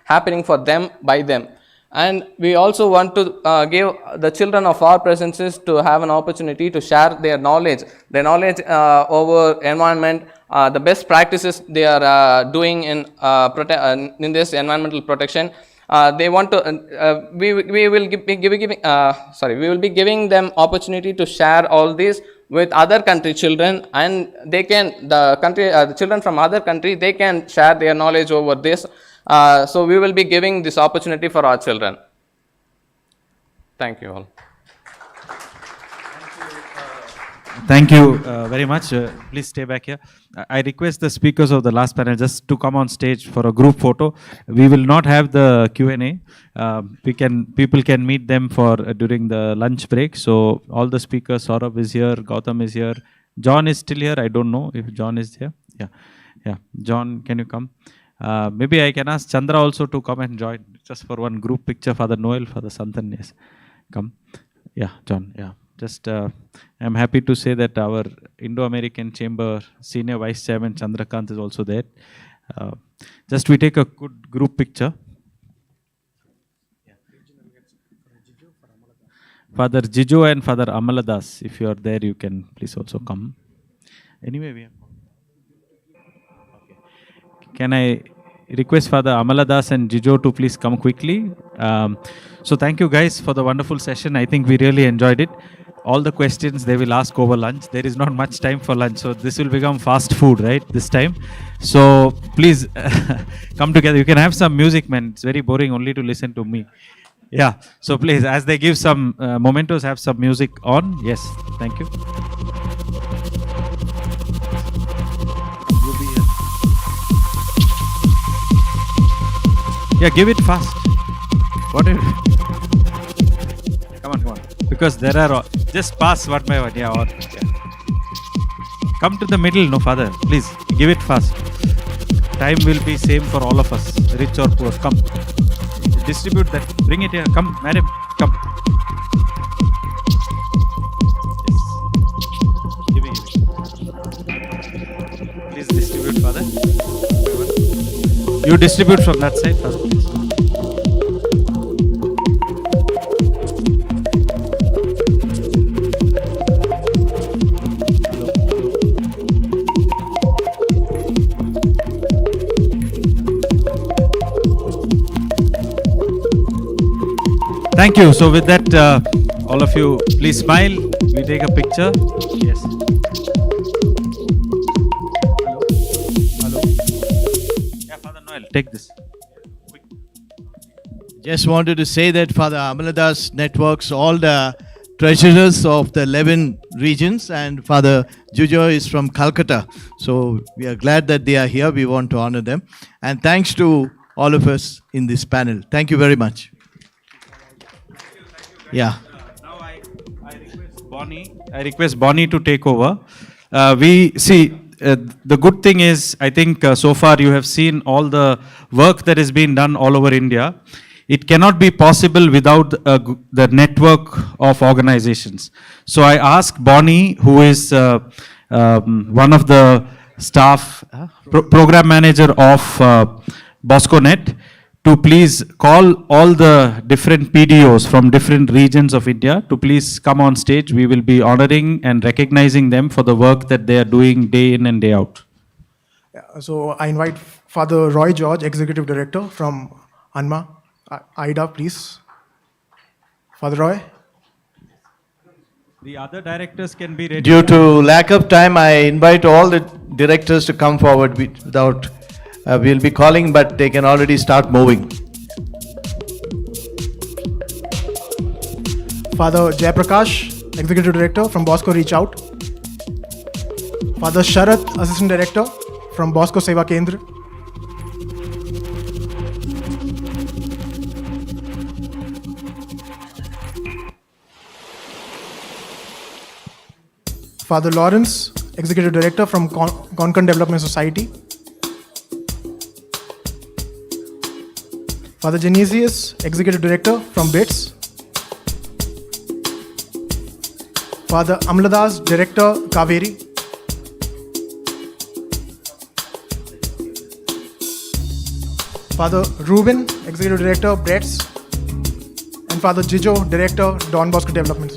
happening for them, by them. And we also want to give the children of our presences to have an opportunity to share their knowledge over environment, the best practices they are doing in this environmental protection. They want to. We will be giving them opportunity to share all this with other country children, and they can the children from other country, they can share their knowledge over this. So we will be giving this opportunity for our children. Thank you all. Thank you very much. Please stay back here. I request the speakers of the last panel just to come on stage for a group photo. We will not have the Q&A. People can meet them during the lunch break. So all the speakers, Saurabh is here, Gautam is here, John is still here. I don't know if John is here. Yeah. John, can you come? Maybe I can ask Chandra also to come and join just for one group picture. Father Noel, Father Santan, yes. Come. Yeah, John, yeah. Just I'm happy to say that our Indo-American Chamber Senior Vice Chairman Chandrakant is also there. Just we take a good group picture. Father Jijo and Father Amaladas, if you are there, you can please also come. Anyway, we have. Okay. Can I request Father Amaladas and Jijo to please come quickly? So thank you guys for the wonderful session. I think we really enjoyed it. All the questions they will ask over lunch. There is not much time for lunch, so this will become fast food, right, this time. So please come together. You can have some music, man. It's very boring only to listen to me. Yeah, so please, as they give some mementos, have some music on. Yes, thank you. Yeah, give it fast. What is Come on. Because there are, just pass one by one. Yeah, or, yeah. Come to the middle, no, Father. Please, give it fast. Time will be same for all of us, rich or poor. Come. Distribute that. Bring it here. Come, madam. Come. Yes. Give it. Please distribute, Father. You distribute from that side, Father, please. Thank you. So with that, all of you, please smile. We take a picture. Yes. Hello. Yeah, Father Noel, take this. Just wanted to say that Father Amaladas networks all the treasurers of the 11 regions, and Father Jujo is from Calcutta. So we are glad that they are here. We want to honor them. And thanks to all of us in this panel. Thank you very much. Yeah. Now I request Bonnie to take over. We see the good thing is, I think so far you have seen all the work that has been done all over India. It cannot be possible without the network of organizations. So I ask Bonnie, who is one of the staff, program manager of Bosconet, to please call all the different PDOs from different regions of India to please come on stage. We will be honoring and recognizing them for the work that they are doing day in and day out. Yeah, so I invite Father Roy George, Executive Director from ANMA. Ida, please. Father Roy. The other directors can be ready. Due to lack of time, I invite all the directors to come forward without... we'll be calling, but they can already start moving. Father Jayaprakash, Executive Director from Bosco Reach Out. Father Sharath, Assistant Director from Bosco Seva Kendra. Father Lawrence, Executive Director from Konkan Development Society. Father Genesius, Executive Director from BITS. Father Amladas, Director, Kaveri. Father Ruben, Executive Director, BRETS. And Father Jijo, Director, Don Bosco Development.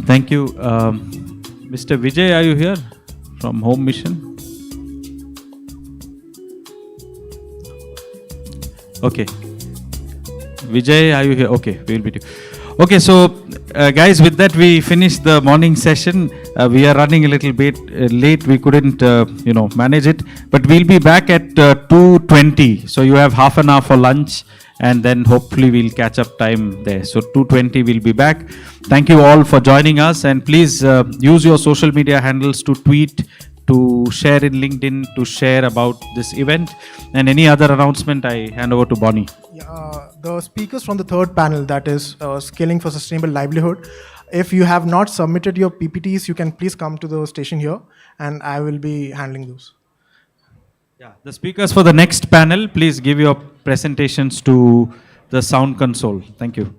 Thank you. Mr. Vijay, are you here from Home Mission? Okay. Vijay, are you here? Okay, we'll be. Okay, so guys, with that we finished the morning session. We are running a little bit late. We couldn't, manage it. But we'll be back at 2:20. So you have half an hour for lunch, and then hopefully we'll catch up time there. So 2:20 we'll be back. Thank you all for joining us, and please use your social media handles to tweet, to share in LinkedIn, to share about this event, and any other announcement I hand over to Bonnie. The speakers from the third panel, that is Scaling for Sustainable Livelihood, if you have not submitted your PPTs, you can please come to the station here and I will be handling those. Yeah, the speakers for the next panel, please give your presentations to the sound console. Thank you.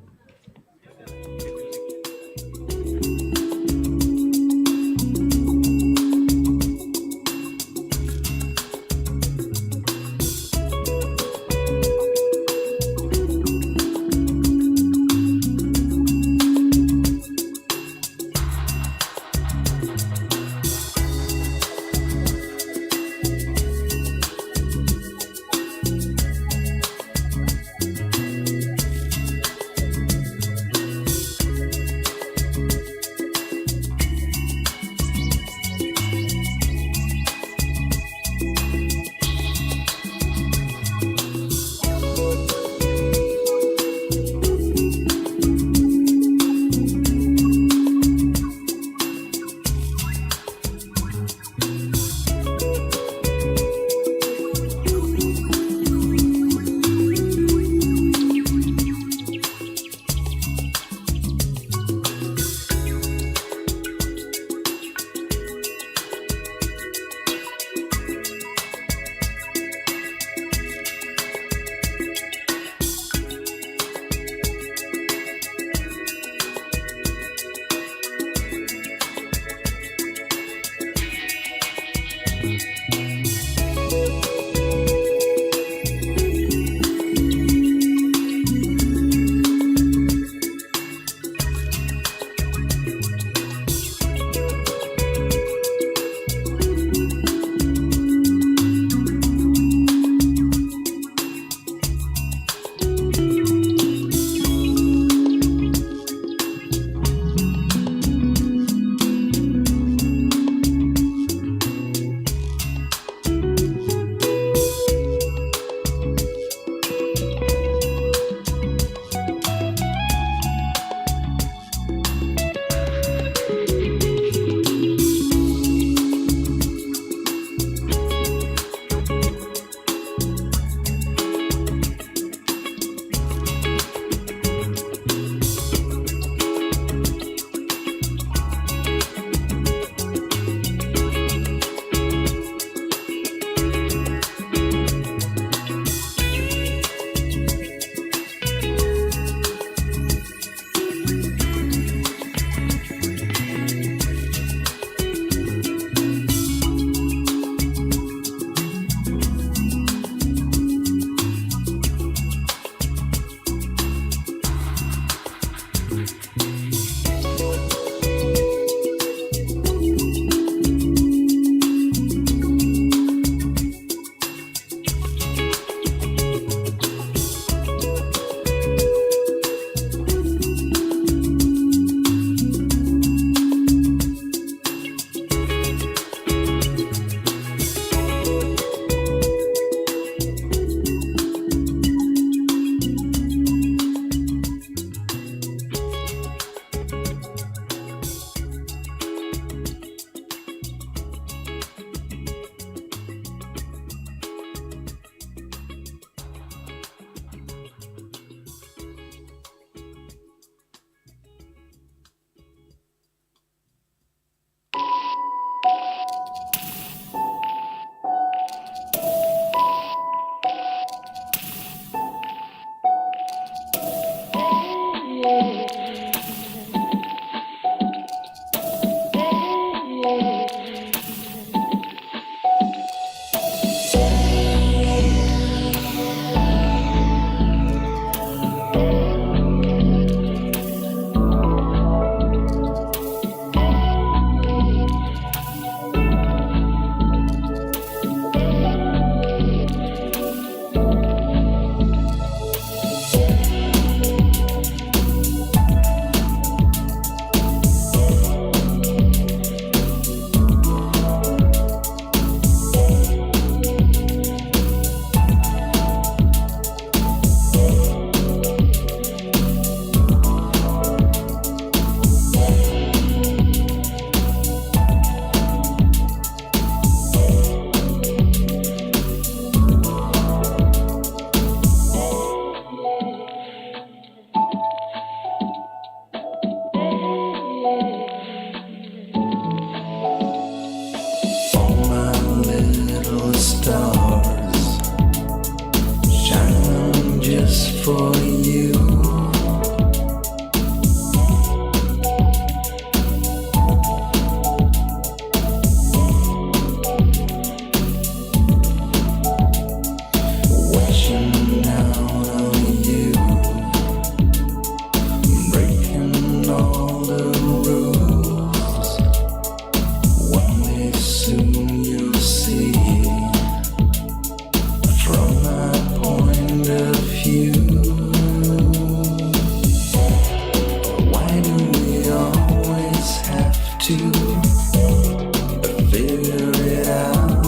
but figure it out.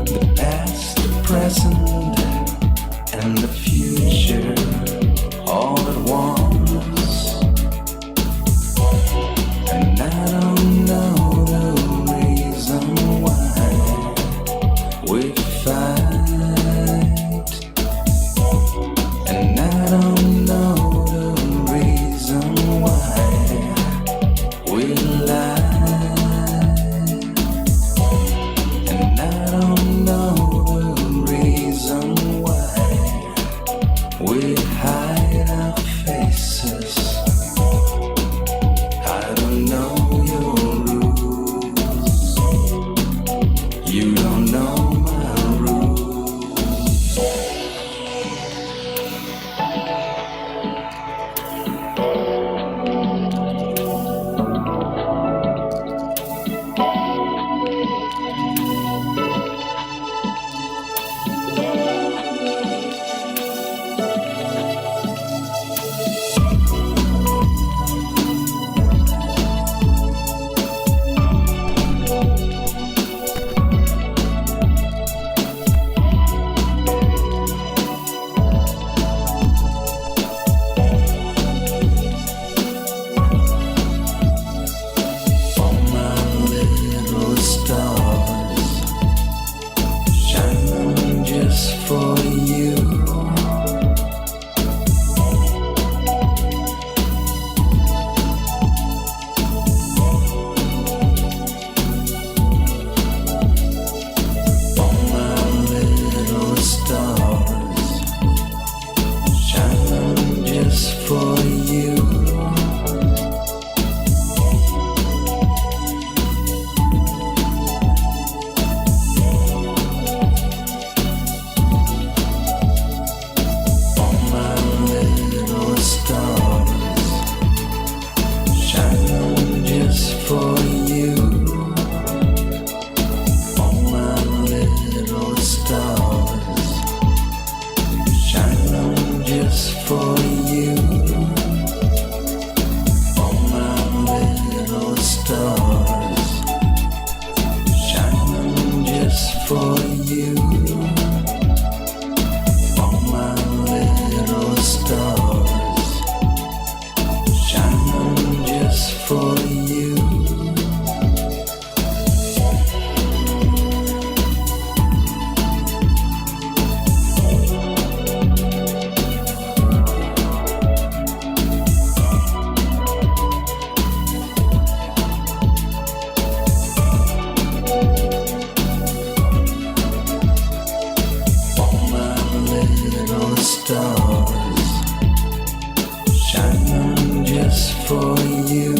The past, the present, and the future all at once. And I don't know the reason why we fight. And I don't know the reason why we lie. And I don't know the reason why we hide our faces. I don't know your rules. You don't know my rules. For my little stars, shining just for you. For my little stars, shining just for you. For my little stars, shining just for you. For my little stars, shining just for you. For my little stars, shining just for you. For my little stars, shining just for you. For my little stars, shining just for you.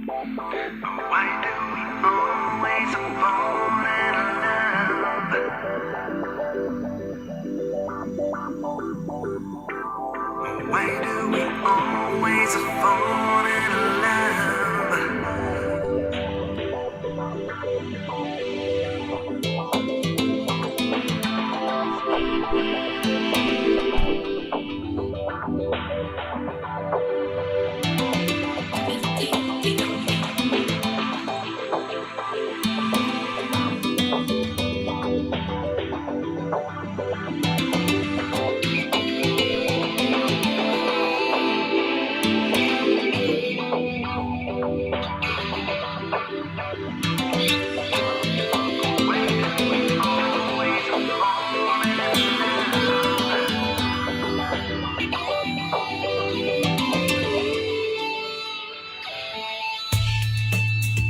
Why do we always fall in love? Why do we always fall in love?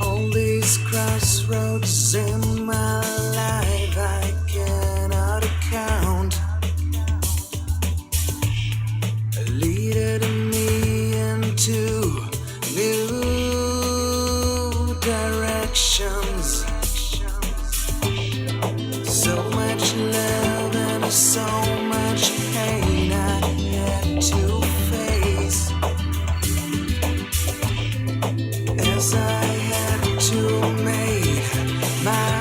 All these crossroads in my life I cannot account, leading me into new directions. So much love and so much pain I had to face as I had to make my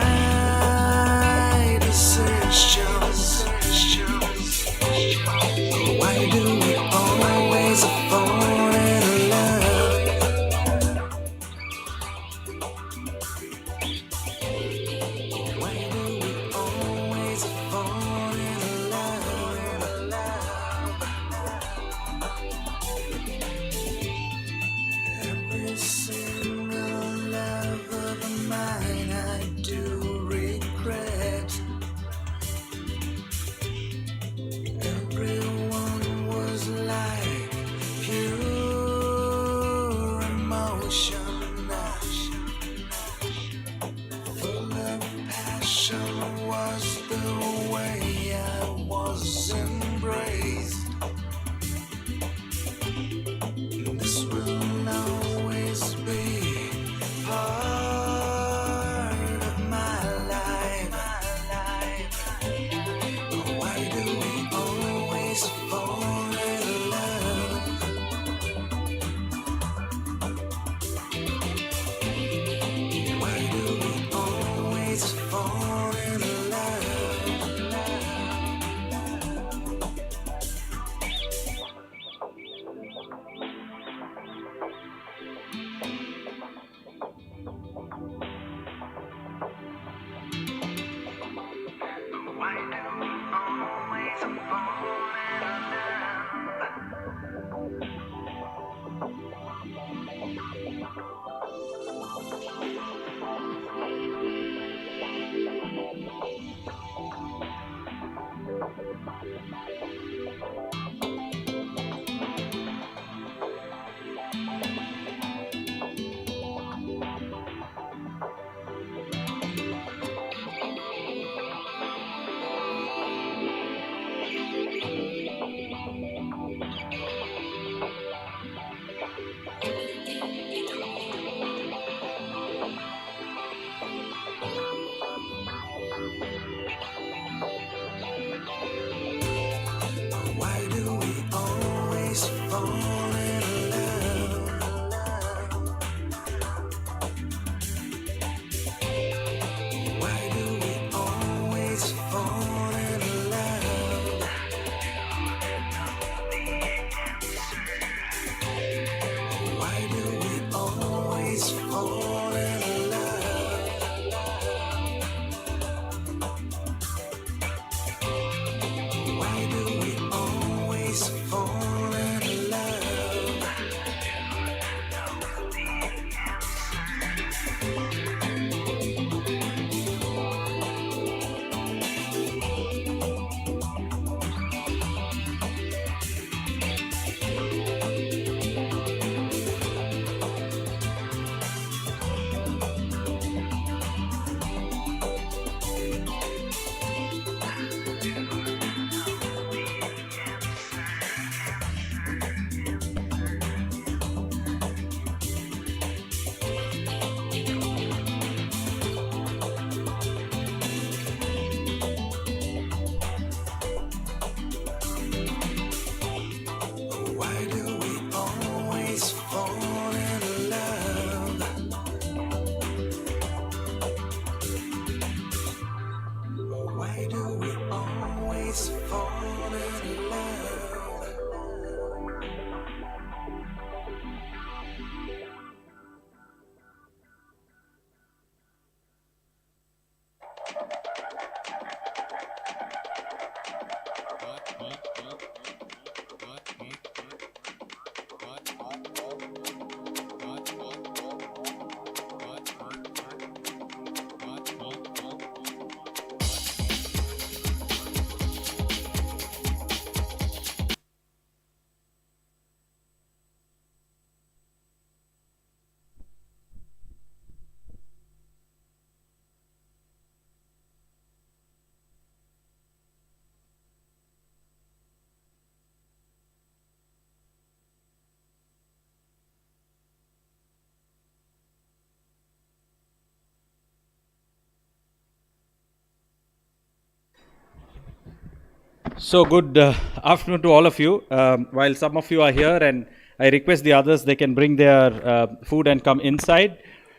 So good afternoon to all of you. While some of you are here, and I request the others, they can bring their food and come inside.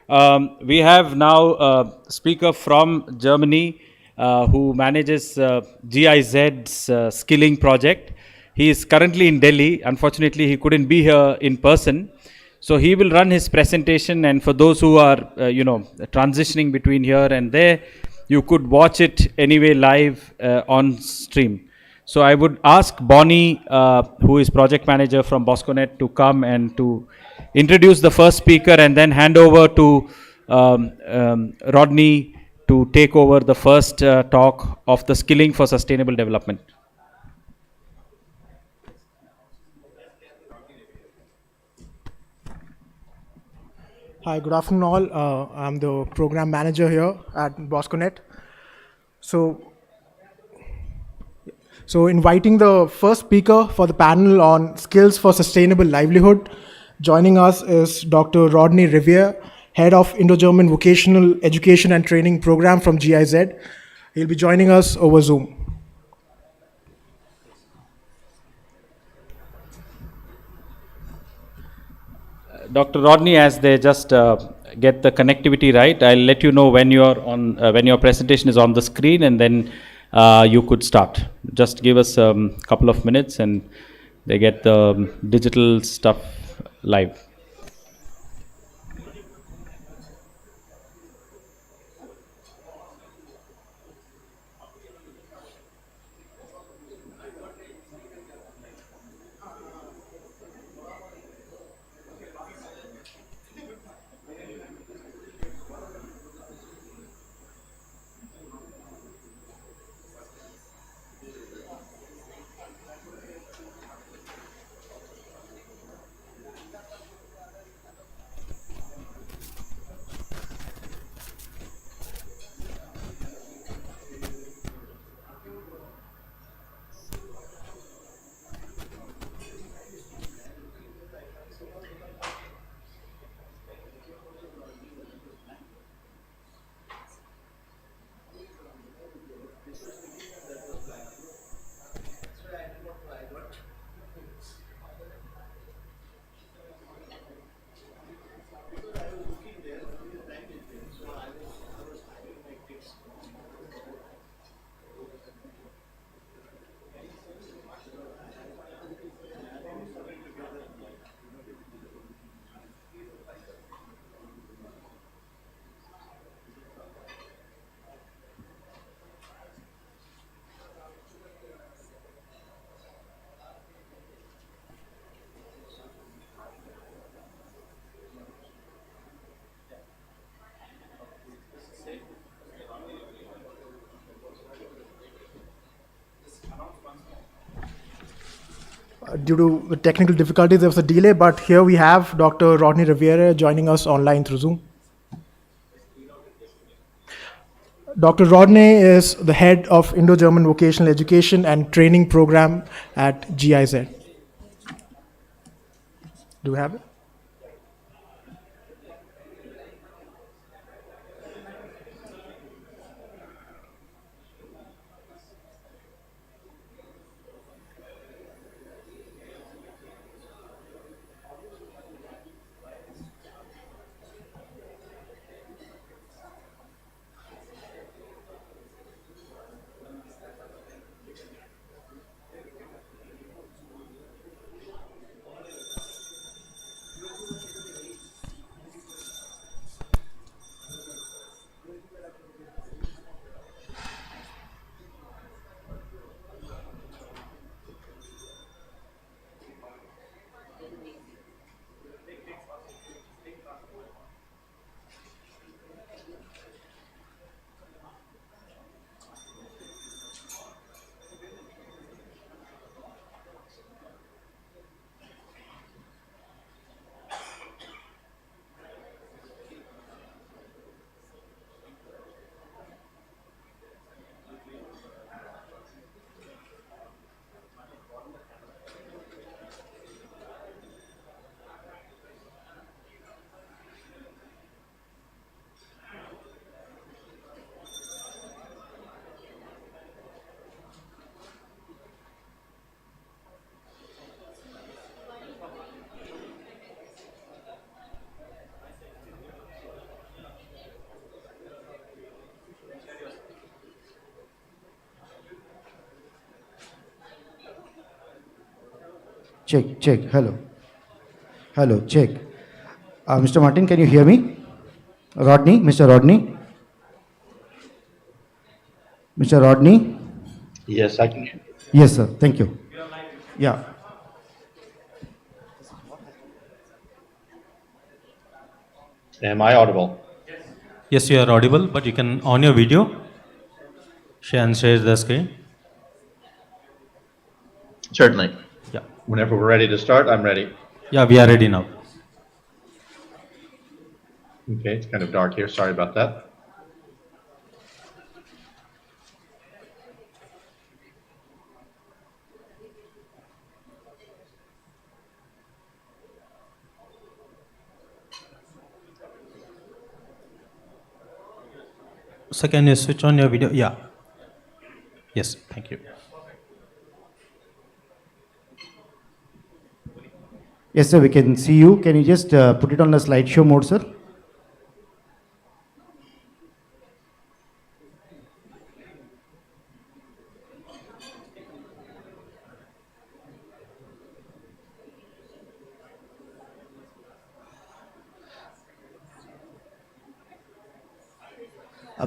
We have now a speaker from Germany who manages GIZ's skilling project. He is currently in Delhi. Unfortunately, he couldn't be here in person. So he will run his presentation, and for those who are, transitioning between here and there, you could watch it anyway live on stream. So I would ask Bonnie, who is project manager from Bosconet, to come and to introduce the first speaker, and then hand over to Rodney to take over the first talk of the skilling for sustainable development. Hi, good afternoon all. I'm the program manager here at Bosconet. So inviting the first speaker for the panel on skills for sustainable livelihood. Joining us is Dr. Rodney Riviere, head of Indo-German Vocational Education and Training Program from GIZ. He'll be joining us over Zoom. Dr. Rodney, as they just get the connectivity right, I'll let you know when you're on, when your presentation is on the screen, and then you could start. Just give us a couple of minutes, and they get the digital stuff live. Due to the technical difficulties, there was a delay, but here we have Dr. Rodney Riviere joining us online through Zoom. Dr. Rodney is the head of Indo-German Vocational Education and Training Program at GIZ. Do we have it? Check, check. Hello. Hello, check. Mr. Martin, can you hear me? Rodney, Mr. Rodney? Mr. Rodney? Yes, I can. Yes, sir. Thank you. Yeah. Am I audible? Yes, you are audible, but you can on your video share and share the screen. Certainly. Yeah. Whenever we're ready to start, I'm ready. Yeah, we are ready now. Okay, it's kind of dark here. Sorry about that. So can you switch on your video? Yeah. Yes, thank you. Yes, sir, we can see you. Can you just put it on the slideshow mode, sir?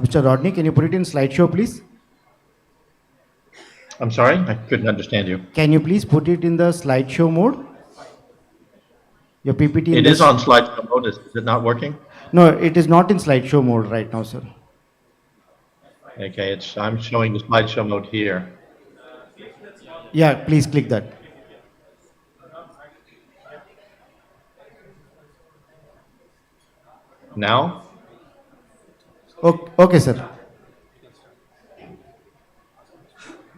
Mr. Rodney, can you put it in slideshow, please? I'm sorry, I couldn't understand you. Can you please put it in the slideshow mode? Your PPT. It is on slideshow mode. Is it not working? No, it is not in slideshow mode right now, sir. Okay, I'm showing the slideshow mode here. Yeah, please click that. Now? Okay, sir.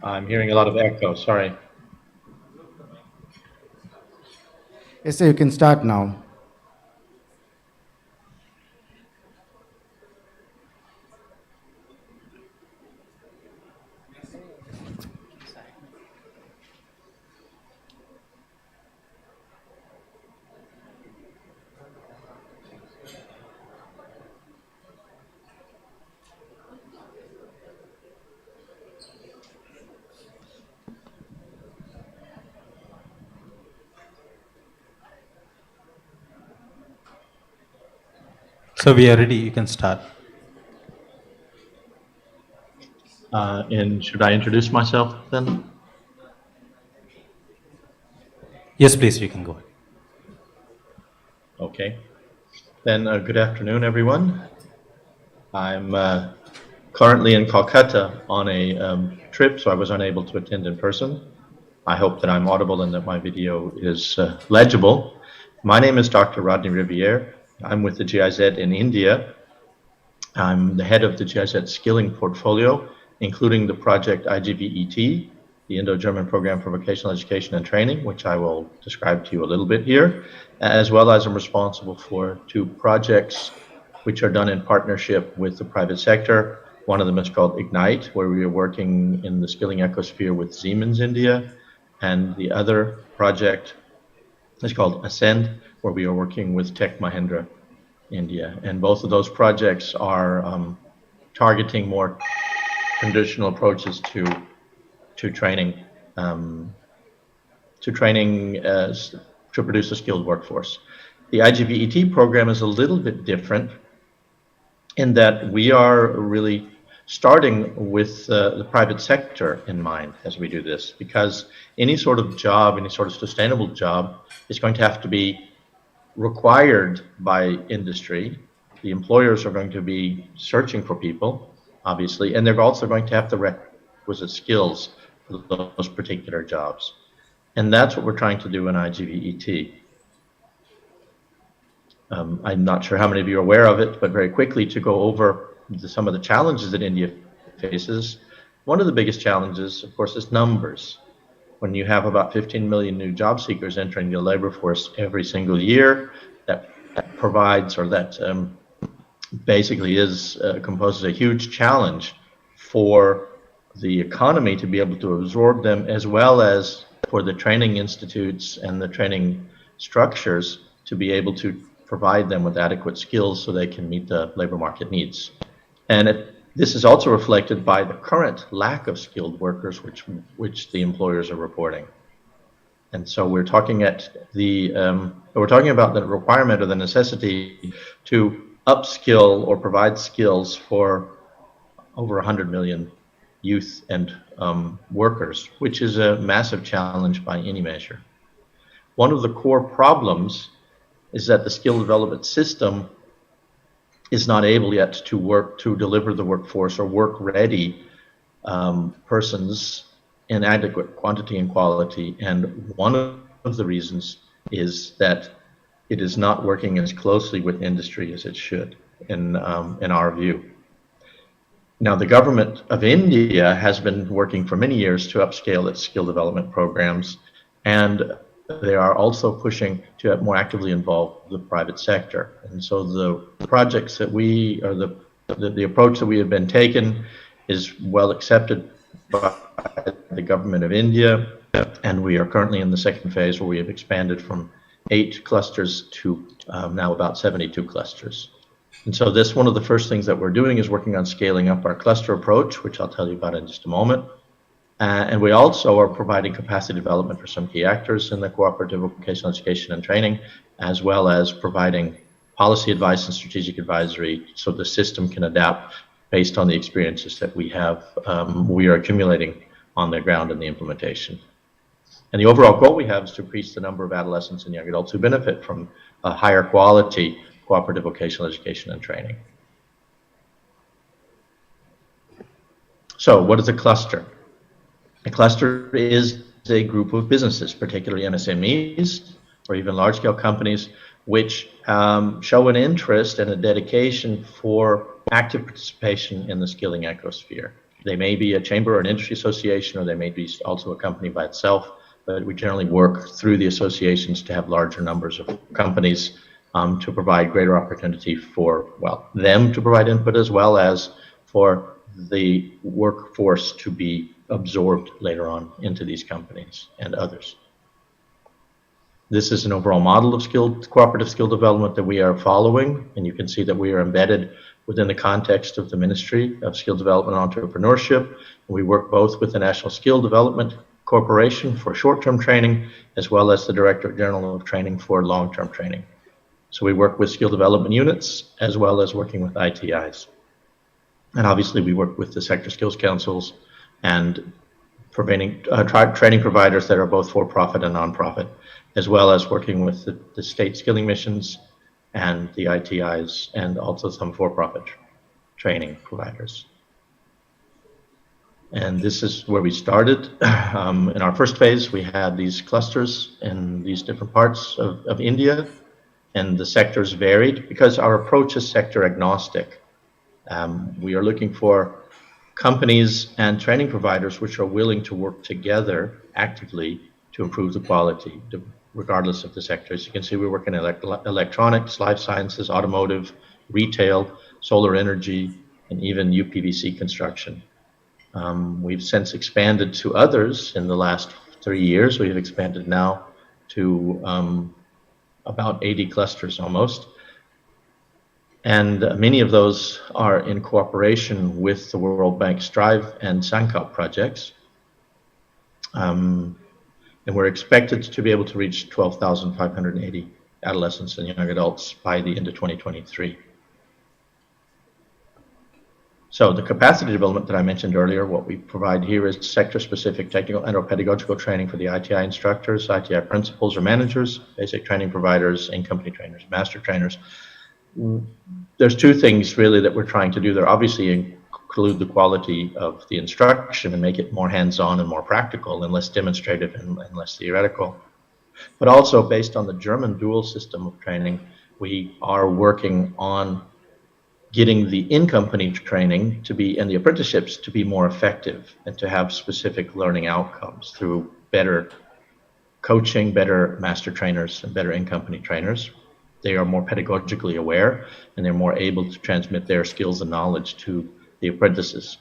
I'm hearing a lot of echo, sorry. Yes, sir, you can start now. So we are ready, you can start. And should I introduce myself then? Yes, please, you can go ahead. Okay. Then good afternoon, everyone. I'm currently in Calcutta on a trip, so I was unable to attend in person. I hope that I'm audible and that my video is legible. My name is Dr. Rodney Riviere. I'm with the GIZ in India. I'm the head of the GIZ skilling portfolio, including the project IGVET, the Indo-German Program for Vocational Education and Training, which I will describe to you a little bit here, as well as I'm responsible for 2 projects which are done in partnership with the private sector. One of them is called Ignite, where we are working in the skilling ecosphere with Siemens India, and the other project is called Ascend, where we are working with Tech Mahindra India. And both of those projects are targeting more conditional approaches to training, to produce a skilled workforce. The IGVET program is a little bit different in that we are really starting with the private sector in mind as we do this, because any sort of job, any sort of sustainable job is going to have to be required by industry. The employers are going to be searching for people, obviously, and they're also going to have the requisite skills for those particular jobs. And that's what we're trying to do in IGVET. I'm not sure how many of you are aware of it, but very quickly to go over some of the challenges that India faces. One of the biggest challenges, of course, is numbers. When you have about 15 million new job seekers entering the labor force every single year, that provides, or that basically composes a huge challenge for the economy to be able to absorb them, as well as for the training institutes and the training structures to be able to provide them with adequate skills so they can meet the labor market needs. And this is also reflected by the current lack of skilled workers which the employers are reporting. And so we're talking about the requirement or the necessity to upskill or provide skills for over 100 million youth and workers, which is a massive challenge by any measure. One of the core problems is that the skill development system is not able yet to deliver the workforce or work-ready persons in adequate quantity and quality. And one of the reasons is that it is not working as closely with industry as it should, in our view. Now, the government of India has been working for many years to upscale its skill development programs, and they are also pushing to more actively involve the private sector. And so the projects that the approach that we have been taken is well accepted by the government of India, and we are currently in the second phase where we have expanded from 8 clusters to now about 72 clusters. And so one of the first things that we're doing is working on scaling up our cluster approach, which I'll tell you about in just a moment. And we also are providing capacity development for some key actors in the cooperative vocational education and training, as well as providing policy advice and strategic advisory so the system can adapt based on the experiences that we are accumulating on the ground in the implementation. And the overall goal we have is to increase the number of adolescents and young adults who benefit from a higher quality cooperative vocational education and training. So what is a cluster? A cluster is a group of businesses, particularly MSMEs or even large-scale companies, which show an interest and a dedication for active participation in the skilling ecosphere. They may be a chamber or an industry association, or they may be also a company by itself, but we generally work through the associations to have larger numbers of companies to provide greater opportunity for, them to provide input, as well as for the workforce to be absorbed later on into these companies and others. This is an overall model of cooperative skill development that we are following, and you can see that we are embedded within the context of the Ministry of Skill Development and Entrepreneurship. We work both with the National Skill Development Corporation for short-term training, as well as the Directorate General of Training for long-term training. So we work with skill development units, as well as working with ITIs. And obviously we work with the sector skills councils and training providers that are both for-profit and non-profit, as well as working with the state skilling missions and the ITIs, and also some for-profit training providers. And this is where we started. In our first phase, we had these clusters in these different parts of India, and the sectors varied because our approach is sector agnostic. We are looking for companies and training providers which are willing to work together actively to improve the quality, regardless of the sector. As you can see, we work in electronics, life sciences, automotive, retail, solar energy, and even UPVC construction. We've since expanded to others in the last 3 years. We've expanded now to about 80 clusters almost. And many of those are in cooperation with the World Bank Strive and SANCOP projects. And we're expected to be able to reach 12,580 adolescents and young adults by the end of 2023. So the capacity development that I mentioned earlier, what we provide here is sector-specific technical and or pedagogical training for the ITI instructors, ITI principals or managers, basic training providers, in-company trainers, master trainers. There's 2 things really that we're trying to do there. Obviously include the quality of the instruction and make it more hands-on and more practical and less demonstrative and less theoretical. But also based on the German dual system of training, we are working on getting the in-company training to be, and the apprenticeships to be more effective and to have specific learning outcomes through better coaching, better master trainers, and better in-company trainers. They are more pedagogically aware, and they're more able to transmit their skills and knowledge to the apprentices.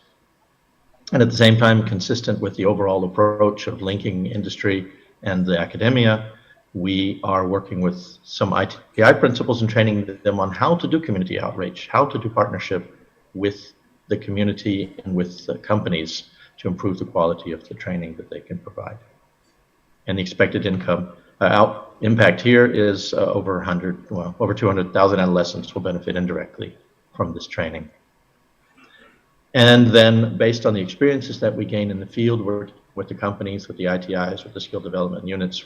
And at the same time, consistent with the overall approach of linking industry and the academia, we are working with some ITI principals and training them on how to do community outreach, how to do partnership with the community and with the companies to improve the quality of the training that they can provide. and the expected impact here is over 200,000 adolescents will benefit indirectly from this training. And then based on the experiences that we gain in the field, working with the companies, with the ITIs, with the skill development units,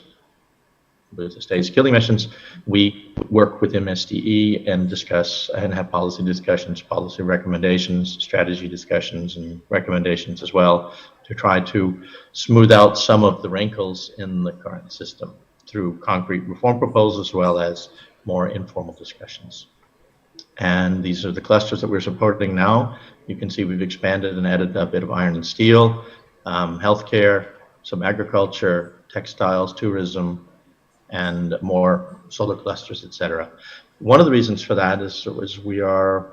with the state skilling missions, we work with MSDE and discuss and have policy discussions, policy recommendations, strategy discussions, and recommendations as well to try to smooth out some of the wrinkles in the current system through concrete reform proposals as well as more informal discussions. And these are the clusters that we're supporting now. You can see we've expanded and added a bit of iron and steel, healthcare, some agriculture, textiles, tourism, and more solar clusters, etc. One of the reasons for that is we are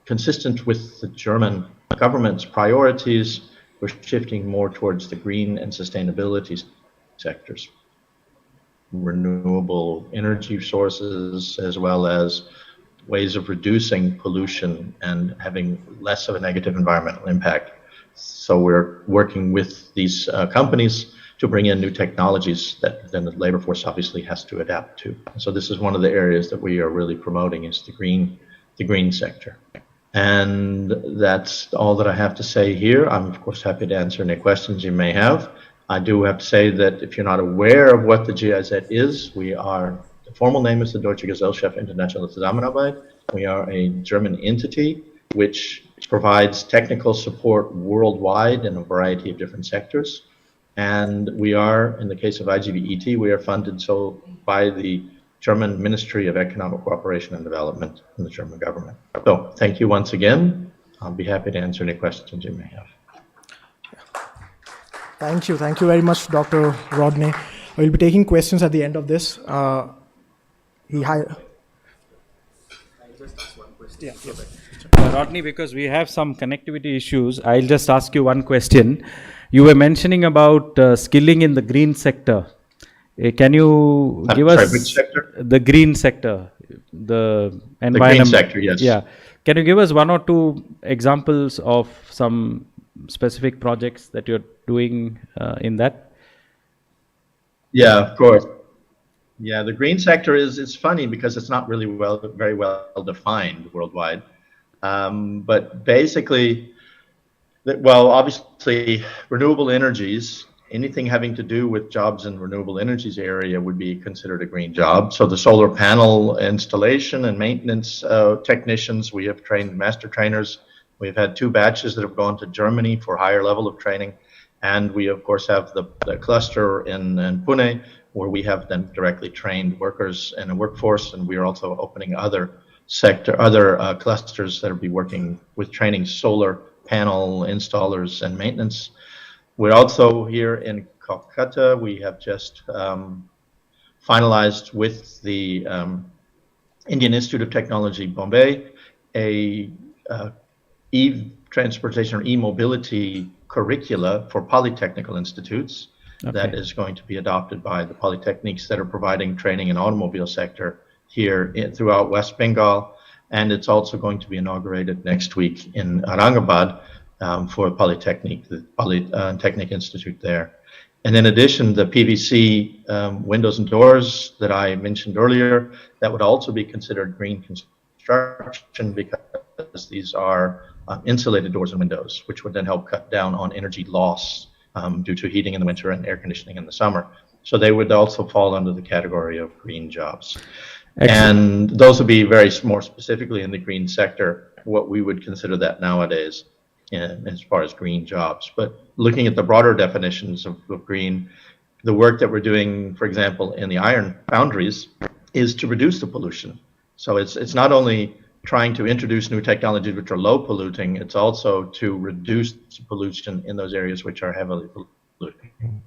consistent with the German government's priorities. We're shifting more towards the green and sustainability sectors, renewable energy sources, as well as ways of reducing pollution and having less of a negative environmental impact. So we're working with these companies to bring in new technologies that then the labor force obviously has to adapt to. So this is one of the areas that we are really promoting is the green sector. And that's all that I have to say here. I'm of course happy to answer any questions you may have. I do have to say that if you're not aware of what the GIZ is, the formal name is the Deutsche Gesellschaft Internationale Zusammenarbeit. We are a German entity which provides technical support worldwide in a variety of different sectors. And we are, in the case of IGVET, we are funded by the German Ministry of Economic Cooperation and Development in the German government. So thank you once again. I'll be happy to answer any questions you may have. Thank you very much, Dr. Rodney. We'll be taking questions at the end of this. Rodney, because we have some connectivity issues, I'll just ask you one question. You were mentioning about skilling in the green sector. Can you give us which sector? The green sector, the environment? The green sector, yes. Yeah. Can you give us one or two examples of some specific projects that you're doing in that? Yeah, of course. Yeah, the green sector it's funny because it's not really very well defined worldwide. But basically, obviously, renewable energies, anything having to do with jobs in renewable energies area would be considered a green job. So the solar panel installation and maintenance technicians, we have trained master trainers. We've had 2 batches that have gone to Germany for higher level of training. And we, of course, have the cluster in Pune, where we have then directly trained workers in a workforce. And we are also opening other clusters that will be working with training solar panel installers and maintenance. We're also here in Calcutta. We have just finalized with the Indian Institute of Technology, Bombay, a e-transportation or e-mobility curricula for polytechnical institutes. Okay. That is going to be adopted by the polytechnics that are providing training in automobile sector here throughout West Bengal. And it's also going to be inaugurated next week in Aurangabad for Polytechnic, the Polytechnic Institute there. And in addition, the PVC windows and doors that I mentioned earlier, that would also be considered green construction because these are insulated doors and windows, which would then help cut down on energy loss due to heating in the winter and air conditioning in the summer. So they would also fall under the category of green jobs. Excellent. And those would be more specifically in the green sector, what we would consider that nowadays as far as green jobs. But looking at the broader definitions of green, the work that we're doing, for example, in the iron foundries is to reduce the pollution. So it's not only trying to introduce new technologies which are low polluting, it's also to reduce pollution in those areas which are heavily polluting.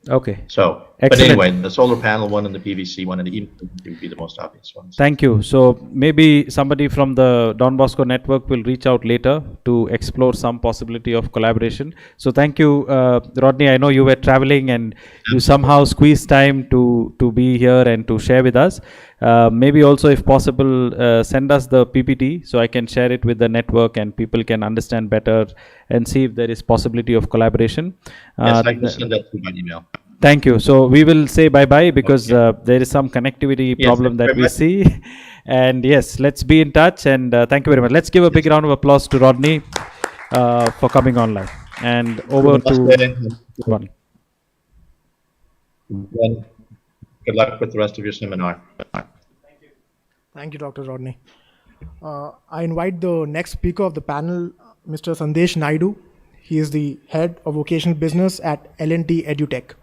Okay. So, excellent. But anyway, the solar panel one and the PVC one and the e-mobility would be the most obvious ones. Thank you. So maybe somebody from the Don Bosco network will reach out later to explore some possibility of collaboration. So thank you, Rodney. I know you were traveling and you somehow squeezed time to be here and to share with us. Maybe also, if possible, send us the PPT so I can share it with the network and people can understand better and see if there is possibility of collaboration. Yes, I can send that through my email. Thank you. So we will say bye-bye because there is some connectivity problem that we see. And yes, let's be in touch, and thank you very much. Let's give a big round of applause to Rodney for coming online. And over to Rodney. Then good luck with the rest of your seminar. Thank you, Dr. Rodney. I invite the next speaker of the panel, Mr. Sandesh Naidu. He is the head of vocational business at L&T EduTech.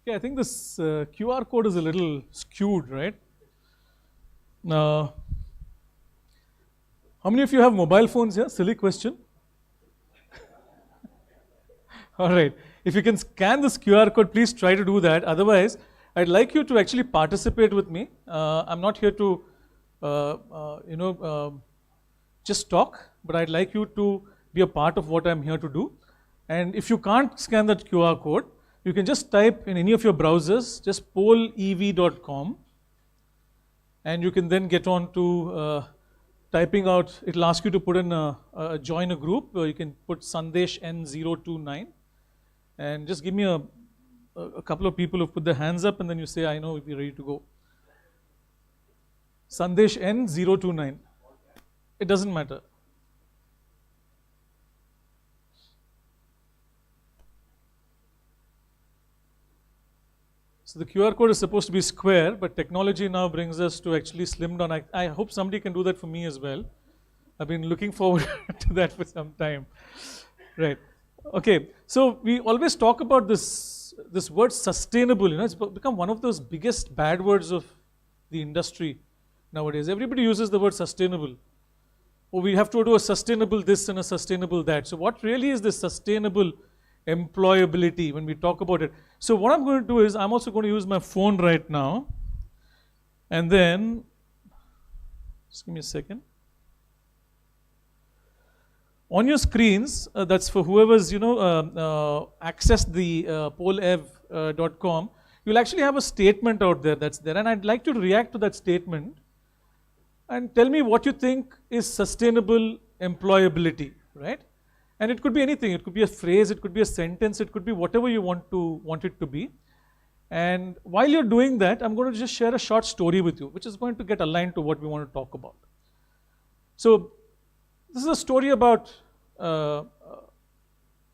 Okay, I think this QR code is a little skewed, right? How many of you have mobile phones here? Silly question. All right. If you can scan this QR code, please try to do that. Otherwise, I'd like you to actually participate with me. I'm not here to, just talk, but I'd like you to be a part of what I'm here to do. And if you can't scan that QR code, you can just type in any of your browsers, just polev.com, and you can then get on to typing out. It'll ask you to put in join a group. You can put Sandesh N029, and just give me a couple of people who put their hands up, and then you say, I know, we're ready to go. Sandesh N029. It doesn't matter. So the QR code is supposed to be square, but technology now brings us to actually slim down. I hope somebody can do that for me as well. I've been looking forward to that for some time. Right. Okay. So we always talk about this word sustainable. It's become one of those biggest bad words of the industry nowadays. Everybody uses the word sustainable. Or we have to do a sustainable this and a sustainable that. So what really is this sustainable employability when we talk about it? So what I'm going to do is I'm also going to use my phone right now, and then just give me a second. On your screens, that's for whoever's accessed the polev.com, you'll actually have a statement out there that's there, and I'd like you to react to that statement and tell me what you think is sustainable employability, right? And it could be anything. It could be a phrase, it could be a sentence, it could be whatever you want it to be. And while you're doing that, I'm going to just share a short story with you, which is going to get aligned to what we want to talk about. So this is a story about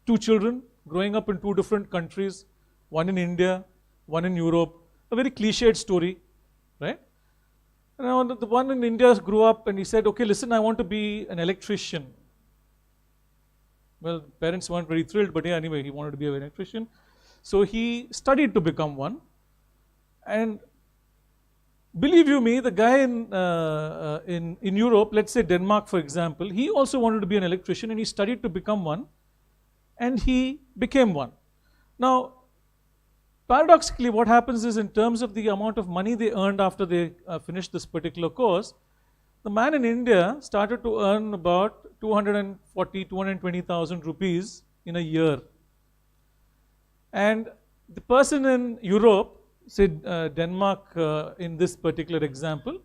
two children growing up in two different countries, one in India, one in Europe. A very cliched story, right? Now the one in India grew up and he said, okay, listen, I want to be an electrician. Well, parents weren't very thrilled, but yeah, anyway, he wanted to be an electrician. So he studied to become one. And believe you me, the guy in Europe, let's say Denmark, for example, he also wanted to be an electrician and he studied to become one. And he became one. Now, paradoxically, what happens is in terms of the amount of money they earned after they finished this particular course, the man in India started to earn about 220,000 rupees in a year. And the person in Europe, say Denmark in this particular example,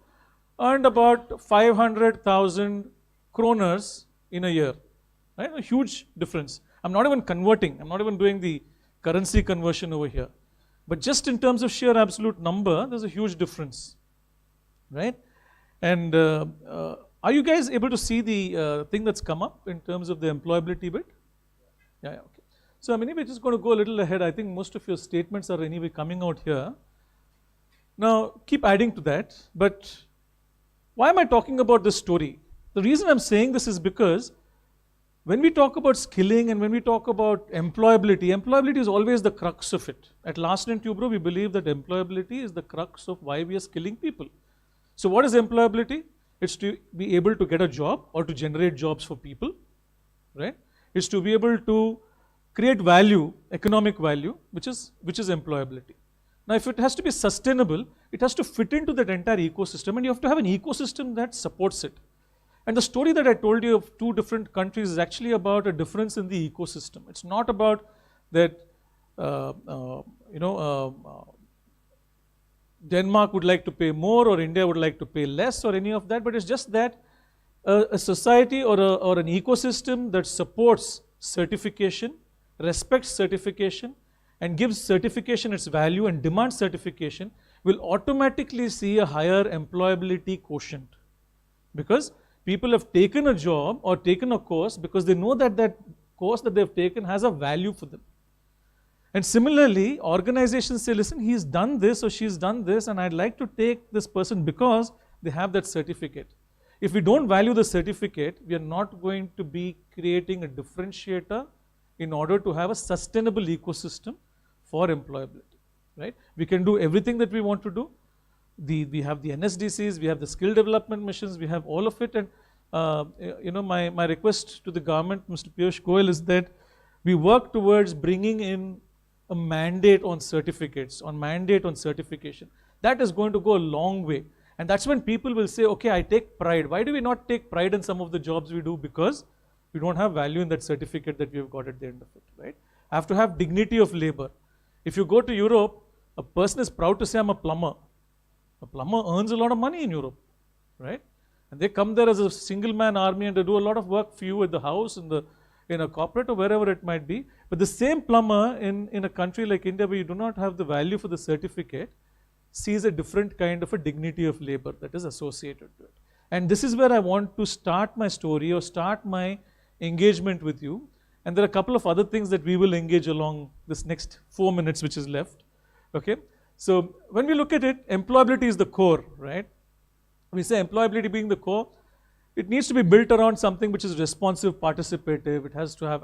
earned about 500,000 kroners in a year. Right? A huge difference. I'm not even converting. I'm not even doing the currency conversion over here. But just in terms of sheer absolute number, there's a huge difference, right? And are you guys able to see the thing that's come up in terms of the employability bit? Yeah, okay. So I'm anyway just going to go a little ahead. I think most of your statements are anyway coming out here. Now, keep adding to that, but why am I talking about this story? The reason I'm saying this is because when we talk about skilling and when we talk about employability, employability is always the crux of it. At Larsen & Toubro, we believe that employability is the crux of why we are skilling people. So what is employability? It's to be able to get a job or to generate jobs for people, right? It's to be able to create value, economic value, which is employability. Now, if it has to be sustainable, it has to fit into that entire ecosystem, and you have to have an ecosystem that supports it. And the story that I told you of 2 different countries is actually about a difference in the ecosystem. It's not about that, Denmark would like to pay more or India would like to pay less or any of that, but it's just that a society or an ecosystem that supports certification, respects certification, and gives certification its value and demands certification will automatically see a higher employability quotient. Because people have taken a job or taken a course because they know that that course that they've taken has a value for them. And similarly, organizations say, listen, he's done this or she's done this, and I'd like to take this person because they have that certificate. If we don't value the certificate, we are not going to be creating a differentiator in order to have a sustainable ecosystem for employability, right? We can do everything that we want to do. We have the NSDCs, we have the skill development missions, we have all of it. And my request to the government, Mr. Piyush Goyal, is that we work towards bringing in a mandate on certificates, on mandate on certification. That is going to go a long way. And that's when people will say, okay, I take pride. Why do we not take pride in some of the jobs we do? Because we don't have value in that certificate that we have got at the end of it, right? I have to have dignity of labor. If you go to Europe, a person is proud to say, I'm a plumber. A plumber earns a lot of money in Europe, right? And they come there as a single man army and they do a lot of work for you at the house, in a corporate or wherever it might be. But the same plumber in a country like India, where you do not have the value for the certificate, sees a different kind of a dignity of labor that is associated to it. And this is where I want to start my story or start my engagement with you. And there are a couple of other things that we will engage along this next 4 minutes which is left, okay? So when we look at it, employability is the core, right? We say employability being the core, it needs to be built around something which is responsive, participative. It has to have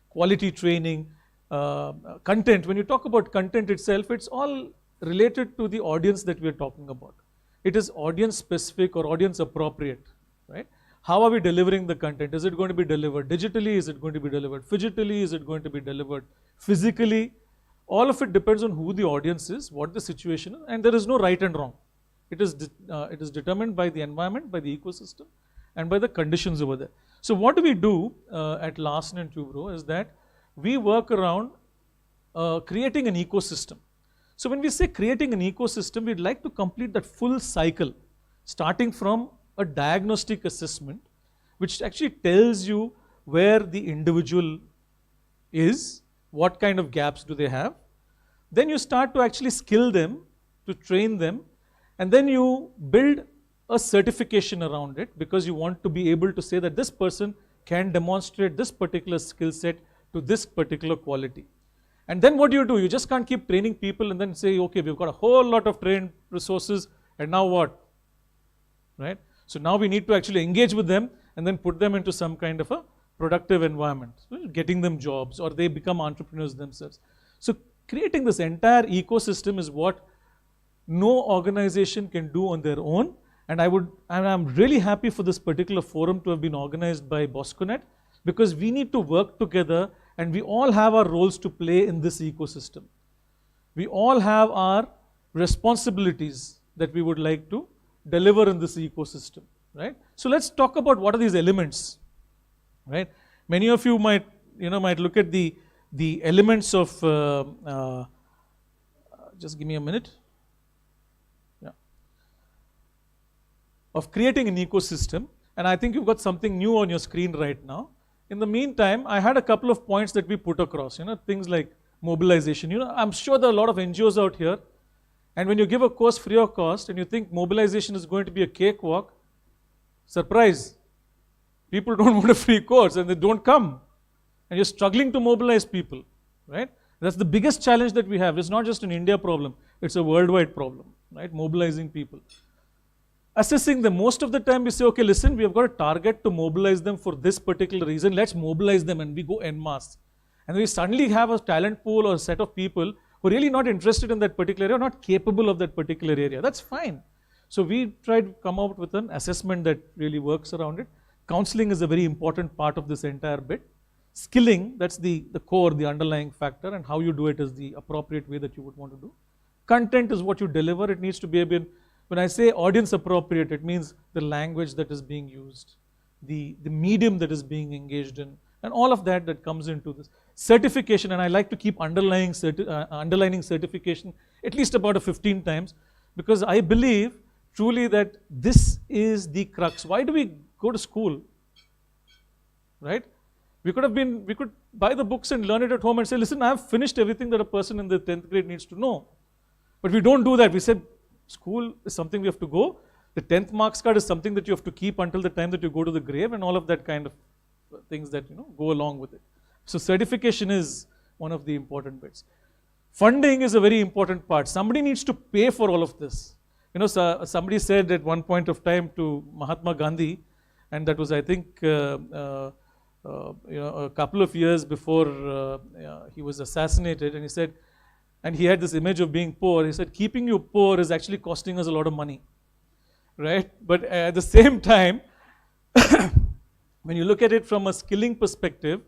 quality training, content. When you talk about content itself, it's all related to the audience that we are talking about. It is audience specific or audience appropriate, right? How are we delivering the content? Is it going to be delivered digitally? Is it going to be delivered digitally? Is it going to be delivered physically? All of it depends on who the audience is, what the situation is, and there is no right and wrong. It is determined by the environment, by the ecosystem, and by the conditions over there. So what do we do at Larsen & Toubro is that we work around creating an ecosystem. So when we say creating an ecosystem, we'd like to complete that full cycle, starting from a diagnostic assessment, which actually tells you where the individual is, what kind of gaps do they have. Then you start to actually skill them, to train them, and then you build a certification around it because you want to be able to say that this person can demonstrate this particular skill set to this particular quality. And then what do? You just can't keep training people and then say, okay, we've got a whole lot of trained resources, and now what? Right? So now we need to actually engage with them and then put them into some kind of a productive environment, getting them jobs, or they become entrepreneurs themselves. So creating this entire ecosystem is what no organization can do on their own. And I'm really happy for this particular forum to have been organized by Bosconet, because we need to work together and we all have our roles to play in this ecosystem. We all have our responsibilities that we would like to deliver in this ecosystem, right? So let's talk about what are these elements, right? Many of you might look at the elements of, just give me a minute. Yeah. Of creating an ecosystem, and I think you've got something new on your screen right now. In the meantime, I had a couple of points that we put across, things like mobilization. I'm sure there are a lot of NGOs out here, and when you give a course free of cost and you think mobilization is going to be a cakewalk, surprise, people don't want a free course and they don't come. And you're struggling to mobilize people, right? That's the biggest challenge that we have. It's not just an India problem, it's a worldwide problem, right? Mobilizing people. Assessing them, most of the time we say, okay, listen, we have got a target to mobilize them for this particular reason, let's mobilize them, and we go en masse. And we suddenly have a talent pool or a set of people who are really not interested in that particular area, not capable of that particular area. That's fine. So we try to come out with an assessment that really works around it. Counseling is a very important part of this entire bit. Skilling, that's the core, the underlying factor, and how you do it is the appropriate way that you would want to do. Content is what you deliver. It needs to be when I say audience appropriate, it means the language that is being used, the medium that is being engaged in, and all of that comes into this. Certification, and I like to keep underlining certification at least about 15 times, because I believe truly that this is the crux. Why do we go to school, right? We could buy the books and learn it at home and say, listen, I have finished everything that a person in the 10th grade needs to know. But we don't do that. We say, school is something we have to go. The 10th marks card is something that you have to keep until the time that you go to the grave, and all of that kind of things that go along with it. So certification is one of the important bits. Funding is a very important part. Somebody needs to pay for all of this. Somebody said at one point of time to Mahatma Gandhi, and that was, I think, a couple of years before he was assassinated, and he said, and he had this image of being poor. He said, keeping you poor is actually costing us a lot of money, right? But at the same time, when you look at it from a skilling perspective,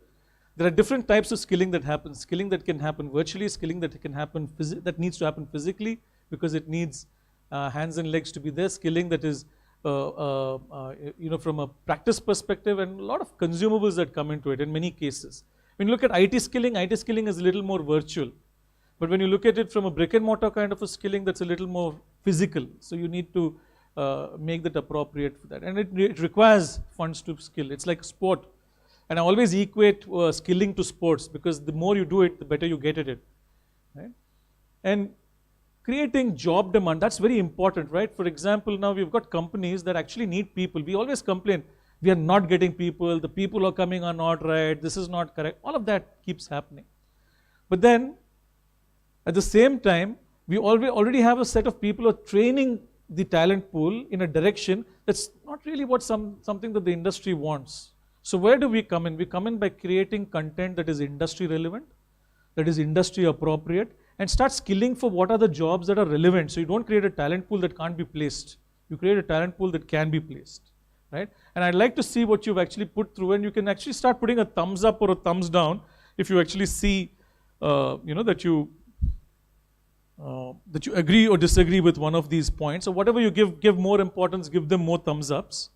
there are different types of skilling that happens. Skilling that can happen virtually, skilling that can happen that needs to happen physically because it needs hands and legs to be there. Skilling that is from a practice perspective, and a lot of consumables that come into it in many cases. When you look at IT skilling is a little more virtual. But when you look at it from a brick and mortar kind of a skilling, that's a little more physical. So you need to make that appropriate for that. And it requires funds to skill. It's like sport. And I always equate skilling to sports, because the more you do it, the better you get at it. Right? And creating job demand, that's very important, right? For example, now we've got companies that actually need people. We always complain, we are not getting people, the people who are coming are not right, this is not correct. All of that keeps happening. But then, at the same time, we already have a set of people who are training the talent pool in a direction that's not really what something that the industry wants. So where do we come in? We come in by creating content that is industry relevant, that is industry appropriate, and start skilling for what are the jobs that are relevant. So you don't create a talent pool that can't be placed. You create a talent pool that can be placed, right? And I'd like to see what you've actually put through, and you can actually start putting a thumbs up or a thumbs down if you actually see, that you agree or disagree with one of these points. So whatever you give more importance, give them more thumbs ups,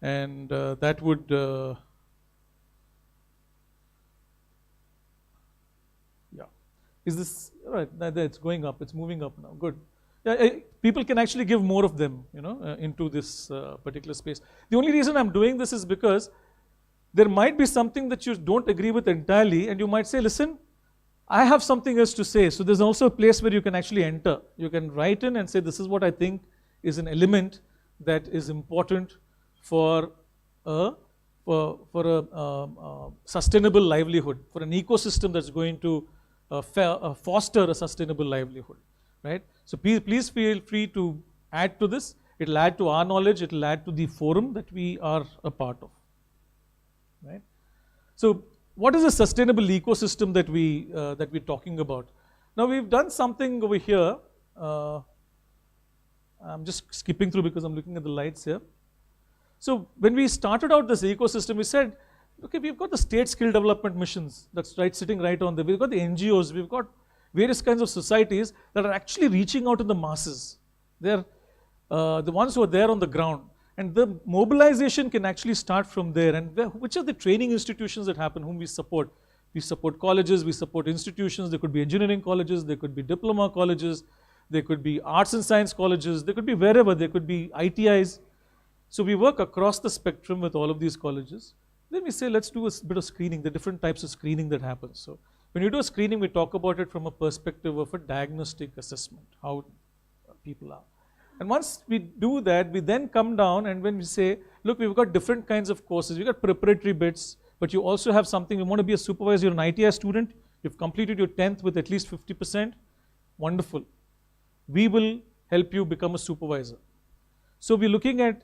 and that would. Is this right? It's going up. It's moving up now. Good. People can actually give more of them, into this particular space. The only reason I'm doing this is because there might be something that you don't agree with entirely, and you might say, listen, I have something else to say. So there's also a place where you can actually enter. You can write in and say, this is what I think is an element that is important for a sustainable livelihood, for an ecosystem that's going to foster a sustainable livelihood, right? So please feel free to add to this. It'll add to our knowledge. It'll add to the forum that we are a part of, right? So what is a sustainable ecosystem that we're talking about? Now we've done something over here. I'm just skipping through because I'm looking at the lights here. So when we started out this ecosystem, we said, okay, we've got the state skill development missions, that's right, sitting right on there. We've got the NGOs, we've got various kinds of societies that are actually reaching out to the masses. They're the ones who are there on the ground. And the mobilization can actually start from there. And which are the training institutions that happen, whom we support? We support colleges, we support institutions. There could be engineering colleges, there could be diploma colleges, there could be arts and science colleges, there could be wherever, there could be ITIs. So we work across the spectrum with all of these colleges. Then we say, let's do a bit of screening, the different types of screening that happens. So When you do a screening, we talk about it from a perspective of a diagnostic assessment, how people are. And once we do that, we then come down and when we say, look, we've got different kinds of courses. We've got preparatory bits, but you also have something, you want to be a supervisor, you're an ITI student, you've completed your 10th with at least 50%, wonderful. We will help you become a supervisor. So we're looking at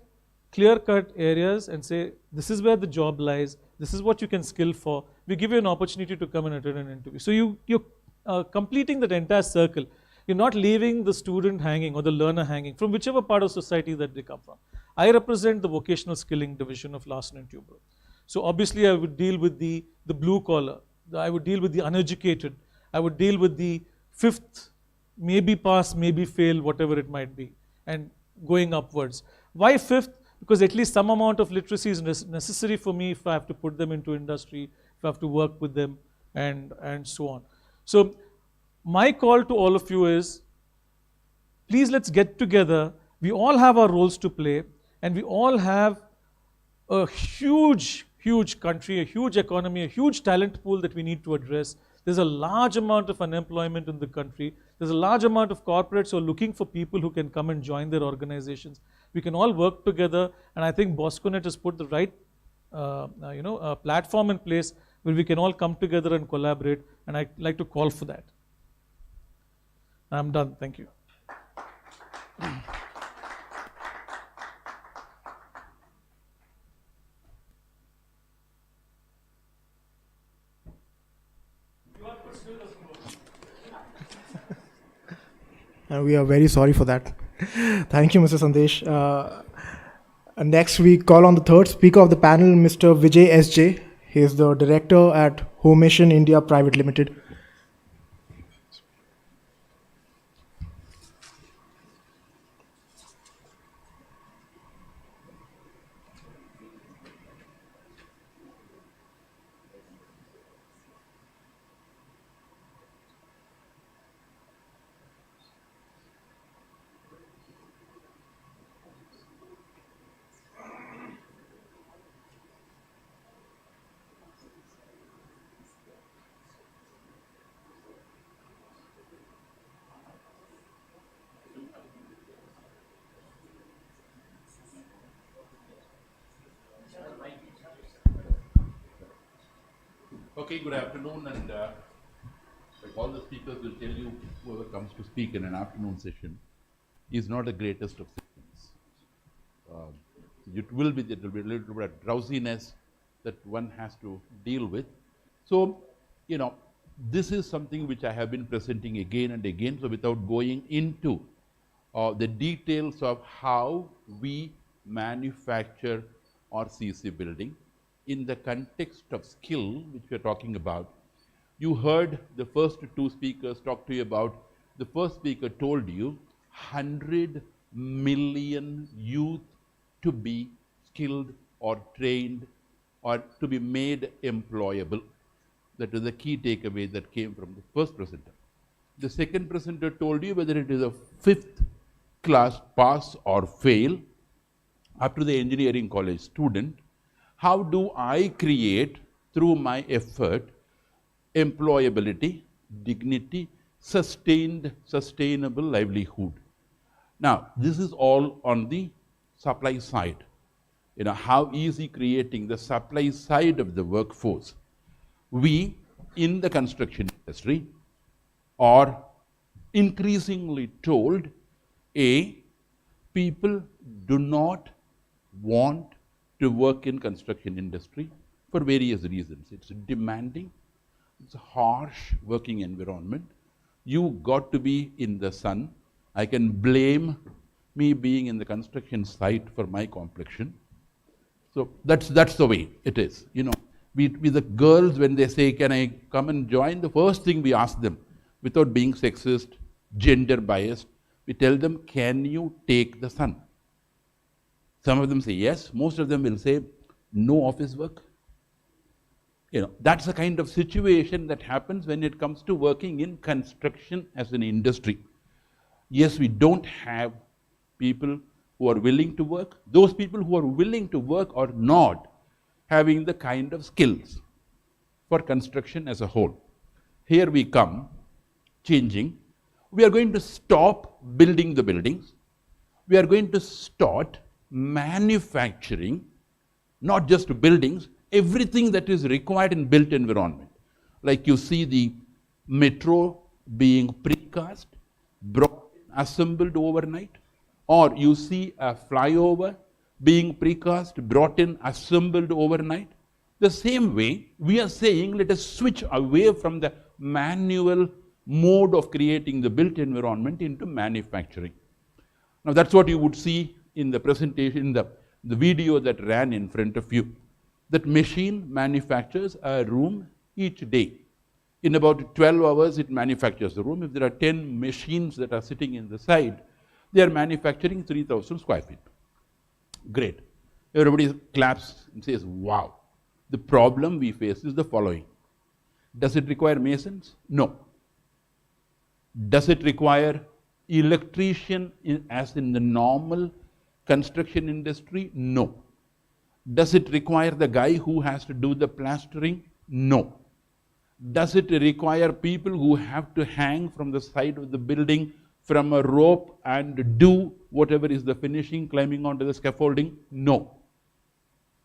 clear-cut areas and say, this is where the job lies, this is what you can skill for. We give you an opportunity to come and attend an interview. So you're completing that entire circle. You're not leaving the student hanging or the learner hanging from whichever part of society that they come from. I represent the vocational skilling division of Larsen & Toubro. So obviously I would deal with the blue collar, I would deal with the uneducated, I would deal with the fifth, maybe pass, maybe fail, whatever it might be, and going upwards. Why fifth? Because at least some amount of literacy is necessary for me if I have to put them into industry, if I have to work with them, and so on. So my call to all of you is, please let's get together. We all have our roles to play, and we all have a huge country, a huge economy, a huge talent pool that we need to address. There's a large amount of unemployment in the country. There's a large amount of corporates who are looking for people who can come and join their organizations. We can all work together, and I think Bosconet has put the right platform in place where we can all come together and collaborate, and I'd like to call for that. I'm done. Thank you. We are very sorry for that. Thank you, Mr. Sandesh. Next we call on the third speaker of the panel, Mr. Vijay S.J. He is the director at Homation India Private Limited. Okay, good afternoon, and like all the speakers will tell you, whoever comes to speak in an afternoon session is not the greatest of things. There will be a little bit of drowsiness that one has to deal with. So, this is something which I have been presenting again and again, so without going into the details of how we manufacture or CC building, in the context of skill, which we are talking about, you heard the first two speakers talk to you about, the first speaker told you 100 million youth to be skilled or trained or to be made employable. That is the key takeaway that came from the first presenter. The second presenter told you whether it is a 5th class pass or fail up to the engineering college student, how do I create through my effort employability, dignity, sustainable livelihood. Now, this is all on the supply side. How easy creating the supply side of the workforce. We, in the construction industry, are increasingly told, people do not want to work in construction industry for various reasons. It's demanding, it's a harsh working environment. You got to be in the sun. I can blame me being in the construction site for my complexion. So that's the way it is. We the girls, when they say, can I come and join, the first thing we ask them, without being sexist, gender biased, we tell them, can you take the sun? Some of them say yes, most of them will say no office work. That's the kind of situation that happens when it comes to working in construction as an industry. Yes, we don't have people who are willing to work. Those people who are willing to work are not having the kind of skills for construction as a whole. here we come, changing. We are going to stop building the buildings. We are going to start manufacturing, not just buildings, everything that is required in built environment. Like you see the metro being precast, brought, assembled overnight, or you see a flyover being precast, brought in, assembled overnight. The same way, we are saying let us switch away from the manual mode of creating the built environment into manufacturing. Now that's what you would see in the presentation, the video that ran in front of you. That machine manufactures a room each day. In about 12 hours, it manufactures the room. If there are 10 machines that are sitting in the side, they are manufacturing 3,000 square feet. Great. Everybody claps and says, wow. The problem we face is the following. Does it require masons? No. Does it require electrician as in the normal construction industry? No. Does it require the guy who has to do the plastering? No. Does it require people who have to hang from the side of the building from a rope and do whatever is the finishing, climbing onto the scaffolding? No.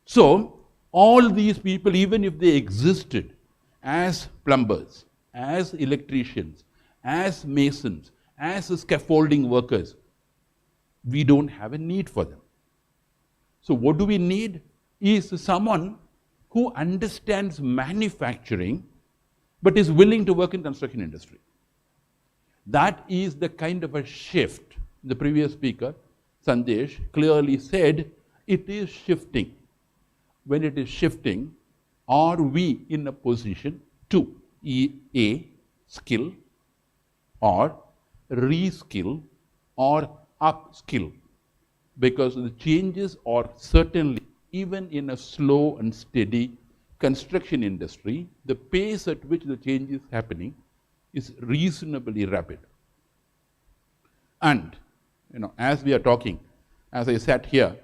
So, all these people, even if they existed as plumbers, as electricians, as masons, as scaffolding workers, we don't have a need for them. So what do we need is someone who understands manufacturing but is willing to work in construction industry. That is the kind of a shift. The previous speaker, Sandesh, clearly said it is shifting. When it is shifting, are we in a position to A, skill, or reskill, or upskill? Because the changes are certainly, even in a slow and steady construction industry, the pace at which the change is happening is reasonably rapid. And, as we are talking, as I sat here,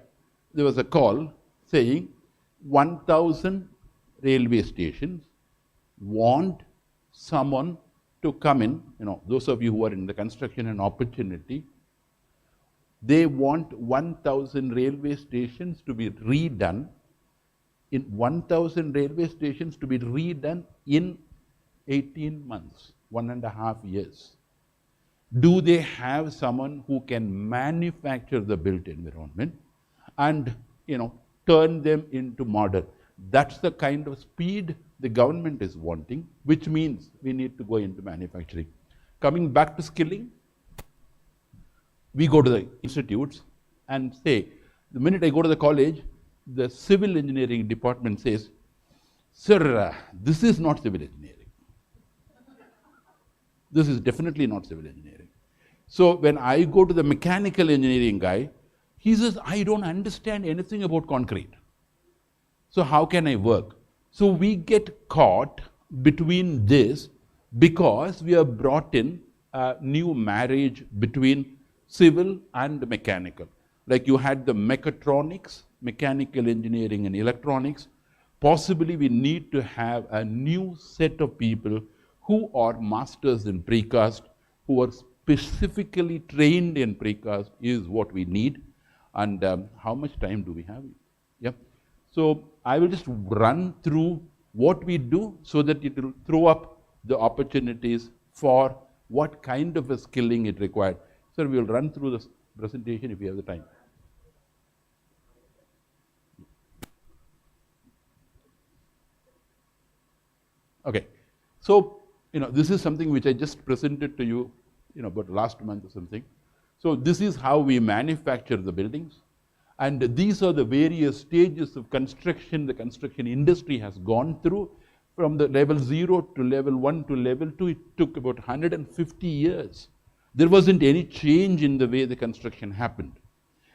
there was a call saying 1,000 railway stations want someone to come in, those of you who are in the construction and opportunity, they want 1,000 railway stations to be redone, in 1,000 railway stations to be redone in 18 months, 1.5 years. Do they have someone who can manufacture the built environment and, turn them into modern? That's the kind of speed the government is wanting, which means we need to go into manufacturing. Coming back to skilling, we go to the institutes and say, the minute I go to the college, the civil engineering department says, sir, this is not civil engineering. This is definitely not civil engineering. So when I go to the mechanical engineering guy, he says, I don't understand anything about concrete. So how can I work? So we get caught between this because we have brought in a new marriage between civil and mechanical. Like you had the mechatronics, mechanical engineering and electronics. Possibly we need to have a new set of people who are masters in precast, who are specifically trained in precast is what we need. And how much time do we have? Yep. So I will just run through what we do so that it will throw up the opportunities for what kind of a skilling it required. Sir, we will run through this presentation if we have the time. Okay. So, this is something which I just presented to you, about last month or something. So this is how we manufacture the buildings. And these are the various stages of construction the construction industry has gone through. From the level 0 to level 1 to level 2, it took about 150 years. There wasn't any change in the way the construction happened.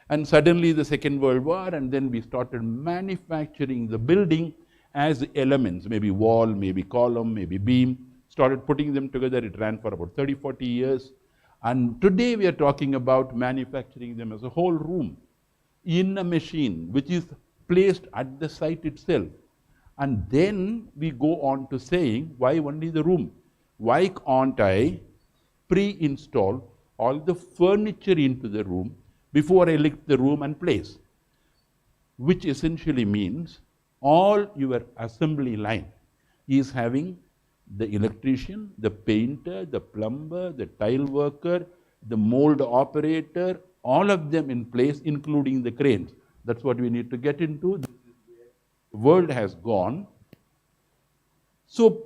And suddenly the Second World War, and then we started manufacturing the building as elements, maybe wall, maybe column, maybe beam, started putting them together. It ran for about 30, 40 years. And today we are talking about manufacturing them as a whole room in a machine which is placed at the site itself. And then we go on to saying, why only the room? why can't I pre-install all the furniture into the room before I lift the room and place? Which essentially means all your assembly line is having the electrician, the painter, the plumber, the tile worker, the mold operator, all of them in place, including the cranes. That's what we need to get into. The world has gone. So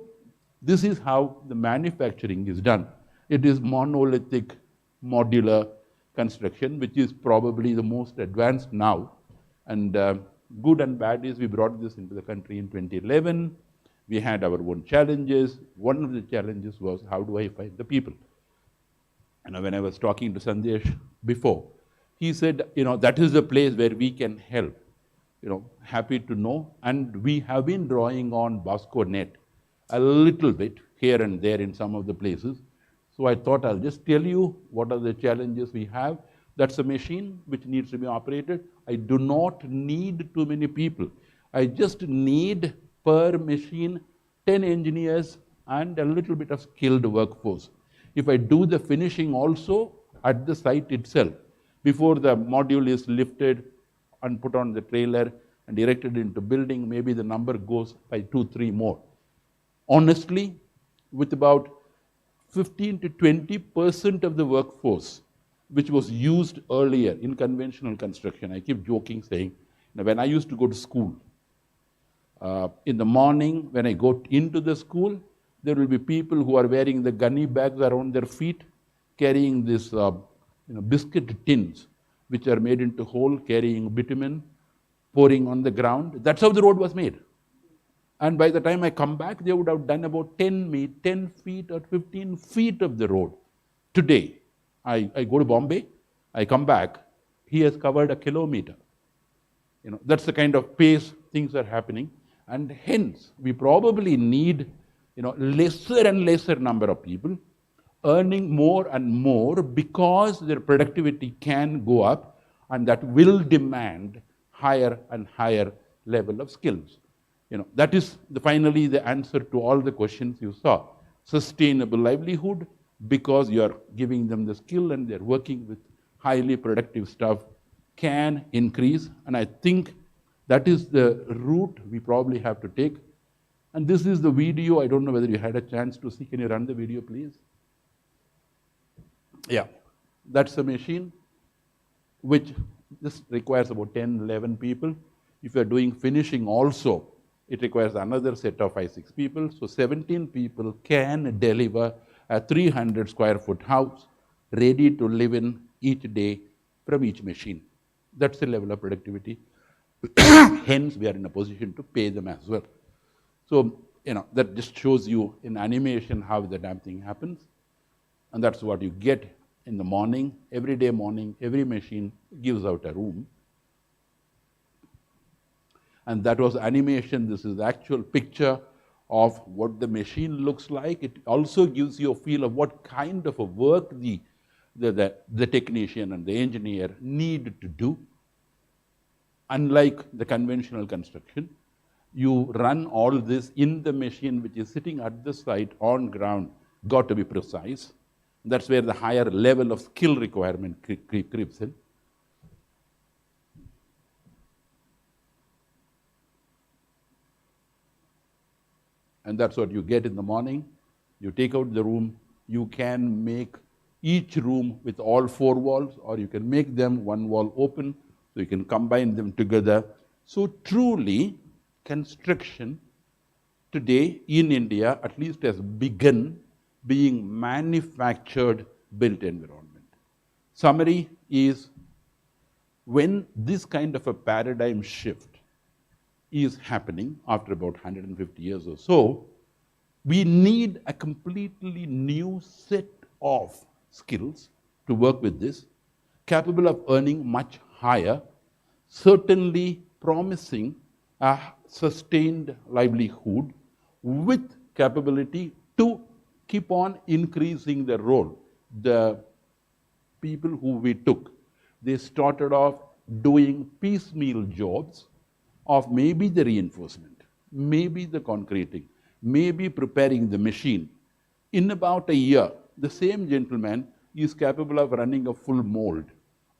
this is how the manufacturing is done. It is monolithic modular construction, which is probably the most advanced now. And good and bad is we brought this into the country in 2011. We had our own challenges. One of the challenges was, how do I find the people? And when I was talking to Sandesh before, he said, that is the place where we can help. Happy to know. And we have been drawing on Bosconet a little bit here and there in some of the places. So I thought I'll just tell you what are the challenges we have. That's a machine which needs to be operated. I do not need too many people. I just need per machine 10 engineers and a little bit of skilled workforce. If I do the finishing also at the site itself, before the module is lifted and put on the trailer and erected into building, maybe the number goes by 2-3 more. Honestly, with about 15 to 20% of the workforce which was used earlier in conventional construction, I keep joking saying, when I used to go to school, in the morning when I go into the school, there will be people who are wearing the gunny bags around their feet, carrying this biscuit tins, which are made into hole, carrying bitumen, pouring on the ground. That's how the road was made. And by the time I come back, they would have done about 10 feet or 15 feet of the road. Today, I go to Bombay, I come back, he has covered a kilometer. That's the kind of pace things are happening. And hence, we probably need lesser and lesser number of people earning more and more because their productivity can go up, and that will demand higher and higher level of skills. That is finally the answer to all the questions you saw. Sustainable livelihood, because you are giving them the skill and they're working with highly productive stuff, can increase. And I think that is the route we probably have to take. And this is the video. I don't know whether you had a chance to see. Can you run the video, please? Yeah, that's a machine which this requires about 10, 11 people. If you're doing finishing also, it requires another set of 5-6 people. So 17 people can deliver a 300 square foot house ready to live in each day from each machine. That's the level of productivity. Hence, we are in a position to pay them as well. So, that just shows you in animation how the damn thing happens. And that's what you get in the morning. Every day morning, every machine gives out a room. And that was animation. This is the actual picture of what the machine looks like. It also gives you a feel of what kind of a work the technician and the engineer need to do. Unlike the conventional construction, you run all this in the machine which is sitting at the site on ground, got to be precise. That's where the higher level of skill requirement creeps in. And that's what you get in the morning. You take out the room. You can make each room with all 4 walls, or you can make them one wall open, so you can combine them together. So truly, construction today in India at least has begun being manufactured built environment. Summary is, when this kind of a paradigm shift is happening after about 150 years or so, we need a completely new set of skills to work with this, capable of earning much higher, certainly promising a sustained livelihood with capability to keep on increasing their role. The people who we took, they started off doing piecemeal jobs of maybe the reinforcement, maybe the concreting, maybe preparing the machine In about a year, the same gentleman is capable of running a full mold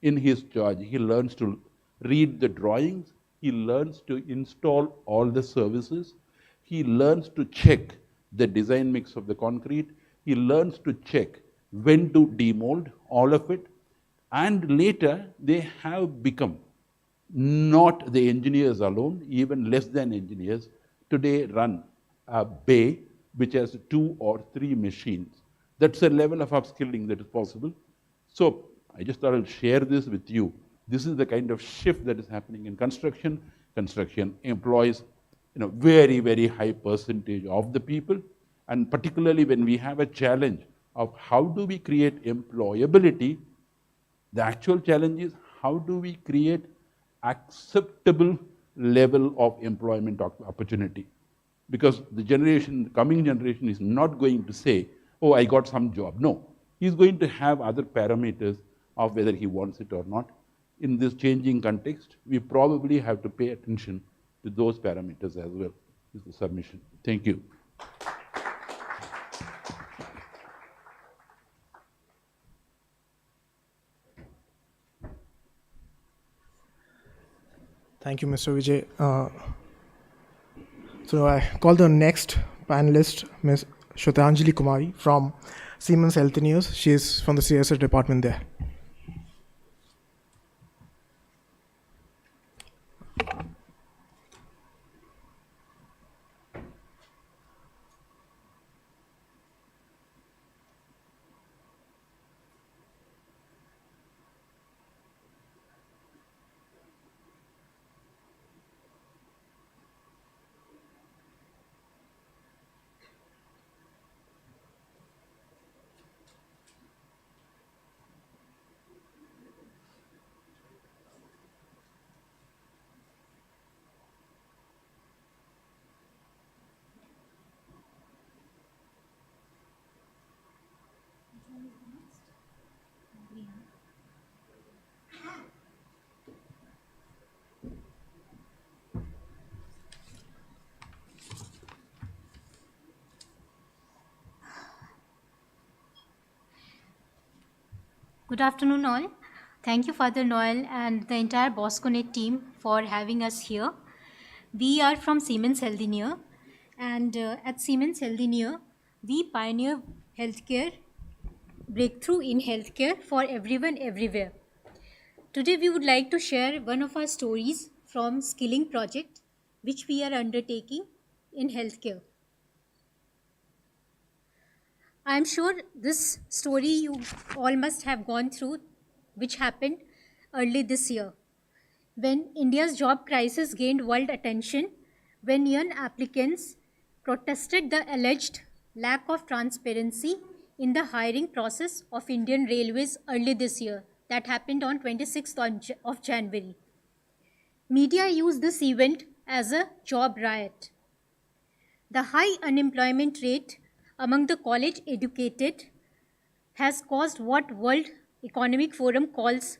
in his charge. He learns to read the drawings, he learns to install all the services, he learns to check the design mix of the concrete, he learns to check when to demold all of it, and later they have become not the engineers alone, even less than engineers, today run a bay which has 2 or 3 machines. That's a level of upskilling that is possible. So I just thought I'll share this with you. This is the kind of shift that is happening in construction. Construction employs very, very high percentage of the people. And particularly when we have a challenge of how do we create employability, the actual challenge is how do we create acceptable level of employment opportunity. Because the coming generation is not going to say, oh, I got some job. No, he's going to have other parameters of whether he wants it or not. In this changing context, we probably have to pay attention to those parameters as well, is the submission. Thank you. Thank you, Mr. Vijay. So I call the next panelist, Ms. Shraddhanjali Kumari from Siemens Healthineers. She is from the CSR department there. Good afternoon all. Thank you Father Noel and the entire Bosconet team for having us here. We are from Siemens Healthineer and at Siemens Healthineer we pioneer healthcare, breakthrough in healthcare for everyone everywhere. Today we would like to share one of our stories from skilling project which we are undertaking in healthcare. I am sure this story you all must have gone through, which happened early this year, when India's job crisis gained world attention, when young applicants protested the alleged lack of transparency in the hiring process of Indian Railways early this year. That happened on 26th of January. Media used this event as a job riot. The high unemployment rate among the college educated has caused what World Economic Forum calls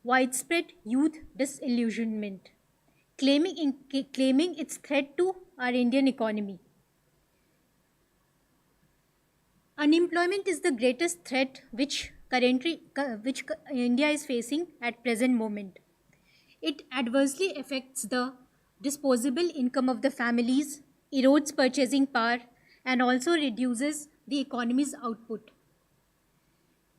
widespread youth disillusionment, claiming its threat to our Indian economy. Unemployment is the greatest threat which India is facing at present moment. It adversely affects the disposable income of the families, erodes purchasing power, and also reduces the economy's output.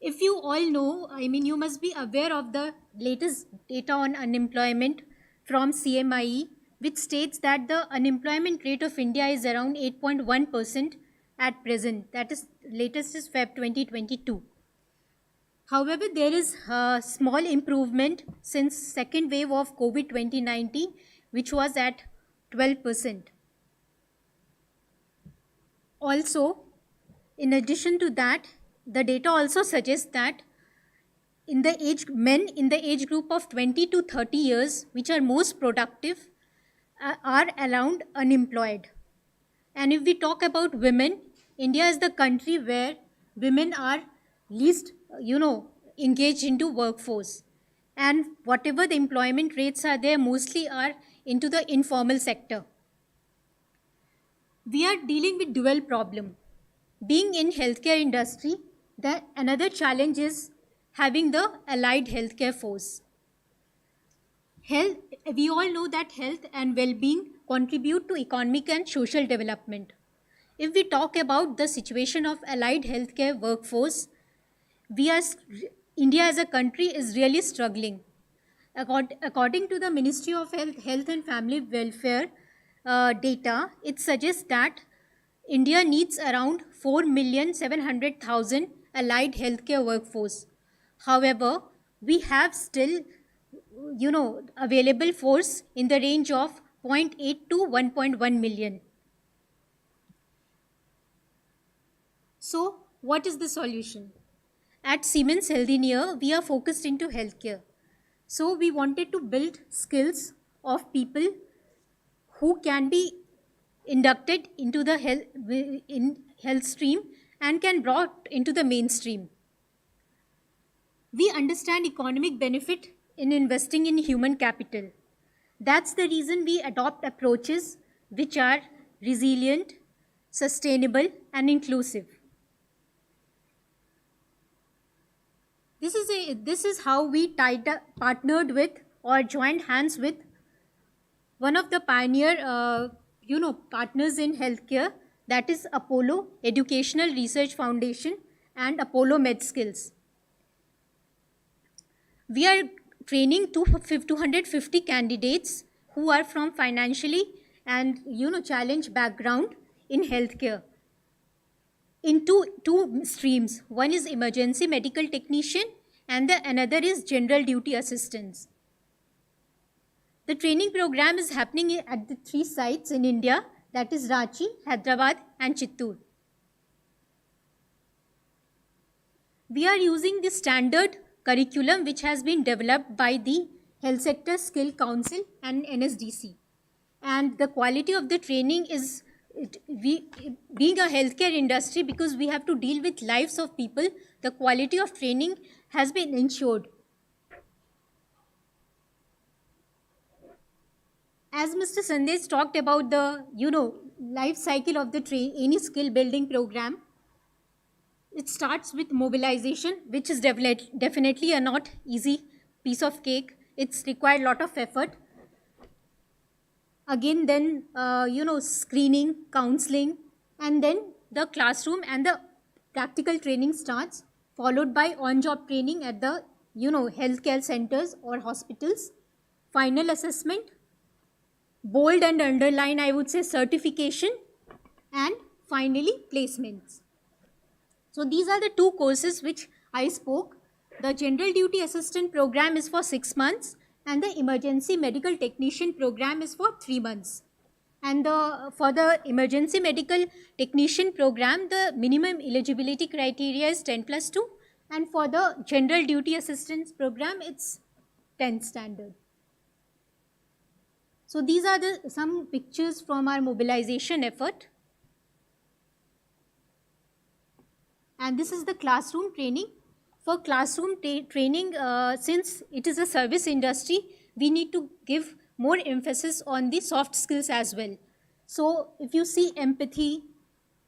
If you all know, you must be aware of the latest data on unemployment from CMIE, which states that the unemployment rate of India is around 8.1% at present. That is, latest is Feb 2022. However, there is a small improvement since second wave of COVID 2019, which was at 12%. Also, in addition to that, the data also suggests that men in the age group of 20 to 30 years, which are most productive, are around unemployed. And if we talk about women, India is the country where women are least, engaged into workforce. And whatever the employment rates are there, mostly are into the informal sector. We are dealing with dual problem. Being in healthcare industry, another challenge is having the allied healthcare force. Health, we all know that health and well-being contribute to economic and social development. If we talk about the situation of allied healthcare workforce, India as a country is really struggling. According to the Ministry of Health and Family Welfare data, it suggests that India needs around 4,700,000 allied healthcare workforce. However, we have still, available force in the range of 0.8 to 1.1 million. So, what is the solution? At Siemens Healthineer, we are focused into healthcare. So, we wanted to build skills of people who can be inducted into the health stream and can brought into the mainstream. We understand economic benefit in investing in human capital. That's the reason we adopt approaches which are resilient, sustainable, and inclusive. This is how we partnered with or joined hands with one of the pioneer partners in healthcare, that is Apollo Educational Research Foundation and Apollo MedSkills. We are training 250 candidates who are from financially and challenged background in healthcare in two streams. One is emergency medical technician and the another is general duty assistants. The training program is happening at the 3 sites in India, that is Ranchi, Hyderabad and Chittoor. We are using the standard curriculum which has been developed by the Health Sector Skill Council and NSDC. And the quality of the training is, being a healthcare industry, because we have to deal with lives of people, the quality of training has been ensured. As Mr. Sandesh talked about the, life cycle of the any skill building program, it starts with mobilization, which is definitely a not easy piece of cake. It's required a lot of effort. Again, then, screening, counseling, and then the classroom and the practical training starts, followed by on-job training at the, healthcare centers or hospitals, final assessment, bold and underline, I would say, certification, and finally placements. So these are the 2 courses which I spoke. The general duty assistant program is for 6 months and the emergency medical technician program is for 3 months. And for the emergency medical technician program, the minimum eligibility criteria is 10+2, and for the general duty assistance program, it's 10 standard. So these are some pictures from our mobilization effort. And this is the classroom training. For classroom training, since it is a service industry, we need to give more emphasis on the soft skills as well. So if you see empathy,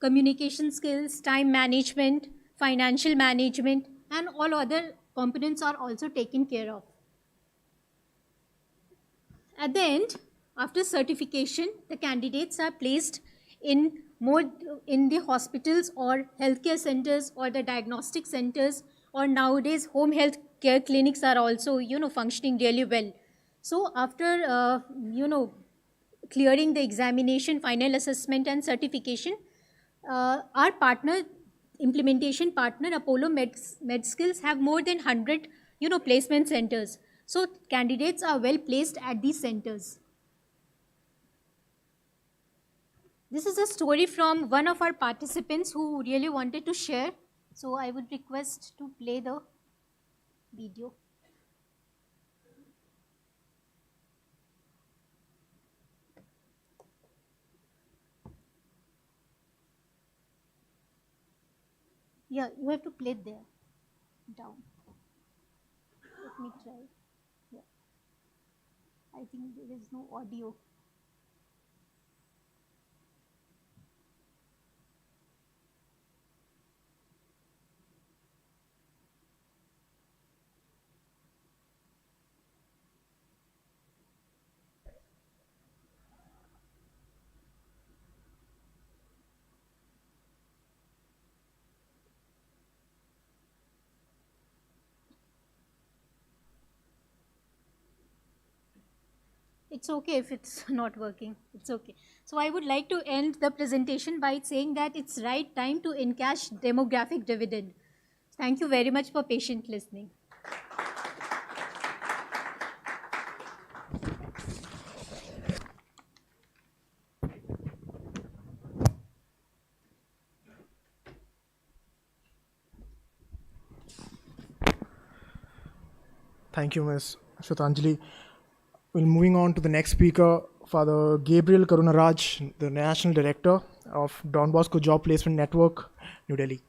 communication skills, time management, financial management, and all other components are also taken care of. At the end, after certification, the candidates are placed in the hospitals or healthcare centers or the diagnostic centers, or nowadays home health care clinics are also functioning really well. So after clearing the examination, final assessment and certification, our implementation partner Apollo MedSkills have more than 100 placement centers. So candidates are well placed at these centers. This is a story from one of our participants who really wanted to share. So I would request to play the video. Yeah, you have to play it there, down. Let me try. Yeah. I think there is no audio. it's okay if it's not working. It's okay. So I would like to end the presentation by saying that it's right time to encash demographic dividend. Thank you very much for patient listening. Thank you, Ms. Shraddhanjali. Well, moving on to the next speaker, Father Gabriel Karunaraj, the National Director of Don Bosco Job Placement Network, New Delhi.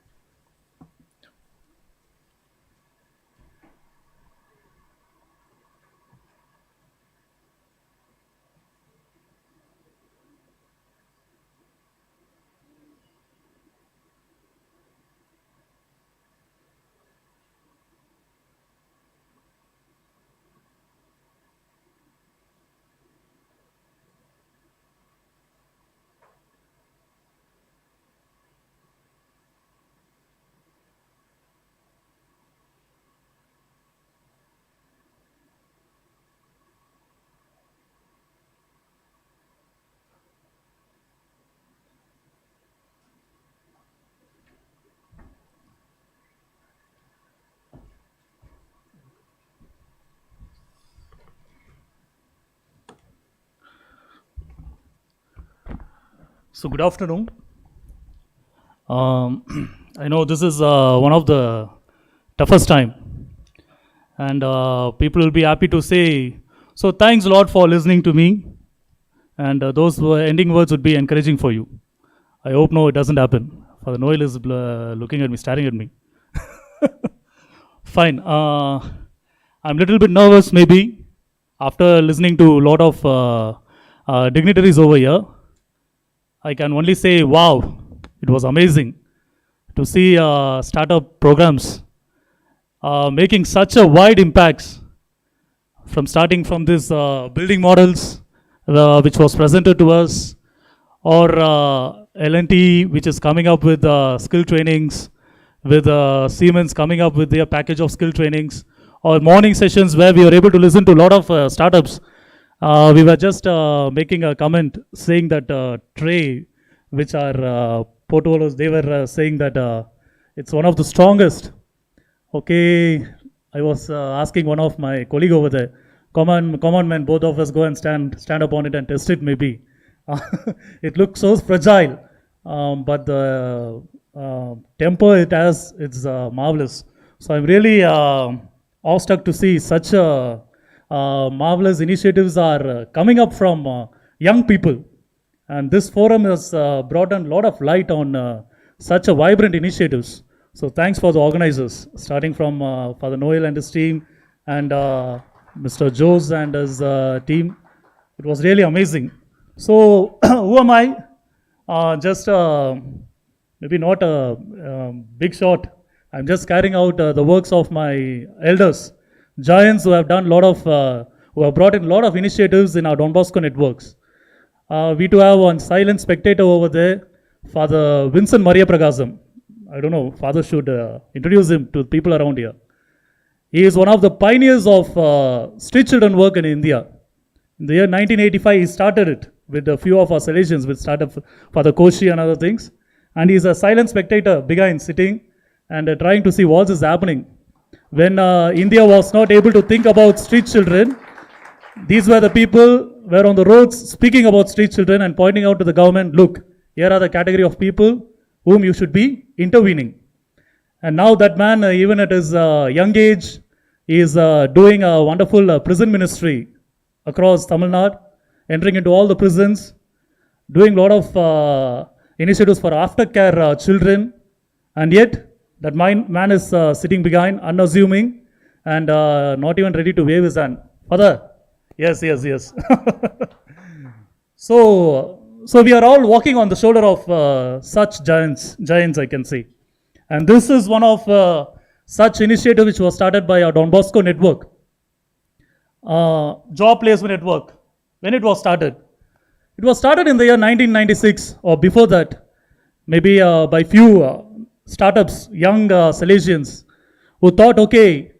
So good afternoon. I know this is one of the toughest time, and people will be happy to say, so thanks a lot for listening to me, and those ending words would be encouraging for you. I hope no, it doesn't happen. Father Noel is looking at me, staring at me. Fine. I'm a little bit nervous maybe after listening to a lot of dignitaries over here. I can only say, wow, it was amazing to see startup programs making such a wide impacts from starting from this building models which was presented to us, or L&T which is coming up with skill trainings, with Siemens coming up with their package of skill trainings, or morning sessions where we were able to listen to a lot of startups. We were just making a comment saying that Trey, which are portfolios, they were saying that it's one of the strongest. Okay, I was asking one of my colleague over there, come on man, both of us go and stand up on it and test it maybe. It looks so fragile, but the temper it has, it's marvelous. So I'm really awestruck to see such marvelous initiatives are coming up from young people, and this forum has brought in a lot of light on such a vibrant initiatives. So thanks for the organizers, starting from Father Noel and his team, and Mr. Jose and his team. It was really amazing. So who am I? Just maybe not a big shot. I'm just carrying out the works of my elders, giants who have done a lot of, who have brought in a lot of initiatives in our Don Bosco networks. We do have one silent spectator over there, Father Vincent Maria Pragasam. I don't know, Father should introduce him to people around here. He is one of the pioneers of street children work in India. In the year 1985, he started it with a few of our Salesians, with startup Father Koshi and other things. And he is a silent spectator, behind sitting and trying to see what is happening. When India was not able to think about street children, these were the people were on the roads speaking about street children and pointing out to the government, look, here are the category of people whom you should be intervening. And now that man, even at his young age, is doing a wonderful prison ministry across Tamil Nadu, entering into all the prisons, doing a lot of initiatives for aftercare children, and yet that man is sitting behind, unassuming, and not even ready to wave his hand. Father, yes. So we are all walking on the shoulder of such giants, I can say. And this is one of such initiative which was started by our Don Bosco network, job placement network. When it was started in the year 1996 or before that, maybe by few startups, young Salesians who thought, okay,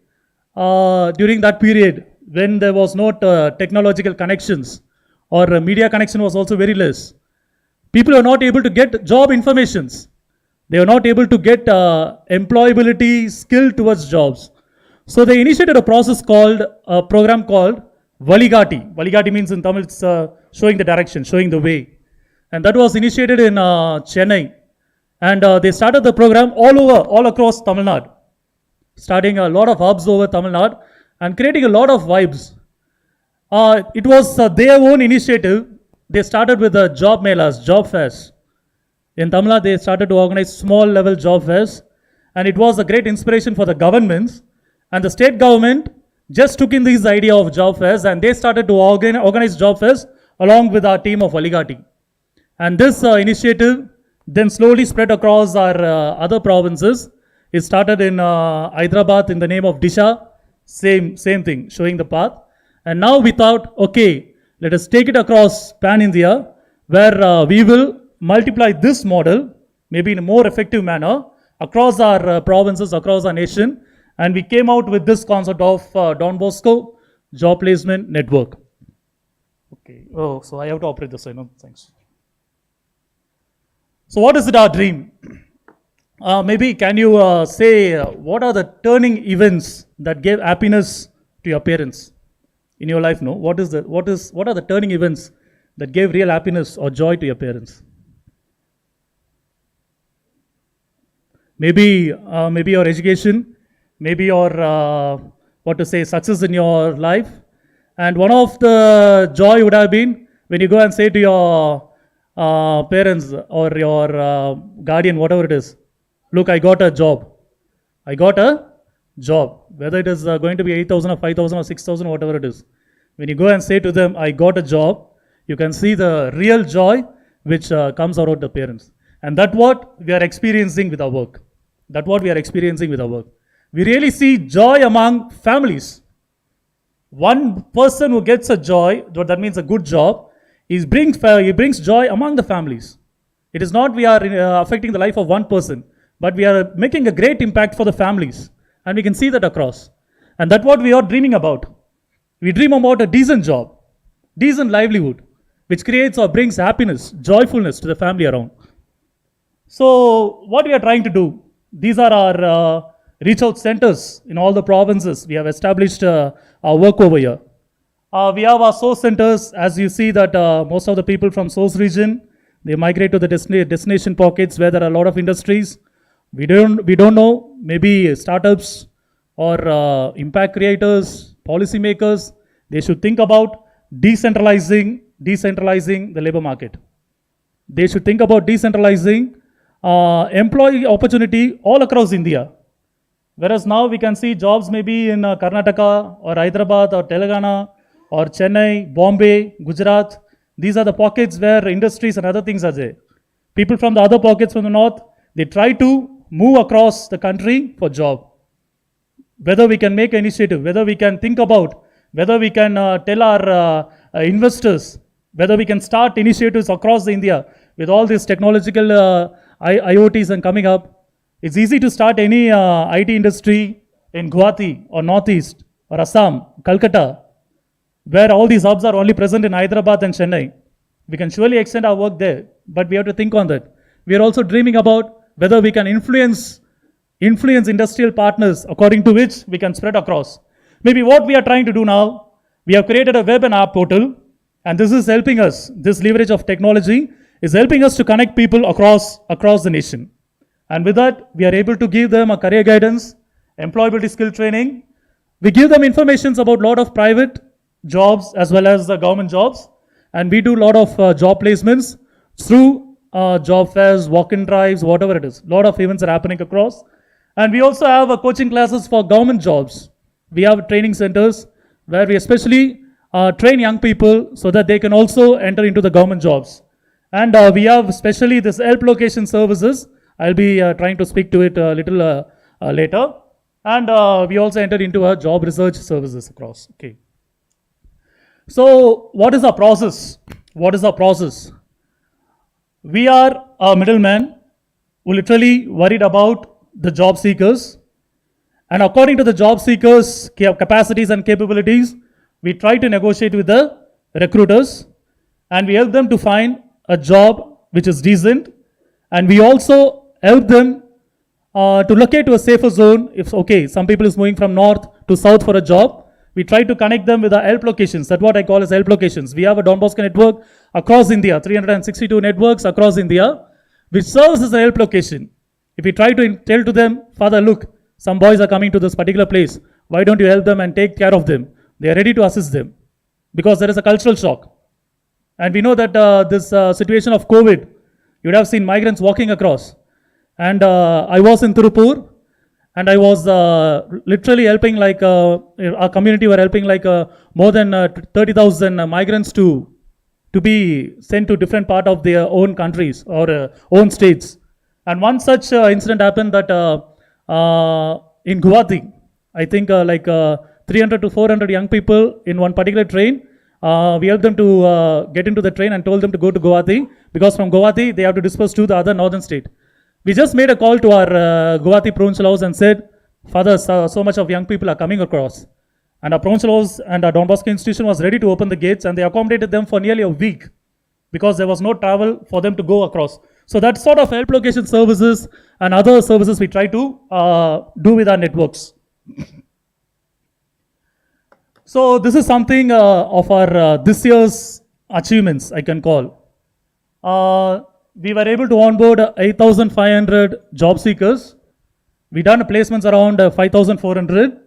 during that period, when there was not technological connections, or media connection was also very less. People are not able to get job informations. They are not able to get employability skill towards jobs. So they initiated a program called Valigati. Valigati means in Tamil, it's showing the direction, showing the way. And that was initiated in Chennai. And they started the program all across Tamil Nadu, starting a lot of hubs over Tamil Nadu and creating a lot of vibes. It was their own initiative. They started with job melas, job fairs. In Tamil Nadu, they started to organize small level job fairs, and it was a great inspiration for the governments. And the state government just took in this idea of job fairs, and they started to organize job fairs along with our team of Valigati. And this initiative then slowly spread across our other provinces. It started in Hyderabad in the name of Disha, same thing, showing the path. And now we thought, okay, let us take it across pan-India, where we will multiply this model, maybe in a more effective manner, across our provinces, across our nation. And we came out with this concept of Don Bosco Job Placement Network. Okay, oh, so I have to operate this, I know, thanks. So what is it our dream? Maybe can you say what are the turning events that gave happiness to your parents in your life? No, what are the turning events that gave real happiness or joy to your parents? Maybe your education, maybe your success in your life. And one of the joy would have been when you go and say to your parents or your guardian, whatever it is, look, I got a job. I got a job. Whether it is going to be 8,000 or 5,000 or 6,000, whatever it is. When you go and say to them, I got a job, you can see the real joy which comes out of the parents. And that's what we are experiencing with our work. That's what we are experiencing with our work. We really see joy among families. One person who gets a joy, that means a good job, he brings joy among the families. It is not we are affecting the life of one person, but we are making a great impact for the families. And we can see that across. And that's what we are dreaming about. We dream about a decent job, decent livelihood, which creates or brings happiness, joyfulness to the family around. So what we are trying to do, these are our reach out centers in all the provinces. We have established our work over here. We have our source centers. As you see that most of the people from source region, they migrate to the destination pockets where there are a lot of industries. We don't know, maybe startups or impact creators, policymakers, they should think about decentralizing the labor market. They should think about decentralizing employee opportunity all across India. Whereas now we can see jobs maybe in Karnataka or Hyderabad or Telangana or Chennai, Bombay, Gujarat. These are the pockets where industries and other things are there. People from the other pockets from the north, they try to move across the country for job. Whether we can make an initiative, whether we can think about, whether we can tell our investors, whether we can start initiatives across India with all these technological IoTs and coming up. It's easy to start any IT industry in Guwahati or Northeast or Assam, Calcutta, where all these hubs are only present in Hyderabad and Chennai. We can surely extend our work there, but we have to think on that. We are also dreaming about whether we can influence industrial partners according to which we can spread across. Maybe what we are trying to do now, we have created a web and app portal, and this is helping us, this leverage of technology is helping us to connect people across the nation. And with that, we are able to give them a career guidance, employability skill training. We give them information about a lot of private jobs as well as government jobs. And we do a lot of job placements through job fairs, walk-in drives, whatever it is. A lot of events are happening across. And we also have coaching classes for government jobs. We have training centers where we especially train young people so that they can also enter into the government jobs. And we have especially this help location services. I'll be trying to speak to it a little later. And we also entered into our job research services across. Okay. So what is our process? What is our process? We are a middleman who literally worried about the job seekers. And according to the job seekers' capacities and capabilities, we try to negotiate with the recruiters, and we help them to find a job which is decent, and we also help them to locate to a safer zone. If okay, some people is moving from north to south for a job, we try to connect them with the help locations. That's what I call as help locations. We have a Don Bosco network across India, 362 networks across India, which serves as a help location. If we try to tell to them, Father, look, some boys are coming to this particular place, why don't you help them and take care of them? They are ready to assist them, because there is a cultural shock. And we know that this situation of COVID, you would have seen migrants walking across. And I was in Tirupur, and I was literally helping, like our community were helping like more than 30,000 migrants to be sent to different part of their own countries or own states. And one such incident happened that in Guwahati, I think 300 to 400 young people in one particular train. We helped them to get into the train and told them to go to Guwahati, because from Guwahati they have to disperse to the other northern state. We just made a call to our Guwahati provincial house and said, Father, so much of young people are coming across. And our provincial house and our Don Bosco institution was ready to open the gates, and they accommodated them for nearly a week, because there was no travel for them to go across. So that sort of help location services and other services we try to do with our networks. So this is something of our this year's achievements, I can call. We were able to onboard 8,500 job seekers. We done placements around 5,400.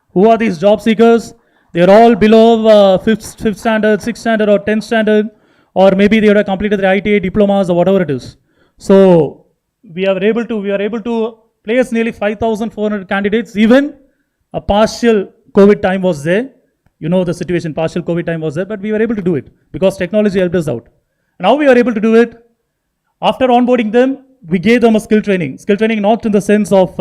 Who are these job seekers? They are all below 5th standard, 6th standard or 10th standard, or maybe they would have completed their ITA diplomas or whatever it is. So we are able to place nearly 5,400 candidates. Even a partial COVID time was there. You know the situation, partial COVID time was there, but we were able to do it because technology helped us out. And how we were able to do it? After onboarding them, we gave them a skill training. Skill training not in the sense of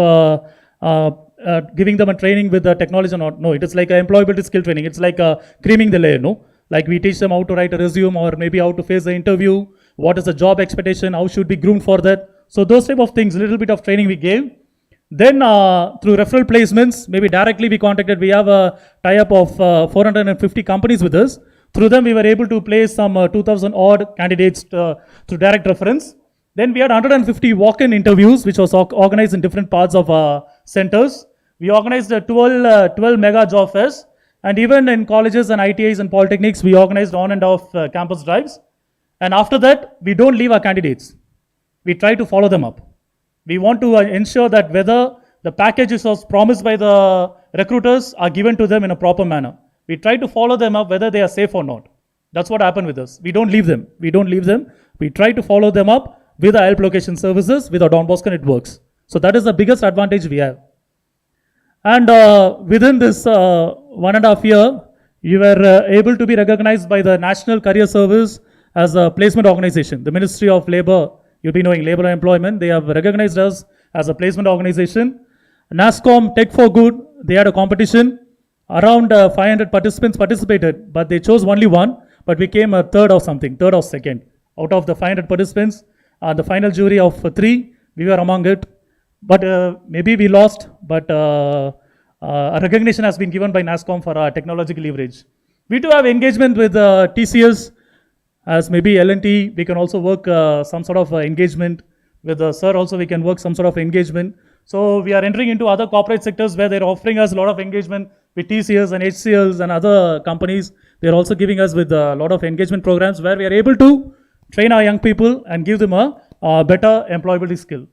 giving them a training with the technology or not. No, it is like an employability skill training. It's like creaming the layer, no? Like we teach them how to write a resume, or maybe how to face the interview, what is the job expectation, how should be groomed for that. So those type of things, a little bit of training we gave. Then through referral placements, maybe directly we contacted, we have a tie-up of 450 companies with us. Through them, we were able to place some 2,000 odd candidates through direct reference. Then we had 150 walk-in interviews, which was organized in different parts of centers. We organized 12 mega job fairs, and even in colleges and ITIs and polytechnics, we organized on and off campus drives. And after that, we don't leave our candidates. We try to follow them up. We want to ensure that whether the packages was promised by the recruiters are given to them in a proper manner. We try to follow them up whether they are safe or not. That's what happened with us. We don't leave them. We try to follow them up with our help location services, with our Don Bosco networks. So that is the biggest advantage we have. And within this 1.5 year, we were able to be recognized by the National Career Service as a placement organization. The Ministry of Labor, you'll be knowing Labor and Employment, they have recognized us as a placement organization. NASSCOM Tech for Good, they had a competition. Around 500 participants participated, but they chose only one, but we came third or second. Out of the 500 participants, the final jury of 3, we were among it. But maybe we lost, but a recognition has been given by NASSCOM for our technological leverage. We do have engagement with TCS, as maybe L&T, we can also work some sort of engagement. With Sir also we can work some sort of engagement. So we are entering into other corporate sectors where they're offering us a lot of engagement with TCS and HCLs and other companies. They're also giving us with a lot of engagement programs where we are able to train our young people and give them a better employability skill.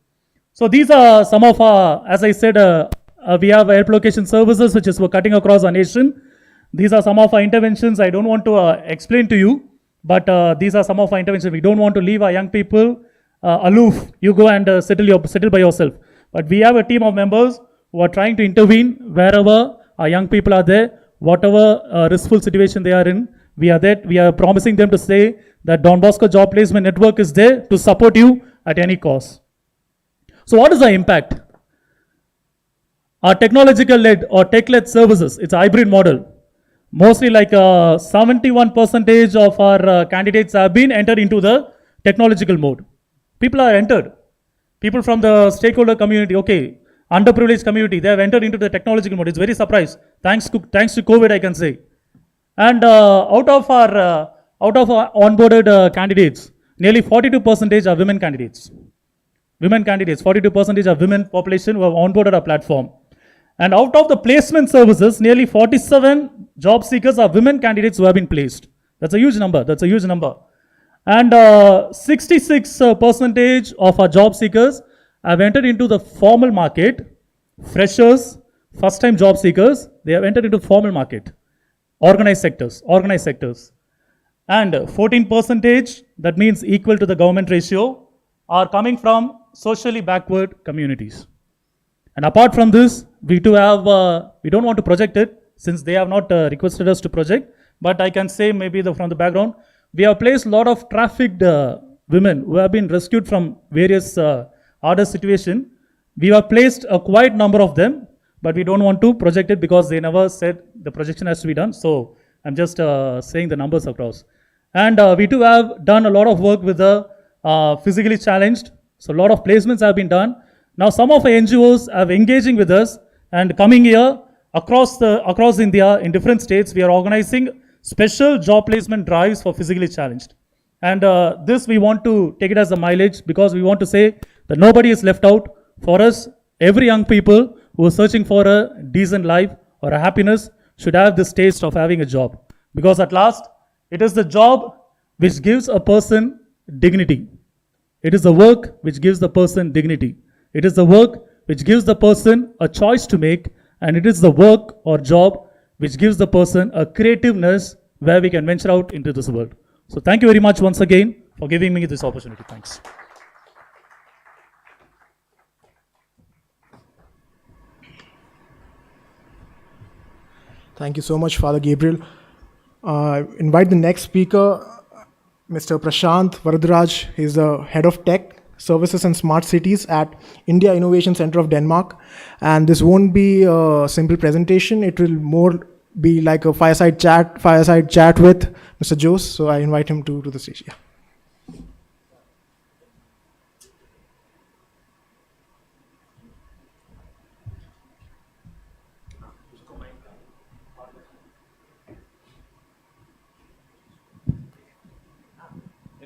So these are some of our, as I said, we have help location services which is we're cutting across our nation. These are some of our interventions. I don't want to explain to you, but these are some of our interventions. We don't want to leave our young people aloof. You go and settle by yourself. But we have a team of members who are trying to intervene wherever our young people are there, whatever riskful situation they are in. We are there. We are promising them to say that Don Bosco Job Placement Network is there to support you at any cost. So what is the impact? Our technological-led or tech-led services, it's a hybrid model. Mostly like 71% of our candidates have been entered into the technological mode. People are entered. People from the stakeholder community, okay, underprivileged community, they have entered into the technological mode. It's very surprised. Thanks to COVID, I can say. And out of our onboarded candidates, nearly 42% are women candidates. Women candidates, 42% are women population who have onboarded our platform. And out of the placement services, nearly 47 job seekers are women candidates who have been placed. That's a huge number. That's a huge number. And 66% of our job seekers have entered into the formal market. Freshers, first-time job seekers, they have entered into formal market. Organized sectors. And 14%, that means equal to the government ratio, are coming from socially backward communities. And apart from this, we too have, we don't want to project it since they have not requested us to project, but I can say maybe from the background, we have placed a lot of trafficked women who have been rescued from various harder situations. We have placed a quite number of them, but we don't want to project it because they never said the projection has to be done. So I'm just saying the numbers across. And we too have done a lot of work with the physically challenged. So a lot of placements have been done. Now some of our NGOs are engaging with us, and coming here across India in different states, we are organizing special job placement drives for physically challenged. And this we want to take it as a mileage because we want to say that nobody is left out. For us, every young people who are searching for a decent life or a happiness should have this taste of having a job. Because at last, it is the job which gives a person dignity. It is the work which gives the person dignity. It is the work which gives the person a choice to make, and it is the work or job which gives the person a creativeness where we can venture out into this world. So thank you very much once again for giving me this opportunity. Thanks. Thank you so much, Father Gabriel. Invite the next speaker, Mr. Prashant Varadaraj. He's the head of tech, services and smart cities at India Innovation Center of Denmark. And this won't be a simple presentation. It will more be like a fireside chat with Mr. Jose. So I invite him to the stage. Yeah.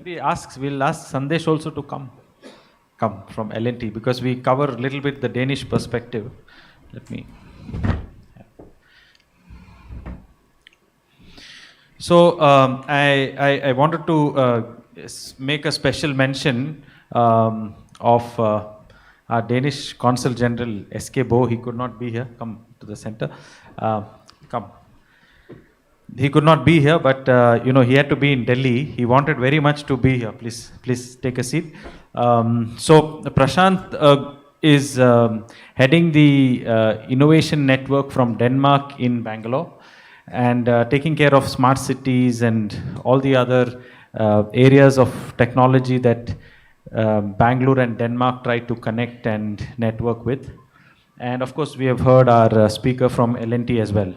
We'll ask Sandesh also to come from L&T because we cover a little bit the Danish perspective. Let me. So I wanted to make a special mention of our Danish Consul General S.K. Bo. He could not be here. Come to the center. Come. He could not be here, but he had to be in Delhi. He wanted very much to be here. Please take a seat. So Prashant is heading the innovation network from Denmark in Bangalore and taking care of smart cities and all the other areas of technology that Bangalore and Denmark try to connect and network with. And of course, we have heard our speaker from L&T as well.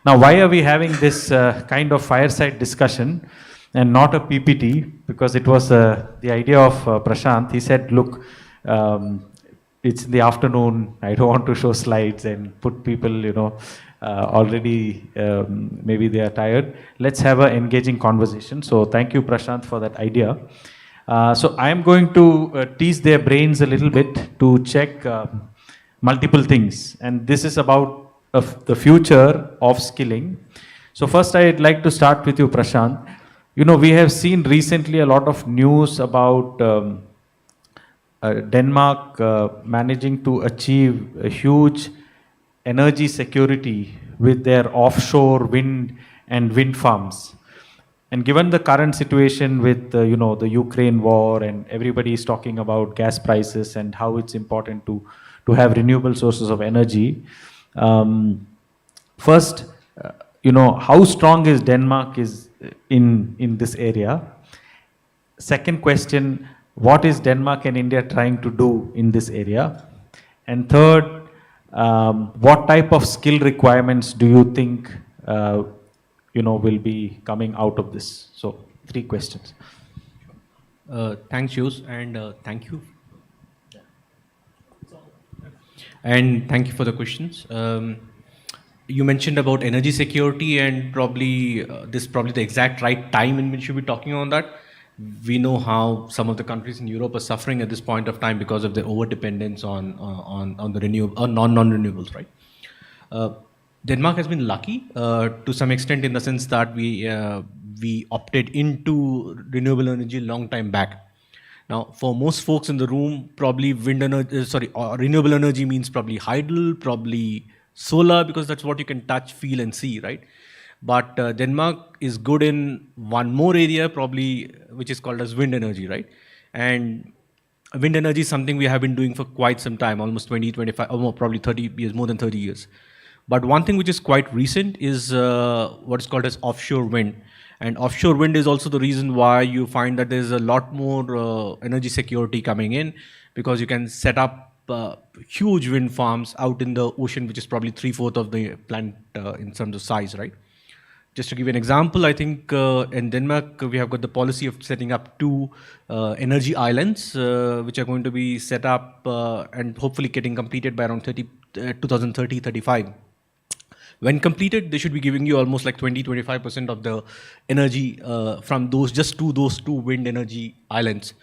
Now, why are we having this kind of fireside discussion and not a PPT? Because it was the idea of Prashant. He said, look, it's in the afternoon. I don't want to show slides and put people, already maybe they are tired. Let's have an engaging conversation. So thank you, Prashant, for that idea. So I'm going to tease their brains a little bit to check multiple things. And this is about the future of skilling. So first I'd like to start with you, Prashant. We have seen recently a lot of news about Denmark managing to achieve a huge energy security with their offshore wind and wind farms. And given the current situation with the Ukraine war and everybody is talking about gas prices and how it's important to have renewable sources of energy. First, how strong is Denmark in this area? Second question, what is Denmark and India trying to do in this area? And third, what type of skill requirements do you think will be coming out of this? So 3 questions. Thanks, Jose, and thank you. And thank you for the questions. you mentioned about energy security, and probably this is probably the exact right time in which you'll be talking on that. We know how some of the countries in Europe are suffering at this point of time because of their over dependence on the renewable or non-renewables, right? Denmark has been lucky to some extent in the sense that we opted into renewable energy a long time back. Now, for most folks in the room, probably renewable energy means probably hydel, probably solar, because that's what you can touch, feel, and see, right? But Denmark is good in one more area, probably, which is called as wind energy, right? And wind energy is something we have been doing for quite some time, almost 20, 25, or more, probably 30 years, more than 30 years. But one thing which is quite recent is what is called as offshore wind. And offshore wind is also the reason why you find that there's a lot more energy security coming in, because you can set up huge wind farms out in the ocean, which is probably 3/4 of the planet in terms of size, right? Just to give you an example, I think in Denmark, we have got the policy of setting up 2 energy islands, which are going to be set up and hopefully getting completed by around 2030-35. When completed, they should be giving you almost like 20-25% of the energy from those two wind energy islands.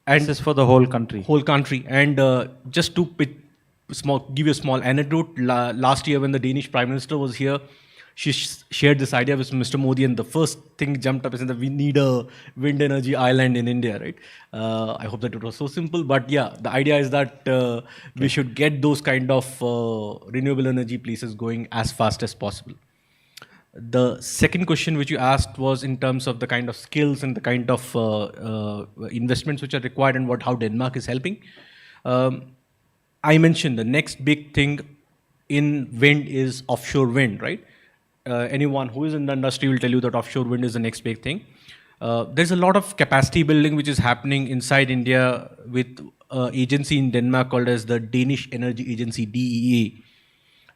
And this is for the whole country. Whole country. And just to give you a small anecdote, last year when the Danish Prime Minister was here, she shared this idea with Mr. Modi, and the first thing jumped up is that we need a wind energy island in India, right? I hope that it was so simple, but yeah, the idea is that we should get those kind of renewable energy places going as fast as possible. The second question which you asked was in terms of the kind of skills and the kind of investments which are required and how Denmark is helping. I mentioned the next big thing in wind is offshore wind, right? Anyone who is in the industry will tell you that offshore wind is the next big thing. There's a lot of capacity building which is happening inside India with an agency in Denmark called as the Danish Energy Agency, DEA.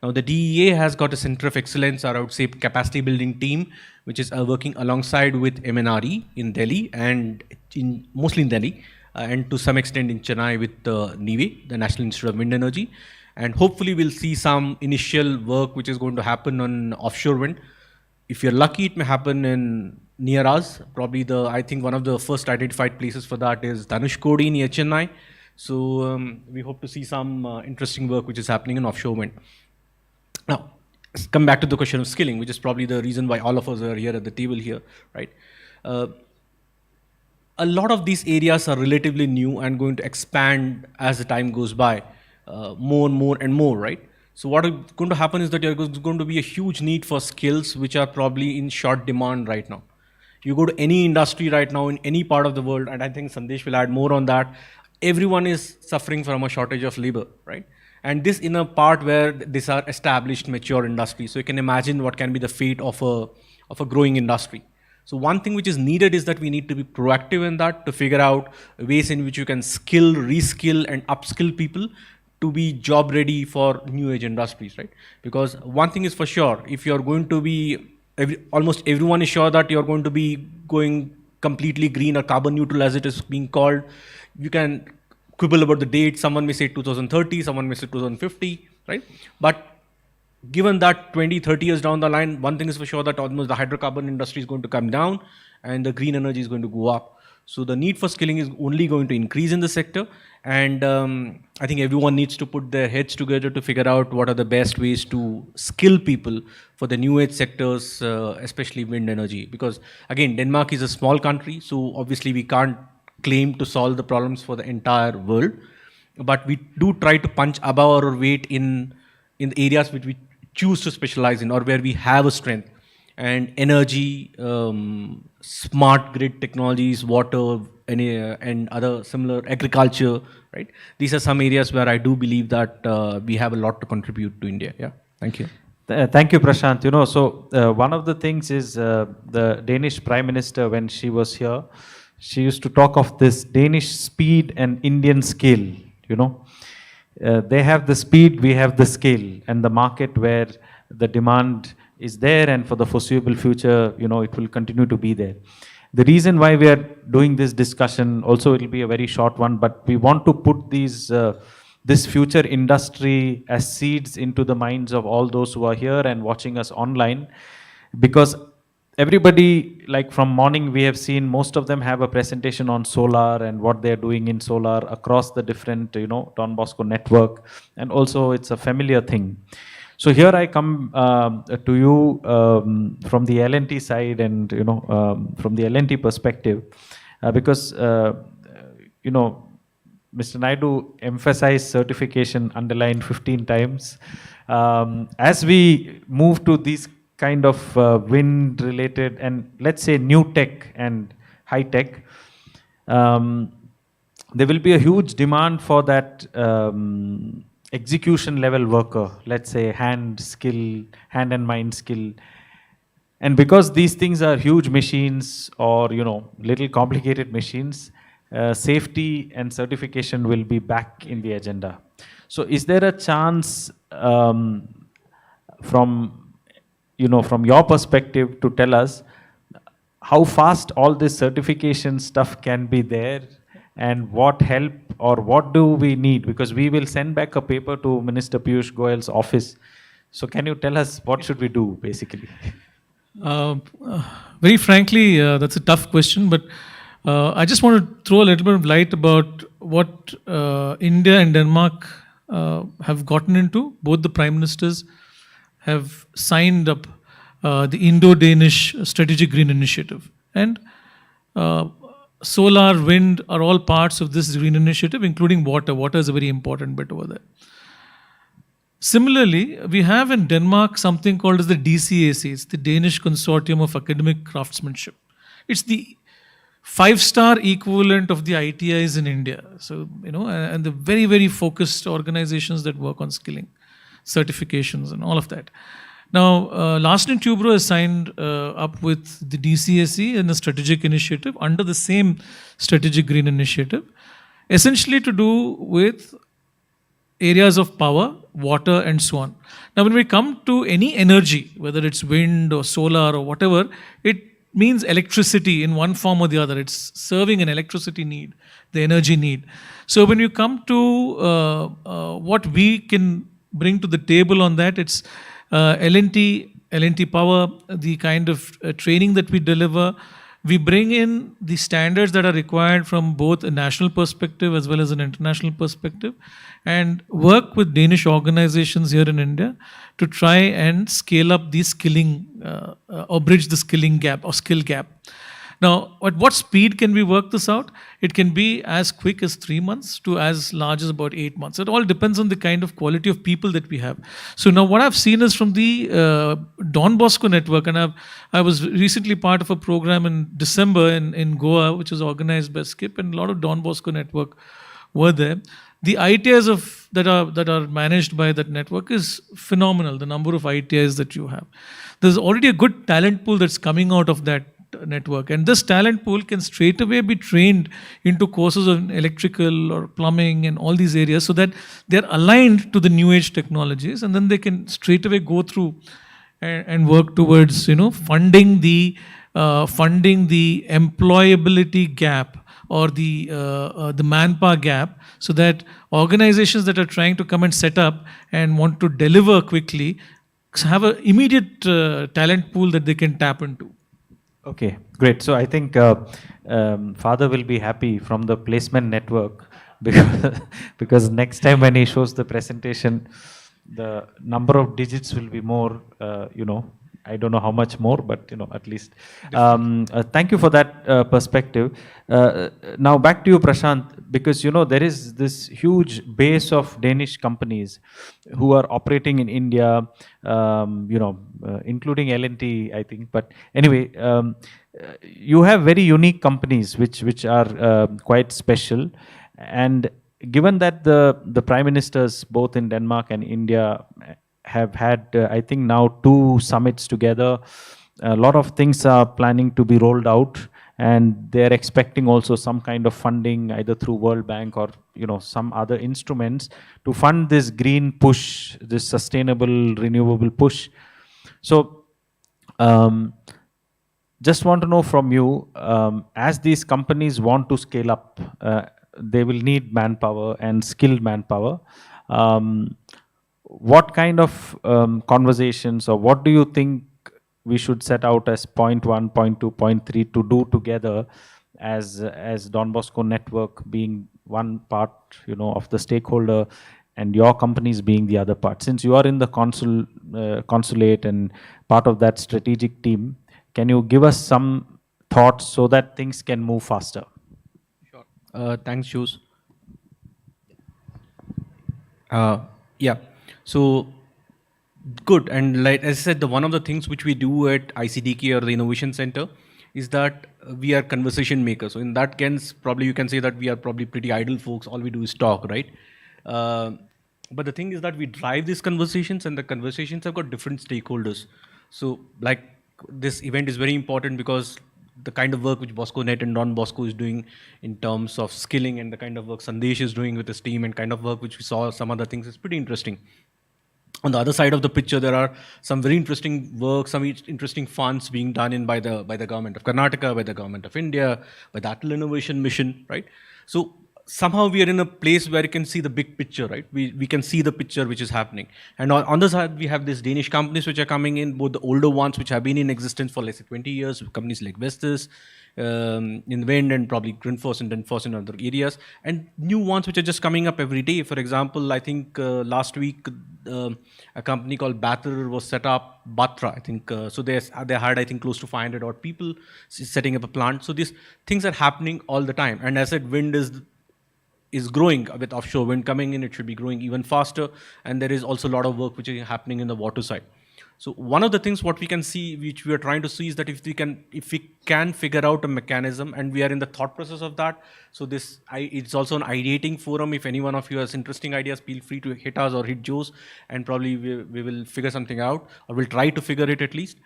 Now, the DEA has got a center of excellence, or I would say capacity building team, which is working alongside with MNRE in Delhi and mostly in Delhi, and to some extent in Chennai with NIWE, the National Institute of Wind Energy. And hopefully we'll see some initial work which is going to happen on offshore wind. If you're lucky, it may happen near us. Probably I think one of the first identified places for that is Dhanushkodi near Chennai. So we hope to see some interesting work which is happening in offshore wind. Now, let's come back to the question of skilling, which is probably the reason why all of us are here at the table here, right? A lot of these areas are relatively new and going to expand as the time goes by. More and more, right? So what is going to happen is that there's going to be a huge need for skills which are probably in short demand right now. You go to any industry right now in any part of the world, and I think Sandesh will add more on that, everyone is suffering from a shortage of labor, right? And this in a part where these are established, mature industries. So you can imagine what can be the fate of a growing industry. So one thing which is needed is that we need to be proactive in that, to figure out ways in which you can skill, reskill, and upskill people to be job ready for new age industries, right? Because one thing is for sure, if you're going to be, almost everyone is sure that you're going to be going completely green or carbon neutral as it is being called. You can quibble about the date. Someone may say 2030, someone may say 2050, right? But given that 20, 30 years down the line, one thing is for sure that almost the hydrocarbon industry is going to come down and the green energy is going to go up. So the need for skilling is only going to increase in the sector. And I think everyone needs to put their heads together to figure out what are the best ways to skill people for the new age sectors, especially wind energy. Because again, Denmark is a small country, so obviously we can't claim to solve the problems for the entire world. But we do try to punch above our weight in the areas which we choose to specialize in or where we have a strength. And energy, smart grid technologies, water, and other similar, agriculture, right? These are some areas where I do believe that we have a lot to contribute to India. Yeah, thank you. Thank you, Prashant. One of the things is the Danish Prime Minister, when she was here, she used to talk of this Danish speed and Indian skill, They have the speed, we have the skill, and the market where the demand is there, and for the foreseeable future, it will continue to be there. The reason why we are doing this discussion, also it will be a very short one, but we want to put these this future industry as seeds into the minds of all those who are here and watching us online, because everybody, like from morning we have seen most of them have a presentation on solar and what they're doing in solar across the different, Don Bosco network, and also it's a familiar thing. So here I come to you from the L&T side and from the L&T perspective, because Mr. Naidu emphasized certification, underlined 15 times. As we move to these kind of wind related and let's say new tech and high tech, there will be a huge demand for that execution level worker, let's say hand and mind skill. And because these things are huge machines or little complicated machines, safety and certification will be back in the agenda. So is there a chance from your perspective to tell us how fast all this certification stuff can be there, and what help or what do we need? Because we will send back a paper to Minister Piyush Goyal's office. So can you tell us what should we do basically? Very frankly, that's a tough question, but I just want to throw a little bit of light about what India and Denmark have gotten into. Both the Prime Ministers have signed up the Indo-Danish Strategic Green Initiative. And solar, wind are all parts of this green initiative, including water. Water is a very important bit over there. Similarly, we have in Denmark something called as the DCAC. It's the Danish Consortium of Academic Craftsmanship. It's the 5-star equivalent of the ITIs in India. So, and the very, very focused organizations that work on skilling, certifications and all of that. Now, Larsen & Toubro has signed up with the DCAC in a strategic initiative under the same strategic green initiative, essentially to do with areas of power, water and so on. Now, when we come to any energy, whether it's wind or solar or whatever, it means electricity in one form or the other. It's serving an electricity need, the energy need. So when you come to what we can bring to the table on that, it's L&T Power, the kind of training that we deliver. We bring in the standards that are required from both a national perspective as well as an international perspective, and work with Danish organizations here in India to try and scale up the skilling or bridge the skilling gap or skill gap. Now, at what speed can we work this out? It can be as quick as 3 months to as large as about 8 months. It all depends on the kind of quality of people that we have. So now what I've seen is from the Don Bosco network, and I was recently part of a program in December in Goa, which was organized by Skip, and a lot of Don Bosco network were there. The ITIs that are managed by that network is phenomenal, the number of ITIs that you have. There's already a good talent pool that's coming out of that network, and this talent pool can straight away be trained into courses on electrical or plumbing and all these areas, so that they're aligned to the new age technologies, and then they can straight away go through and work towards funding the employability gap or the manpower gap, so that organizations that are trying to come and set up and want to deliver quickly have an immediate talent pool that they can tap into. Okay, great. So I think Father will be happy from the placement network because next time when he shows the presentation, the number of digits will be more, I don't know how much more, but at least. Thank you for that perspective. Now back to you, Prashant, because there is this huge base of Danish companies who are operating in India, including L&T, I think. But anyway, you have very unique companies which are quite special, and given that the prime ministers both in Denmark and India have had, I think now 2 summits together. A lot of things are planning to be rolled out, and they're expecting also some kind of funding either through World Bank or some other instruments to fund this green push, this sustainable renewable push. So just want to know from you, as these companies want to scale up, they will need manpower and skilled manpower. What kind of conversations, or what do you think we should set out as point 1, point 2, point 3 to do together as Don Bosco network being one part, of the stakeholder, and your companies being the other part? Since you are in the consulate and part of that strategic team, can you give us some thoughts so that things can move faster? Sure. Thanks, Shoes. Yeah. So good. And like as I said, one of the things which we do at ICDK or the Innovation Center is that we are conversation makers. So in that sense, probably you can say that we are probably pretty idle folks. All we do is talk, right? But the thing is that we drive these conversations, and the conversations have got different stakeholders. So like this event is very important because the kind of work which Bosconet and Don Bosco is doing in terms of skilling, and the kind of work Sandesh is doing with his team, and kind of work which we saw some other things is pretty interesting. On the other side of the picture, there are some very interesting work, some interesting funds being done by the government of Karnataka, by the government of India, by the Atal Innovation Mission, right? So somehow we are in a place where you can see the big picture, right? We can see the picture which is happening. And on the side, we have these Danish companies which are coming in, both the older ones which have been in existence for let's say 20 years, companies like YESS, in wind, and probably Grundfos and Denfos in other areas, and new ones which are just coming up every day. For example, I think last week a company called Batter was set up, Batra, I think. So they had, I think, close to 500 odd people setting up a plant. So these things are happening all the time. And as I said, wind is growing with offshore wind coming in. It should be growing even faster. And there is also a lot of work which is happening in the water side. So one of the things what we can see, which we are trying to see, is that if we can figure out a mechanism, and we are in the thought process of that. So it's also an ideating forum. If any one of you has interesting ideas, feel free to hit us or hit Joe's, and probably we will figure something out, or we'll try to figure it at least.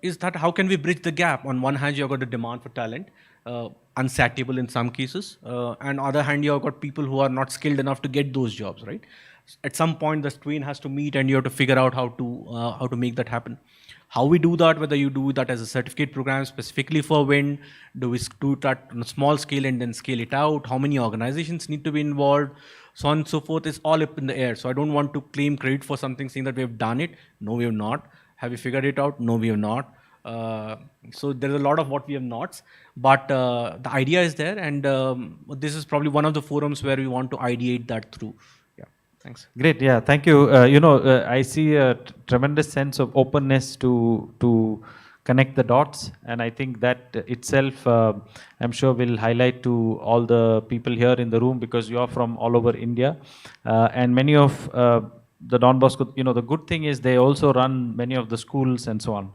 Is that how can we bridge the gap? On one hand, you've got the demand for talent, unsatiable in some cases, and on the other hand, you've got people who are not skilled enough to get those jobs, right? At some point, the twain has to meet, and you have to figure out how to make that happen. How we do that, whether you do that as a certificate program specifically for wind, do we do that on a small scale and then scale it out, how many organizations need to be involved, so on and so forth, is all up in the air. So I don't want to claim credit for something saying that we have done it. No, we have not. Have we figured it out? No, we have not. So there's a lot of what we have nots, but the idea is there, and this is probably one of the forums where we want to ideate that through. Thanks. Great. Yeah. Thank you. I see a tremendous sense of openness to connect the dots, and I think that itself, I'm sure, will highlight to all the people here in the room, because you are from all over India, and many of the Don Bosco. The good thing is they also run many of the schools and so on.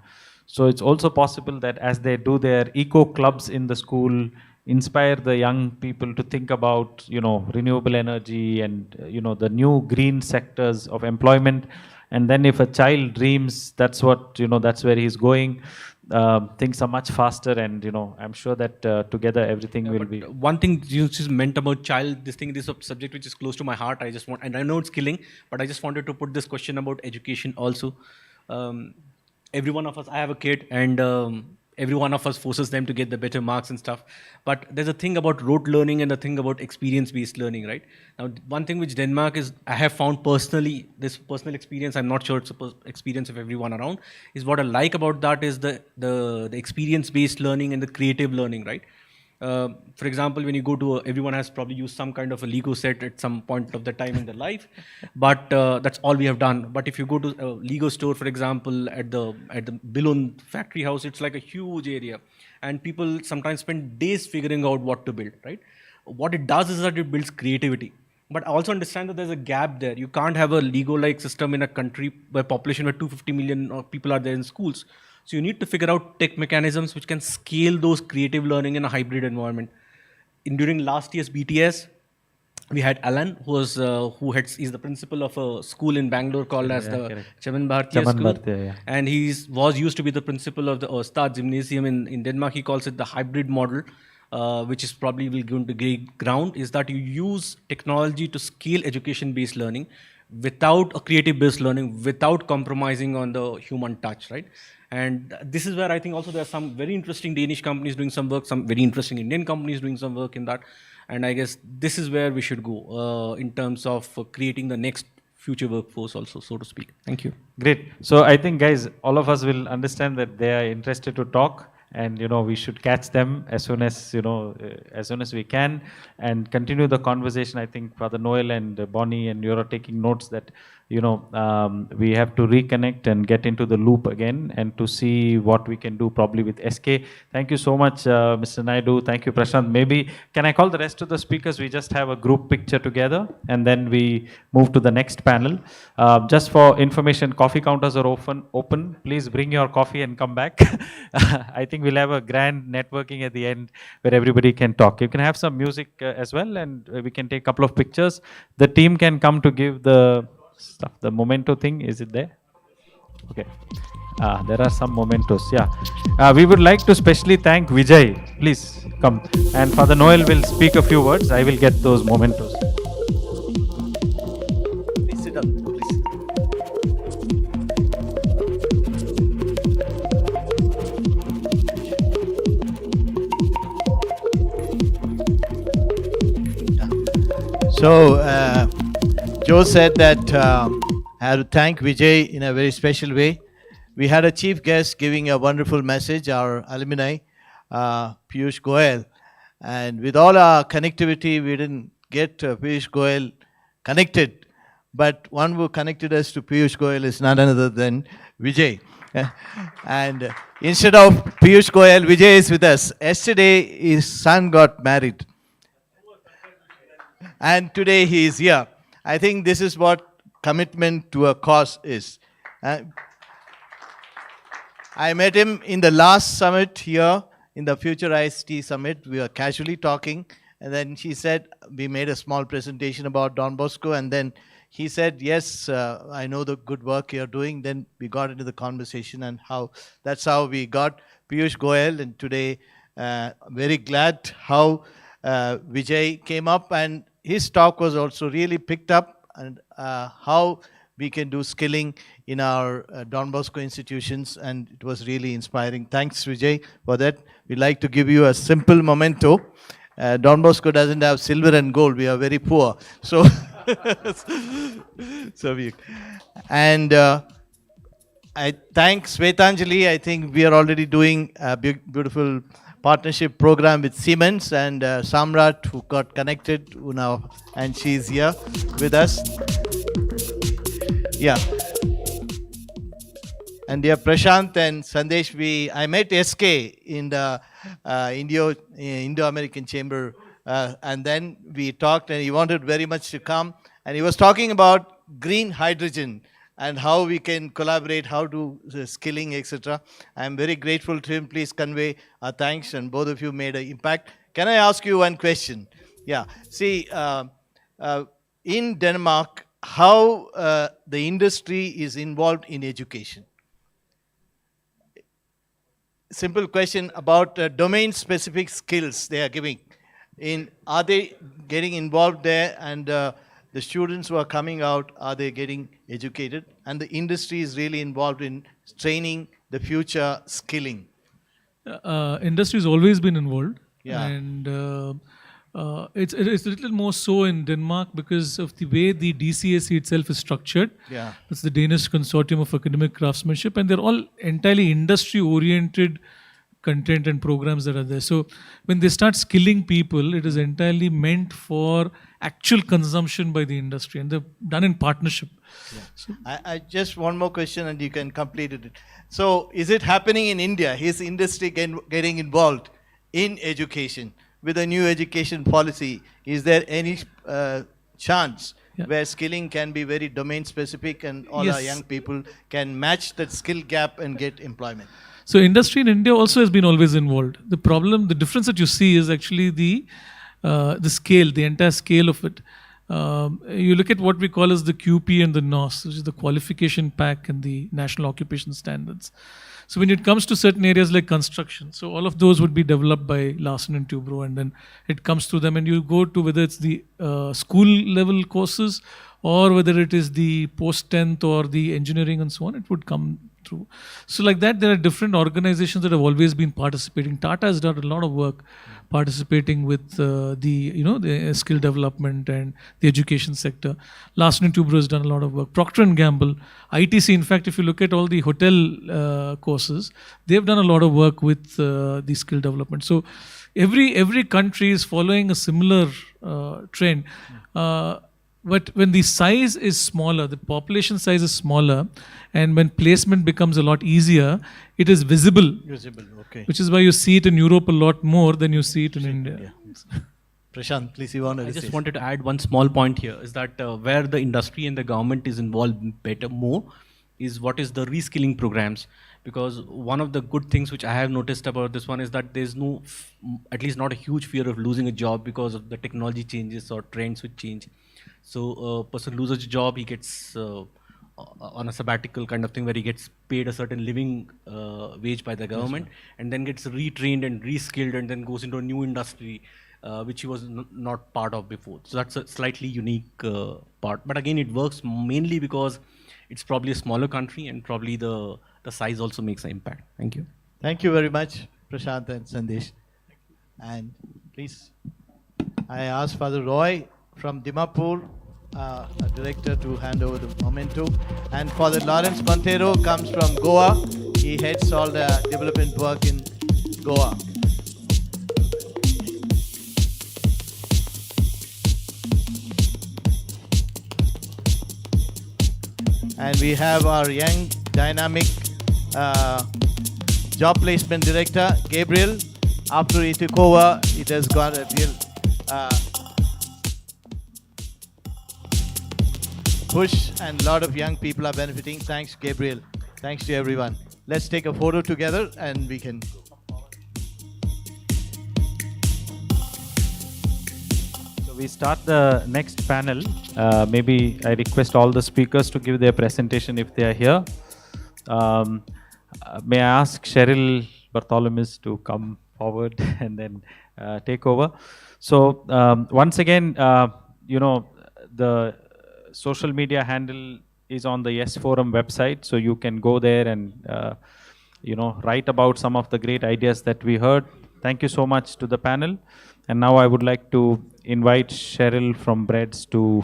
So it's also possible that as they do their eco clubs in the school, inspire the young people to think about, renewable energy and, the new green sectors of employment. And then if a child dreams, that's what, that's where he's going. Things are much faster, and, I'm sure that together everything will be. One thing you just meant about child, this is a subject which is close to my heart. And I know it's killing, but I just wanted to put this question about education also. Every one of us, I have a kid, and every one of us forces them to get the better marks and stuff. But there's a thing about rote learning and a thing about experience-based learning, right? Now, one thing which Denmark is, I have found personally, this personal experience, I'm not sure it's an experience of everyone around, is what I like about that is the experience-based learning and the creative learning, right? For example, when you go to everyone has probably used some kind of a Lego set at some point of the time in their life, but that's all we have done. But if you go to a Lego store, for example, at the Billund factory house, it's like a huge area, and people sometimes spend days figuring out what to build, right? What it does is that it builds creativity. But I also understand that there's a gap there. You can't have a Lego-like system in a country where population where 250 million people are there in schools. So you need to figure out tech mechanisms which can scale those creative learning in a hybrid environment. During last year's BTS, we had Alan, he's the principal of a school in Bangalore called as the Chaman Bhartiya School. And he was used to be the principal of the Ostad Gymnasium in Denmark. He calls it the hybrid model, which is probably going to gain ground, is that you use technology to scale education-based learning without a creative-based learning, without compromising on the human touch, right? And this is where I think also there are some very interesting Danish companies doing some work, some very interesting Indian companies doing some work in that. And I guess this is where we should go in terms of creating the next future workforce also, so to speak. Thank you. Great. So I think, guys, all of us will understand that they are interested to talk, and we should catch them as soon as as soon as we can, and continue the conversation. I think Father Noel and Bonnie and you're taking notes that we have to reconnect and get into the loop again, and to see what we can do probably with SK. Thank you so much, Mr. Naidu. Thank you, Prashant. Maybe can I call the rest of the speakers? We just have a group picture together, and then we move to the next panel. Just for information, coffee counters are open. Please bring your coffee and come back. I think we'll have a grand networking at the end where everybody can talk. You can have some music as well, and we can take a couple of pictures. The team can come to give the stuff. The memento thing, is it there? Okay. There are some mementos. Yeah. We would like to specially thank Vijay. Please come. And Father Noel will speak a few words. I will get those mementos. Please sit down, please. So, Joe said that I had to thank Vijay in a very special way. We had a chief guest giving a wonderful message, our alumni, Piyush Goyal. And with all our connectivity, we didn't get Piyush Goyal connected. But one who connected us to Piyush Goyal is none other than Vijay. And instead of Piyush Goyal, Vijay is with us. Yesterday, his son got married. And today he is here. I think this is what commitment to a cause is. I met him in the last summit here, in the Future IST summit. We were casually talking, and then he said, we made a small presentation about Don Bosco, and then he said, yes, I know the good work you're doing. Then we got into the conversation, and that's how we got Piyush Goyal. And today, very glad how Vijay came up, and his talk was also really picked up, and how we can do skilling in our Don Bosco institutions, and it was really inspiring. Thanks, Vijay, for that. We'd like to give you a simple memento. Don Bosco doesn't have silver and gold. We are very poor. So, I thank Svetanjali. I think we are already doing a beautiful partnership program with Siemens, and Samrat, who got connected, and she's here with us. Yeah. And dear Prashant and Sandesh, I met SK in the Indo-American Chamber, and then we talked, and he wanted very much to come, and he was talking about green hydrogen and how we can collaborate, how to skilling, etc. I'm very grateful to him. Please convey our thanks, and both of you made an impact. Can I ask you one question? Yeah. See, in Denmark, how the industry is involved in education? Simple question about domain-specific skills they are giving. Are they getting involved there, and the students who are coming out, are they getting educated? And the industry is really involved in training the future skilling. Industry has always been involved. Yeah. And it's a little more so in Denmark because of the way the DCAC itself is structured. Yeah. It's the Danish Consortium of Academic Craftsmanship, and they're all entirely industry-oriented content and programs that are there. So when they start skilling people, it is entirely meant for actual consumption by the industry, and they're done in partnership. Yeah. So I just one more question, and you can complete it. So is it happening in India? Is industry getting involved in education with a new education policy? Is there any chance where skilling can be very domain specific, and all our young people can match that skill gap and get employment? So industry in India also has been always involved. The difference that you see is actually the scale, the entire scale of it. You look at what we call as the QP and the NOS, which is the qualification pack and the national occupation standards. So when it comes to certain areas like construction, so all of those would be developed by Larsen and Toubro, and then it comes through them, and you go to whether it's the school level courses or whether it is the post-10th or the engineering and so on, it would come through. So like that, there are different organizations that have always been participating. Tata has done a lot of work participating with the skill development and the education sector. Larsen & Toubro has done a lot of work. Procter & Gamble, ITC, in fact, if you look at all the hotel courses, they've done a lot of work with the skill development. So every country is following a similar trend. But when the size is smaller, the population size is smaller, and when placement becomes a lot easier, it is visible. Visible, okay. Which is why you see it in Europe a lot more than you see it in India. Prashant, please, you want to I just wanted to add one small point here, is that where the industry and the government is involved more is what is the reskilling programs. Because one of the good things which I have noticed about this one is that there's no, at least not a huge fear of losing a job because of the technology changes or trends which change. So a person loses a job, he gets on a sabbatical kind of thing where he gets paid a certain living wage by the government, and then gets retrained and reskilled and then goes into a new industry which he was not part of before. So that's a slightly unique part. But again, it works mainly because it's probably a smaller country and probably the size also makes an impact. Thank you. Thank you very much, Prashant and Sandesh. And please, I ask Father Roy from Dimapur, a director, to hand over the memento. And Father Lawrence Montero comes from Goa. He heads all the development work in Goa. And we have our young, dynamic job placement director, Gabriel. After he took over, it has got a real push, and a lot of young people are benefiting. Thanks, Gabriel. Thanks to everyone. Let's take a photo together and we can go. So we start the next panel. Maybe I request all the speakers to give their presentation if they are here. May I ask Cheryl Bartholomew to come forward and then take over. So once again, the social media handle is on the YESS Forum website, so you can go there and write about some of the great ideas that we heard. Thank you so much to the panel. And now I would like to invite Cheryl from Breads to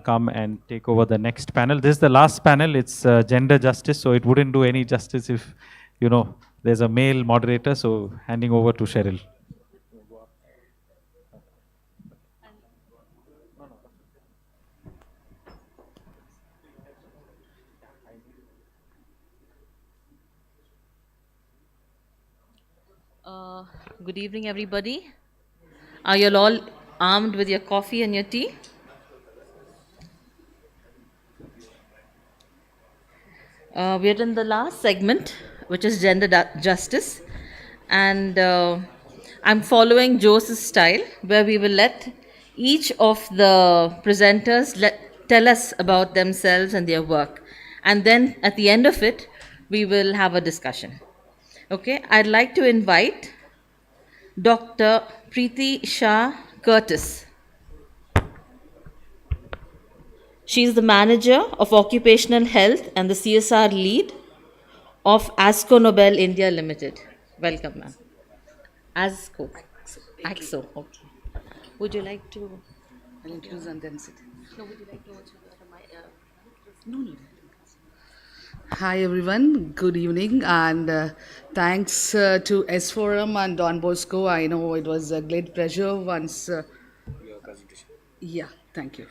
come and take over the next panel. This is the last panel. It's gender justice, so it wouldn't do any justice if there's a male moderator. So handing over to Cheryl. Good evening, everybody. Are you all armed with your coffee and your tea? We're in the last segment, which is gender justice. And I'm following Jose's style, where we will let each of the presenters tell us about themselves and their work. And then at the end of it, we will have a discussion. Okay, I'd like to invite Dr. Preeti Shah Curtis. She is the Manager of Occupational Health and the CSR Lead of ASCO Nobel India Limited. Welcome, ma'am. ASCO. AXO. Okay. Would you like to? I'll introduce and then sit. No, would you like to also my? No need. Hi everyone, good evening, and thanks to YESS Forum and Don Bosco. I know it was a great pleasure once. Your presentation. Yeah, thank you.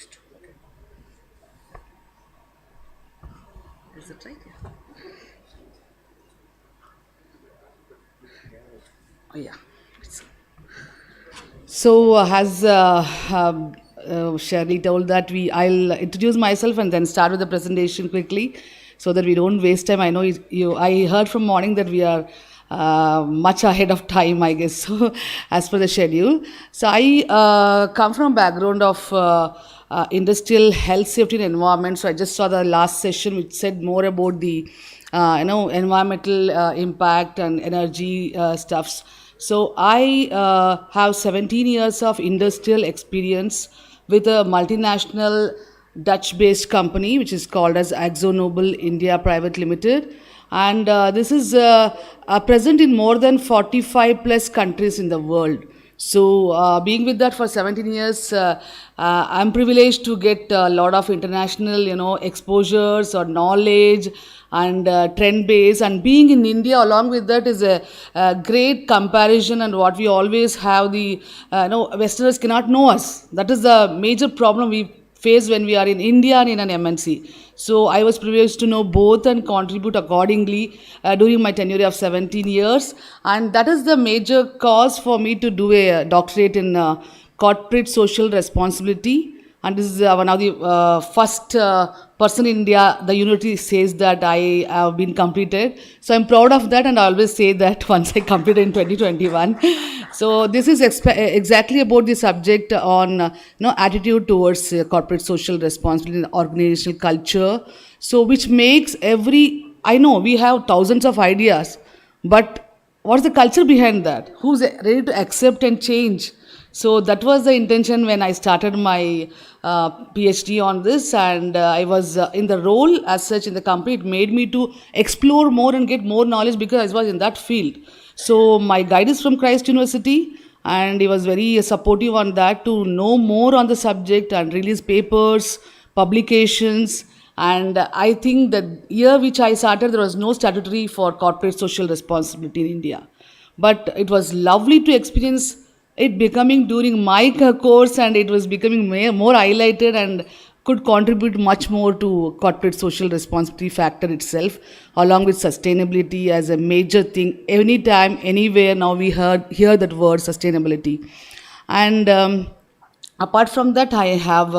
Is it right? Yeah. Oh yeah. So as Shirley told that I'll introduce myself and then start with the presentation quickly, so that we don't waste time. I know I heard from morning that we are much ahead of time, I guess, so, as per the schedule. So I come from a background of industrial health, safety and environment. So I just saw the last session which said more about the environmental impact and energy stuffs. So I have 17 years of industrial experience with a multinational Dutch-based company, which is called as AkzoNobel India Private Limited. And this is present in more than 45 plus countries in the world. So being with that for 17 years, I'm privileged to get a lot of international, exposures or knowledge and trend base. And being in India along with that is a great comparison. And what we always have, the Westerners cannot know us. That is the major problem we face when we are in India and in an MNC. So I was privileged to know both and contribute accordingly during my tenure of 17 years. And that is the major cause for me to do a doctorate in corporate social responsibility. And this is one of the first person in India, the university says that I have been completed. So I'm proud of that, and I always say that once I completed in 2021. So this is exactly about the subject on attitude towards corporate social responsibility and organizational culture. So which makes I know we have thousands of ideas, but what's the culture behind that? Who's ready to accept and change? So that was the intention when I started my PhD on this, and I was in the role as such in the company. It made me to explore more and get more knowledge because I was in that field. So my guide is from Christ University, and he was very supportive on that to know more on the subject and release papers, publications. And I think the year which I started, there was no statutory for corporate social responsibility in India. But it was lovely to experience it becoming during my course, and it was becoming more highlighted and could contribute much more to corporate social responsibility factor itself, along with sustainability as a major thing. Anytime, anywhere, now we hear that word sustainability. And apart from that, I have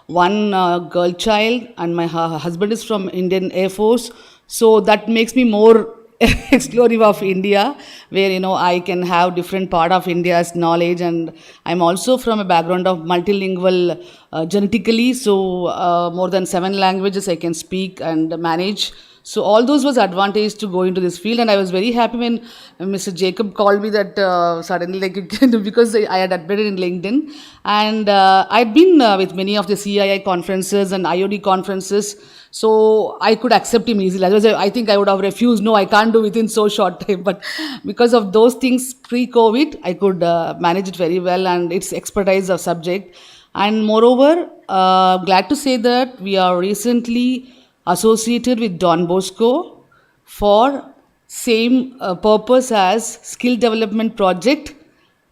one girl child, and my husband is from Indian Air Force. So that makes me more explorative of India, where I can have different part of India's knowledge. And I'm also from a background of multilingual genetically, so more than 7 languages I can speak and manage. So all those was advantage to go into this field, and I was very happy when Mr. Jacob called me that suddenly, because I had admitted in LinkedIn, and I'd been with many of the CII conferences and IOD conferences, so I could accept him easily. Otherwise, I think I would have refused. No, I can't do within so short time. But because of those things pre-COVID, I could manage it very well, and it's expertise of subject. And moreover, glad to say that we are recently associated with Don Bosco for same purpose as skill development project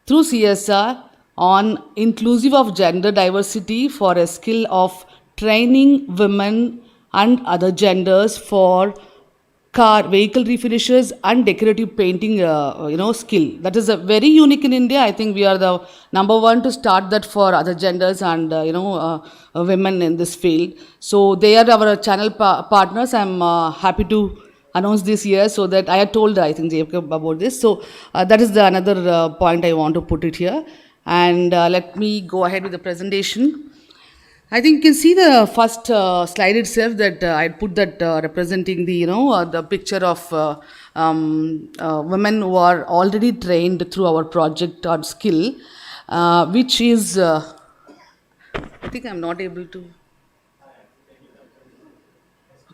through CSR on inclusive of gender diversity for a skill of training women and other genders for vehicle refinishes and decorative painting skill. That is a very unique in India. I think we are the number one to start that for other genders and women in this field. So they are our channel partners. I'm happy to announce this year, so that I had told I think Jacob about this. So that is the another point I want to put it here. And let me go ahead with the presentation. I think you can see the first slide itself that I put that representing the picture of women who are already trained through our project or skill, which is, I think I'm not able to,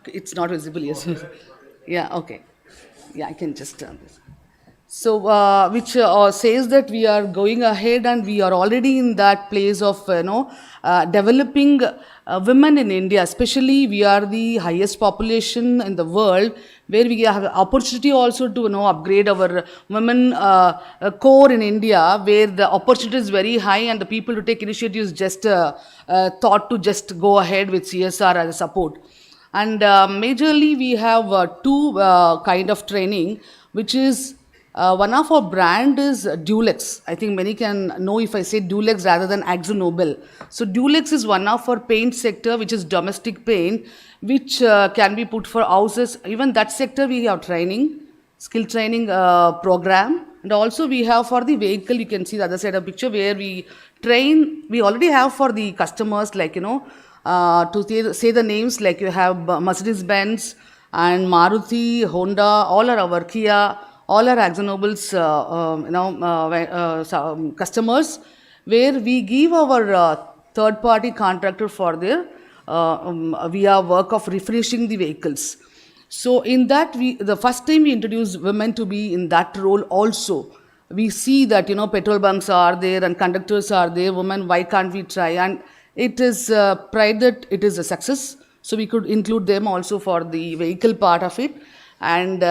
okay, it's not visible, yes. Yeah, okay. Yeah, I can just turn this. So, which says that we are going ahead and we are already in that place of, developing women in India. Especially, we are the highest population in the world, where we have opportunity also to, upgrade our women core in India, where the opportunity is very high and the people to take initiatives just thought to just go ahead with CSR as a support. And majorly, we have two kind of training, which is one of our brand is Dulex. I think many can know if I say Dulex rather than AkzoNobel. So Dulex is one of our paint sector, which is domestic paint, which can be put for houses. Even that sector we have training, skill training program. And also we have for the vehicle, you can see the other side of the picture where we train, we already have for the customers like, to say the names, like you have Mercedes-Benz and Maruti, Honda, all are our Kia, all are AkzoNobel's customers, where we give our third-party contractor for their via work of refinishing the vehicles. So in that, the first time we introduced women to be in that role also. We see that, petrol bunks are there and conductors are there, women, why can't we try? And it is pride that it is a success. So we could include them also for the vehicle part of it. And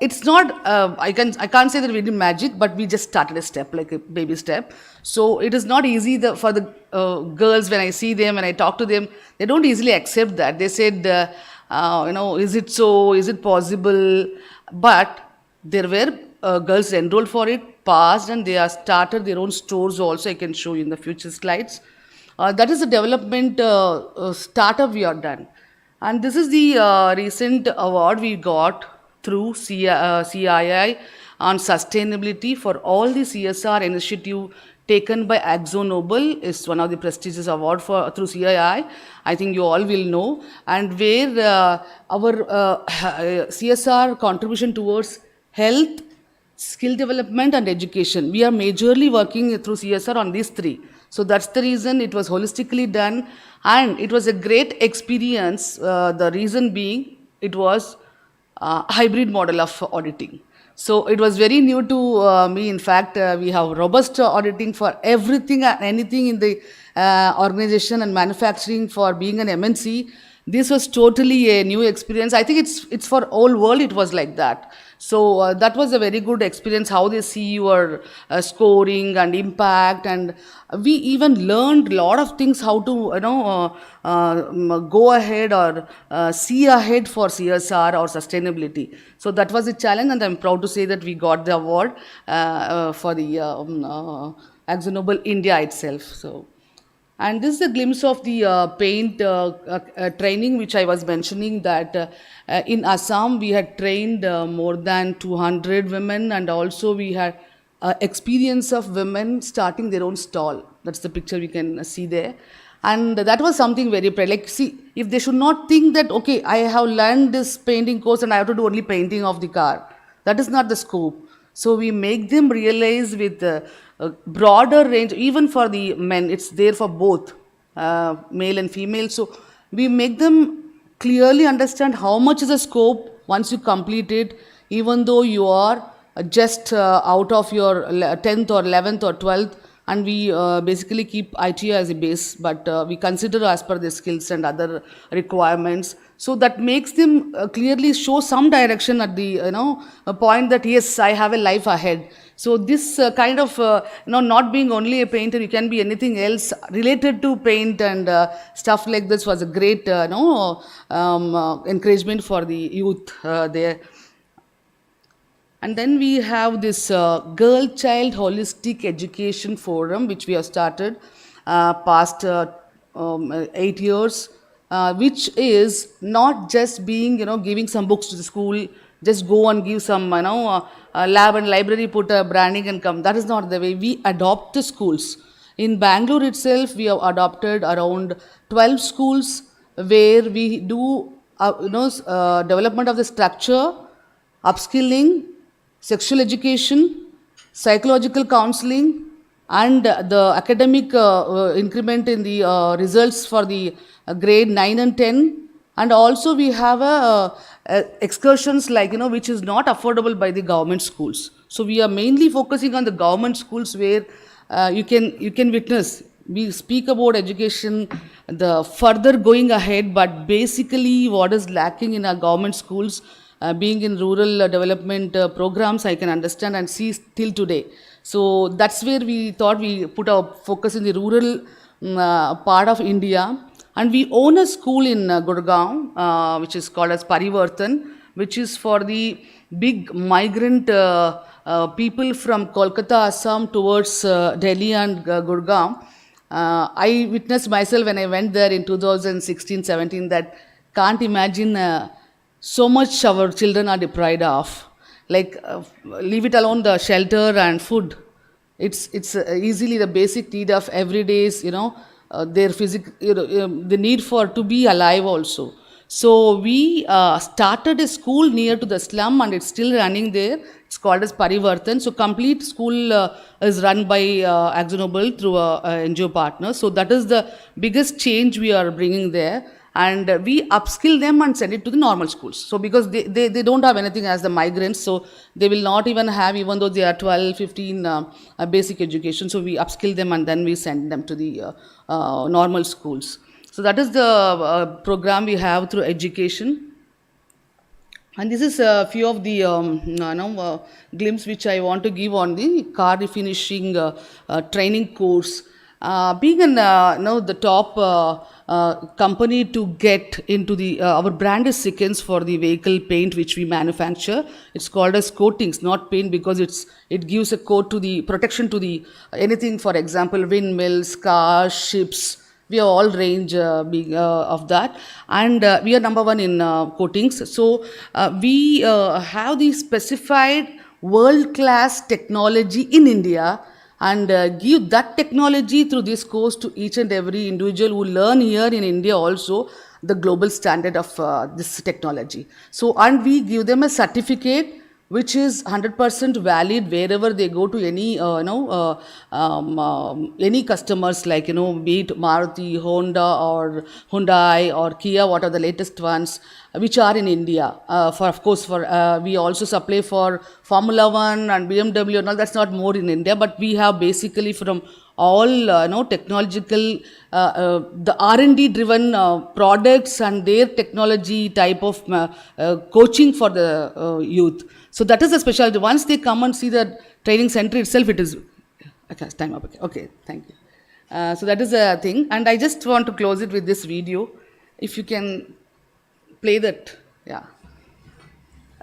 it's not, I can't say that we did magic, but we just started a step, like a baby step. So it is not easy for the girls, when I see them, when I talk to them, they don't easily accept that. They said, is it so, is it possible? But there were girls enrolled for it, passed, and they have started their own stores also. I can show you in the future slides. That is a development startup we have done. And this is the recent award we got through CII on sustainability for all the CSR initiative taken by AkzoNobel. Is one of the prestigious award through CII. I think you all will know. And where our CSR contribution towards health, skill development and education. We are majorly working through CSR on these three. So that's the reason it was holistically done, and it was a great experience. The reason being, it was a hybrid model of auditing. So it was very new to me. In fact, we have robust auditing for everything and anything in the organization and manufacturing for being an MNC. This was totally a new experience. I think it's for all world it was like that. So that was a very good experience, how they see your scoring and impact. And we even learned a lot of things, how to go ahead or see ahead for CSR or sustainability. So that was a challenge, and I'm proud to say that we got the award for the AkzoNobel India itself. So. And this is a glimpse of the paint training, which I was mentioning, that in Assam we had trained more than 200 women, and also we had experience of women starting their own stall. That's the picture we can see there. And that was something very proud. Like, see, if they should not think that, okay, I have learned this painting course and I have to do only painting of the car. That is not the scope. So we make them realize with a broader range, even for the men, it's there for both male and female. So we make them clearly understand how much is the scope once you complete it, even though you are just out of your 10th or 11th or 12th, and we basically keep ITI as a base, but we consider as per the skills and other requirements. So that makes them clearly show some direction at the a point that yes, I have a life ahead. So this kind of not being only a painter, you can be anything else related to paint and stuff like this was a great encouragement for the youth there. And then we have this Girl-Child Holistic Education Forum, which we have started past 8 years, which is not just being, giving some books to the school, just go and give some, lab and library, put a branding and come. That is not the way. We adopt the schools. In Bangalore itself, we have adopted around 12 schools where we do, development of the structure, upskilling, sexual education, psychological counseling, and the academic increment in the results for the grade 9 and 10. And also we have excursions like, which is not affordable by the government schools. So we are mainly focusing on the government schools where you can witness. We speak about education, the further going ahead, but basically what is lacking in our government schools, being in rural development programs, I can understand and see till today. So that's where we thought we put our focus in the rural part of India. And we own a school in Gurgaon, which is called as Parivartan, which is for the big migrant people from Kolkata, Assam towards Delhi and Gurgaon. I witnessed myself when I went there in 2016-17 that can't imagine so much our children are deprived of. Like, leave it alone the shelter and food. It's easily the basic need of every day's, their the need for to be alive also. So we started a school near to the slum and it's still running there. It's called as Parivartan. So complete school is run by AkzoNobel through a NGO partner. So that is the biggest change we are bringing there. and we upskill them and send it to the normal schools. So because they don't have anything as the migrants, so they will not even have, even though they are 12, 15 basic education, so we upskill them and then we send them to the normal schools. So that is the program we have through education. And this is a few of the glimpse which I want to give on the car refinishing training course. Being the top company to get into the, our brand is Sickens for the vehicle paint which we manufacture. It's called as coatings, not paint, because it gives a coat to the protection to the anything, for example, windmills, cars, ships. We have all range of that, and we are number one in coatings. So we have the specified world-class technology in India, and give that technology through this course to each and every individual who learn here in India also the global standard of this technology. So, and we give them a certificate which is 100% valid wherever they go to any any customers, like be it Maruti, Honda or Hyundai or Kia, what are the latest ones which are in India. We also supply for Formula 1 and BMW and all. That's not more in India, but we have basically from all technological the R&D driven products and their technology type of coaching for the youth. So that is a specialty. Once they come and see the training center itself, it is okay. Time up. Okay, thank you. So that is a thing, and I just want to close it with this video. If you can play that, yeah.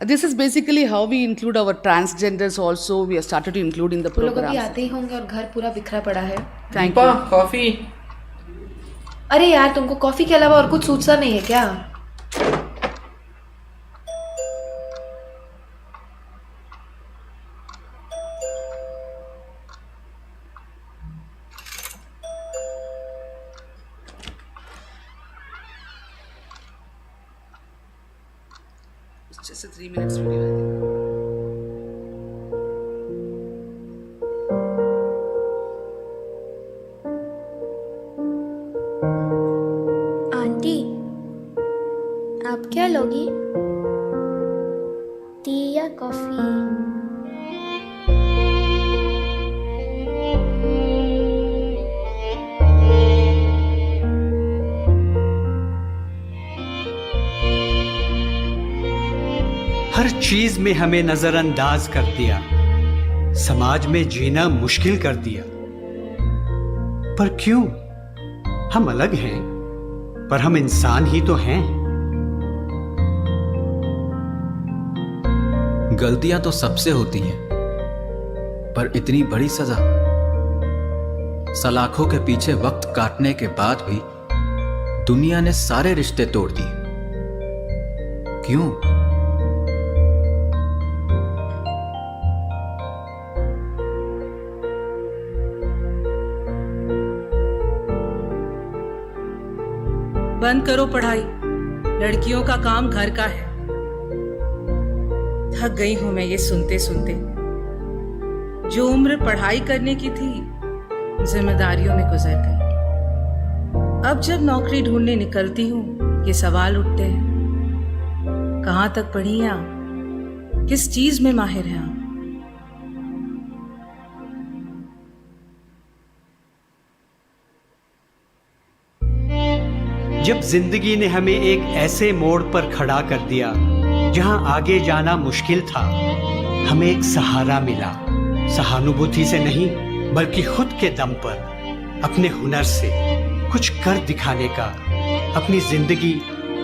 This is basically how we include our transgenders also. We have started to include in the program. लोग अभी आते ही होंगे और घर पूरा बिखरा पड़ा है. Thank you. कॉफी. अरे यार, तुमको कॉफी के अलावा और कुछ सूझता नहीं है क्या? Just a 3 minutes video, I think. Aunty, आप क्या लोगी? टी या कॉफी? हर चीज में हमें नजरअंदाज कर दिया, समाज में जीना मुश्किल कर दिया। पर क्यों? हम अलग हैं, पर हम इंसान ही तो हैं। गलतियां तो सबसे होती हैं, पर इतनी बड़ी सजा। सलाखों के पीछे वक्त काटने के बाद भी दुनिया ने सारे रिश्ते तोड़ दिए। क्यों? बंद करो पढ़ाई, लड़कियों का काम घर का है। थक गई हूं मैं ये सुनते सुनते। जो उम्र पढ़ाई करने की थी, जिम्मेदारियों में गुजर गई। अब जब नौकरी ढूंढने निकलती हूं, ये सवाल उठते हैं, कहां तक पढ़ी हैं आप? किस चीज में माहिर हैं आप? जब जिंदगी ने हमें एक ऐसे मोड़ पर खड़ा कर दिया जहां आगे जाना मुश्किल था, हमें एक सहारा मिला। सहानुभूति से नहीं, बल्कि खुद के दम पर, अपने हुनर से कुछ कर दिखाने का, अपनी जिंदगी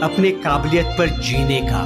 अपने काबिलियत पर जीने का।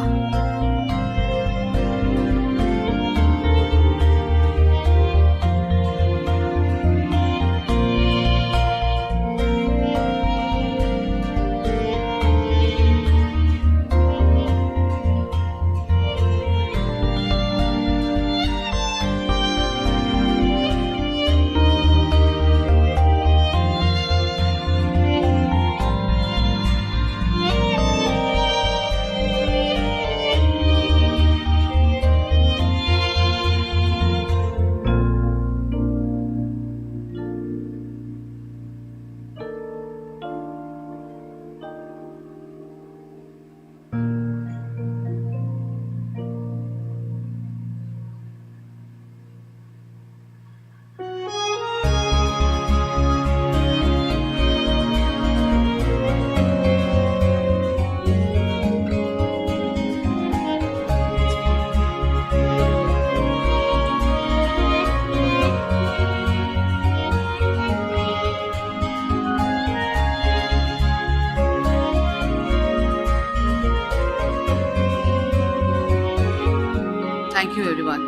Thank you, everyone.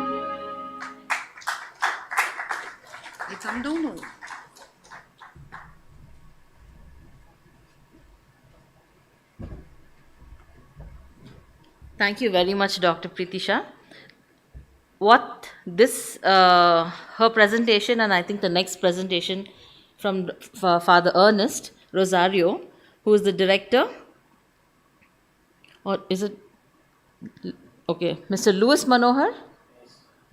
It's unknown. Thank you very much, Dr. Pritisha. What this, her presentation, and I think the next presentation from Father Ernest Rosario, who is the director, or is it, okay, Mr. Louis Manohar?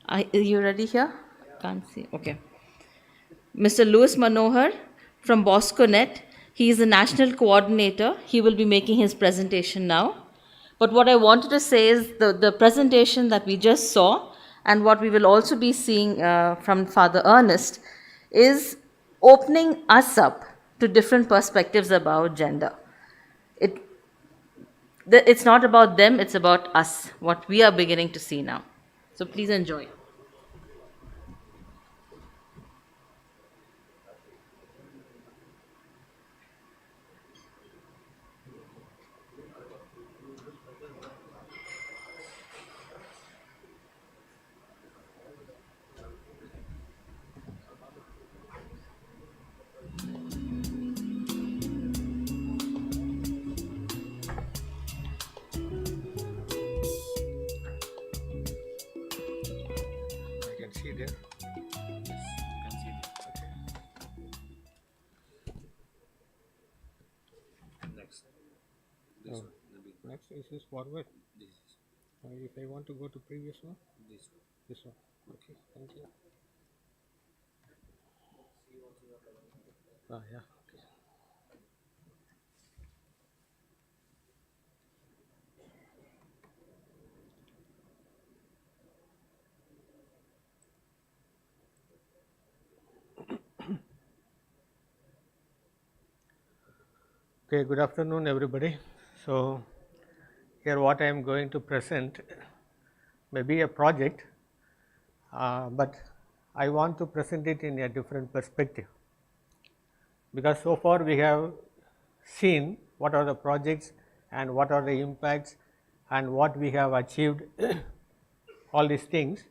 Are you ready here? Can't see, okay. Mr. Louis Manohar from Bosconet, he is the national coordinator. He will be making his presentation now. But what I wanted to say is the presentation that we just saw and what we will also be seeing from Father Ernest is opening us up to different perspectives about gender. It's not about them, it's about us, what we are beginning to see now. So please enjoy. See there? Yes, you can see there. Okay. Next. This one. Next is this forward. This is. If I want to go to previous one, this one. This one. Okay. Thank you. Yeah. Okay. Okay, good afternoon everybody. So here what I am going to present may be a project, but I want to present it in a different perspective, because so far we have seen what are the projects and what are the impacts and what we have achieved, all these things.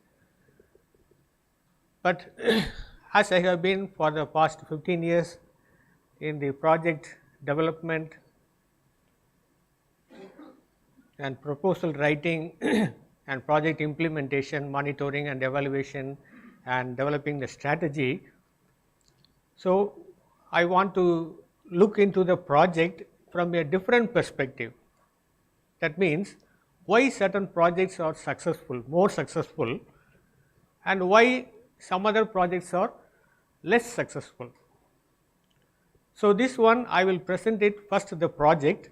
But as I have been for the past 15 years in the project development and proposal writing and project implementation, monitoring and evaluation and developing the strategy. So I want to look into the project from a different perspective. That means why certain projects are successful, more successful, and why some other projects are less successful. So this one I will present it first the project,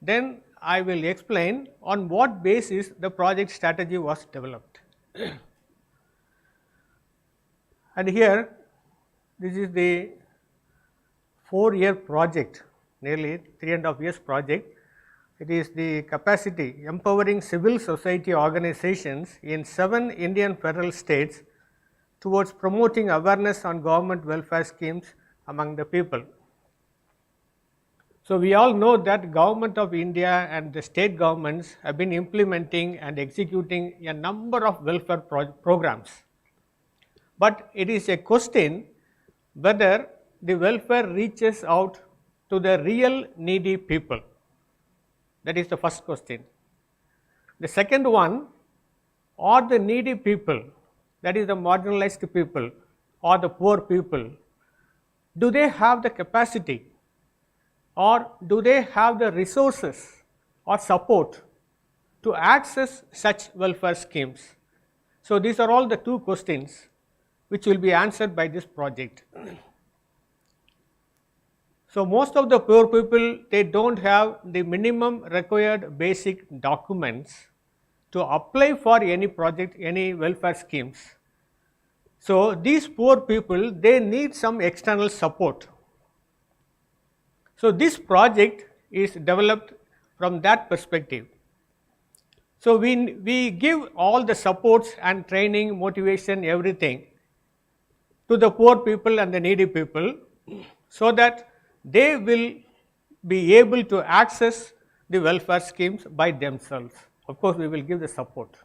then I will explain on what basis the project strategy was developed. And here this is the 4-year project, nearly 3.5 years project. It is the capacity empowering civil society organizations in 7 Indian federal states towards promoting awareness on government welfare schemes among the people. So we all know that Government of India and the state governments have been implementing and executing a number of welfare programs. But it is a question whether the welfare reaches out to the real needy people. That is the first question. The second one, are the needy people, that is the marginalized people or the poor people, do they have the capacity or do they have the resources or support to access such welfare schemes? So these are all the 2 questions which will be answered by this project. So most of the poor people, they don't have the minimum required basic documents to apply for any project, any welfare schemes. So these poor people, they need some external support. So this project is developed from that perspective. So we give all the supports and training, motivation, everything to the poor people and the needy people, so that they will be able to access the welfare schemes by themselves. Of course, we will give the support.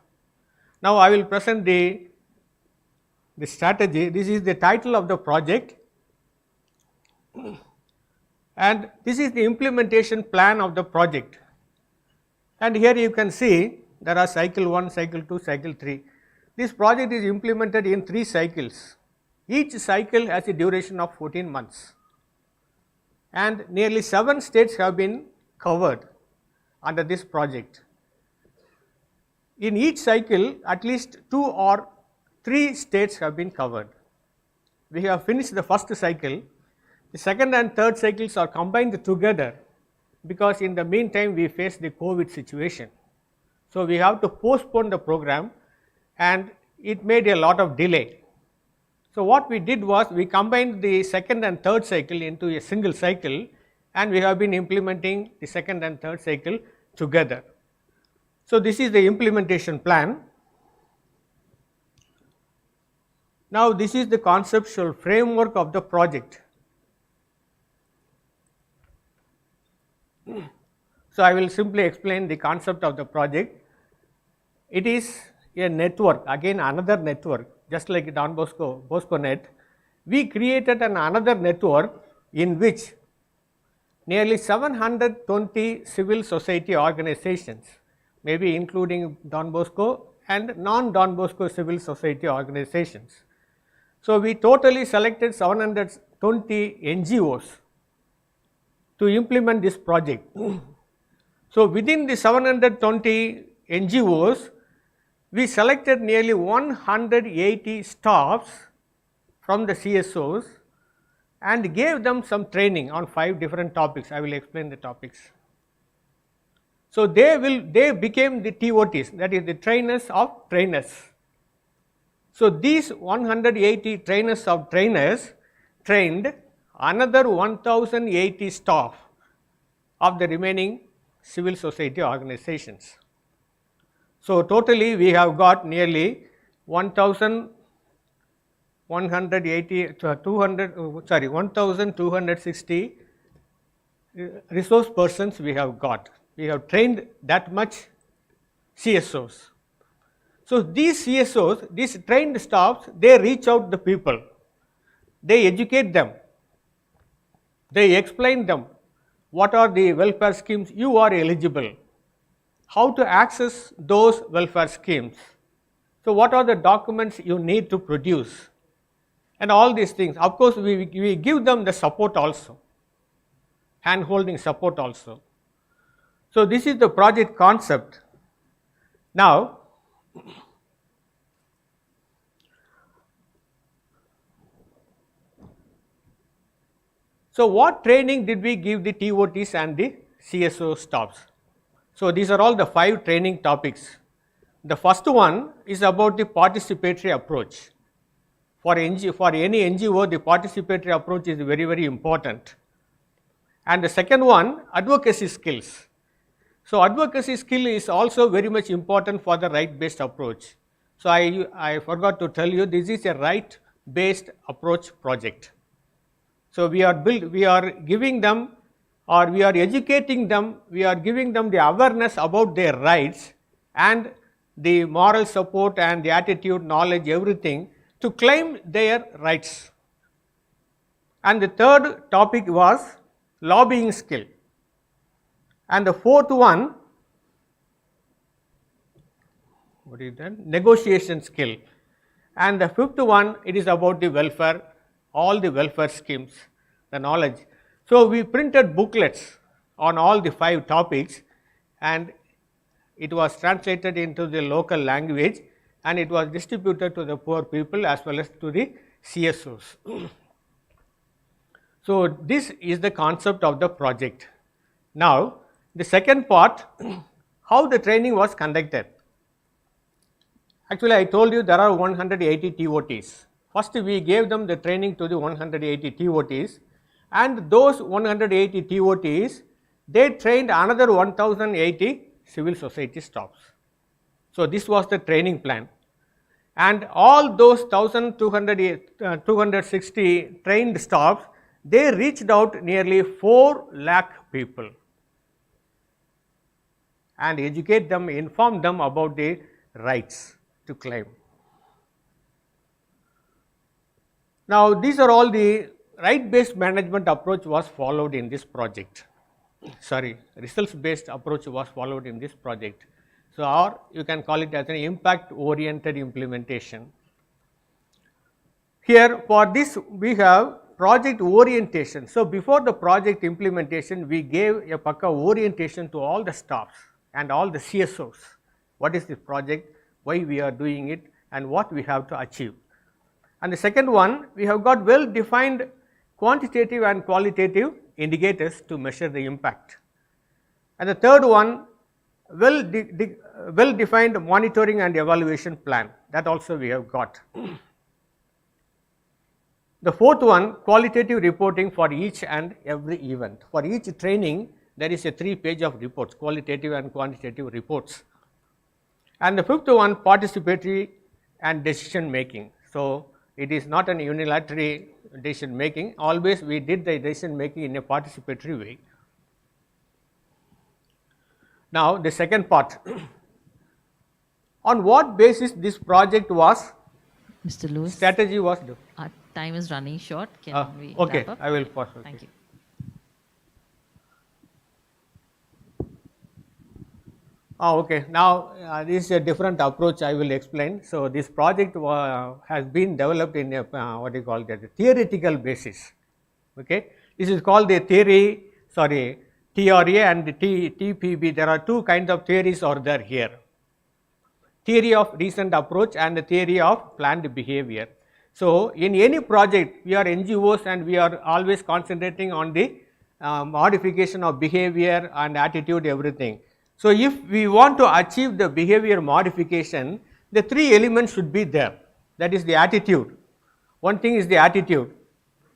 Now I will present the strategy. This is the title of the project, and this is the implementation plan of the project. And here you can see there are cycle 1, cycle 2, cycle 3. This project is implemented in 3 cycles. Each cycle has a duration of 14 months. And nearly 7 states have been covered under this project. In each cycle, at least 2 or 3 states have been covered. We have finished the first cycle. The second and third cycles are combined together because in the meantime we face the COVID situation. So we have to postpone the program, and it made a lot of delay. So what we did was we combined the second and third cycle into a single cycle, and we have been implementing the second and third cycle together. So this is the implementation plan. Now this is the conceptual framework of the project. So I will simply explain the concept of the project. It is a network, again another network, just like Don Bosco, Bosconet. We created another network in which nearly 720 civil society organizations, maybe including Don Bosco and non-Don Bosco civil society organizations. So we totally selected 720 NGOs to implement this project. So within the 720 NGOs, we selected nearly 180 staffs from the CSOs and gave them some training on 5 different topics. I will explain the topics. So they became the TOTs, that is the trainers of trainers. So these 180 trainers of trainers trained another 1080 staff of the remaining civil society organizations. So totally we have got nearly 1260 resource persons we have got. We have trained that much CSOs. So these CSOs, these trained staffs, they reach out the people, they educate them, they explain them what are the welfare schemes you are eligible, how to access those welfare schemes, so what are the documents you need to produce, and all these things. Of course, we give them the support also, hand-holding support also. So this is the project concept. Now, so what training did we give the TOTs and the CSO staffs? So these are all the 5 training topics. The first one is about the participatory approach. For any NGO, the participatory approach is very, very important. And the second one, advocacy skills. So advocacy skill is also very much important for the right-based approach. So I forgot to tell you, this is a right-based approach project. So we are giving them, or we are educating them, we are giving them the awareness about their rights and the moral support and the attitude, knowledge, everything to claim their rights. And the third topic was lobbying skill. And the fourth one, what is that? Negotiation skill. And the fifth one, it is about the welfare, all the welfare schemes, the knowledge. So we printed booklets on all the 5 topics, and it was translated into the local language, and it was distributed to the poor people as well as to the CSOs. So this is the concept of the project. Now the second part, how the training was conducted. Actually, I told you there are 180 TOTs. First we gave them the training to the 180 TOTs, and those 180 TOTs, they trained another 1080 civil society staffs. So this was the training plan, and all those 260 trained staffs, they reached out nearly 4 lakh people and educate them, inform them about the rights to claim. Now, these are all the right-based management approach was followed in this project. Sorry, results-based approach was followed in this project. So, or you can call it as an impact-oriented implementation. Here, for this, we have project orientation. So, before the project implementation, we gave a Pakka orientation to all the staffs and all the CSOs. What is this project, why we are doing it, and what we have to achieve. And the second one, we have got well-defined quantitative and qualitative indicators to measure the impact. And the third one, well-defined monitoring and evaluation plan, that also we have got. The fourth one, qualitative reporting for each and every event. For each training, there is a 3-page of reports, qualitative and quantitative reports. And the fifth one, participatory and decision making. So, it is not an unilateral decision making, always we did the decision making in a participatory way. Now, the second part, on what basis this project was, Mr. Lewis, strategy was, our time is running short, can we okay, wrap up? I will pause. Okay. Thank you. Okay, now this is a different approach I will explain. So, this project has been developed in a what you call that, theoretical basis. Okay, this is called the theory, sorry, TRA and the TPB. There are two kinds of theories are there here. Theory of reasoned approach and the theory of planned behavior. So, in any project, we are NGOs and we are always concentrating on the modification of behavior and attitude, everything. So, if we want to achieve the behavior modification, the 3 elements should be there. That is the attitude. One thing is the attitude.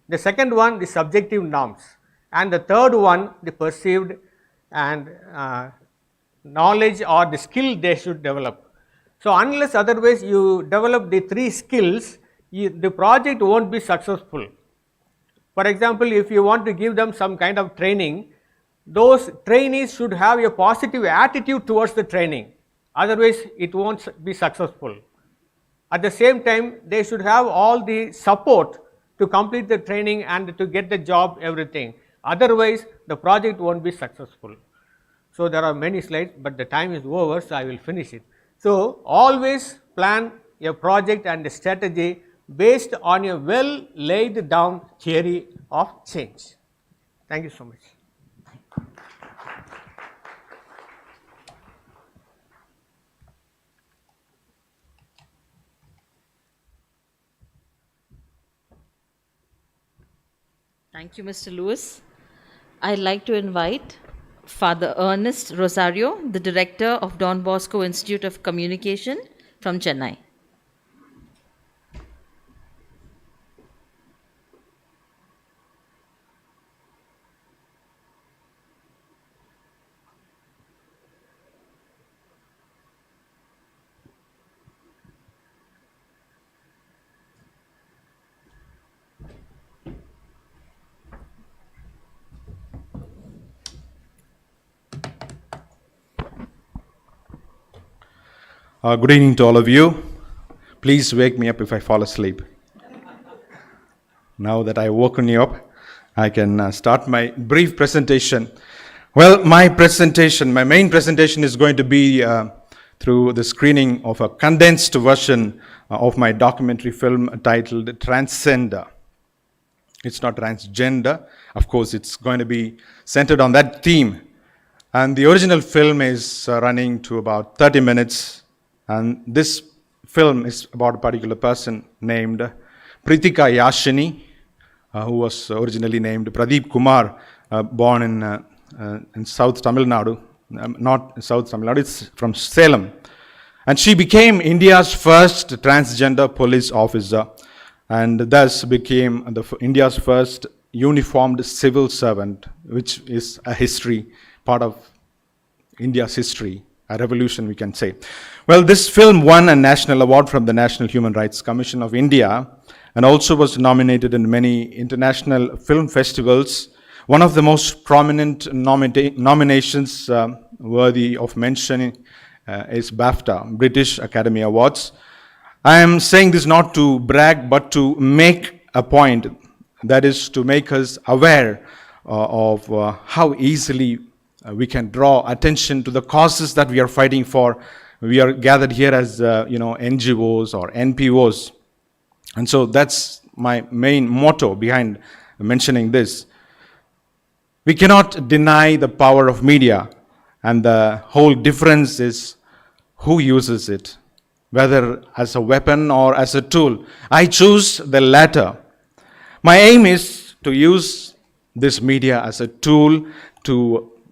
The second one, the subjective norms. And the third one, the perceived and knowledge or the skill they should develop. So, unless otherwise you develop the 3 skills, the project won't be successful. For example, if you want to give them some kind of training, those trainees should have a positive attitude towards the training, otherwise it won't be successful. At the same time, they should have all the support to complete the training and to get the job, everything. Otherwise, the project won't be successful. So, there are many slides, but the time is over, so I will finish it. So, always plan a project and a strategy based on a well laid down theory of change. Thank you so much. Thank you, Mr. Lewis. I'd like to invite Father Ernest Rosario, the Director of Don Bosco Institute of Communication from Chennai. Good evening to all of you. Please wake me up if I fall asleep. Now that I've woken you up, I can start my brief presentation. Well, my main presentation is going to be through the screening of a condensed version of my documentary film titled Transgender. It's not transgender. Of course, it's going to be centered on that theme. And the original film is running to about 30 minutes. And this film is about a particular person named Pritika Yashini, who was originally named Pradeep Kumar, born in South Tamil Nadu, not South Tamil Nadu, it's from Salem. And she became India's first transgender police officer and thus became India's first uniformed civil servant, which is a history, part of India's history, a revolution we can say. Well, this film won a national award from the National Human Rights Commission of India and also was nominated in many international film festivals. One of the most prominent nominations worthy of mentioning is BAFTA, British Academy Awards. I am saying this not to brag, but to make a point, that is to make us aware of how easily we can draw attention to the causes that we are fighting for. We are gathered here as NGOs or NPOs, and so that's my main motto behind mentioning this. We cannot deny the power of media, and the whole difference is who uses it, whether as a weapon or as a tool. I choose the latter. My aim is to use this media as a tool to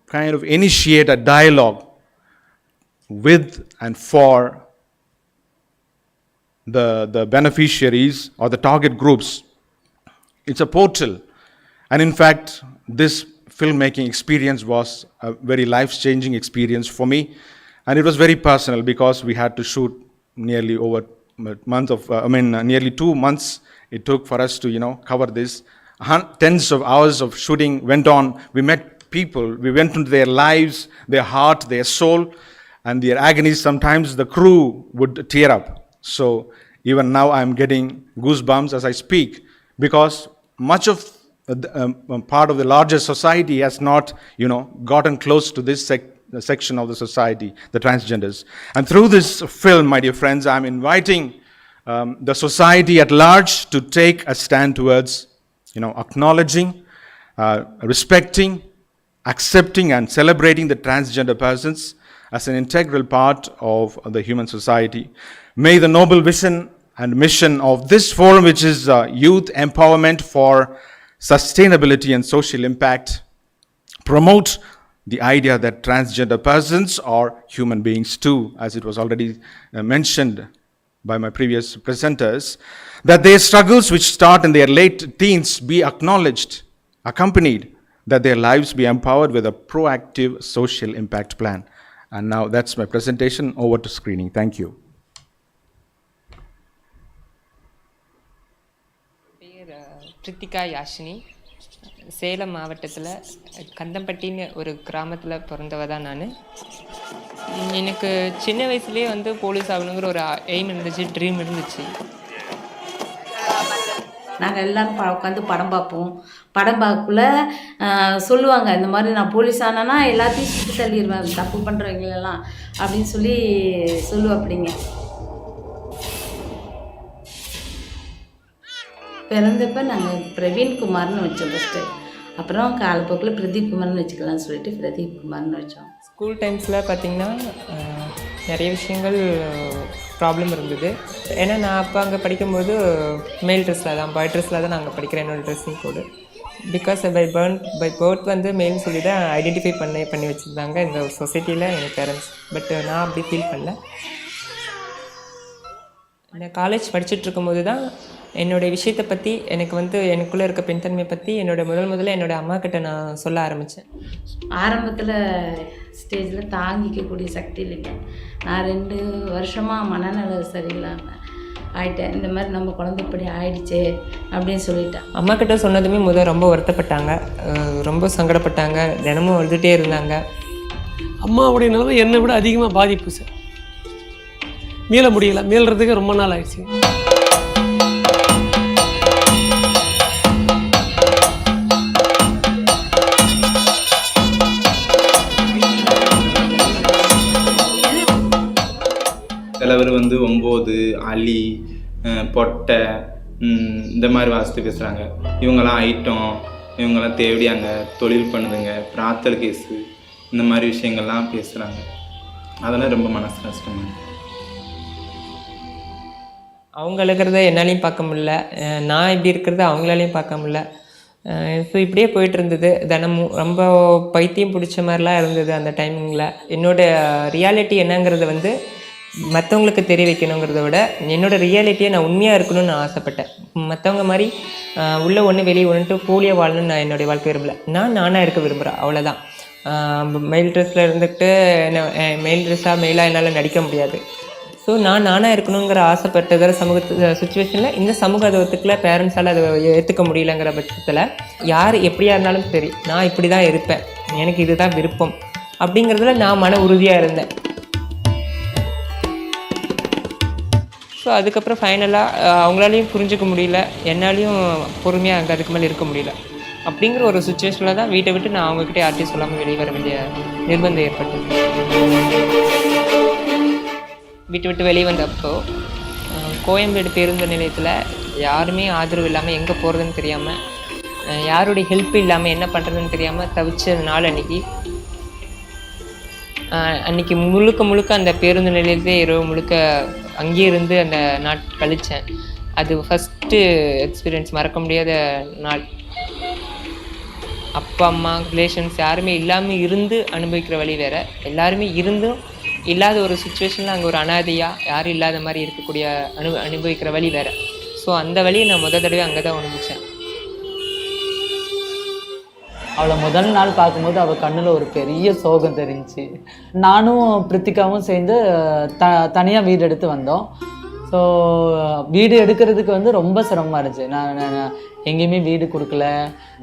kind of initiate a dialogue with and for the beneficiaries or the target groups. It's a portal. And in fact, this filmmaking experience was a very life-changing experience for me. And it was very personal because we had to shoot nearly over nearly 2 months it took for us to, cover this. Tens of hours of shooting went on. We met people. We went into their lives, their heart, their soul, and their agonies. Sometimes the crew would tear up. So even now I'm getting goosebumps as I speak, because much of part of the larger society has not, gotten close to this section of the society, the transgenders. And through this film, my dear friends, I'm inviting the society at large to take a stand towards, acknowledging, respecting, accepting, and celebrating the transgender persons as an integral part of the human society. May the noble vision and mission of this forum, which is youth empowerment for sustainability and social impact, promote the idea that transgender persons are human beings too, as it was already mentioned by my previous presenters, that their struggles which start in their late teens be acknowledged, accompanied, that their lives be empowered with a proactive social impact plan. And now that's my presentation. Over to screening. Thank you. Kiruthika Yashini, Salem மாவட்டத்தில் கந்தம்பட்டின்னு ஒரு கிராமத்தில் பிறந்தவ தான் நான். எனக்கு சின்ன வயசுலேயே police ஆகணுங்கிற ஒரு எய்ம் இருந்துச்சு, ட்ரீம் இருந்துச்சு. நாங்கள் எல்லோரும் உட்காந்து படம் பார்ப்போம். படம் பார்க்கக்குள்ள சொல்லுவாங்க, இந்த மாதிரி நான் போலீஸ் ஆனேன்னா எல்லாத்தையும் சுற்றி தள்ளிடுவேன், தப்பு பண்ணுறவங்களெல்லாம் அப்படின்னு சொல்லுவாப்பிடிங்க. பிறந்தப்ப நாங்கள் பிரவீன் குமார்னு வச்சோம் ஃபஸ்ட்டு. அப்புறம் காலப்போக்கில் பிரதீப் குமார்னு வச்சுக்கலாம்னு சொல்லிட்டு பிரதீப் குமார்னு வச்சோம். ஸ்கூல் டைம்ஸில் பார்த்திங்கன்னா நிறைய விஷயங்கள் ப்ராப்ளம் இருந்தது. ஏன்னா நான் அப்போ அங்கே படிக்கும்போது மேல் ட்ரெஸ்ஸில் தான், பாய் ட்ரெஸ்ஸில் தான் நாங்கள் படிக்கிறேன். என்னோடய dressing code because by birth மேல்னு சொல்லி தான் ஐடென்டிஃபை பண்ணி வச்சுருந்தாங்க இந்த சொசைட்டியில் எங்கள் பேரண்ட்ஸ். பட் நான் அப்படி ஃபீல் பண்ணல. நான் காலேஜ் படிச்சுட்டு இருக்கும்போது தான் என்னுடைய விஷயத்தை பற்றி எனக்கு எனக்குள்ளே இருக்க பெண்தன்மையை பற்றி முதல்ல என்னோடய அம்மா கிட்ட நான் சொல்ல ஆரம்பித்தேன். ஆரம்பத்தில் ஸ்டேஜில் தாங்கிக்கக்கூடிய சக்தி இல்லைங்க. நான் 2 வருஷமாக மனநல சரியில்லாமல் ஆகிட்டேன். இந்த மாதிரி நம்ம குழந்தை இப்படி ஆயிடுச்சே அப்படின்னு சொல்லிட்டேன். அம்மா கிட்ட சொன்னதுமே ரொம்ப வருத்தப்பட்டாங்க, ரொம்ப சங்கடப்பட்டாங்க, தினமும் அழுதுகிட்டே இருந்தாங்க. அம்மாவுடைய நிலைமை என்னை விட அதிகமாக பாதிப்பு சார். மீள முடியல, மீள்றதுக்கு ரொம்ப நாள் ஆயிடுச்சு. சிலவர் 9 அலி பொட்டை இந்த மாதிரி வாசித்து பேசுகிறாங்க. இவங்கெல்லாம் ஐட்டம், இவங்கெல்லாம் தேவையாங்க, தொழில் பண்ணுதுங்க, பிரார்த்தல் கேஸு, இந்த மாதிரி விஷயங்கள்லாம் பேசுகிறாங்க. அதெல்லாம் ரொம்ப மனசு கஷ்டமாக. அவங்க அழுகிறத என்னாலையும் பார்க்க முடியல, நான் இப்படி இருக்கிறத அவங்களாலையும் பார்க்க முடியல. ஸோ இப்படியே போயிட்டு இருந்தது. தினமும் ரொம்ப பைத்தியம் பிடிச்ச மாதிரிலாம் இருந்தது அந்த டைமிங்கில். என்னோடய ரியாலிட்டி என்னங்கிறத மற்றவங்களுக்கு தெரிய வைக்கணுங்கிறத விட என்னோடய ரியாலிட்டியை நான் உண்மையாக இருக்கணும்னு நான் ஆசைப்பட்டேன். மற்றவங்க மாதிரி உள்ளே ஒன்று வெளியே ஒன்றுட்டு போலியாக வாழணும்னு நான் என்னுடைய வாழ்க்கை விரும்பலை. நானாக இருக்க விரும்புகிறேன், அவ்வளோதான். மெயில் ட்ரெஸ்ஸில் இருந்துக்கிட்டு மெயில் ட்ரெஸ்ஸாக மெயிலாக என்னால் நடிக்க முடியாது. ஸோ நானாக இருக்கணுங்கிற ஆசைப்பட்டதில் சுச்சுவேஷனில் இந்த சமூகத்துக்குள்ள பேரண்ட்ஸால் அதை ஏற்றுக்க முடியலங்கிற பட்சத்தில் யார் எப்படியா இருந்தாலும் சரி, நான் இப்படி தான் இருப்பேன், எனக்கு இதுதான் விருப்பம் அப்படிங்கிறதுல நான் மன உறுதியாக இருந்தேன். ஸோ அதுக்கப்புறம் ஃபைனலாக அவங்களாலையும் புரிஞ்சுக்க முடியல, என்னாலையும் பொறுமையாக அங்கே அதுக்கு மேலே இருக்க முடியல. அப்படிங்கிற ஒரு சுச்சுவேஷனில் தான் வீட்டை விட்டு நான் அவங்கக்கிட்ட யார்ட்டையும் சொல்லாமல் வெளியே வர வேண்டிய நிர்பந்தம் ஏற்பட்டது. வீட்டை விட்டு வெளியே வந்தப்போ கோயம்பேடு பேருந்து நிலையத்தில் யாருமே ஆதரவு இல்லாமல் எங்கே போகிறதுன்னு தெரியாமல், யாருடைய ஹெல்ப் இல்லாமல் என்ன பண்ணுறதுன்னு தெரியாமல் தவிச்ச நாள் அன்றைக்கி முழுக்க அந்த பேருந்து நிலையத்திலே இரவு முழுக்க அங்கேயே இருந்து அந்த நாட் கழித்தேன். அது ஃபஸ்ட்டு எக்ஸ்பீரியன்ஸ், மறக்க முடியாத நாள். அப்பா அம்மா ரிலேஷன்ஸ் யாருமே இல்லாமல் இருந்து அனுபவிக்கிற வழி வேறு, எல்லாருமே இருந்தும் இல்லாத ஒரு சுச்சுவேஷனில் அங்கே ஒரு அனாதையாக யாரும் இல்லாத மாதிரி இருக்கக்கூடிய அனுபவிக்கிற வழி வேறு. ஸோ அந்த வழியை நான் தடவை அங்கே தான் அனுபவித்தேன். அவளை முதல் நாள் பார்க்கும்போது அவள் கண்ணில் ஒரு பெரிய சோகம் தெரிஞ்சிச்சு. நானும் பிரித்திகாவும் சேர்ந்து தனியாக வீடு எடுத்து வந்தோம். ஸோ வீடு எடுக்கிறதுக்கு வந்து ரொம்ப சிரமமாக இருந்துச்சு. நான் எங்கேயுமே வீடு கொடுக்கல.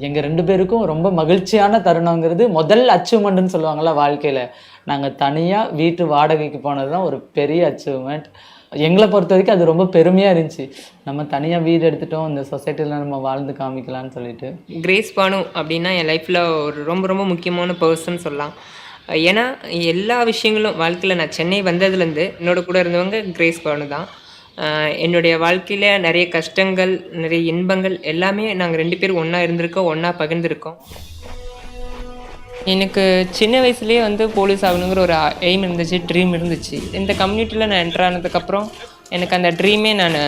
எங்கள் 2 பேருக்கும் ரொம்ப மகிழ்ச்சியான தருணங்கிறது முதல் அச்சீவ்மெண்ட்டுன்னு சொல்லுவாங்கள்ல வாழ்க்கையில், நாங்கள் தனியாக வீட்டு வாடகைக்கு போனது தான் ஒரு பெரிய அச்சீவ்மெண்ட். எங்களை பொறுத்த வரைக்கும் அது ரொம்ப பெருமையாக இருந்துச்சு. நம்ம தனியாக வீடு எடுத்துட்டோம், இந்த சொசைட்டியில் நம்ம வாழ்ந்து காமிக்கலான்னு சொல்லிட்டு. கிரேஸ் பானு அப்படின்னா என் லைஃப்பில் ஒரு ரொம்ப முக்கியமான பர்சன் சொல்லலாம். ஏன்னா எல்லா விஷயங்களும் வாழ்க்கையில் நான் சென்னை வந்ததுலேருந்து என்னோட கூட இருந்தவங்க கிரேஸ் பானு தான். என்னுடைய வாழ்க்கையில் நிறைய கஷ்டங்கள், நிறைய இன்பங்கள் எல்லாமே நாங்கள் 2 பேரும் ஒன்றா இருந்திருக்கோம், ஒன்றா பகிர்ந்துருக்கோம். எனக்கு சின்ன வயசுலேயே வந்து போலீஸ் ஆகணுங்கிற ஒரு எய்ம் இருந்துச்சு, ட்ரீம் இருந்துச்சு. இந்த கம்யூனிட்டியில் நான் என்டர் ஆனதுக்கப்புறம் எனக்கு அந்த ட்ரீமே நான்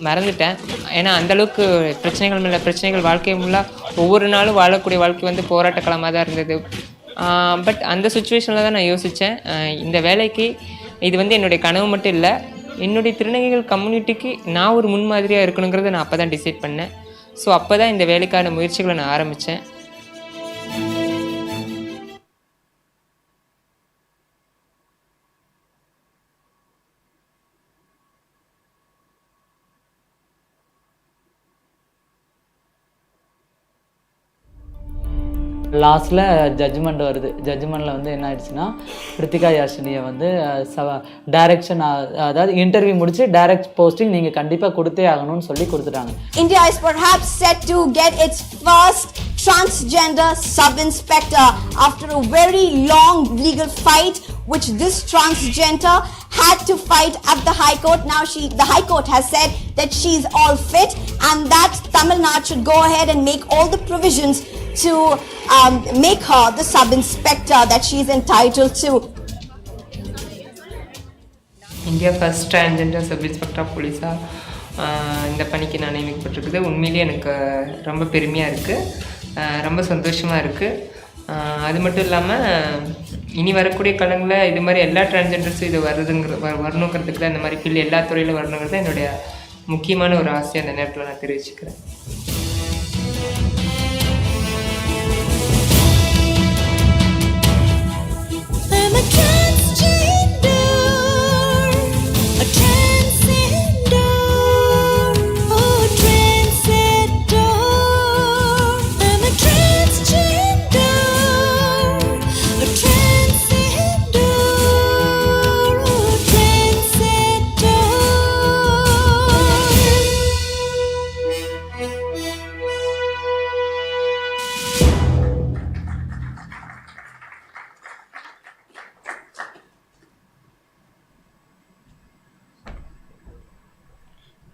மறந்துட்டேன். ஏன்னா அந்தளவுக்கு பிரச்சனைகள் மேலே பிரச்சனைகள், வாழ்க்கை ஃபுல்லாக ஒவ்வொரு நாளும் வாழக்கூடிய வாழ்க்கை வந்து போராட்ட களமாக தான் இருந்தது. பட் அந்த சுச்சுவேஷனில் தான் நான் யோசித்தேன், இந்த வேலைக்கு இது வந்து என்னுடைய கனவு மட்டும் இல்லை, என்னுடைய திருநங்கைகள் கம்யூனிட்டிக்கு நான் ஒரு முன்மாதிரியாக இருக்கணுங்கிறத நான் அப்போ தான் டிசைட் பண்ணேன். ஸோ அப்போ தான் இந்த வேலைக்கான முயற்சிகளை நான் ஆரம்பித்தேன். லாஸ்ட்டில் ஜட்ஜ்மெண்ட் வருது. ஜட்ஜ்மெண்ட்டில் வந்து என்ன ஆயிடுச்சுன்னா, பிரித்திகா யாஷினியை வந்து டைரக்ஷன், அதாவது இன்டர்வியூ முடிச்சு டைரக்ட் போஸ்டிங் நீங்கள் கண்டிப்பாக கொடுத்தே ஆகணும்னு சொல்லி கொடுத்துட்டாங்க. India is perhaps set to get its first transgender sub-inspector after a very long legal fight which this transgender had to fight at the High Court. Now the High Court has said that she's all fit and that Tamil Nadu should go ahead and make all the provisions to make her the sub-inspector that she is entitled to. India first transgender sub inspector of போலீஸாக இந்த பணிக்கு நான் நியமிக்கப்பட்டிருக்குது. உண்மையிலேயே எனக்கு ரொம்ப பெருமையாக இருக்குது, ரொம்ப சந்தோஷமாக இருக்குது. அது மட்டும் இல்லாமல் இனி வரக்கூடிய காலங்களில் இது மாதிரி எல்லா டிரான்ஸ்ஜெண்டர்ஸும் இது வரணுங்கிறதுக்கு தான், இந்த மாதிரி ஃபீல்டு எல்லா துறையிலும் வரணுங்கிறது தான் என்னுடைய முக்கியமான ஒரு ஆசையை அந்த நேரத்தில் நான் தெரிவிச்சுக்கிறேன்.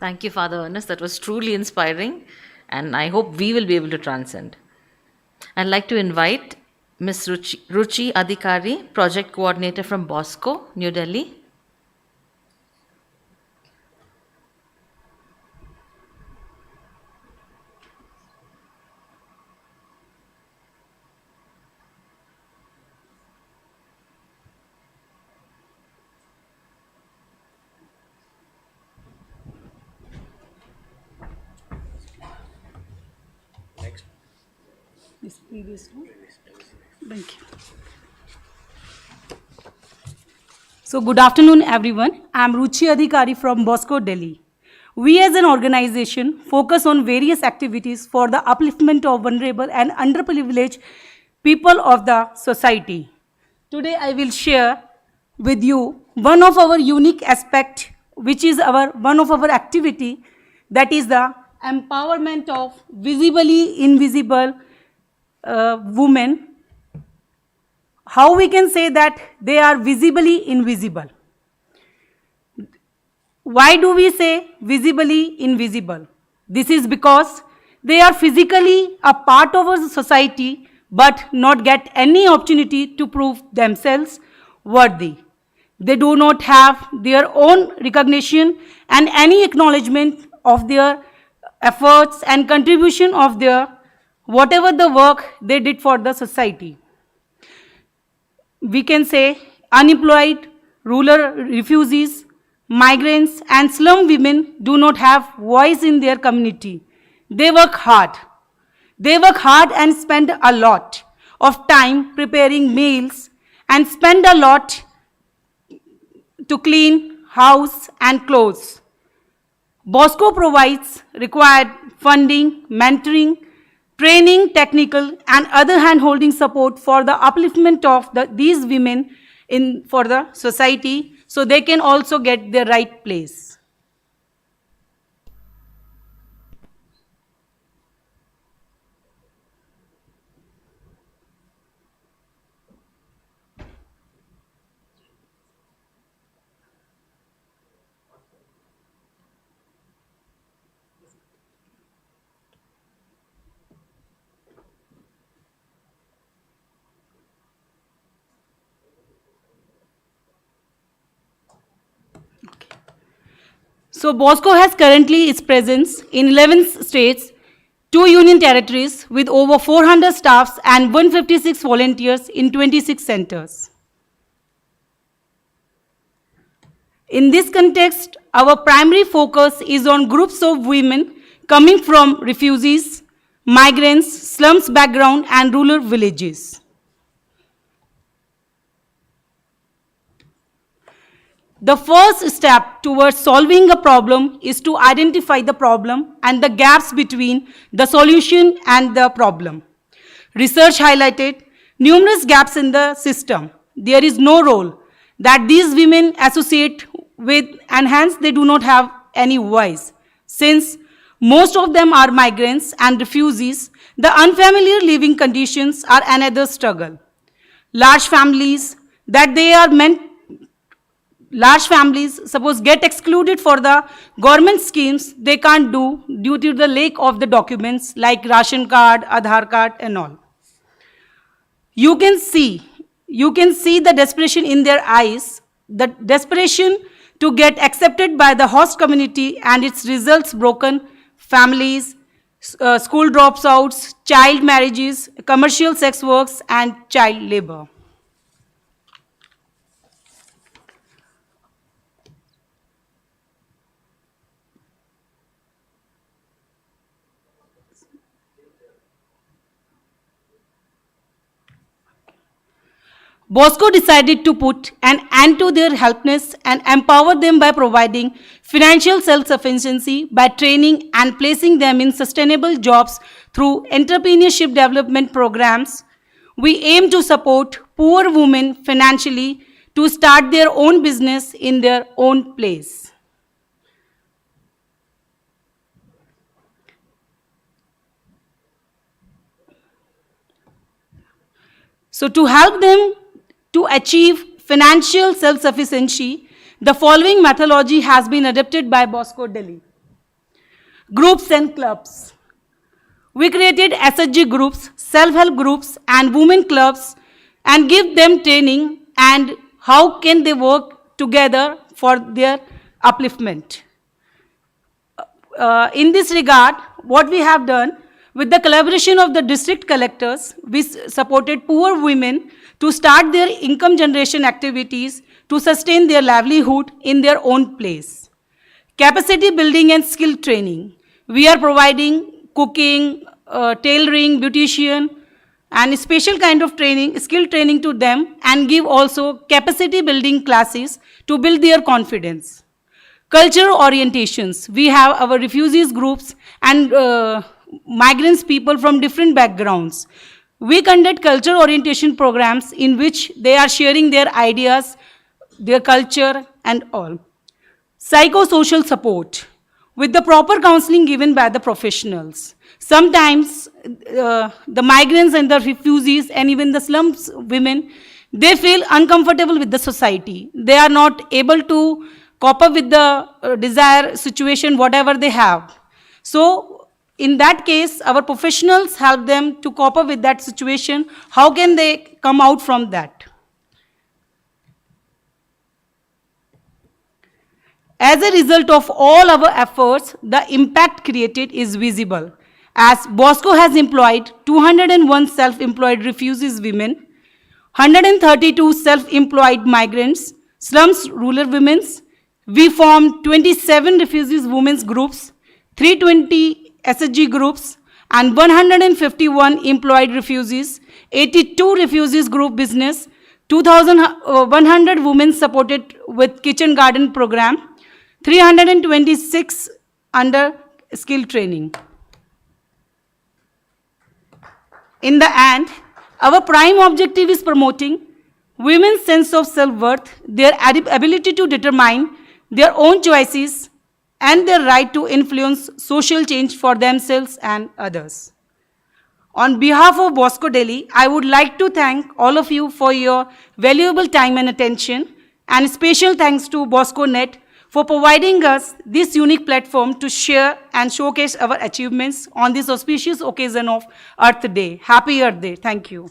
Thank you, Father Ernest. That was truly inspiring, and I hope we will be able to transcend. I'd like to invite Ms. Ruchi Adhikari, Project Coordinator from Bosco, New Delhi. This previous one. Thank you. So good afternoon everyone. I am Ruchi Adhikari from Bosco, Delhi. We as an organization focus on various activities for the upliftment of vulnerable and underprivileged people of the society. Today I will share with you one of our unique aspects which is one of our activity, that is the empowerment of visibly invisible women. How we can say that they are visibly invisible? Why do we say visibly invisible? This is because they are physically a part of our society but not get any opportunity to prove themselves worthy. They do not have their own recognition and any acknowledgement of their efforts and contribution of their whatever the work they did for the society. We can say unemployed, rural refugees, migrants and slum women do not have voice in their community. They work hard. They work hard and spend a lot of time preparing meals and spend a lot to clean house and clothes. Bosco provides required funding, mentoring, training, technical and other hand-holding support for the upliftment of these women for the society, so they can also get their right place. So Bosco has currently its presence in 11 states, 2 union territories with over 400 staffs and 156 volunteers in 26 centers. In this context, our primary focus is on groups of women coming from refugees, migrants, slums background and rural villages. The first step towards solving a problem is to identify the problem and the gaps between the solution and the problem. Research highlighted numerous gaps in the system. There is no role that these women associate with, and hence they do not have any voice. Since most of them are migrants and refugees, the unfamiliar living conditions are another struggle. Large families suppose get excluded for the government schemes they can't do due to the lack of the documents like ration card, Aadhaar card and all. You can see the desperation in their eyes, the desperation to get accepted by the host community, and its results broken families, school dropouts, child marriages, commercial sex works and child labor. Bosco decided to put an end to their helplessness and empower them by providing financial self-sufficiency by training and placing them in sustainable jobs through entrepreneurship development programs. We aim to support poor women financially to start their own business in their own place. So to help them to achieve financial self-sufficiency, the following methodology has been adopted by Bosco Delhi. Groups and clubs. We created SHG groups, self-help groups and women clubs and give them training and how can they work together for their upliftment. In this regard, what we have done, with the collaboration of the district collectors, we supported poor women to start their income generation activities to sustain their livelihood in their own place. Capacity building and skill training. We are providing cooking, tailoring, beautician, and special kind of training, skill training to them, and give also capacity building classes to build their confidence. Cultural orientations. We have our refugees groups and migrants people from different backgrounds. We conduct cultural orientation programs in which they are sharing their ideas, their culture and all. Psychosocial support with the proper counseling given by the professionals. Sometimes the migrants and the refugees and even the slums women, they feel uncomfortable with the society. They are not able to cope up with the desired situation, whatever they have. So in that case, our professionals help them to cope up with that situation. How can they come out from that? As a result of all our efforts, the impact created is visible, as Bosco has employed 201 self-employed refugees women, 132 self-employed migrants, slums rural women. We formed 27 refugees women's groups, 320 SSG groups, and 151 employed refugees, 82 refugees group business, 2,100 women supported with kitchen garden program, 326 under skill training. In the end, our prime objective is promoting women's sense of self-worth, their ability to determine their own choices, and their right to influence social change for themselves and others. On behalf of Bosco Delhi, I would like to thank all of you for your valuable time and attention, and special thanks to Bosconet for providing us this unique platform to share and showcase our achievements on this auspicious occasion of Earth Day. Happy Earth Day. Thank you.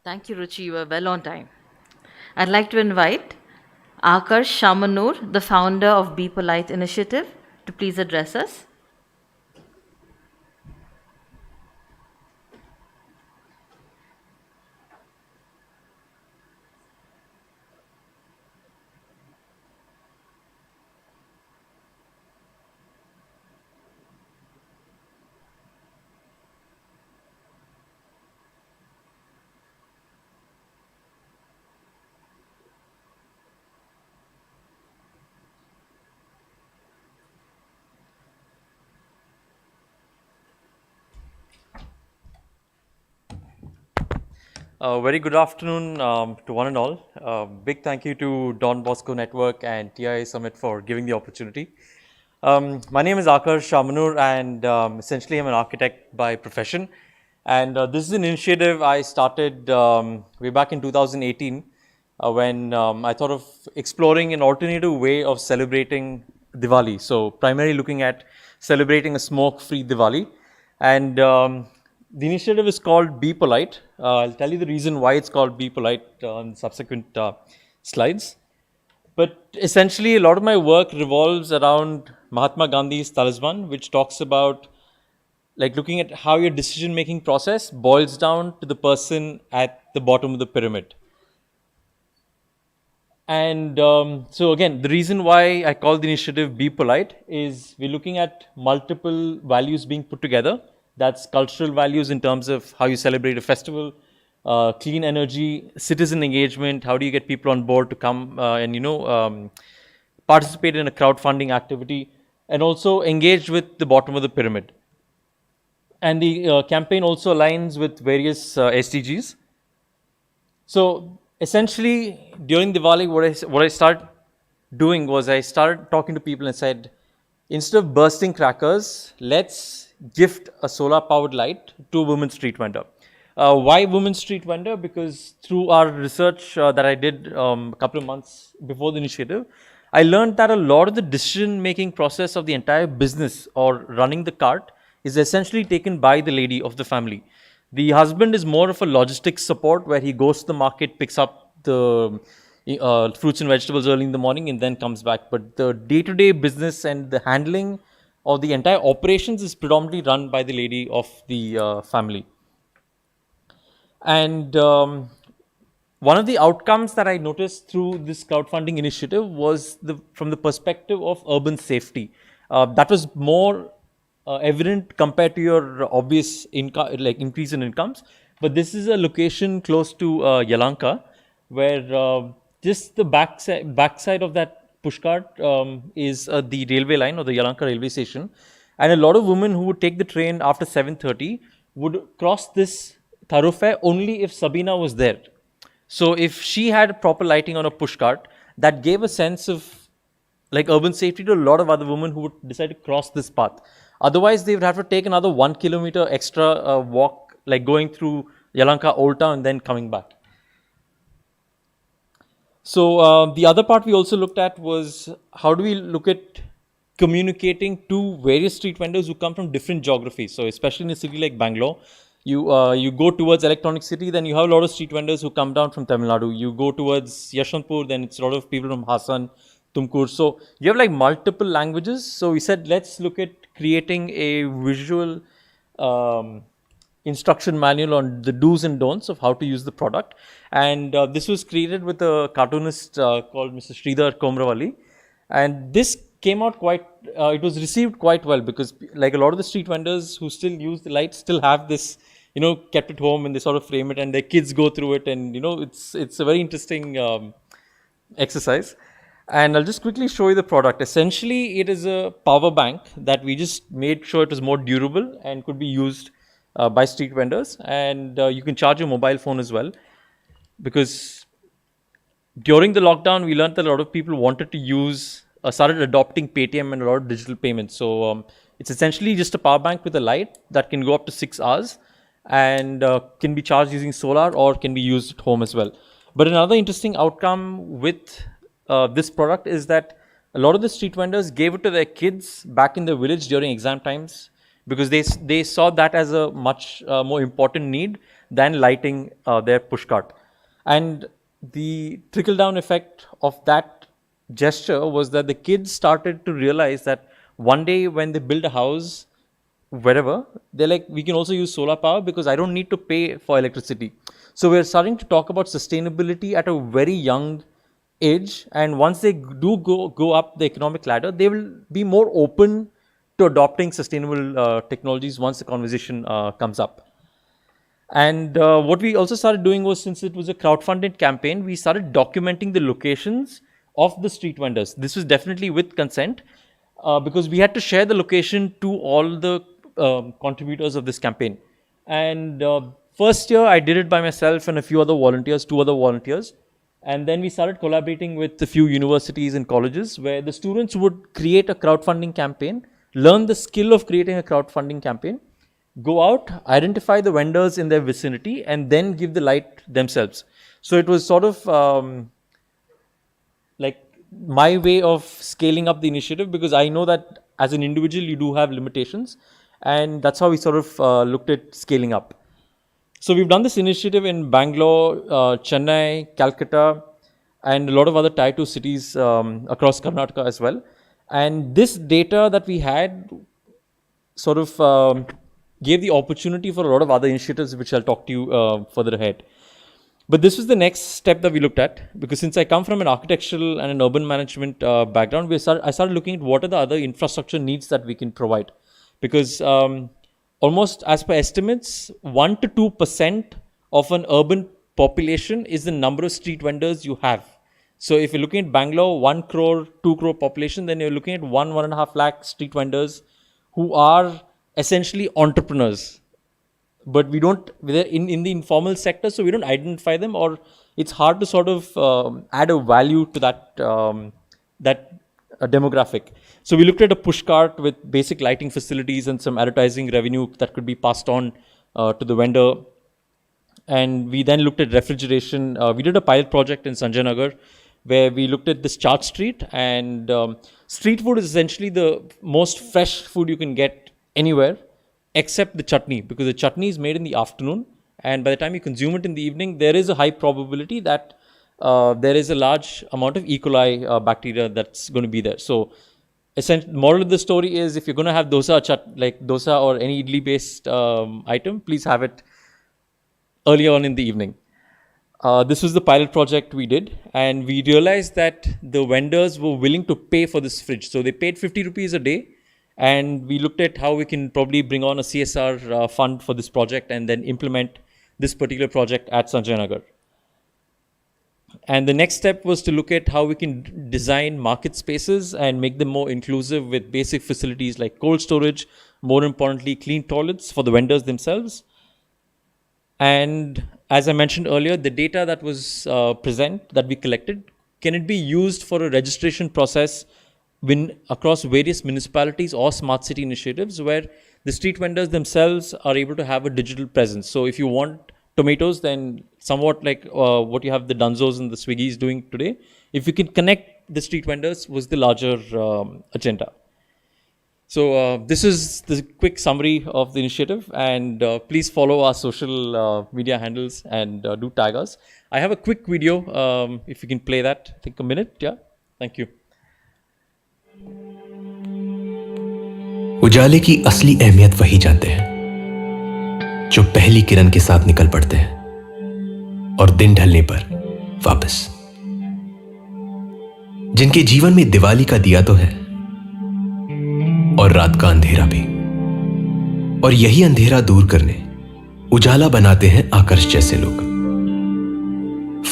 Thank you, Ruchi. You were well on time. I'd like to invite Akarsh Shamanur, the founder of Be Polite Initiative, to please address us. Very good afternoon to one and all. Big thank you to Don Bosco Network and TIA Summit for giving the opportunity. My name is Akarsh Shamanur, and essentially I'm an architect by profession. And this is an initiative I started way back in 2018 when I thought of exploring an alternative way of celebrating Diwali. So primarily looking at celebrating a smoke-free Diwali. And the initiative is called Be Polite. I'll tell you the reason why it's called Be Polite on subsequent slides. But essentially, a lot of my work revolves around Mahatma Gandhi's talisman, which talks about like looking at how your decision-making process boils down to the person at the bottom of the pyramid. And so again, the reason why I call the initiative Be Polite is we're looking at multiple values being put together. That's cultural values in terms of how you celebrate a festival, clean energy, citizen engagement, how do you get people on board to come and participate in a crowdfunding activity, and also engage with the bottom of the pyramid. And the campaign also aligns with various SDGs. So essentially, during Diwali, what I started doing was I started talking to people and said, instead of bursting crackers, let's gift a solar-powered light to a women's street vendor. Why women's street vendor? Because through our research that I did a couple of months before the initiative, I learned that a lot of the decision-making process of the entire business or running the cart is essentially taken by the lady of the family. The husband is more of a logistics support where he goes to the market, picks up the fruits and vegetables early in the morning and then comes back. But the day-to-day business and the handling of the entire operations is predominantly run by the lady of the family. And one of the outcomes that I noticed through this crowdfunding initiative was from the perspective of urban safety. That was more evident compared to your obvious increase in incomes. But this is a location close to Yelahanka, where just the backside of that pushcart is the railway line or the Yelahanka railway station. And a lot of women who would take the train after 7:30 would cross this thoroughfare only if Sabina was there. So if she had proper lighting on a pushcart, that gave a sense of like urban safety to a lot of other women who would decide to cross this path. Otherwise, they would have to take another 1 kilometer extra walk, like going through Yalanka Old Town and then coming back. So the other part we also looked at was how do we look at communicating to various street vendors who come from different geographies. So especially in a city like Bangalore, you go towards Electronic City, then you have a lot of street vendors who come down from Tamil Nadu. You go towards Yashwantpur, then it's a lot of people from Hassan, Tumkur. So you have like multiple languages. So we said, let's look at creating a visual instruction manual on the do's and don'ts of how to use the product. And this was created with a cartoonist called Mr. Sridhar Komravali. And this came out quite, it was received quite well because like a lot of the street vendors who still use the light still have this, kept at home and they sort of frame it and their kids go through it and, it's a very interesting exercise. And I'll just quickly show you the product. Essentially, it is a power bank that we just made sure it was more durable and could be used by street vendors. And you can charge your mobile phone as well. Because during the lockdown, we learned that a lot of people wanted to use, started adopting Paytm and a lot of digital payments. So it's essentially just a power bank with a light that can go up to 6 hours and can be charged using solar or can be used at home as well. But another interesting outcome with this product is that a lot of the street vendors gave it to their kids back in the village during exam times because they saw that as a much more important need than lighting their pushcart. And the trickle-down effect of that gesture was that the kids started to realize that one day when they build a house, wherever, they're like, we can also use solar power because I don't need to pay for electricity. So we're starting to talk about sustainability at a very young age, and once they do go up the economic ladder, they will be more open to adopting sustainable technologies once the conversation comes up. And what we also started doing was, since it was a crowdfunded campaign, we started documenting the locations of the street vendors. This was definitely with consent because we had to share the location to all the contributors of this campaign. And first year I did it by myself and a few other volunteers, 2 other volunteers. And then we started collaborating with a few universities and colleges where the students would create a crowdfunding campaign, learn the skill of creating a crowdfunding campaign, go out, identify the vendors in their vicinity, and then give the light themselves. So it was sort of like my way of scaling up the initiative because I know that as an individual you do have limitations, and that's how we sort of looked at scaling up. So we've done this initiative in Bangalore, Chennai, Calcutta, and a lot of other Tier 2 cities across Karnataka as well. And this data that we had sort of gave the opportunity for a lot of other initiatives, which I'll talk to you further ahead. But this was the next step that we looked at, because since I come from an architectural and an urban management background, I started looking at what are the other infrastructure needs that we can provide. Because almost as per estimates, 1 to 2% of an urban population is the number of street vendors you have. So if you're looking at Bangalore, 1 crore, 2 crore population, then you're looking at 1.5 lakh street vendors who are essentially entrepreneurs. But we don't, they're in the informal sector, so we don't identify them, or it's hard to sort of add a value to that, demographic. So we looked at a pushcart with basic lighting facilities and some advertising revenue that could be passed on to the vendor. And we then looked at refrigeration. We did a pilot project in Sanjay Nagar where we looked at this Chart Street, and street food is essentially the most fresh food you can get anywhere except the chutney, because the chutney is made in the afternoon, and by the time you consume it in the evening, there is a high probability that there is a large amount of E. coli bacteria that's going to be there. So moral of the story is, if you're going to have dosa, like dosa or any idli based item, please have it early on in the evening. This was the pilot project we did, and we realized that the vendors were willing to pay for this fridge. So they paid 50 rupees a day, and we looked at how we can probably bring on a CSR fund for this project and then implement this particular project at Sanjay Nagar. And the next step was to look at how we can design market spaces and make them more inclusive with basic facilities like cold storage, more importantly, clean toilets for the vendors themselves. And as I mentioned earlier, the data that was that we collected, can it be used for a registration process across various municipalities or smart city initiatives where the street vendors themselves are able to have a digital presence? So if you want tomatoes, then somewhat like what you have the Dunzos and the Swiggies doing today, if you can connect the street vendors was the larger agenda. So this is the quick summary of the initiative, and please follow our social media handles and do tag us. I have a quick video, if you can play that, I think a minute, yeah, thank you. उजाले की असली अहमियत वही जानते हैं जो पहली किरण के साथ निकल पड़ते हैं और दिन ढलने पर वापस, जिनके जीवन में दिवाली का दिया तो है और रात का अंधेरा भी, और यही अंधेरा दूर करने उजाला बनाते हैं आकर्ष जैसे लोग।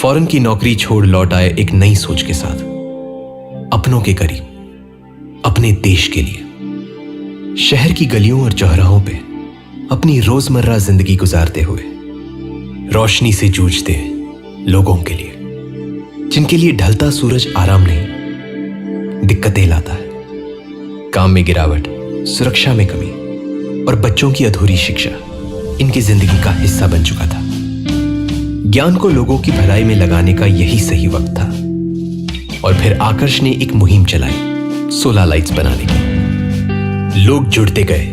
फॉरेन की नौकरी छोड़ लौट आए एक नई सोच के साथ, अपनों के करीब, अपने देश के लिए, शहर की गलियों और चौराहों पे अपनी रोजमर्रा जिंदगी गुजारते हुए रोशनी से जूझते लोगों के लिए, जिनके लिए ढलता सूरज आराम नहीं, दिक्कतें लाता है। काम में गिरावट, सुरक्षा में कमी और बच्चों की अधूरी शिक्षा इनकी जिंदगी का हिस्सा बन चुका था। ज्ञान को लोगों की भलाई में लगाने का यही सही वक्त था। और फिर आकर्ष ने एक मुहिम चलाई सोलर लाइट्स बनाने की। लोग जुड़ते गए,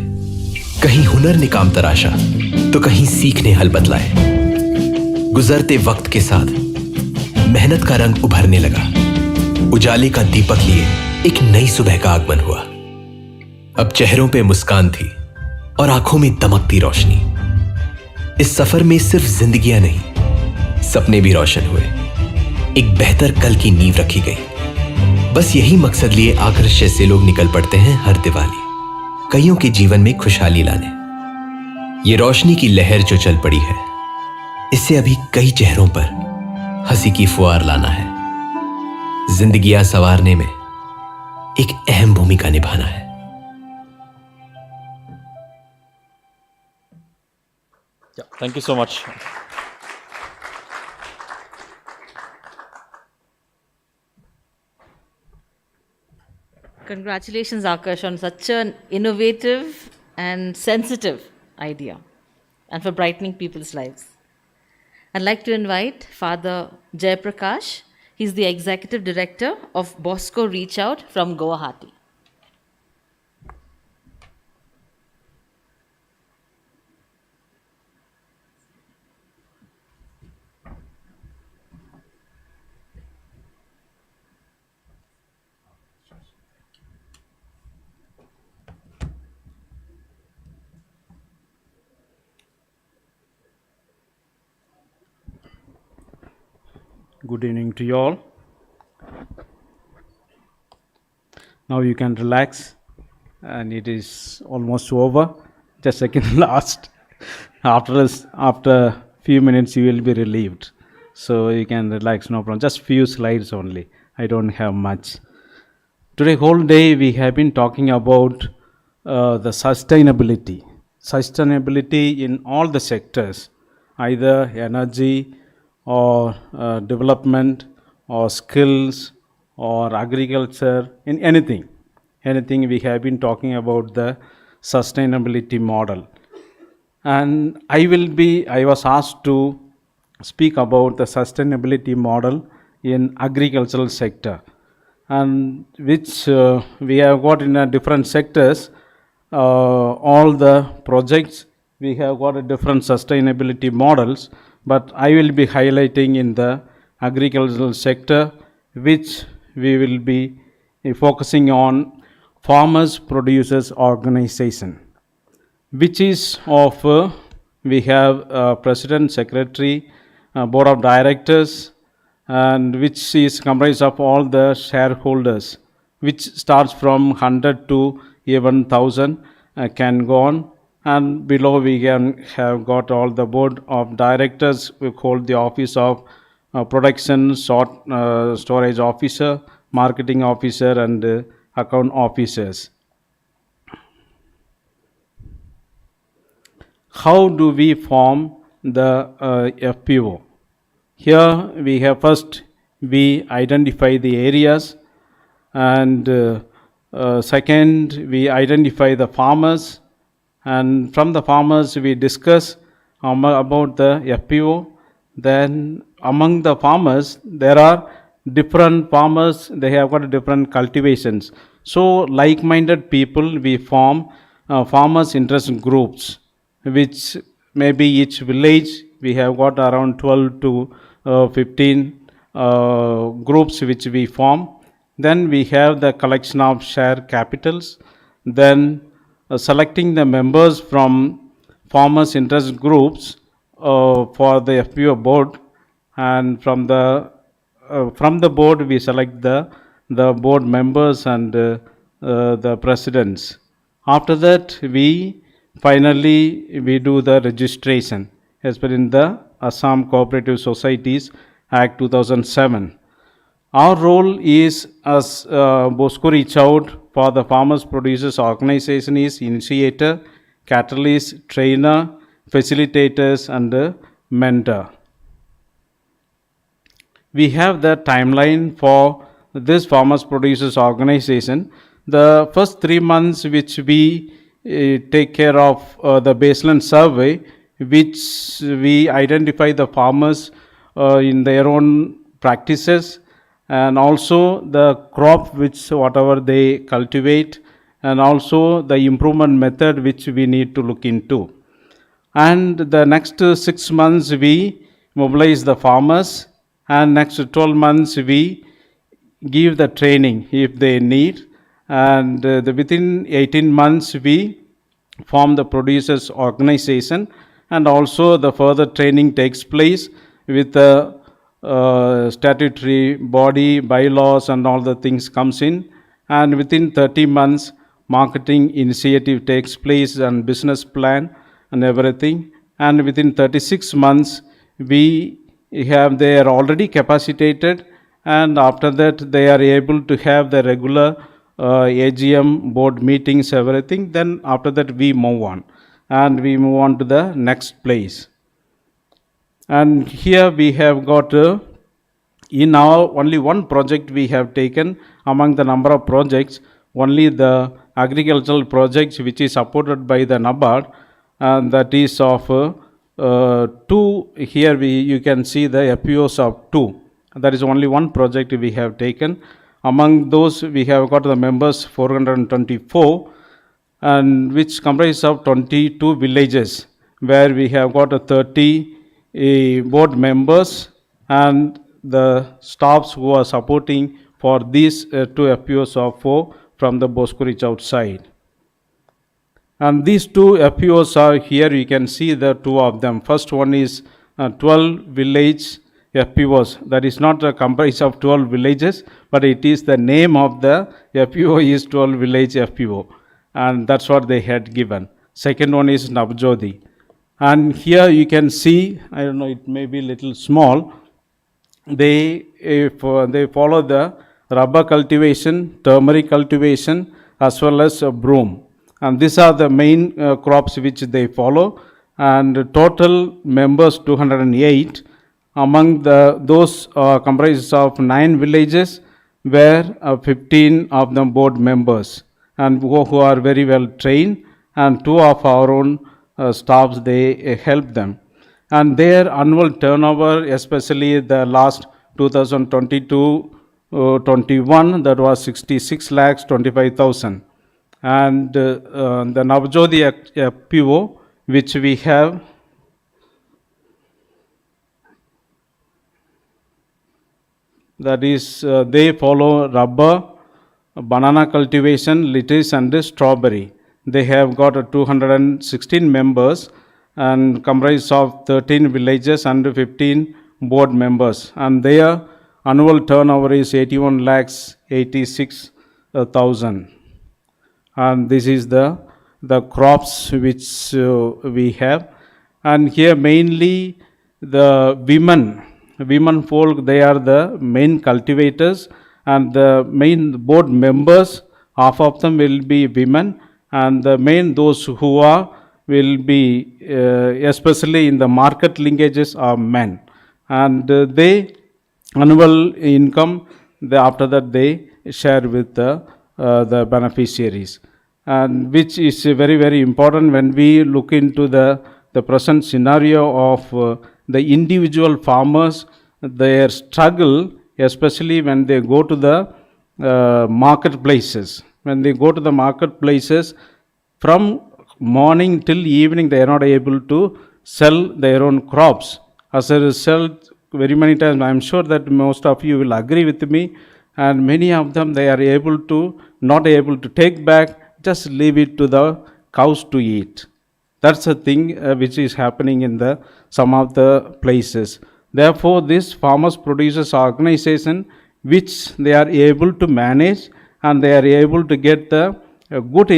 कहीं हुनर ने काम तराशा तो कहीं सीख ने हल बतलाए। गुजरते वक्त के साथ मेहनत का रंग उभरने लगा। उजाले का दीपक लिए एक नई सुबह का आगमन हुआ। अब चेहरों पे मुस्कान थी और आंखों में दमकती रोशनी। इस सफर में सिर्फ जिंदगियां नहीं, सपने भी रोशन हुए। एक बेहतर कल की नींव रखी गई। बस यही मकसद लिए आकर्ष जैसे लोग निकल पड़ते हैं हर दिवाली, कईयों के जीवन में खुशहाली लाने। ये रोशनी की लहर जो चल पड़ी है, इससे अभी कई चेहरों पर हंसी की फुहार लाना है। जिंदगियां संवारने में एक अहम भूमिका निभाना है। Yeah, thank you so much. Congratulations, Akash, on such an innovative and sensitive idea and for brightening people's lives. I'd like to invite Father Jayaprakash. He's the Executive Director of Bosco Reach Out from Guwahati. Good evening to you all. Now you can relax, and it is almost over. Just second last. After few minutes you will be relieved. So you can relax, no problem. Just few slides only. I don't have much. Today whole day we have been talking about the sustainability. Sustainability in all the sectors, either energy or development or skills or agriculture, in anything we have been talking about the sustainability model. And I was asked to speak about the sustainability model in agricultural sector, and which we have got in different sectors. All the projects we have got a different sustainability models, but I will be highlighting in the agricultural sector, which we will be focusing on farmers producers organization, which is of we have president, secretary, board of directors, and which is comprised of all the shareholders, which starts from 100 to even 1,000 can go on. And below we can have got all the board of directors who hold the office of production, storage officer, marketing officer, and account officers. How do we form the FPO? Here we have first we identify the areas, and second we identify the farmers, and from the farmers we discuss about the FPO. Then among the farmers there are different farmers, they have got different cultivations. So like-minded people, we form farmers interest groups, which maybe each village we have got around 12 to 15 groups which we form. Then we have the collection of share capitals, then selecting the members from farmers interest groups for the FPO board, and from the board we select the board members and the presidents. After that we finally do the registration as per in the Assam Cooperative Societies Act 2007. Our role is as Bosco Reach Out for the Farmers Producers Organization is initiator, catalyst, trainer, facilitators, and mentor. We have the timeline for this Farmers Producers Organization. The first 3 months which we take care of the baseline survey, which we identify the farmers in their own practices, and also the crop which whatever they cultivate, and also the improvement method which we need to look into. And the next 6 months we mobilize the farmers, and next 12 months we give the training if they need, and within 18 months we form the producers organization, and also the further training takes place with the statutory body, bylaws, and all the things comes in, and within 30 months marketing initiative takes place and business plan and everything, and within 36 months they are already capacitated, and after that they are able to have the regular AGM board meetings, everything. Then after that we move on, and we move on to the next place. And here we have got in our only one project we have taken among the number of projects, only the agricultural projects which is supported by the NABARD, and that is of 2. Here you can see the FPOs of 2. That is only one project we have taken. Among those we have got the members 424, and which comprise of 22 villages, where we have got 30 board members and the staffs who are supporting for these 2 FPOs of 4 from the Bosco Reach Out side. And these 2 FPOs are here, you can see the 2 of them. First one is 12 village FPOs. That is not a comprised of 12 villages, but it is the name of the FPO is 12 village FPO, and that's what they had given. Second one is Navjoti. And here you can see, I don't know, it may be little small, they follow the rubber cultivation, turmeric cultivation, as well as broom. And these are the main crops which they follow, and total members 208. Among those comprises of 9 villages, where 15 of them board members, and who are very well trained, and 2 of our own staffs, they help them. And their annual turnover, especially the last 2022-21, that was 66,25,000. And the Navjoti FPO which we have, that is they follow rubber, banana cultivation, lettuce, and strawberry. They have got 216 members and comprised of 13 villages and 15 board members, and their annual turnover is 81,86,000. And this is the crops which we have. And here mainly the women women folk, they are the main cultivators, and the main board members, half of them will be women, and the main those who are will be especially in the market linkages are men, and they annual income, after that they share with the beneficiaries, and which is very important when we look into the present scenario of the individual farmers, their struggle, especially when they go to the marketplaces. When they go to the marketplaces, from morning till evening, they are not able to sell their own crops. As a result, very many times, I am sure that most of you will agree with me, and many of them, they are not able to take back, just leave it to the cows to eat. That's a thing which is happening in some of the places. Therefore, this farmers producers organization, which they are able to manage, and they are able to get the good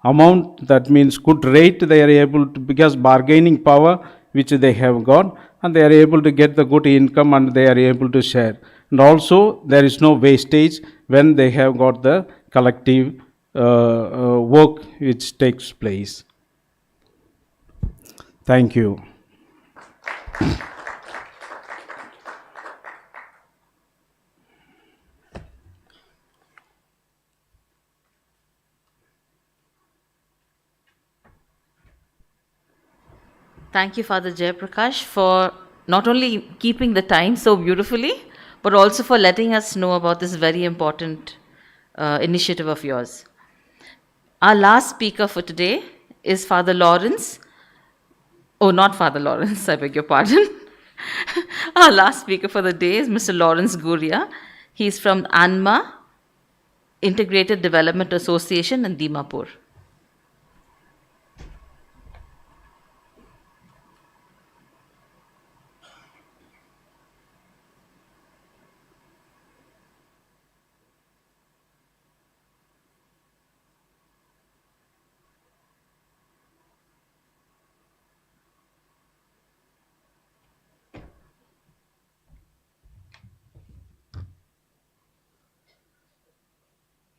amount, that means good rate they are able to, because bargaining power which they have got, and they are able to get the good income, and they are able to share. And also there is no wastage when they have got the collective work which takes place. Thank you. Thank you, Father Jayaprakash, for not only keeping the time so beautifully, but also for letting us know about this very important initiative of yours. Our last speaker for today is Father Lawrence. Oh, not Father Lawrence, I beg your pardon. Our last speaker for the day is Mr. Lawrence Guria. He's from ANMA, Integrated Development Association in Dimapur.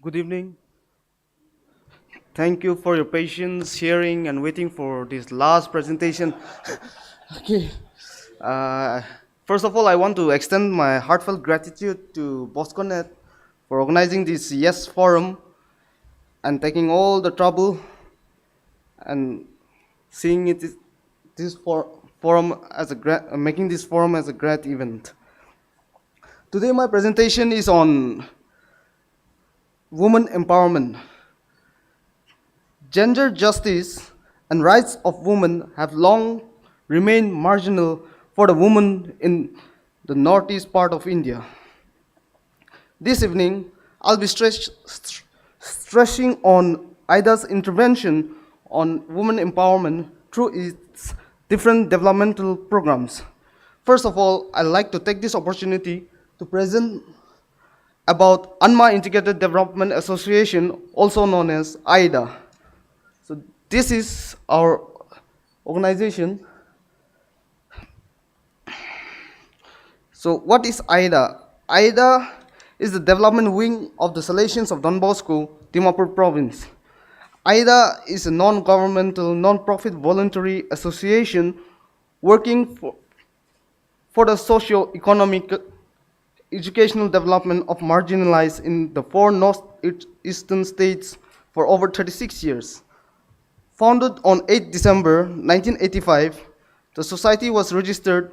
Good evening. Thank you for your patience, hearing, and waiting for this last presentation. Okay. First of all, I want to extend my heartfelt gratitude to Bosconet for organizing this YESS forum and taking all the trouble and seeing making this forum as a great event. Today, my presentation is on women empowerment. Gender justice and rights of women have long remained marginal for the women in the northeast part of India. This evening, I'll be stressing on IDA's intervention on women empowerment through its different developmental programs. First of all, I'd like to take this opportunity to present about ANMA Integrated Development Association, also known as IDA. So this is our organization. So what is IDA? IDA is the development wing of the Salesians of Don Bosco, Dimapur province. IDA is a non-governmental, non-profit voluntary association working for the socio-economic educational development of marginalized in the 4 northeastern states for over 36 years. Founded on 8 December 1985, the society was registered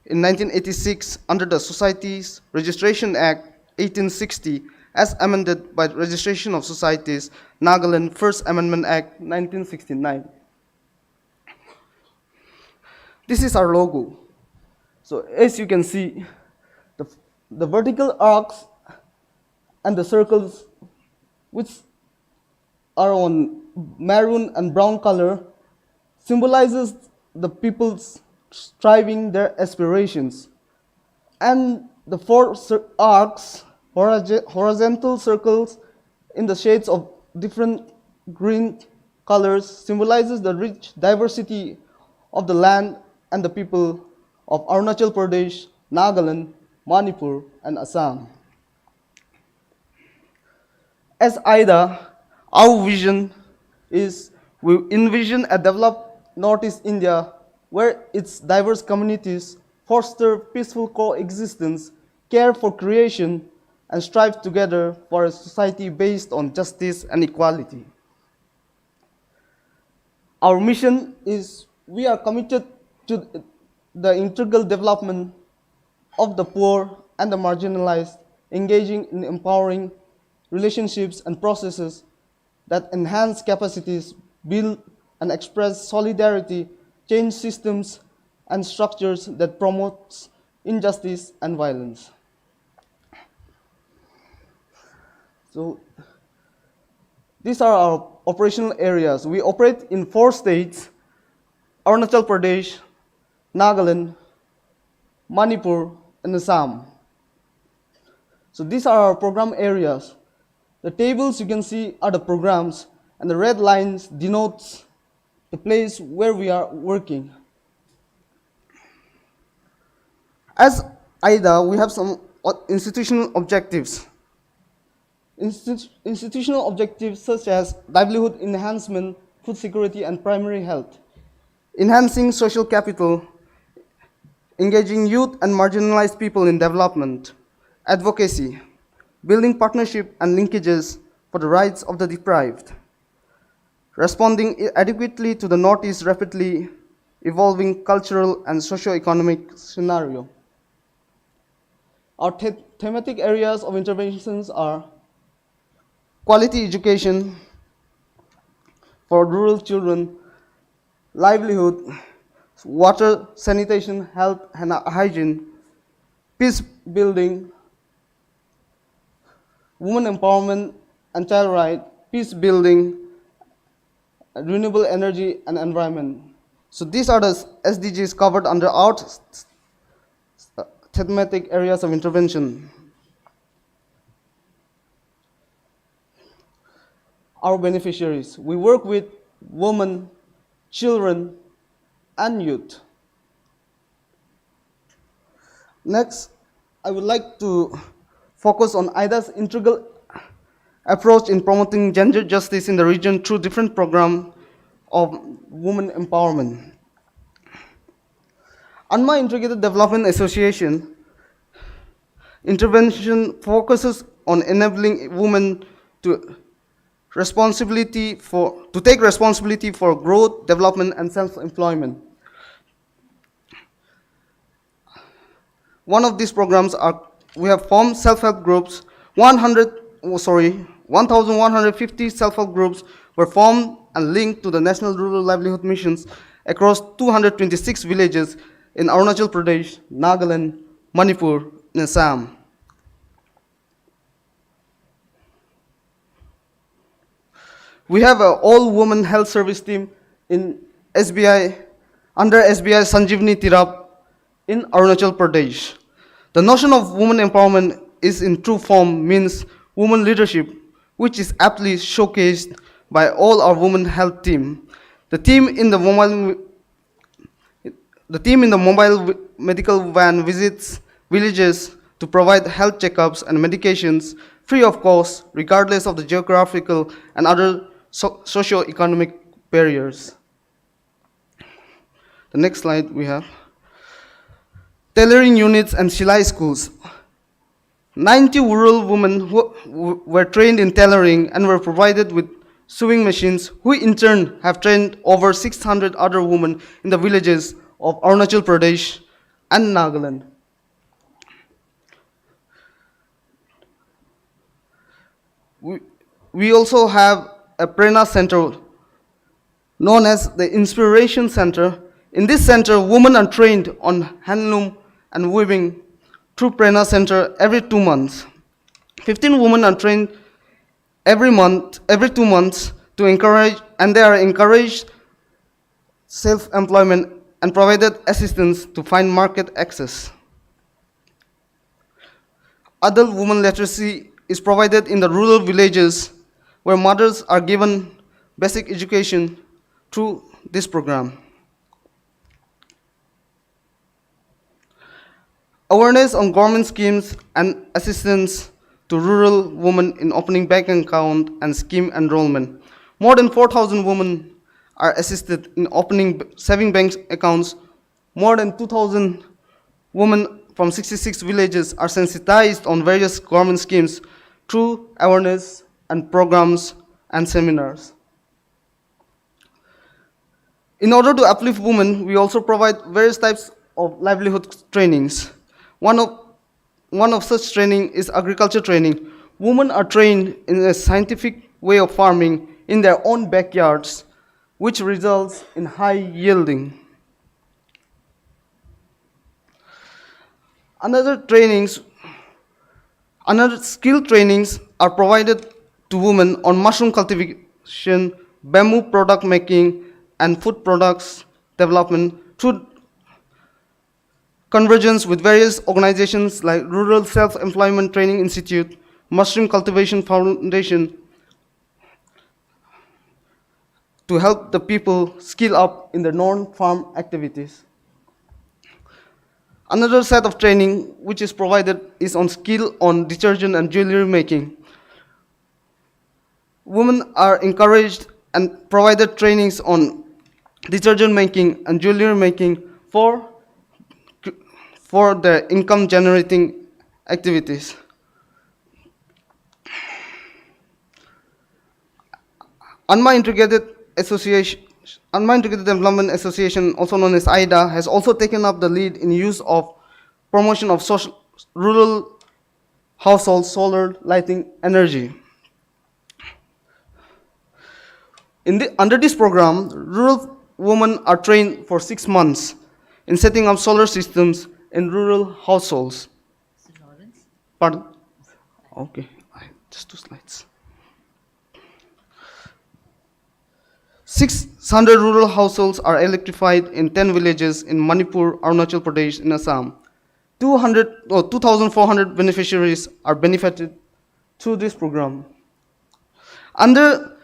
in 1986 under the Societies Registration Act 1860 as amended by the Registration of Societies, Nagaland First Amendment Act 1969. This is our logo. So as you can see, the vertical arcs and the circles, which are on maroon and brown color, symbolizes the people's striving their aspirations. And the 4 arcs, horizontal circles in the shades of different green colors, symbolizes the rich diversity of the land and the people of Arunachal Pradesh, Nagaland, Manipur, and Assam. As AIDA, our vision is we envision a developed Northeast India where its diverse communities foster peaceful coexistence, care for creation, and strive together for a society based on justice and equality. Our mission is we are committed to the integral development of the poor and the marginalized, engaging in empowering relationships and processes that enhance capacities, build and express solidarity, change systems and structures that promote injustice and violence. So these are our operational areas. We operate in 4 states: Arunachal Pradesh, Nagaland, Manipur, and Assam. So these are our program areas. The tables you can see are the programs, and the red lines denotes the place where we are working. As AIDA, we have some institutional objectives. Institutional objectives such as livelihood enhancement, food security, and primary health, enhancing social capital, engaging youth and marginalized people in development, advocacy, building partnership and linkages for the rights of the deprived, responding adequately to the Northeast's rapidly evolving cultural and socio-economic scenario. Our thematic areas of interventions are quality education for rural children, livelihood, water, sanitation, health, and hygiene, peace building, women empowerment and child rights, peace building, renewable energy, and environment. So these are the SDGs covered under our thematic areas of intervention. Our beneficiaries. We work with women, children, and youth. Next, I would like to focus on AIDA's integral approach in promoting gender justice in the region through different programs of women empowerment. ANMA Integrated Development Association intervention focuses on enabling women to take responsibility for growth, development, and self-employment. One of these programs we have formed self-help groups. 1,150 self-help groups were formed and linked to the National Rural Livelihood Missions across 226 villages in Arunachal Pradesh, Nagaland, Manipur, and Assam. We have an all-woman health service team in SBI, under SBI Sanjeevani Tirap in Arunachal Pradesh. The notion of women empowerment is in true form means women leadership, which is aptly showcased by all our women health team. The team in the mobile medical van visits villages to provide health checkups and medications free of cost, regardless of the geographical and other socio-economic barriers. The next slide we have. Tailoring units and Shilai schools. 90 rural women who were trained in tailoring and were provided with sewing machines, who in turn have trained over 600 other women in the villages of Arunachal Pradesh and Nagaland. We also have a Prerna Center known as the Inspiration Center. In this center, women are trained on handloom and weaving through Prerna Center every 2 months. 15 women are trained every 2 months to encourage, and they are encouraged self-employment and provided assistance to find market access. Adult women literacy is provided in the rural villages where mothers are given basic education through this program. Awareness on government schemes and assistance to rural women in opening bank account and scheme enrollment. More than 4,000 women are assisted in opening saving bank accounts. More than 2,000 women from 66 villages are sensitized on various government schemes through awareness and programs and seminars. In order to uplift women, we also provide various types of livelihood trainings. One of such training is agriculture training. Women are trained in a scientific way of farming in their own backyards, which results in high yielding. Another skill trainings are provided to women on mushroom cultivation, bamboo product making, and food products development through convergence with various organizations like Rural Self-Employment Training Institute, Mushroom Cultivation Foundation, to help the people skill up in their non-farm activities. Another set of training which is provided is on skill on detergent and jewelry making. Women are encouraged and provided trainings on detergent making and jewelry making for their income generating activities. Unma Integrated Development Association, also known as IDA, has also taken up the lead in use of promotion of rural household solar lighting energy. Under this program, rural women are trained for 6 months in setting up solar systems in rural households. Pardon? Okay, just 2 slides. 600 rural households are electrified in 10 villages in Manipur, Arunachal Pradesh, and Assam. 2,400 beneficiaries are benefited through this program. Under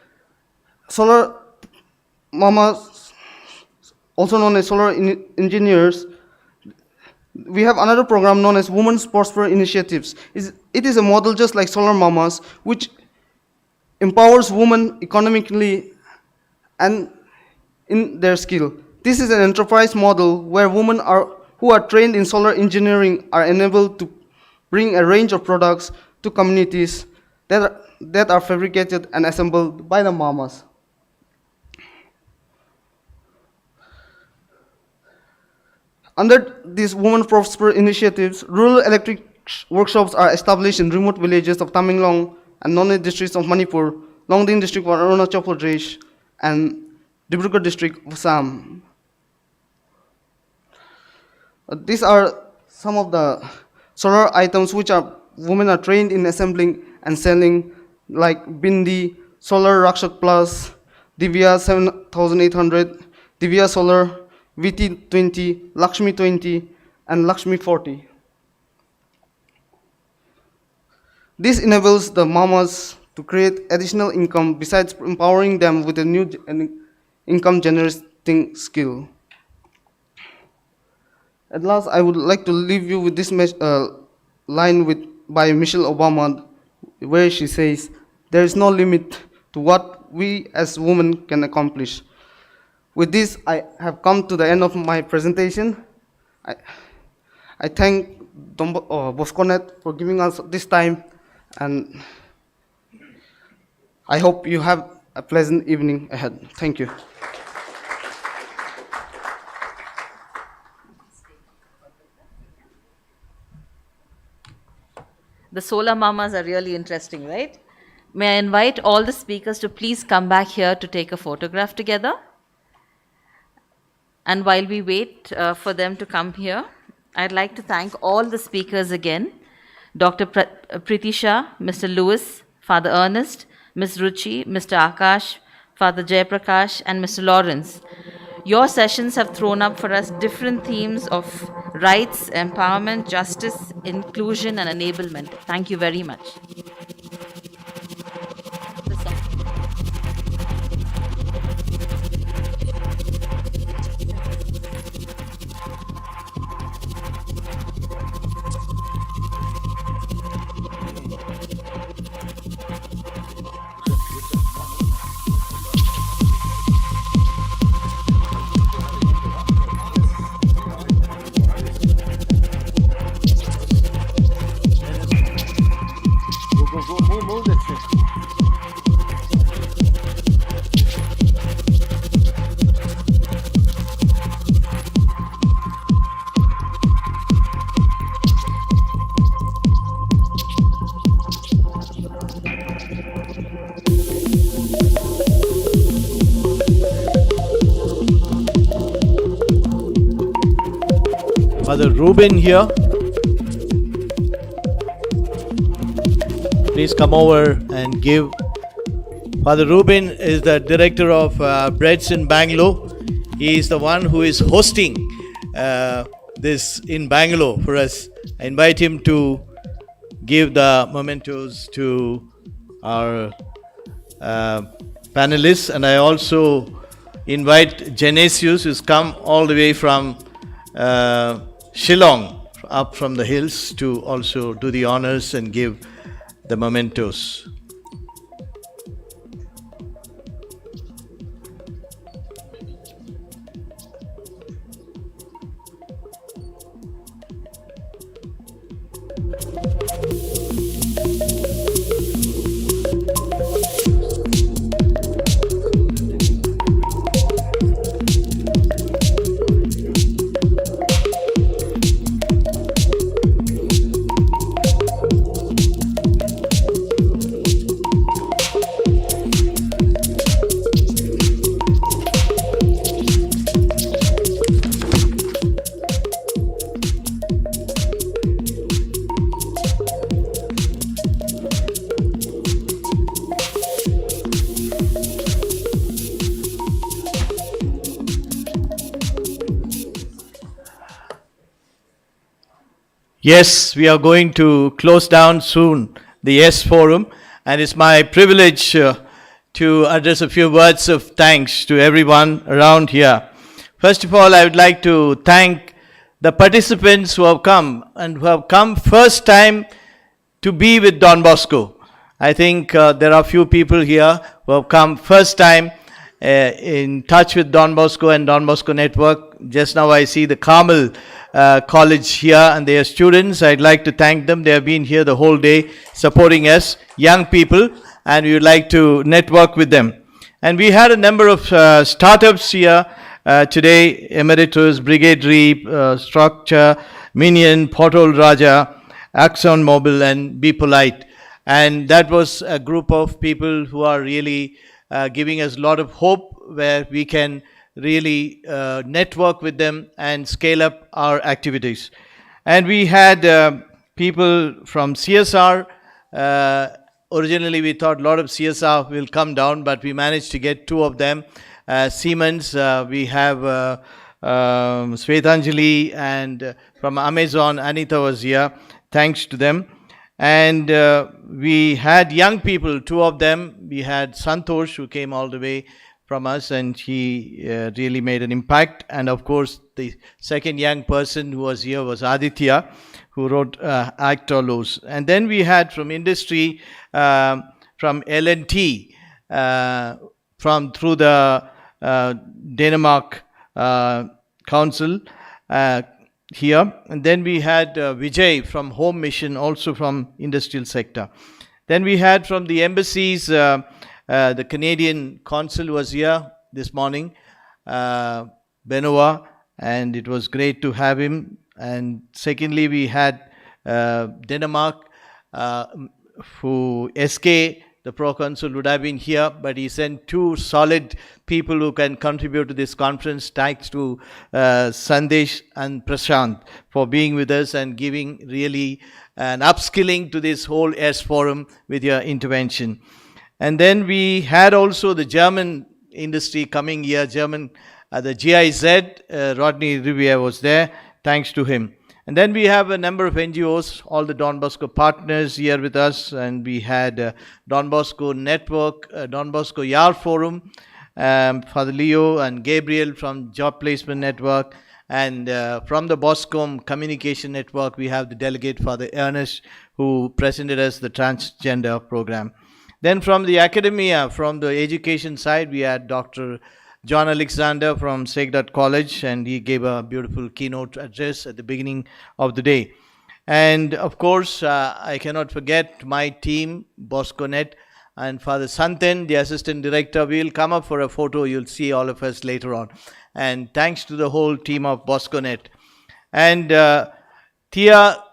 Solar Mamas, also known as Solar Engineers, we have another program known as Women's Prosper Initiatives. It is a model just like Solar Mamas, which empowers women economically and in their skill. This is an enterprise model where women who are trained in solar engineering are enabled to bring a range of products to communities that are fabricated and assembled by the mamas. Under these Women Prosper initiatives, rural electric workshops are established in remote villages of Tamenglong and Nonne districts of Manipur, Longding district of Arunachal Pradesh, and Dibrugarh district of Assam. These are some of the solar items which women are trained in assembling and selling, like Bindi, Solar Rakshak Plus, Divya 7800, Divya Solar, VT20, Lakshmi 20, and Lakshmi 40. This enables the mamas to create additional income besides empowering them with a new income generating skill. At last, I would like to leave you with this line by Michelle Obama, where she says, "There is no limit to what we as women can accomplish." With this, I have come to the end of my presentation. I thank Bosconet for giving us this time, and I hope you have a pleasant evening ahead. Thank you. The Solar Mamas are really interesting, right? May I invite all the speakers to please come back here to take a photograph together. And while we wait for them to come here, I'd like to thank all the speakers again. Dr. Preeti Shah, Mr. Lewis, Father Ernest, Ms. Ruchi, Mr. Akash, Father Jayaprakash, and Mr. Lawrence. Your sessions have thrown up for us different themes of rights, empowerment, justice, inclusion, and enablement. Thank you very much. Move this thing. Father Ruben here. Please come over and give. Father Ruben is the director of Breads in Bangalore. He is the one who is hosting this in Bangalore for us. I invite him to give the mementos to our panelists, and I also invite Genesius, who's come all the way from Shillong, up from the hills, to also do the honors and give the mementos. Yes, we are going to close down soon the YESS Forum, and it's my privilege to address a few words of thanks to everyone around here. First of all, I would like to thank the participants who have come and who have come first time to be with Don Bosco. I think there are few people here who have come first time in touch with Don Bosco and Don Bosco Network. Just now I see the Carmel College here and their students. I'd like to thank them. They have been here the whole day supporting us, young people, and we would like to network with them. And we had a number of startups here today: Emeritus, Brigadry, Structure, Minion, Portal Raja, Axon Mobile, and Be Polite. And that was a group of people who are really giving us a lot of hope, where we can really network with them and scale up our activities. And we had people from CSR. Originally we thought a lot of CSR will come down, but we managed to get two of them. Siemens, we have Svetanjali, and from Amazon, Anita was here. Thanks to them. And we had young people, two of them. We had Santosh, who came all the way from us, and he really made an impact. And of course, the second young person who was here was Aditya, who wrote Act or Lose. And then we had from industry, from L&T, through the Denmark Council here. And then we had Vijay from Home Mission, also from industrial sector. Then we had from the embassies, the Canadian consul was here this morning, Benoit, and it was great to have him. And secondly, we had Denmark, who SK, the pro-consul, would have been here, but he sent two solid people who can contribute to this conference. Thanks to Sandesh and Prashant for being with us and giving really an upskilling to this whole YESS Forum with your intervention. And then we had also the German industry coming here, the GIZ, Rodney Riviere was there, thanks to him. And then we have a number of NGOs, all the Don Bosco partners here with us, and we had Don Bosco Network, Don Bosco YAR Forum, Father Leo and Gabriel from Job Placement Network, and from the Boscom Communication Network, we have the delegate, Father Ernest, who presented us the Transgender program. Then from the academia, from the education side, we had Dr. John Alexander from Segdut College, and he gave a beautiful keynote address at the beginning of the day. And of course, I cannot forget my team, Bosconet, and Father Santen, the assistant director. We will come up for a photo. You'll see all of us later on. And thanks to the whole team of Bosconet. And TIA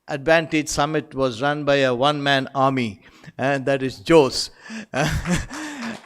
Advantage Summit was run by a one-man army, and that is Jose.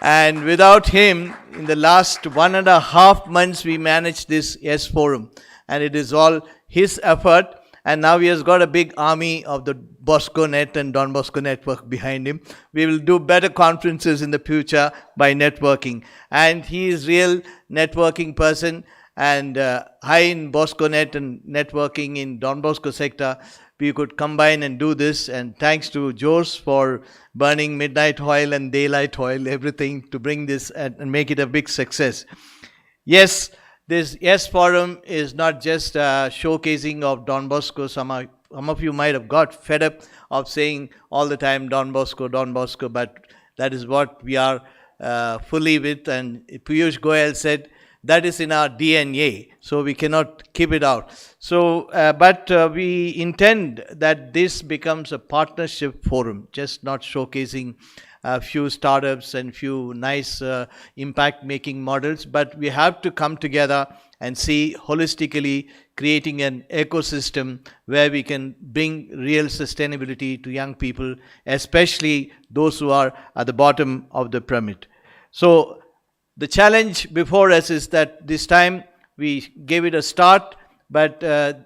And without him, in the last 1.5 months, we managed this YESS Forum. And it is all his effort. And now he has got a big army of the Bosconet and Don Bosco network behind him. We will do better conferences in the future by networking. And he is real networking person, and high in Bosconet and networking in Don Bosco sector. We could combine and do this, and thanks to Jose for burning midnight oil and daylight oil, everything to bring this and make it a big success. Yes, this YESS Forum is not just a showcasing of Don Bosco. Some of you might have got fed up of saying all the time Don Bosco, but that is what we are fully with. And Piyush Goyal said, that is in our DNA, so we cannot keep it out. So, but we intend that this becomes a partnership forum, just not showcasing a few startups and few nice impact-making models, but we have to come together and see holistically creating an ecosystem where we can bring real sustainability to young people, especially those who are at the bottom of the pyramid. So, the challenge before us is that this time we gave it a start, but a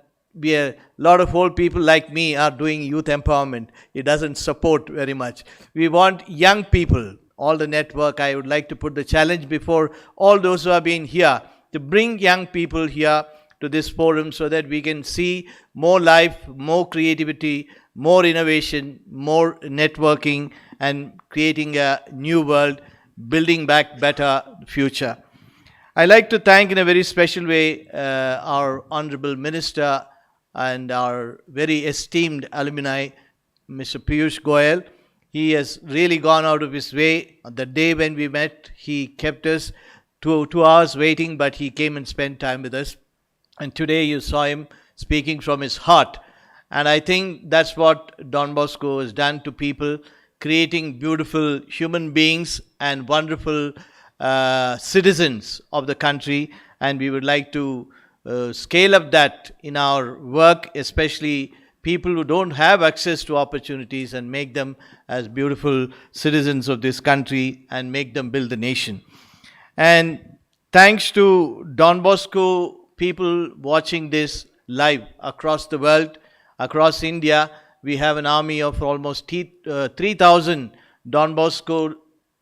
lot of old people like me are doing youth empowerment. It doesn't support very much. We want young people, all the network. I would like to put the challenge before all those who have been here to bring young people here to this forum so that we can see more life, more creativity, more innovation, more networking, and creating a new world, building back better future. I like to thank in a very special way our Honorable Minister and our very esteemed alumni, Mr. Piyush Goyal. He has really gone out of his way. On the day when we met, he kept us 2 hours waiting, but he came and spent time with us. And today you saw him speaking from his heart. And I think that's what Don Bosco has done to people, creating beautiful human beings and wonderful citizens of the country. And we would like to scale up that in our work, especially people who don't have access to opportunities, and make them as beautiful citizens of this country and make them build the nation. And thanks to Don Bosco people watching this live across the world, across India, we have an army of almost 3,000 Don Bosco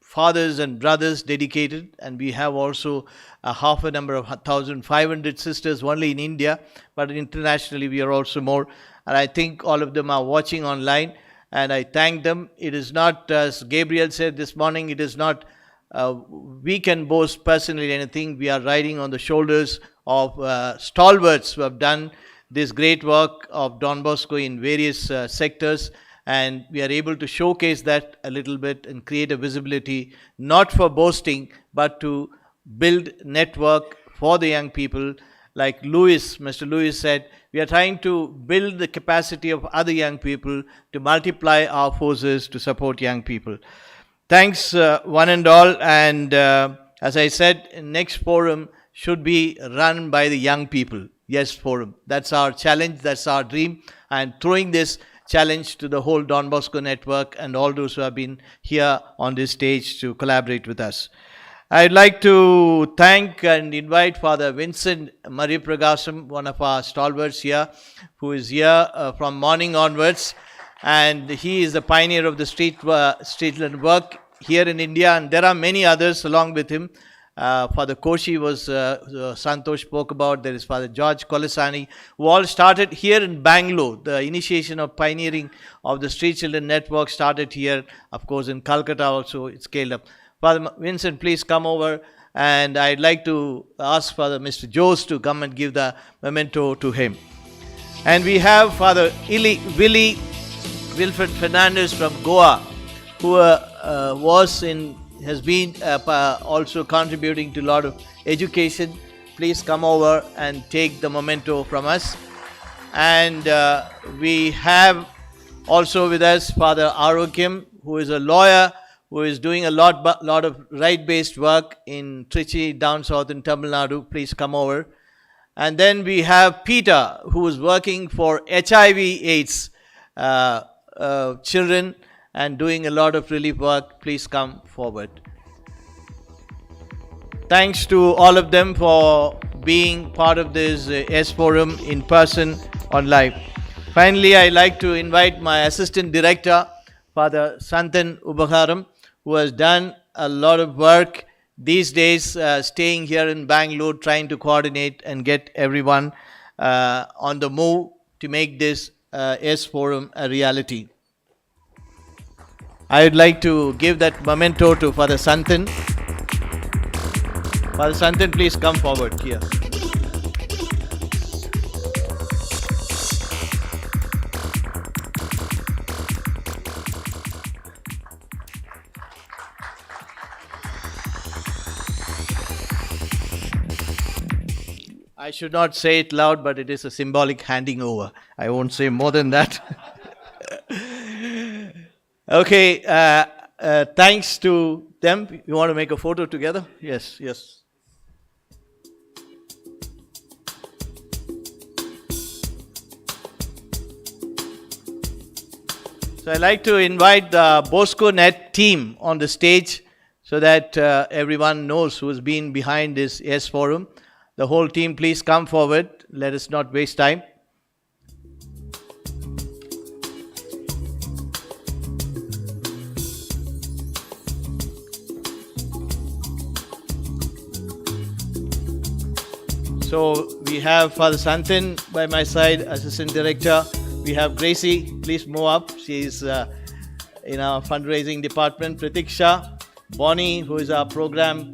fathers and brothers dedicated, and we have also a half a number of 1,500 sisters only in India, but internationally we are also more. And I think all of them are watching online, and I thank them. It is not, as Gabriel said this morning, it is not we can boast personally anything. We are riding on the shoulders of stalwarts who have done this great work of Don Bosco in various sectors, and we are able to showcase that a little bit and create a visibility, not for boasting, but to build network for the young people. Like Mr. Lewis said, we are trying to build the capacity of other young people to multiply our forces to support young people. Thanks one and all, and as I said, next forum should be run by the young people. YESS Forum. That's our challenge, that's our dream, and throwing this challenge to the whole Don Bosco network and all those who have been here on this stage to collaborate with us. I'd like to thank and invite Father Vincent Maripragasam, one of our stalwarts here, who is here from morning onwards, and he is the pioneer of the streetland work here in India, and there are many others along with him. Father Koshi was, Santosh spoke about, there is Father George Kolasani, who all started here in Bangalore. The initiation of pioneering of the Street Children Network started here. Of course, in Calcutta also it scaled up. Father Vincent, please come over, and I'd like to ask Father Mr. Jose to come and give the memento to him. And we have Father Wilfred Fernandez from Goa, who has been also contributing to a lot of education. Please come over and take the memento from us. And we have also with us Father Arogyam, who is a lawyer, who is doing a lot of right-based work in Trichy, down south in Tamil Nadu. Please come over. And then we have Peter, who is working for HIV/AIDS children and doing a lot of relief work. Please come forward. Thanks to all of them for being part of this YESS Forum in person on live. Finally, I'd like to invite my Assistant Director, Father Santhan Ubagaram, who has done a lot of work these days, staying here in Bangalore, trying to coordinate and get everyone on the move to make this YESS Forum a reality. I would like to give that memento to Father Santhan. Father Santhan, please come forward here. I should not say it loud, but it is a symbolic handing over. I won't say more than that. Okay, thanks to them. You want to make a photo together? Yes, yes. So I'd like to invite the Bosconet team on the stage so that everyone knows who has been behind this YESS Forum. The whole team, please come forward. Let us not waste time. So we have Father Santhan by my side, Assistant Director. We have Gracie, please move up. She is in our fundraising department. Pratiksha, Bonnie, who is our program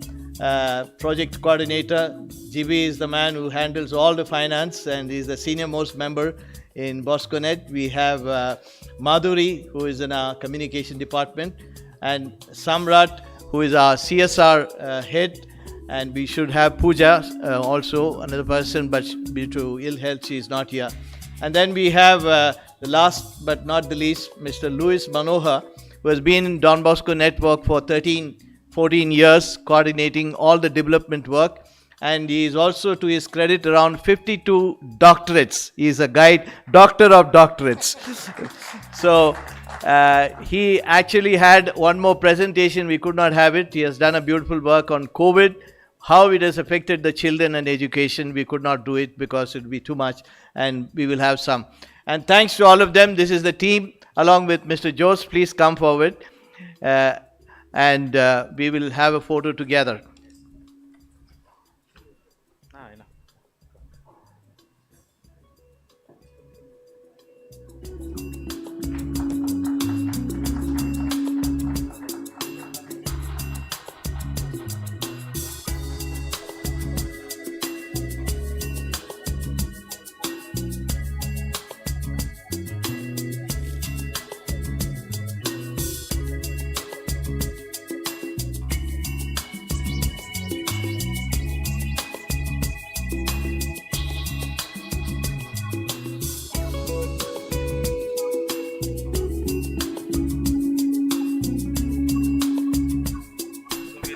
project coordinator. GB is the man who handles all the finance and is the senior most member in Bosconet. We have Madhuri, who is in our communication department, and Samrat, who is our CSR head. And we should have Pooja, also another person, but due to ill health, she is not here. And then we have the last but not the least, Mr. Louis Manohar, who has been in Don Bosco Network for 14 years, coordinating all the development work. And he is also, to his credit, around 52 doctorates. He is a guide, doctor of doctorates. So he actually had one more presentation. We could not have it. He has done a beautiful work on COVID, how it has affected the children and education. We could not do it because it would be too much, and we will have some. And thanks to all of them. This is the team along with Mr. Jose. Please come forward and we will have a photo together.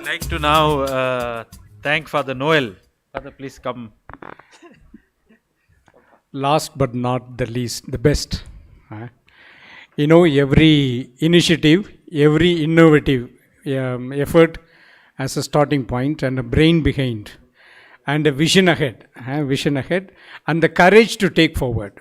Like to now thank Father Noel. Father, please come. Last but not the least, the best. You know, every initiative, every innovative effort has a starting point and a brain behind, and a vision ahead, and the courage to take forward,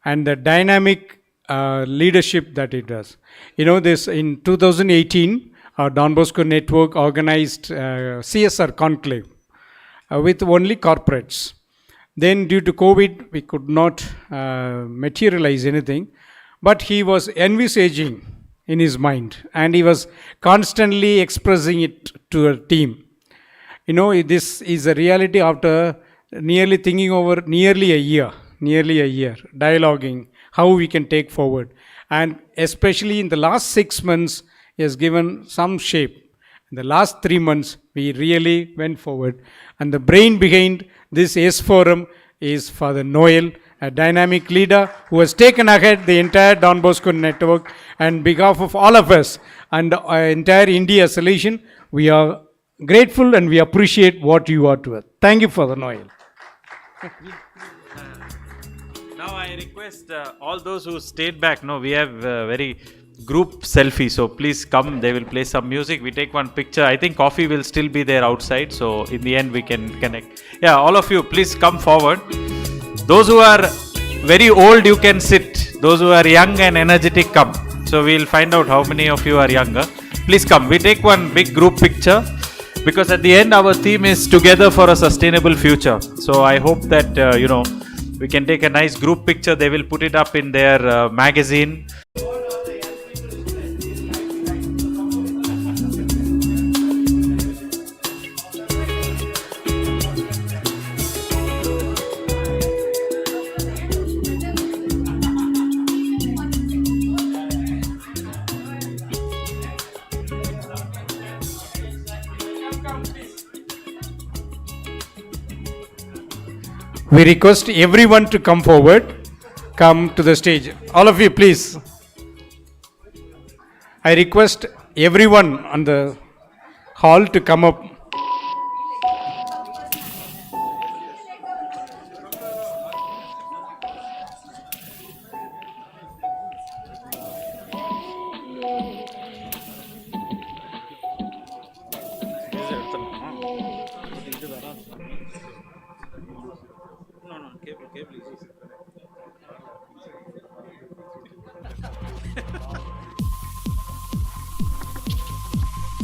and the dynamic leadership that it does. You know, this in 2018. Our Don Bosco Network organized CSR conclave with only corporates. Then due to COVID, we could not materialize anything, but he was envisaging in his mind and he was constantly expressing it to a team. You know, this is a reality after nearly thinking over nearly a year, dialoguing how we can take forward. And especially in the last 6 months, he has given some shape. In the last 3 months, we really went forward. And the brain behind this YESS Forum is Father Noel a dynamic leader who has taken ahead the entire Don Bosco network. And on behalf of all of us and the entire India solution, we are grateful and we appreciate what you are to us. Thank you for the Noel. Now I request all those who stayed back. No, we have very group selfie, so please come. They will play some music. We take one picture. I think coffee will still be there outside, so in the end we can connect. Yeah, all of you, please come forward. Those who are very old, you can sit. Those who are young and energetic, come. So we'll find out how many of you are younger. Please come. We take one big group picture, because at the end our theme is together for a sustainable future. So I hope that we can take a nice group picture. They will put it up in their magazine. We request everyone to come forward, come to the stage. All of you, please. I request everyone on the hall to come up.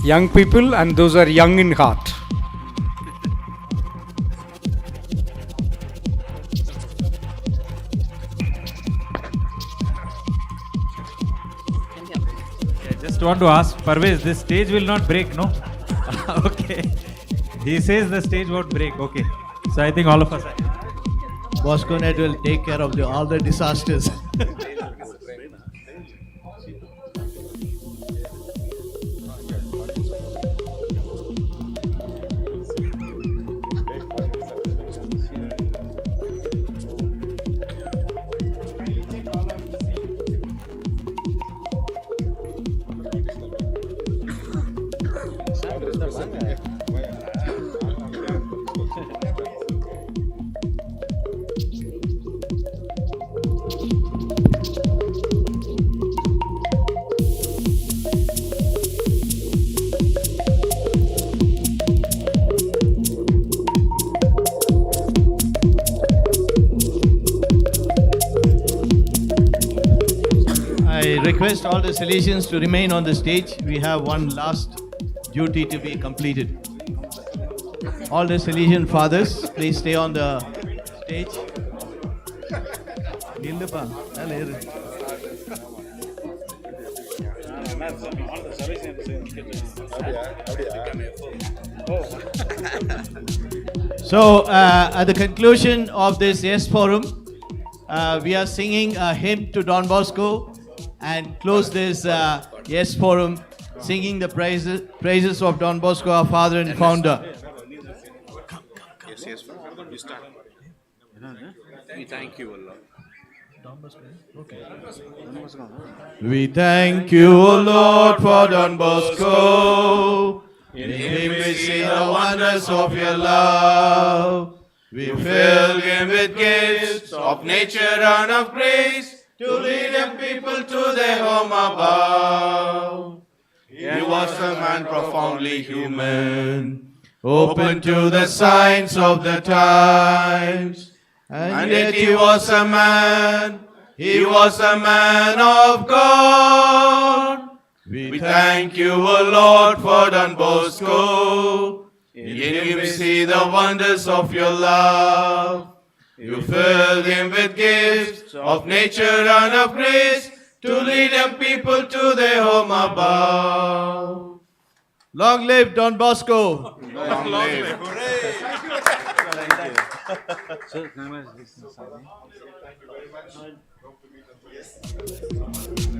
Young people and those who are young in heart. I just want to ask, Parvez, this stage will not break, no? Okay. He says the stage won't break. Okay. So I think all of us are. Bosconet will take care of all the disasters. Request all the Salesians to remain on the stage. We have one last duty to be completed. All the Salesian fathers, please stay on the stage. So, at the conclusion of this YESS Forum, we are singing a hymn to Don Bosco and close this YESS Forum singing the praises of Don Bosco, our father and founder. Yes, you start. We thank you, Allah. We thank you, O Lord, for Don Bosco. In him we see the wonders of your love. We fill him with gifts of nature and of grace, to lead the people to their home above. He was a man profoundly human, open to the signs of the times. And yet he was a man of God. We thank you, O Lord, for Don Bosco. In him we see the wonders of your love. You filled him with gifts of nature and of grace, to lead the people to their home above. Long live Don Bosco! Long live! Hooray! Thank you.